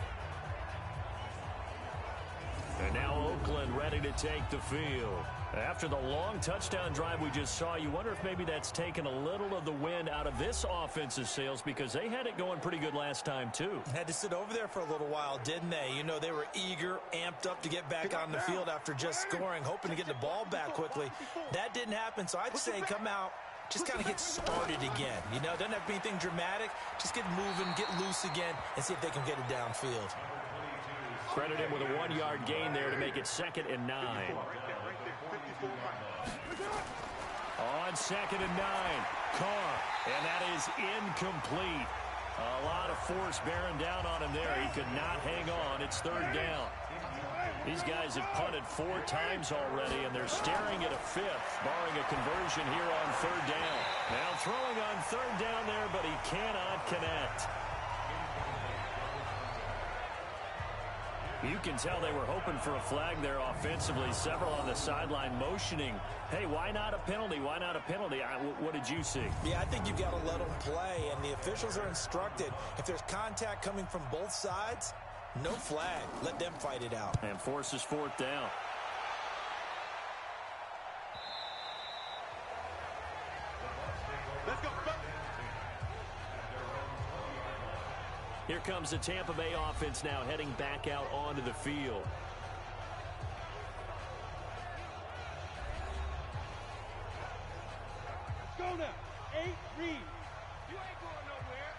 And now Oakland ready to take the field. After the long touchdown drive we just saw, you wonder if maybe that's taken a little of the wind out of this offense's sails, because they had it going pretty good last time, too. Had to sit over there for a little while, didn't they? You know, they were eager, amped up to get back on the field after just scoring, hoping to get the ball back quickly. That didn't happen, so I'd say come out, just kind of get started again. You know, doesn't have to be anything dramatic. Just get moving, get loose again, and see if they can get it downfield. Credit him with a 1-yard gain there to make it 2nd and 9. On 2nd and 9, Carr, and that is incomplete. A lot of force bearing down on him there. He could not hang on. It's 3rd down. These guys have punted 4 times already, and they're staring at a 5th, barring a conversion here on 3rd down. Now throwing on 3rd down there, but he cannot connect. You can tell they were hoping for a flag there offensively. Several on the sideline motioning, hey, why not a penalty? Why not a penalty? What did you see? Yeah, I think you've got to let them play, and the officials are instructed. If there's contact coming from both sides, no flag. Let them fight it out. And forces 4th down. comes the Tampa Bay offense now heading back out onto the field. Let's go now. 8, read. You ain't going nowhere.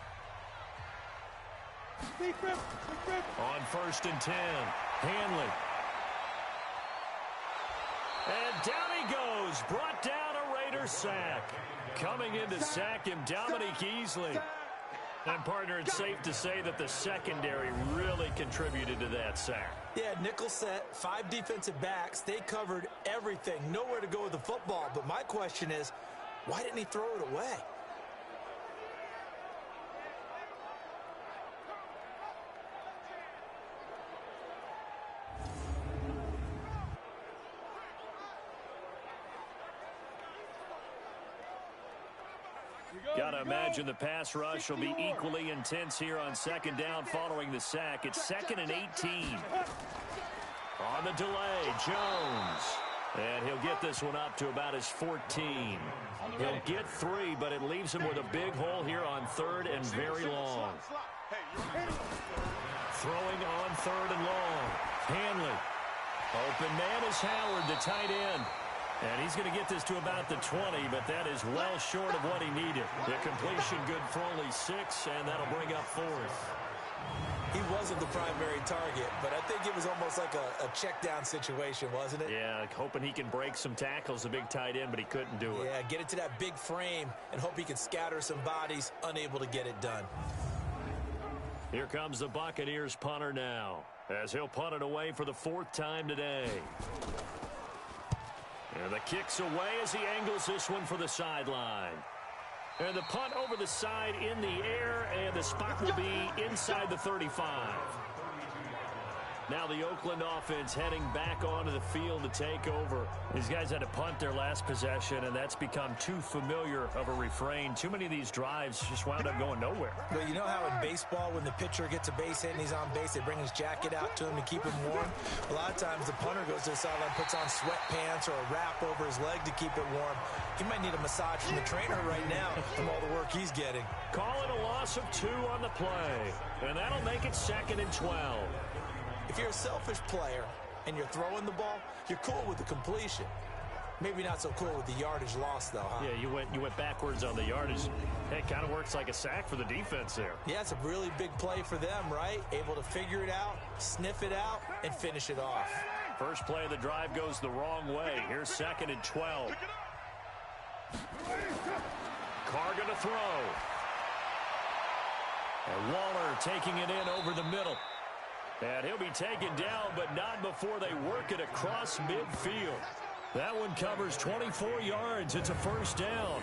Big rip, big rip. On 1st and 10, Hanley. And down he goes, brought down a Raider sack. Coming in to sack him, Dominique Easley. And, partner, it's safe to say that the secondary really contributed to that sack. Yeah, nickel set, 5 defensive backs. They covered everything. Nowhere to go with the football. But my question is, why didn't he throw it away? Got to imagine the pass rush will be equally intense here on 2nd down following the sack. It's 2nd and 18. On the delay, Jones. And he'll get this one up to about his 14. He'll get 3, but it leaves him with a big hole here on 3rd and very long. Throwing on 3rd and long. Hanley. Open man is Howard, the tight end. And he's going to get this to about the 20, but that is well short of what he needed. The completion good for only 6, and that'll bring up 4th. He wasn't the primary target, but I think it was almost like a check down situation, wasn't it? Yeah, like hoping he can break some tackles, a big tight end, but he couldn't do it. Yeah, get it to that big frame and hope he can scatter some bodies, unable to get it done. Here comes the Buccaneers punter now, as he'll punt it away for the 4th time today. And the kick's away as he angles this one for the sideline. And the punt over the side in the air, and the spot will be inside the 35. Now the Oakland offense heading back onto the field to take over. These guys had to punt their last possession, and that's become too familiar of a refrain. Too many of these drives just wound up going nowhere. But you know how in baseball, when the pitcher gets a base hit and he's on base, they bring his jacket out to him to keep him warm? A lot of times the punter goes to the sideline, puts on sweatpants or a wrap over his leg to keep it warm. He might need a massage from the trainer right now from all the work he's getting. Calling a loss of 2 on the play, and that'll make it 2nd and 12. If you're a selfish player and you're throwing the ball, you're cool with the completion. Maybe not so cool with the yardage loss, though, huh? Yeah, you went backwards on the yardage. It kind of works like a sack for the defense there. Yeah, it's a really big play for them, right? Able to figure it out, sniff it out, and finish it off. First play of the drive goes the wrong way. Here's 2nd and 12. Carr going to throw. And Waller taking it in over the middle. And he'll be taken down, but not before they work it across midfield. That one covers 24 yards. It's a 1st down.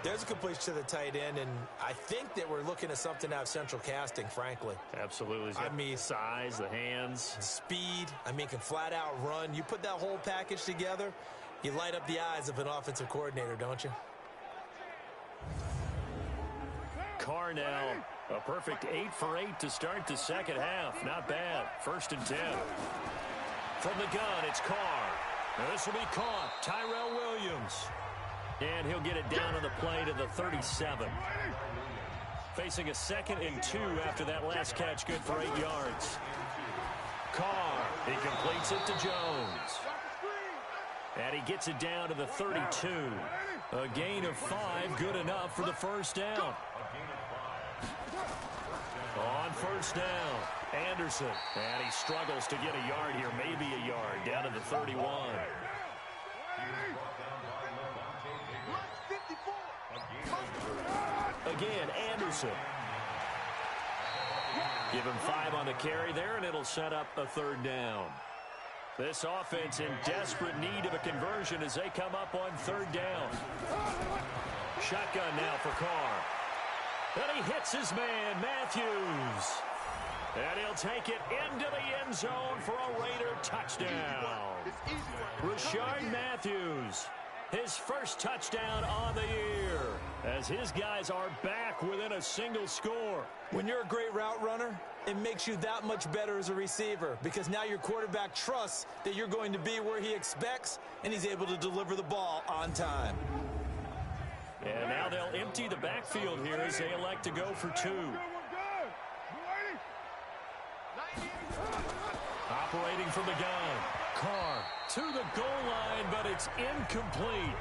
There's a completion to the tight end, and I think that we're looking at something out of central casting, frankly. Absolutely. I mean, size, the hands. Speed. I mean, can flat out run. You put that whole package together, you light up the eyes of an offensive coordinator, don't you? Carr now. A perfect 8 for 8 to start the 2nd half. Not bad. 1st and 10. From the gun, it's Carr. Now this will be caught. Tyrell Williams. And he'll get it down on the play to the 37. Facing a 2nd and 2 after that last catch, good for 8 yards. Carr, he completes it to Jones. And he gets it down to the 32. A gain of 5, good enough for the 1st down. On 1st down, Anderson. And he struggles to get a yard here, maybe a yard, down to the 31. Again, Anderson. Give him 5 on the carry there, and it'll set up a 3rd down. This offense in desperate need of a conversion as they come up on 3rd down. Shotgun now for Carr. And he hits his man, Matthews. And he'll take it into the end zone for a Raider touchdown. Rashard Matthews, his first touchdown on the year, as his guys are back within a single score. When you're a great route runner, it makes you that much better as a receiver, because now your quarterback trusts that you're going to be where he expects, and he's able to deliver the ball on time. And now they'll empty the backfield here as they elect to go for 2. separating from the gun. Carr to the goal line, but it's incomplete.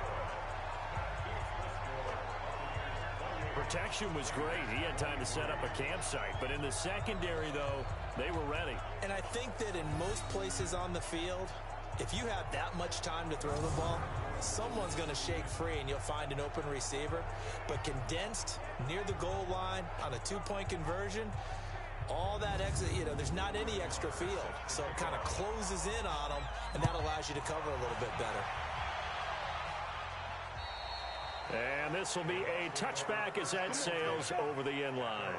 Protection was great. He had time to set up a campsite. But in the secondary, though, they were ready. And I think that in most places on the field, if you have that much time to throw the ball, someone's going to shake free and you'll find an open receiver. But condensed near the goal line on a two-point conversion, all that extra, there's not any extra field. So it kind of closes in on them, and that allows you to cover a little bit better. And this will be a touchback as that sails over the end line.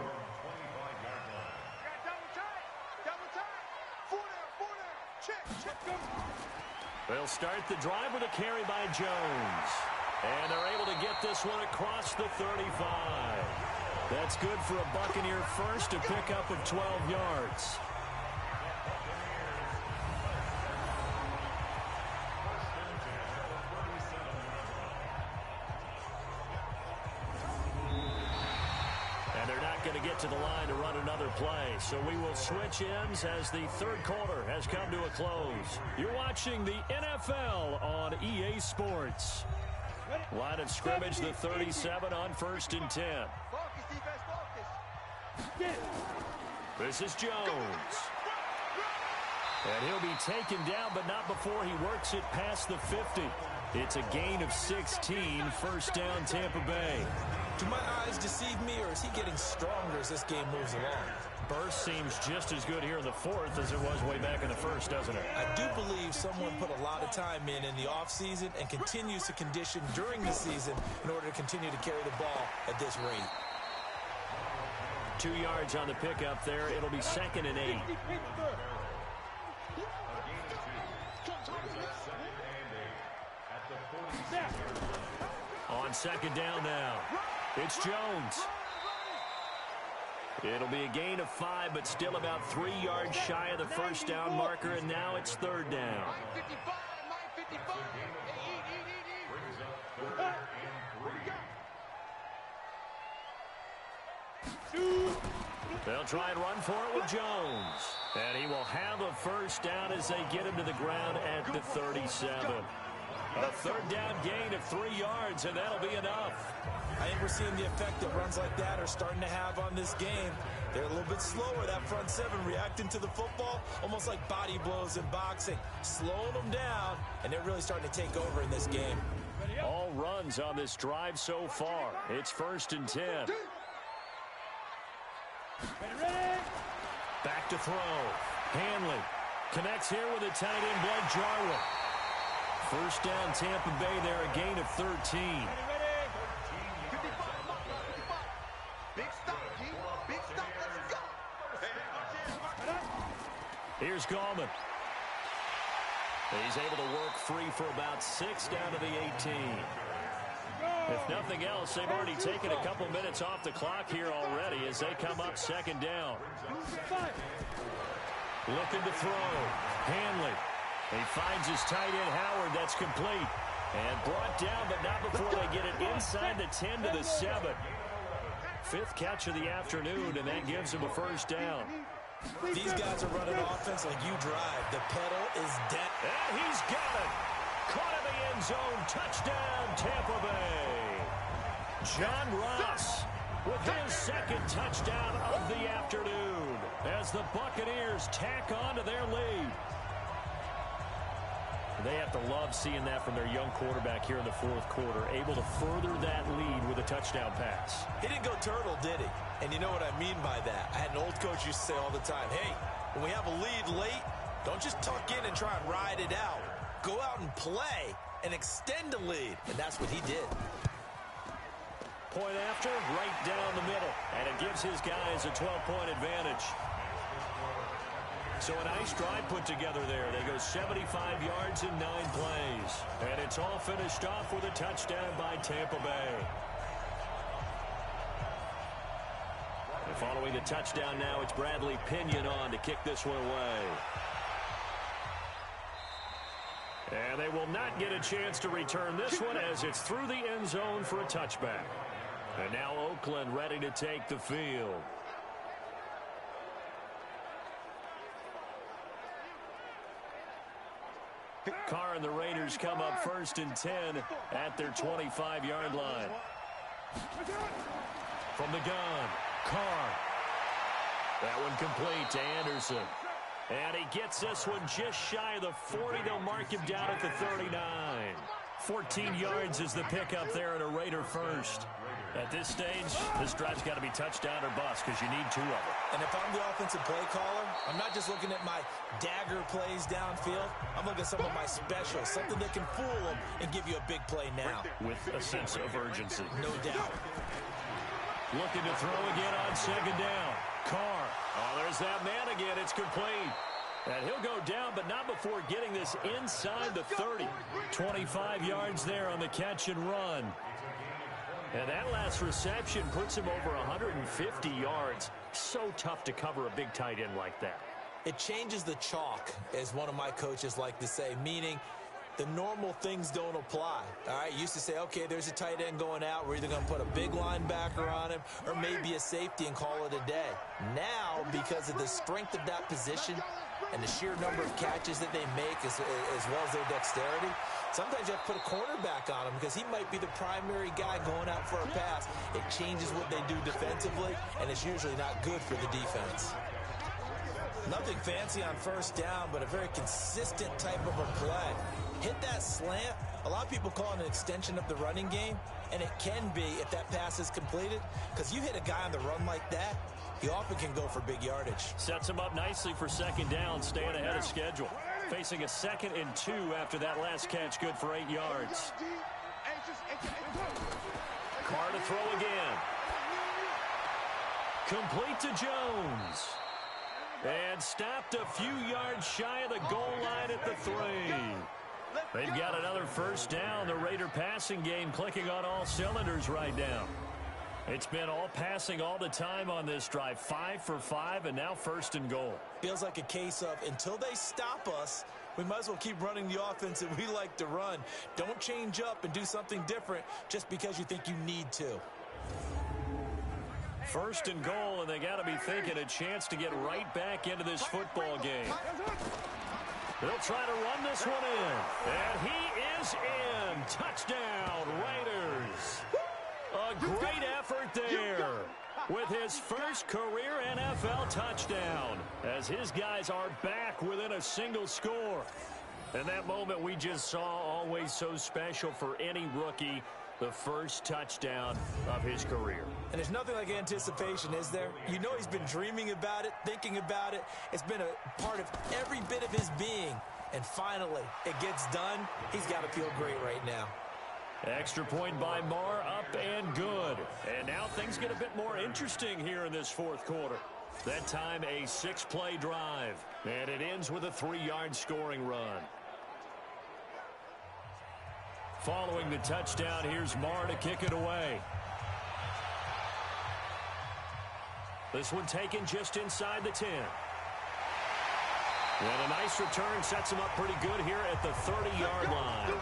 They'll start the drive with a carry by Jones. And they're able to get this one across the 35. That's good for a Buccaneer first, a pickup of 12 yards. And they're not going to get to the line to run another play. So we will switch ends as the third quarter has come to a close. You're watching the NFL on EA Sports. Line of scrimmage, the 37 on 1st and 10. This is Jones. And he'll be taken down, but not before he works it past the 50. It's a gain of 16, first down Tampa Bay. Do my eyes deceive me, or is he getting stronger as this game moves along? Burst seems just as good here in the fourth as it was way back in the first, doesn't it? I do believe someone put a lot of time in the offseason and continues to condition during the season in order to continue to carry the ball at this rate. 2 yards on the pickup there. It'll be 2nd and 8. On 2nd down now. It's Jones. It'll be a gain of 5, but still about 3 yards shy of the first down marker, and now it's 3rd down. They'll try and run for it with Jones. And he will have a first down as they get him to the ground at the 37. A 3rd down gain of 3 yards, and that'll be enough. I think we're seeing the effect that runs like that are starting to have on this game. They're a little bit slower, that front seven, reacting to the football, almost like body blows in boxing, slowing them down, and they're really starting to take over in this game. All runs on this drive so far. It's 1st and 10. Back to throw. Hanley connects here with a tight end, Blake Jarwin. First down, Tampa Bay there, a gain of 13. Here's Gallman. He's able to work free for about 6 down to the 18. If nothing else, they've already taken a couple minutes off the clock here already as they come up 2nd down. Looking to throw. Hanley. He finds his tight end, Howard. That's complete. And brought down, but not before they get it inside the 10 to the 7. 5th catch of the afternoon, and that gives him a first down. These guys are running offense like you drive. The pedal is down. And he's got it. Caught in the end zone. Touchdown, Tampa Bay. John Ross with his 2nd touchdown of the afternoon as the Buccaneers tack on to their lead. They have to love seeing that from their young quarterback here in the 4th quarter, able to further that lead with a touchdown pass. He didn't go turtle, did he? And you know what I mean by that. I had an old coach used to say all the time, hey, when we have a lead late, don't just tuck in and try and ride it out. Go out and play and extend the lead. And that's what he did. Point after, right down the middle. And it gives his guys a 12-point advantage. So a nice drive put together there. They go 75 yards in 9 plays. And it's all finished off with a touchdown by Tampa Bay. And following the touchdown now, it's Bradley Pinion on to kick this one away. And they will not get a chance to return this one as it's through the end zone for a touchback. And now Oakland ready to take the field. Carr and the Raiders come up 1st and 10 at their 25-yard line. From the gun, Carr. That one complete to Anderson. And he gets this one just shy of the 40. They'll mark him down at the 39. 14 yards is the pickup there and a Raider first. At this stage, this drive's got to be touchdown or bust because you need 2 of them. And if I'm the offensive play caller, I'm not just looking at my dagger plays downfield. I'm looking at some of my specials, something that can fool them and give you a big play now. With a sense of urgency. No doubt. Looking to throw again on 2nd down. Carr. Oh, there's that man again. It's complete. And he'll go down, but not before getting this inside the 30. 25 yards there on the catch and run. And that last reception puts him over 150 yards. So tough to cover a big tight end like that. It changes the chalk, as one of my coaches like to say, meaning the normal things don't apply. All right, used to say, okay, there's a tight end going out. We're either going to put a big linebacker on him or maybe a safety and call it a day. Now, because of the strength of that position and the sheer number of catches that they make as well as their dexterity, sometimes you have to put a cornerback on him because he might be the primary guy going out for a pass. It changes what they do defensively, and it's usually not good for the defense. Nothing fancy on 1st down, but a very consistent type of a play. Hit that slant. A lot of people call it an extension of the running game, and it can be if that pass is completed, because you hit a guy on the run like that, he often can go for big yardage. Sets him up nicely for 2nd down, staying ahead of schedule. Facing a 2nd and 2 after that last catch, good for 8 yards. Carr to throw again. Complete to Jones. And stopped a few yards shy of the goal line at the 3. They've got another 1st down. The Raider passing game clicking on all cylinders right now. It's been all passing all the time on this drive. 5 for 5, and now 1st and goal. Feels like a case of until they stop us, we might as well keep running the offense that we like to run. Don't change up and do something different just because you think you need to. 1st and goal, and they got to be thinking a chance to get right back into this football game. They'll try to run this one in. And he is in. Touchdown, Raiders. A great effort there with his first career NFL touchdown as his guys are back within a single score. And that moment we just saw, always so special for any rookie, the first touchdown of his career. And there's nothing like anticipation, is there? You know he's been dreaming about it, thinking about it. It's been a part of every bit of his being. And finally, it gets done. He's got to feel great right now. Extra point by Marr, up and good. And now things get a bit more interesting here in this 4th quarter. That time a 6-play drive. And it ends with a 3-yard scoring run. Following the touchdown, here's Marr to kick it away. This one taken just inside the 10. And a nice return sets him up pretty good here at the 30-yard line.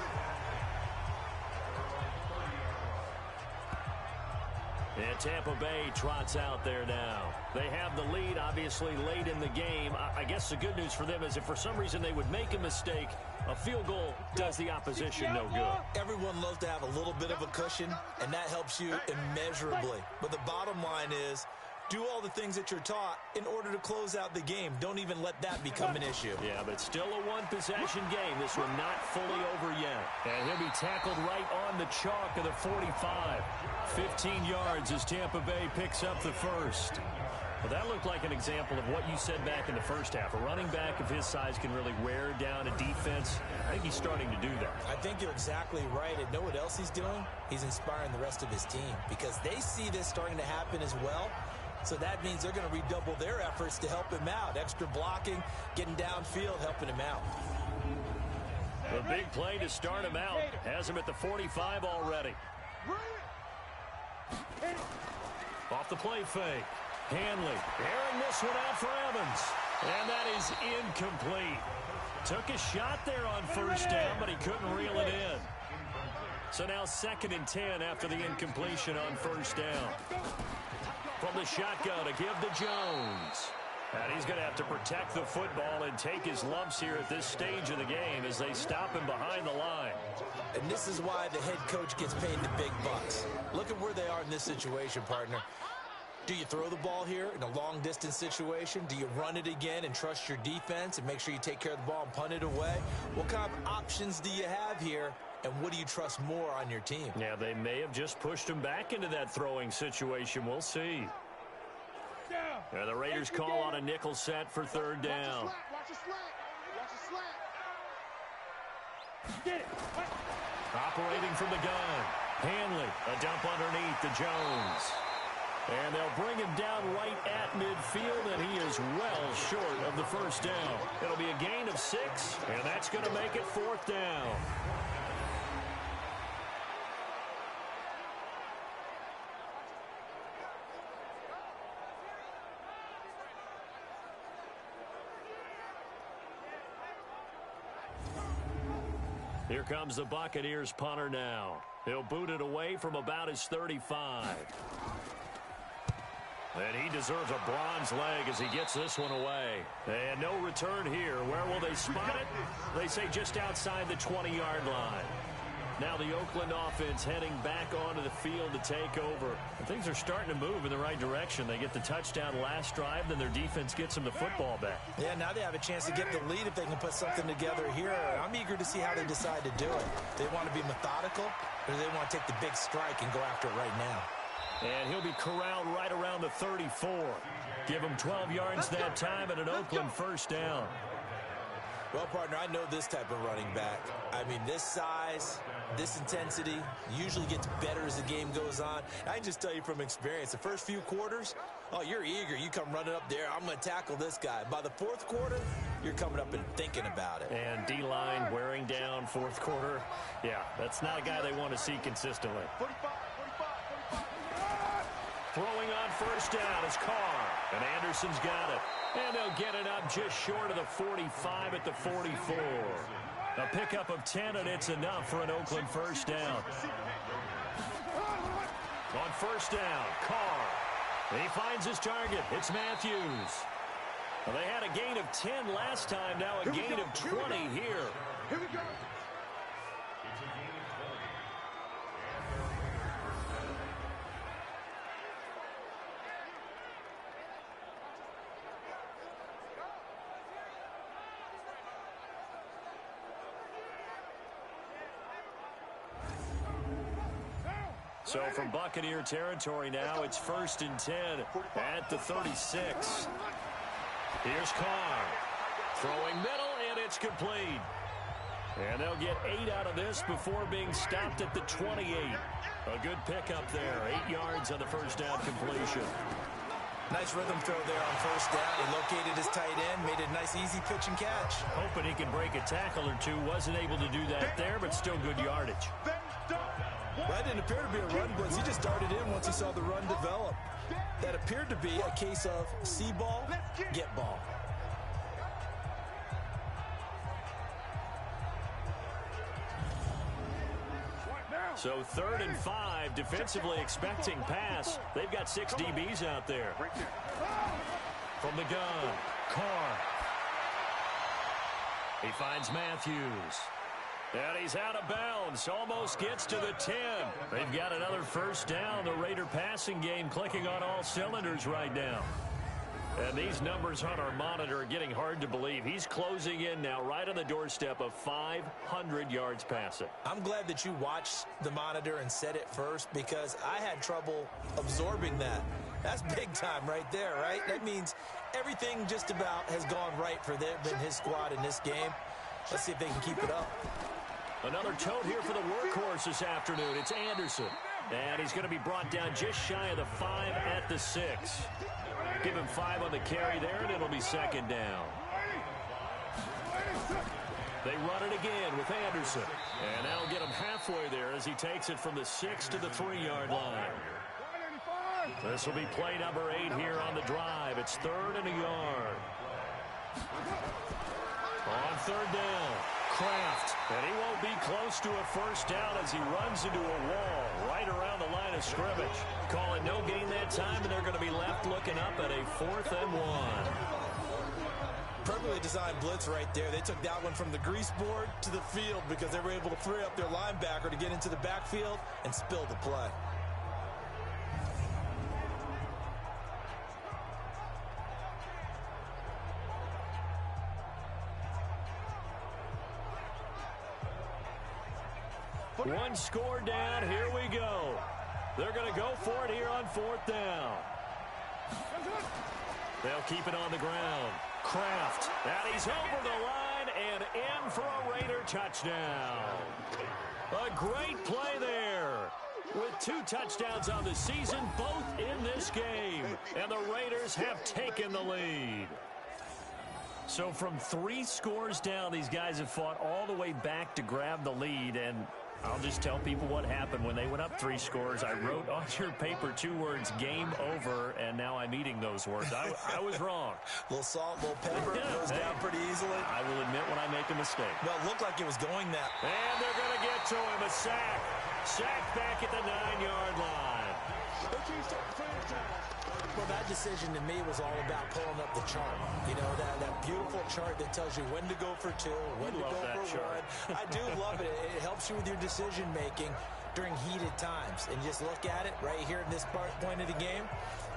And Tampa Bay trots out there now. They have the lead, obviously, late in the game. I guess the good news for them is if for some reason they would make a mistake, a field goal does the opposition no good. Everyone loves to have a little bit of a cushion, and that helps you immeasurably. But the bottom line is, do all the things that you're taught in order to close out the game. Don't even let that become an issue. Yeah, but still a one-possession game. This one not fully over yet. And he'll be tackled right on the chalk of the 45. 15 yards as Tampa Bay picks up the first. Well, that looked like an example of what you said back in the first half. A running back of his size can really wear down a defense. I think he's starting to do that. I think you're exactly right. And know what else he's doing? He's inspiring the rest of his team because they see this starting to happen as well. So that means they're going to redouble their efforts to help him out. Extra blocking, getting downfield, helping him out. The big play to start him out has him at the 45 already. Off the play fake. Hanley airing this one out for Evans. And that is incomplete. Took a shot there on 1st down, but he couldn't reel it in. So now 2nd and 10 after the incompletion on 1st down. From the shotgun to give to Jones. And he's going to have to protect the football and take his lumps here at this stage of the game as they stop him behind the line. And this is why the head coach gets paid the big bucks. Look at where they are in this situation, partner. Do you throw the ball here in a long-distance situation? Do you run it again and trust your defense and make sure you take care of the ball and punt it away? What kind of options do you have here, and what do you trust more on your team? Yeah, they may have just pushed him back into that throwing situation. We'll see. And the Raiders call on a nickel set for third down. Watch the slant. Watch the slant. Get it. Operating from the gun. Hanley, a dump underneath to Jones. And they'll bring him down right at midfield, and he is well short of the first down. It'll be a gain of 6, and that's going to make it fourth down. Here comes the Buccaneers punter now. He'll boot it away from about his 35. And he deserves a bronze leg as he gets this one away. And no return here. Where will they spot it? They say just outside the 20-yard line. Now the Oakland offense heading back onto the field to take over. And things are starting to move in the right direction. They get the touchdown last drive, then their defense gets them the football back. Yeah, now they have a chance to get the lead if they can put something together here. I'm eager to see how they decide to do it. They want to be methodical, or do they want to take the big strike and go after it right now? And he'll be corralled right around the 34. Give him 12 yards that time and an Oakland first down. Well, partner, I know this type of running back. I mean, this size, this intensity usually gets better as the game goes on. I can just tell you from experience, the first few quarters, oh, you're eager. You come running up there, I'm going to tackle this guy. By the fourth quarter, you're coming up and thinking about it. And D-line wearing down fourth quarter. Yeah, that's not a guy they want to see consistently. 45. Throwing on first down is Carr. And Anderson's got it. And they'll get it up just short of the 45 at the 44. A pickup of 10, and it's enough for an Oakland first down. On first down, Carr. He finds his target. It's Matthews. Well, they had a gain of 10 last time. Now a gain of 20 here. Here we go. So from Buccaneer territory now, it's 1st and 10 at the 36. Here's Carr. Throwing middle, and it's complete. And they'll get 8 out of this before being stopped at the 28. A good pickup there. 8 yards on the first down completion. Nice rhythm throw there on first down. He located his tight end, made a nice easy pitch and catch. Hoping he can break a tackle or two. Wasn't able to do that there, but still good yardage. That didn't appear to be a run blitz. He just darted in once he saw the run develop. That appeared to be a case of see ball, get ball. So 3rd and 5, defensively expecting pass. They've got 6 DBs out there. From the gun, Carr. He finds Matthews. And he's out of bounds. Almost gets to the 10. They've got another first down. The Raider passing game clicking on all cylinders right now. And these numbers on our monitor are getting hard to believe. He's closing in now right on the doorstep of 500 yards passing. I'm glad that you watched the monitor and said it first because I had trouble absorbing that. That's big time right there, right? That means everything just about has gone right for them and his squad in this game. Let's see if they can keep it up. Another tote here for the workhorse this afternoon. It's Anderson. And he's going to be brought down just shy of the 5 at the 6. Give him 5 on the carry there, and it'll be second down. They run it again with Anderson. And that'll get him halfway there as he takes it from the 6 to the 3-yard line. This will be play number 8 here on the drive. It's 3rd and a yard. On 3rd down, Kraft. And he won't be close to a first down as he runs into a wall right around the line of scrimmage. Calling no gain that time, and they're going to be left looking up at a 4th and 1. Perfectly designed blitz right there. They took that one from the grease board to the field because they were able to free up their linebacker to get into the backfield and spill the play. One score down. Here we go. They're going to go for it here on 4th down. They'll keep it on the ground. Kraft. And he's over the line and in for a Raider touchdown. A great play there. With 2 touchdowns on the season, both in this game. And the Raiders have taken the lead. So from 3 scores down, these guys have fought all the way back to grab the lead. And I'll just tell people what happened when they went up 3 scores. I wrote on your paper 2 words, game over, and now I'm eating those words. I was wrong. A little salt, a little pepper, goes down pretty easily. I will admit when I make a mistake. Well, it looked like it was going that. And they're going to get to him, a sack. Sack back at the 9-yard line. Well, that decision to me was all about pulling up the chart. You know, that beautiful chart that tells you when to go for 2, when to go for 1. I do love it. It helps you with your decision-making during heated times. And just look at it right here in this point of the game.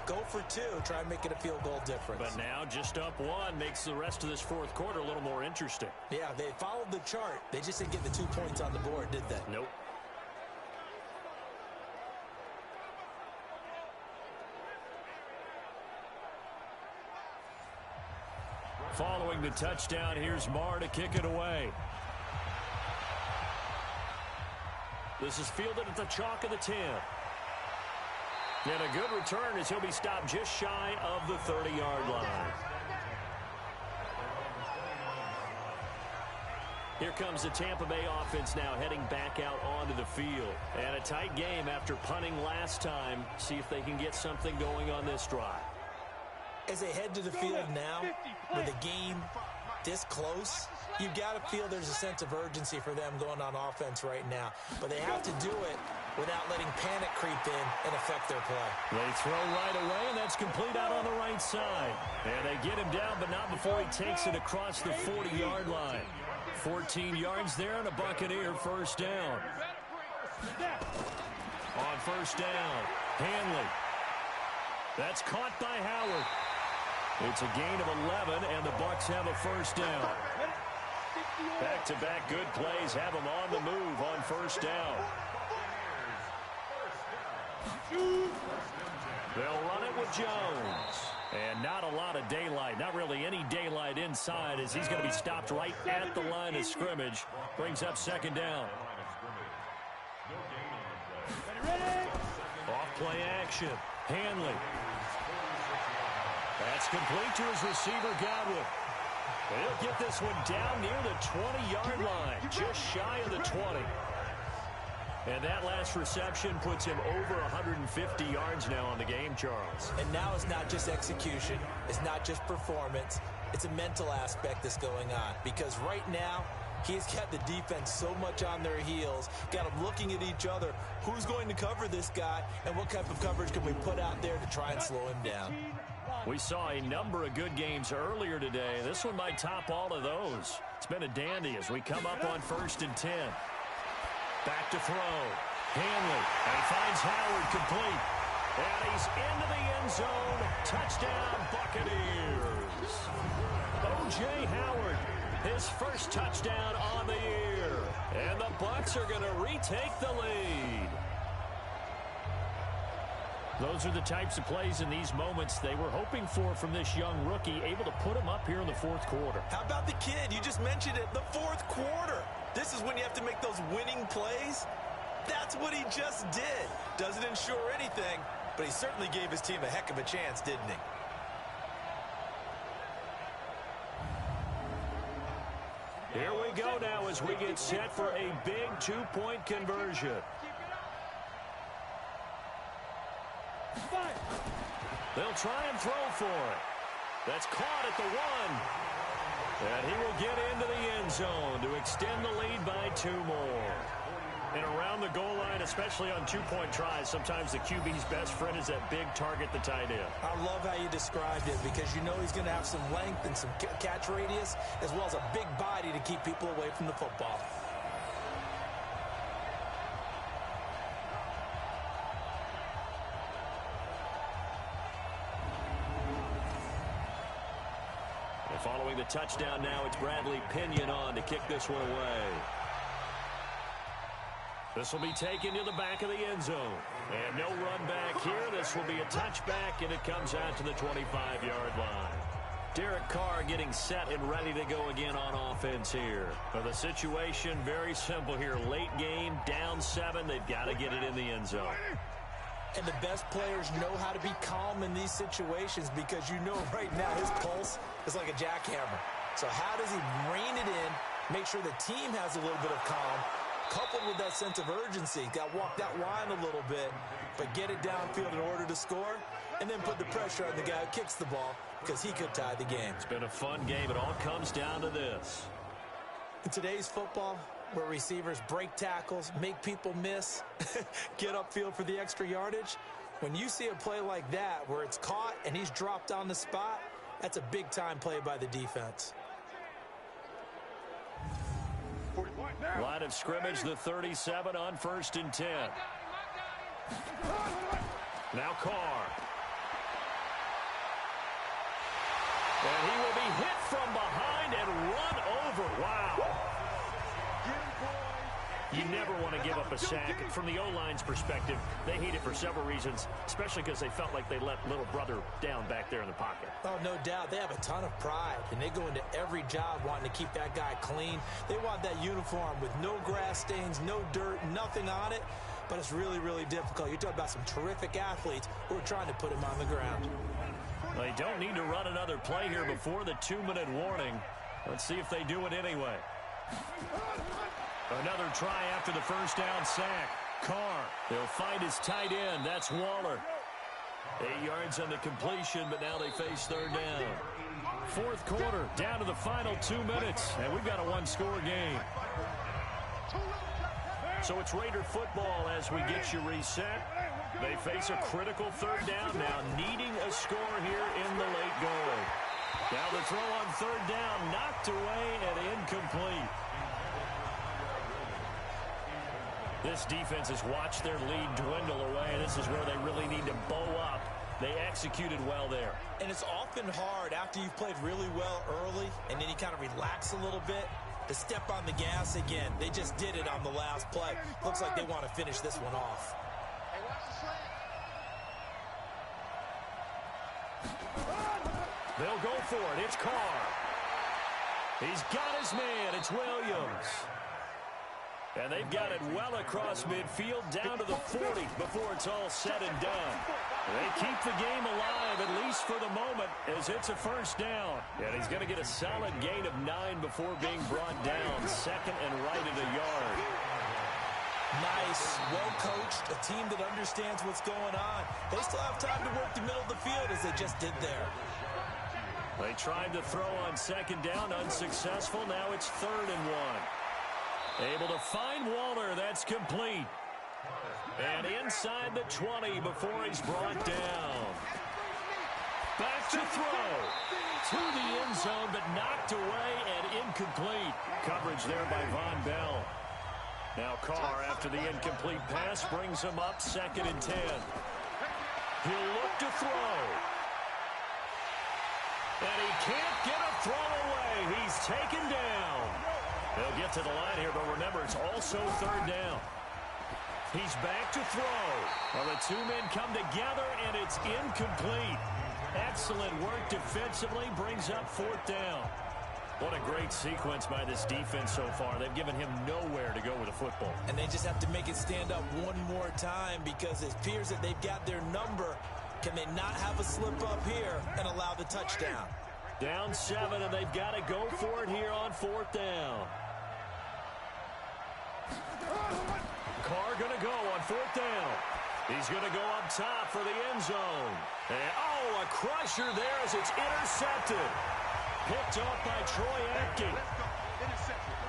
Go for 2. Try and make it a field goal difference. But now just up 1 makes the rest of this 4th quarter a little more interesting. Yeah, they followed the chart. They just didn't get the 2 points on the board, did they? Nope. Following the touchdown, here's Marr to kick it away. This is fielded at the chalk of the 10. And a good return as he'll be stopped just shy of the 30-yard line. Here comes the Tampa Bay offense now heading back out onto the field. And a tight game after punting last time. See if they can get something going on this drive. As they head to the field now, with the game this close, you've got to feel there's a sense of urgency for them going on offense right now. But they have to do it without letting panic creep in and affect their play. They throw right away, and that's complete out on the right side. And they get him down, but not before he takes it across the 40-yard line. 14 yards there and a Buccaneer first down. On first down, Hanley. That's caught by Howard. It's a gain of 11, and the Bucs have a first down. Back-to-back good plays have them on the move on first down. They'll run it with Jones. And not a lot of daylight, not really any daylight inside as he's going to be stopped right at the line of scrimmage. Brings up second down. Off play action. Hanley. That's complete to his receiver, Godwin. He'll get this one down near the 20-yard line, just shy of the 20. And that last reception puts him over 150 yards now on the game, Charles. And now it's not just execution. It's not just performance. It's a mental aspect that's going on. Because right now, he's got the defense so much on their heels, got them looking at each other. Who's going to cover this guy, and what type of coverage can we put out there to try and slow him down? We saw a number of good games earlier today. This one might top all of those. It's been a dandy as we come up on 1st and 10. Back to throw. Hanley. And he finds Howard complete. And he's into the end zone. Touchdown, Buccaneers. O.J. Howard, his first touchdown on the year. And the Bucs are going to retake the lead. Those are the types of plays in these moments they were hoping for from this young rookie, able to put him up here in the 4th quarter. How about the kid? You just mentioned it, the 4th quarter. This is when you have to make those winning plays. That's what he just did. Doesn't ensure anything, but he certainly gave his team a heck of a chance, didn't he? Here we go now as we get set for a big 2-point conversion. They'll try and throw for it. That's caught at the 1. And he will get into the end zone to extend the lead by 2 more. And around the goal line, especially on two-point tries, sometimes the QB's best friend is that big target, the tight end. I love how you described it because you know he's going to have some length and some catch radius as well as a big body to keep people away from the football. And following the touchdown now, it's Bradley Pinion on to kick this one away. This will be taken to the back of the end zone. And no run back here. This will be a touchback, and it comes out to the 25-yard line. Derek Carr getting set and ready to go again on offense here. Well, the situation very simple here. Late game, down 7. They've got to get it in the end zone. And the best players know how to be calm in these situations because you know right now his pulse is like a jackhammer. So how does he rein it in, make sure the team has a little bit of calm, coupled with that sense of urgency, got walked that line a little bit, but get it downfield in order to score, and then put the pressure on the guy who kicks the ball because he could tie the game. It's been a fun game. It all comes down to this. In today's football, where receivers break tackles, make people miss, get upfield for the extra yardage, when you see a play like that where it's caught and he's dropped on the spot, that's a big-time play by the defense. Line of scrimmage, the 37 on 1st and 10. Now Carr. And he will be hit from behind and run over. Wow. You never want to give up a sack. From the O-line's perspective, they hate it for several reasons, especially because they felt like they let little brother down back there in the pocket. Oh, no doubt. They have a ton of pride, and they go into every job wanting to keep that guy clean. They want that uniform with no grass stains, no dirt, nothing on it, but it's really, really difficult. You're talking about some terrific athletes who are trying to put him on the ground. They don't need to run another play here before the 2-minute warning. Let's see if they do it anyway. Another try after the first down sack. Carr, they'll find his tight end. That's Waller. 8 yards on the completion, but now they face 3rd down. 4th quarter, down to the final 2 minutes, and we've got a one-score game. So it's Raider football as we get you reset. They face a critical 3rd down now, needing a score here in the late going. Now the throw on 3rd down, knocked away and incomplete. This defense has watched their lead dwindle away. This is where they really need to bow up. They executed well there. And it's often hard after you've played really well early and then you kind of relax a little bit to step on the gas again. They just did it on the last play. Looks like they want to finish this one off. They'll go for it. It's Carr. He's got his man. It's Williams. And they've got it well across midfield down to the 40 before it's all said and done. They keep the game alive, at least for the moment, as it's a 1st down. And he's going to get a solid gain of 9 before being brought down. 2nd and right at a yard. Nice, well-coached, a team that understands what's going on. They still have time to work the middle of the field as they just did there. They tried to throw on 2nd down, unsuccessful. Now it's 3rd and 1. Able to find Waller. That's complete. And inside the 20 before he's brought down. Back to throw. To the end zone, but knocked away and incomplete. Coverage there by Von Bell. Now Carr, after the incomplete pass, brings him up 2nd and 10. He'll look to throw. And he can't get a throw away. He's taken down. They'll get to the line here, but remember, it's also 3rd down. He's back to throw. Well, the 2 men come together, and it's incomplete. Excellent work defensively, brings up 4th down. What a great sequence by this defense so far. They've given him nowhere to go with the football. And they just have to make it stand up one more time because it appears that they've got their number. Can they not have a slip up here and allow the touchdown? Down 7, and they've got to go for it here on 4th down. Carr going to go on 4th down. He's going to go up top for the end zone. And, oh, a crusher there as it's intercepted. Picked off by Troy Apke.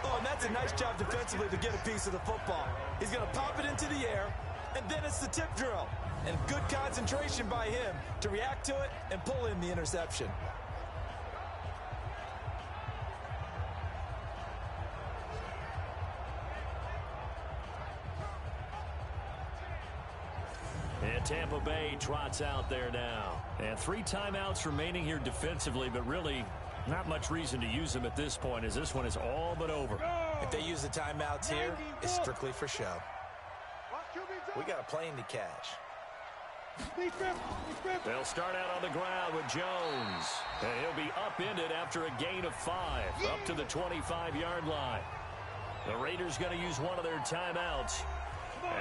Oh, and that's a nice job defensively to get a piece of the football. He's going to pop it into the air, and then it's the tip drill. And good concentration by him to react to it and pull in the interception. And Tampa Bay trots out there now. And 3 timeouts remaining here defensively, but really not much reason to use them at this point, as this one is all but over. If they use the timeouts here, it's strictly for show. We got a plane to catch. They'll start out on the ground with Jones. And he'll be upended after a gain of 5, up to the 25-yard line. The Raiders going to use one of their timeouts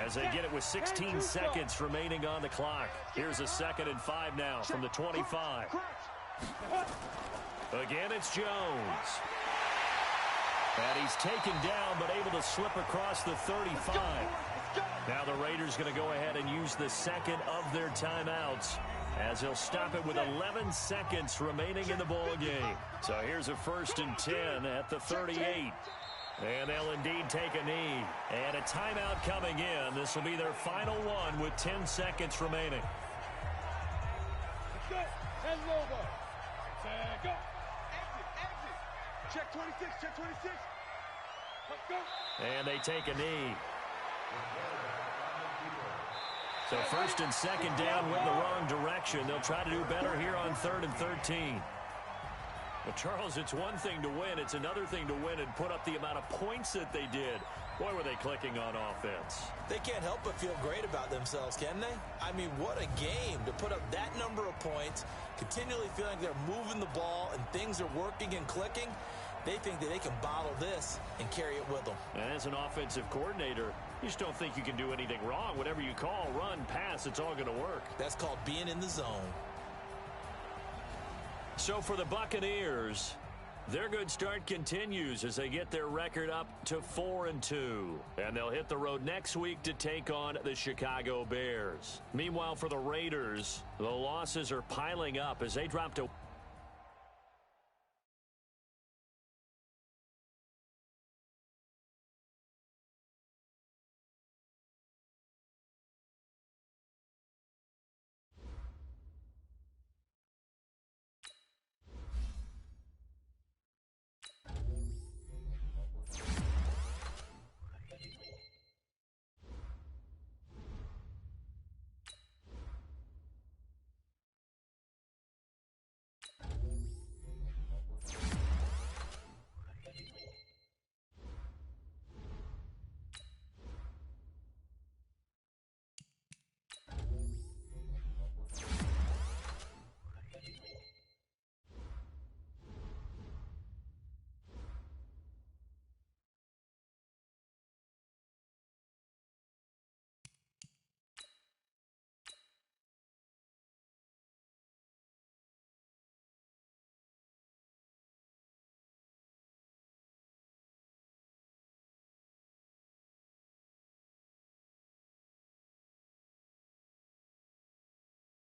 as they get it with 16 seconds remaining on the clock. Here's a 2nd and 5 now from the 25. Again, it's Jones. And he's taken down, but able to slip across the 35. Now the Raiders going to go ahead and use the 2nd of their timeouts, as they'll stop it with 11 seconds remaining in the ball game. So here's a 1st and 10 at the 38. And they'll indeed take a knee. And a timeout coming in. This will be their final one with 10 seconds remaining. Let's go. Hands over. Go. Exit. Check 26. Check 26. Let's go. And they take a knee. So 1st and 2nd down went the wrong direction. They'll try to do better here on 3rd and 13. But, Charles, it's one thing to win. It's another thing to win and put up the amount of points that they did. Boy, were they clicking on offense. They can't help but feel great about themselves, can they? I mean, what a game to put up that number of points, continually feeling like they're moving the ball and things are working and clicking. They think that they can bottle this and carry it with them. And as an offensive coordinator, you just don't think you can do anything wrong. Whatever you call, run, pass, it's all going to work. That's called being in the zone. So for the Buccaneers, their good start continues as they get their record up to 4-2. And they'll hit the road next week to take on the Chicago Bears. Meanwhile, for the Raiders, the losses are piling up as they drop to